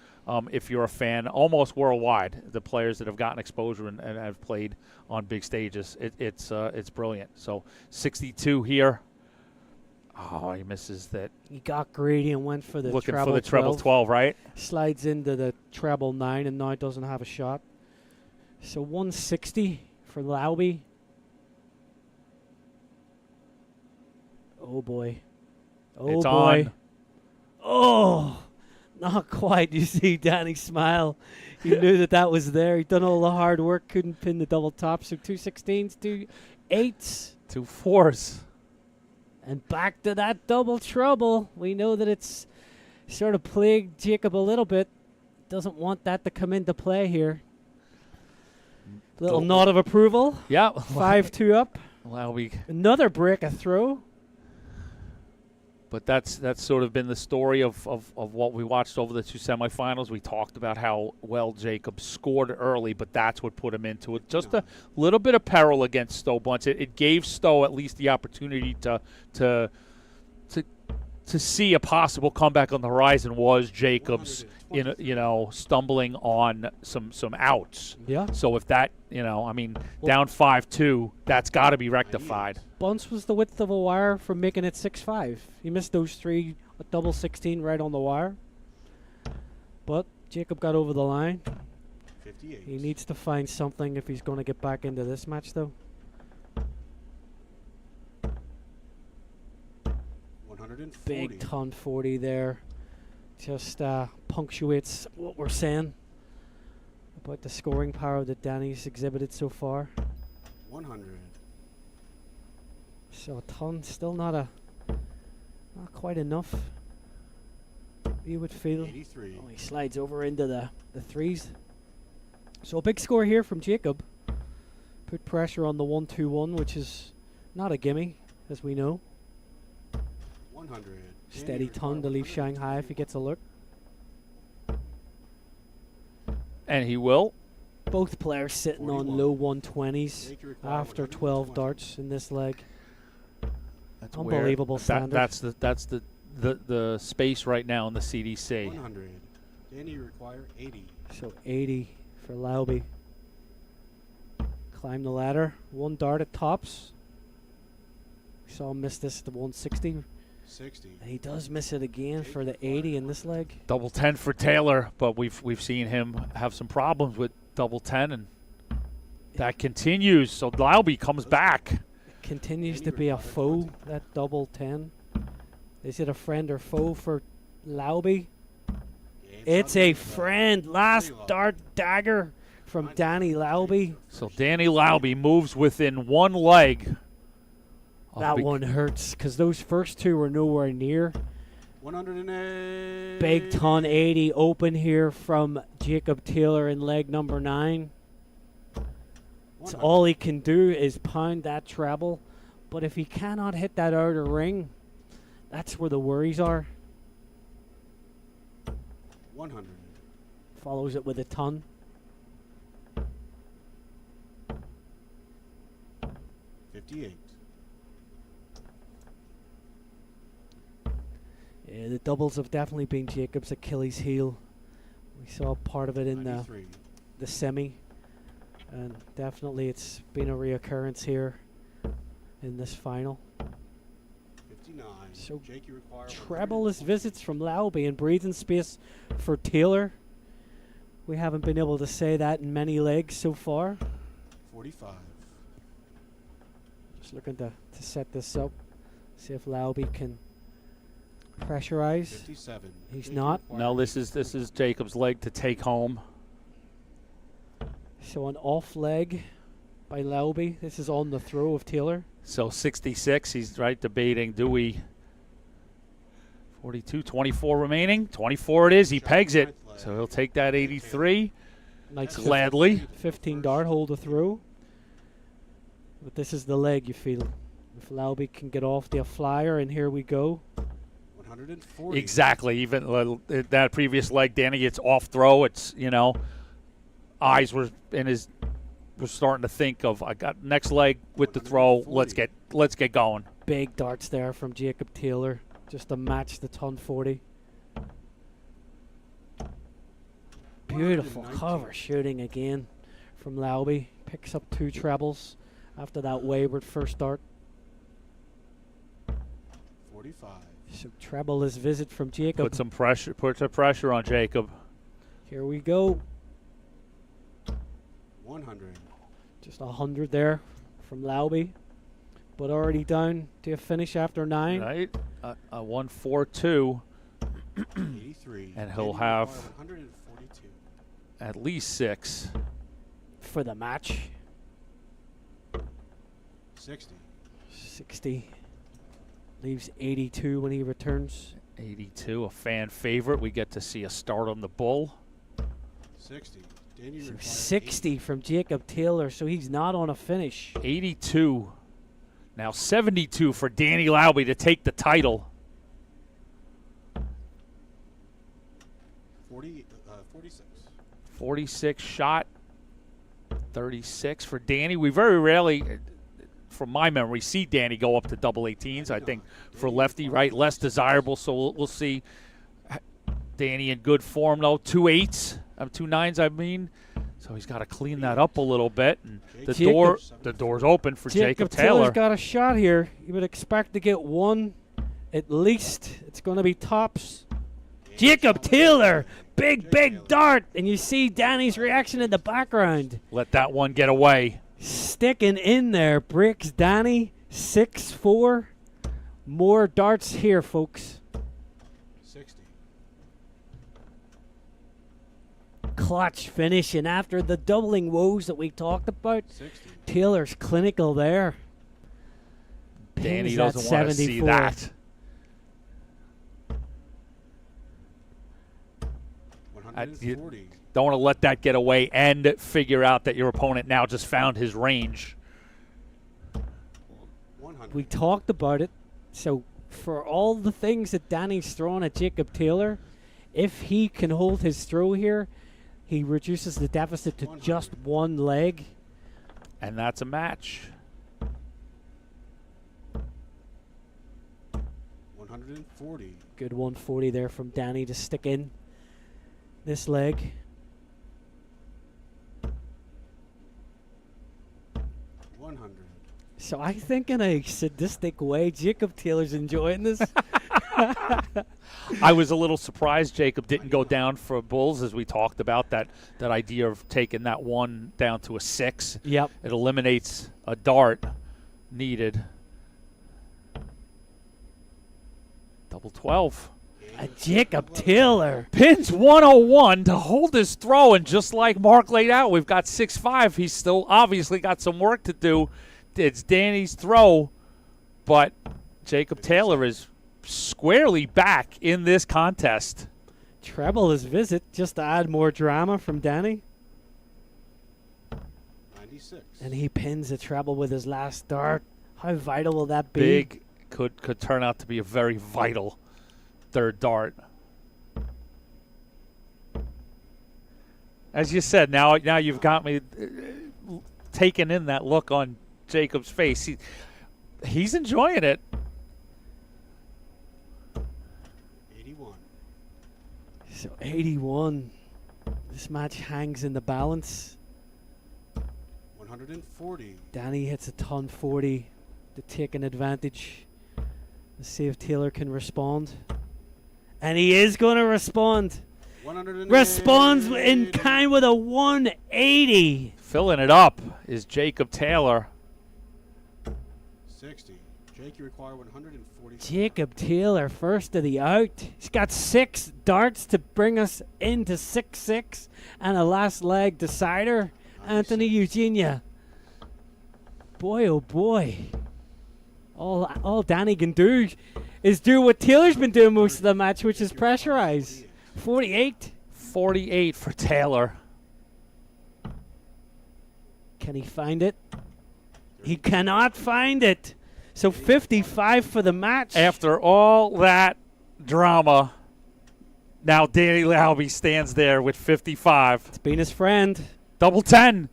If you're a fan, almost worldwide, the players that have gotten exposure and have played on big stages, it's brilliant. So 62 here. Oh, he misses that. He got greedy and went for the Looking treble for the treble 12, right? Slides into the treble 9 and now doesn't have a shot. So 160 for Lauby. Oh boy. Oh It's boy. on. Oh, not quite. You see Danny smile. He knew that was there. He'd done all the hard work, couldn't pin the double top. So 2 16s, 2 8s. 2 4s. And back to that double trouble. We know that it's sort of plagued Jacob a little bit. Doesn't want that to come into play here. Little nod of approval. Yeah. 5-2 up. Another break a throw. But that's sort of been the story of what we watched over the 2 semifinals. We talked about how well Jacob scored early, but that's what put him into it. Just a little bit of peril against Stowe Bunts. It gave Stowe at least the opportunity to see a possible comeback on the horizon. Was Jacob's stumbling on some outs. Yeah. So if that, down 5-2, that's got to be rectified. Bunts was the width of a wire from making it 6-5. He missed those 3, a double 16 right on the wire. But Jacob got over the line. 58. He needs to find something if he's going to get back into this match, though. 140. Big ton 40 there. Just punctuates what we're saying about the scoring power that Danny's exhibited so far. 100. So a ton, still not quite enough. You would feel. 83. Oh, he slides over into the 3s. So a big score here from Jacob. Put pressure on the 1-2-1, which is not a gimme, as we know. 100. Steady ton to leave Shanghai if he gets a look. And he will. Both players sitting 41. on low 120s after 12 darts in this leg. That's unbelievable standard. That's the space right now in the CDC. 100. Danny require 80. So 80 for Lauby. Climb the ladder. 1 dart at tops. We saw him miss this at the 160. 60. And he does miss it again for the 80 in this leg. Double 10 for Taylor, but we've seen him have some problems with double 10, and that continues. So Lauby comes back. Continues to be a foe, that double 10. Is it a friend or foe for Lauby? It's a friend. Last dart dagger from Danny Lauby. So Danny Lauby moves within 1 leg. That one hurts because those first 2 were nowhere near. 108. Big ton 80 open here from Jacob Taylor in leg number 9. So all he can do is pound that treble. But if he cannot hit that outer ring, that's where the worries are. 100. Follows it with a ton. 58. Yeah, the doubles have definitely been Jacob's Achilles heel. We saw part of it in the semi. And definitely it's been a reoccurrence here in this final. 59. So Jake, you require trebleless visits from Lauby and breathing space for Taylor. We haven't been able to say that in many legs so far. 45. Just looking to set this up. See if Lauby can pressurize. 57. He's not. No, this is Jacob's leg to take home. So an off leg by Lauby. This is on the throw of Taylor. So 66, he's right debating, do we 42, 24 remaining? 24 it is, he pegs it. So he'll take that 83 Nice gladly. 15 dart hold the throw. But this is the leg, you feel. If Lauby can get off the flyer, and here we go. 140. Exactly. Even that previous leg, Danny gets off throw. It's, you know, eyes were in his, we're starting to think of, I got next leg with the throw. Let's get going. Big darts there from Jacob Taylor, just to match the ton 40. Beautiful cover shooting again from Lauby. Picks up 2 trebles after that wayward first dart. 45. So treble his visit from Jacob. Put some pressure on Jacob. Here we go. 100. Just 100 there from Lauby, but already down to a finish after 9. Right, a 142, 83. and he'll have 142. at least 6 for the match. 60. 60. Leaves 82 when he returns. 82, a fan favorite. We get to see a start on the bull. 60. Danny So requires 60 from Jacob Taylor, so he's not on a finish. 82. Now 72 for Danny Lauby to take the title. 46. 46 shot. 36 for Danny. We very rarely, from my memory, see Danny go up to double 18s. I think for lefty, right, less desirable. So we'll see Danny in good form, though. 2 8s, 2 9s, I mean. So he's got to clean that up a little bit. And the door's open for Jacob Taylor. Taylor's got a shot here. You would expect to get one at least. It's going to be tops. Jacob Taylor, big dart. And you see Danny's reaction in the background. Let that one get away. Sticking in there, breaks Danny 6-4. More darts here, folks. 60. Clutch finish, and after the doubling woes that we talked about, 60. Taylor's clinical there. Danny Pins doesn't at want to see 74. that. 140. Don't want to let that get away and figure out that your opponent now just found his range. 100. We talked about it. So for all the things that Danny's throwing at Jacob Taylor, if he can hold his throw here, he reduces the deficit to 100. just one leg. And that's a match. 140. Good 140 there from Danny to stick in this leg. 100. So I think in a sadistic way, Jacob Taylor's enjoying this. I was a little surprised Jacob didn't go down for bulls, as we talked about, that idea of taking that one down to a 6. Yep. It eliminates a dart needed. Double 12. Jacob Taylor. Pins 101 to hold his throw, and just like Mark laid out, we've got 6-5. He's still obviously got some work to do. It's Danny's throw, but Jacob Taylor is squarely back in this contest. Treble his visit just to add more drama from Danny. 96. And he pins a treble with his last dart. How vital will that be? Big could turn out to be a very vital third dart. As you said, now you've got me taking in that look on Jacob's face. He's enjoying it. 81. So 81. This match hangs in the balance. 140. Danny hits a ton 40 to take an advantage. Let's see if Taylor can respond. And he is going to respond. 180. Responds in time with a 180. Filling it up is Jacob Taylor. 60. Jake, you require 140. Jacob Taylor, first of the out. He's got 6 darts to bring us into 6-6 and a last leg decider. Anthony Eugenia. Boy, oh boy. All Danny can do is do what Taylor's been doing most of the match, which is pressurize. 48. 48 for Taylor. Can he find it? He cannot find it. So 55 for the match. After all that drama, now Danny Lauby stands there with 55. It's been his friend. Double 10.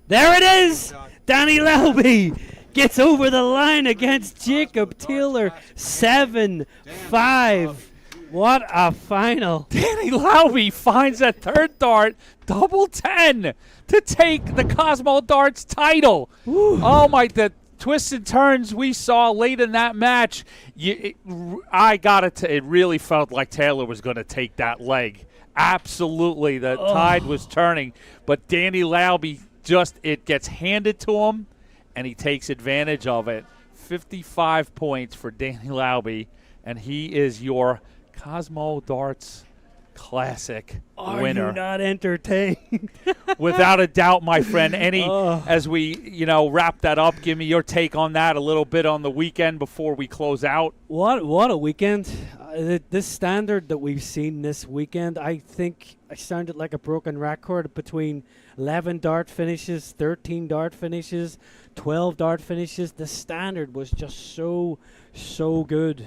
There it is! Danny Lauby gets over the line against Jacob Taylor. 7-5. What a final. Danny Lauby finds a third dart, double 10, to take the Cosmo Darts title. Oh, my, the twists and turns we saw late in that match. It really felt like Taylor was going to take that leg. Absolutely, the tide was turning. But Danny Lauby it gets handed to him, and he takes advantage of it. 55 points for Danny Lauby, and he is your Cosmo Darts Classic winner. Are you not entertained? Without a doubt, my friend. As we, wrap that up, give me your take on that a little bit on the weekend before we close out. What a weekend. This standard that we've seen this weekend, I think I sounded like a broken record between 11 dart finishes, 13 dart finishes, 12 dart finishes. The standard was just so good.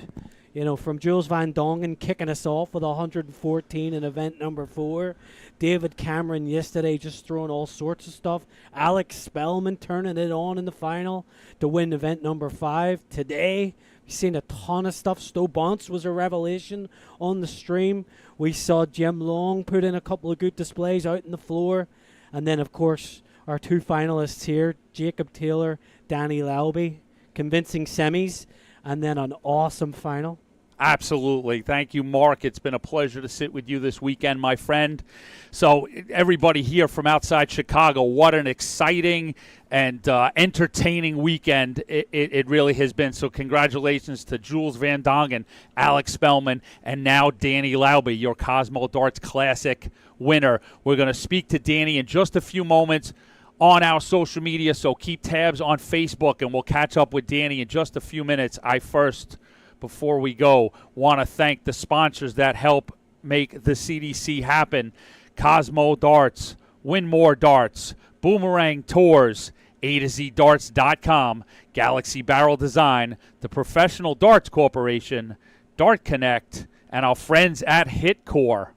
From Jules Van Dongen kicking us off with 114 in event number 4. David Cameron yesterday just throwing all sorts of stuff. Alex Spellman turning it on in the final to win event number 5. Today, we've seen a ton of stuff. Sto Bunts was a revelation on the stream. We saw Jim Long put in a couple of good displays out in the floor. And then, of course, our 2 finalists here, Jacob Taylor, Danny Lauby, convincing semis, and then an awesome final. Absolutely. Thank you, Mark. It's been a pleasure to sit with you this weekend, my friend. So everybody here from outside Chicago, what an exciting and entertaining weekend it really has been. So congratulations to Jules Van Dongen, Alex Spellman, and now Danny Lauby, your Cosmo Darts Classic winner. We're going to speak to Danny in just a few moments on our social media, so keep tabs on Facebook, and we'll catch up with Danny in just a few minutes. Before we go, want to thank the sponsors that help make the CDC happen. Cosmo Darts, Win More Darts, Boomerang Tours, A to Z Darts.com, Galaxy Barrel Design, the Professional Darts Corporation, Dart Connect, and our friends at Hitcore.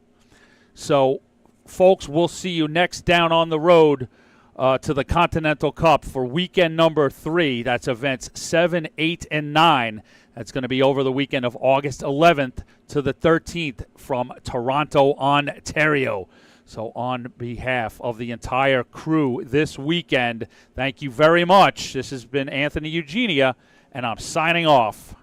So, folks, we'll see you next down on the road to the Continental Cup for weekend number 3. That's events 7, 8, and 9. That's going to be over the weekend of August 11th to the 13th from Toronto, Ontario. So on behalf of the entire crew this weekend, thank you very much. This has been Anthony Eugenia, and I'm signing off.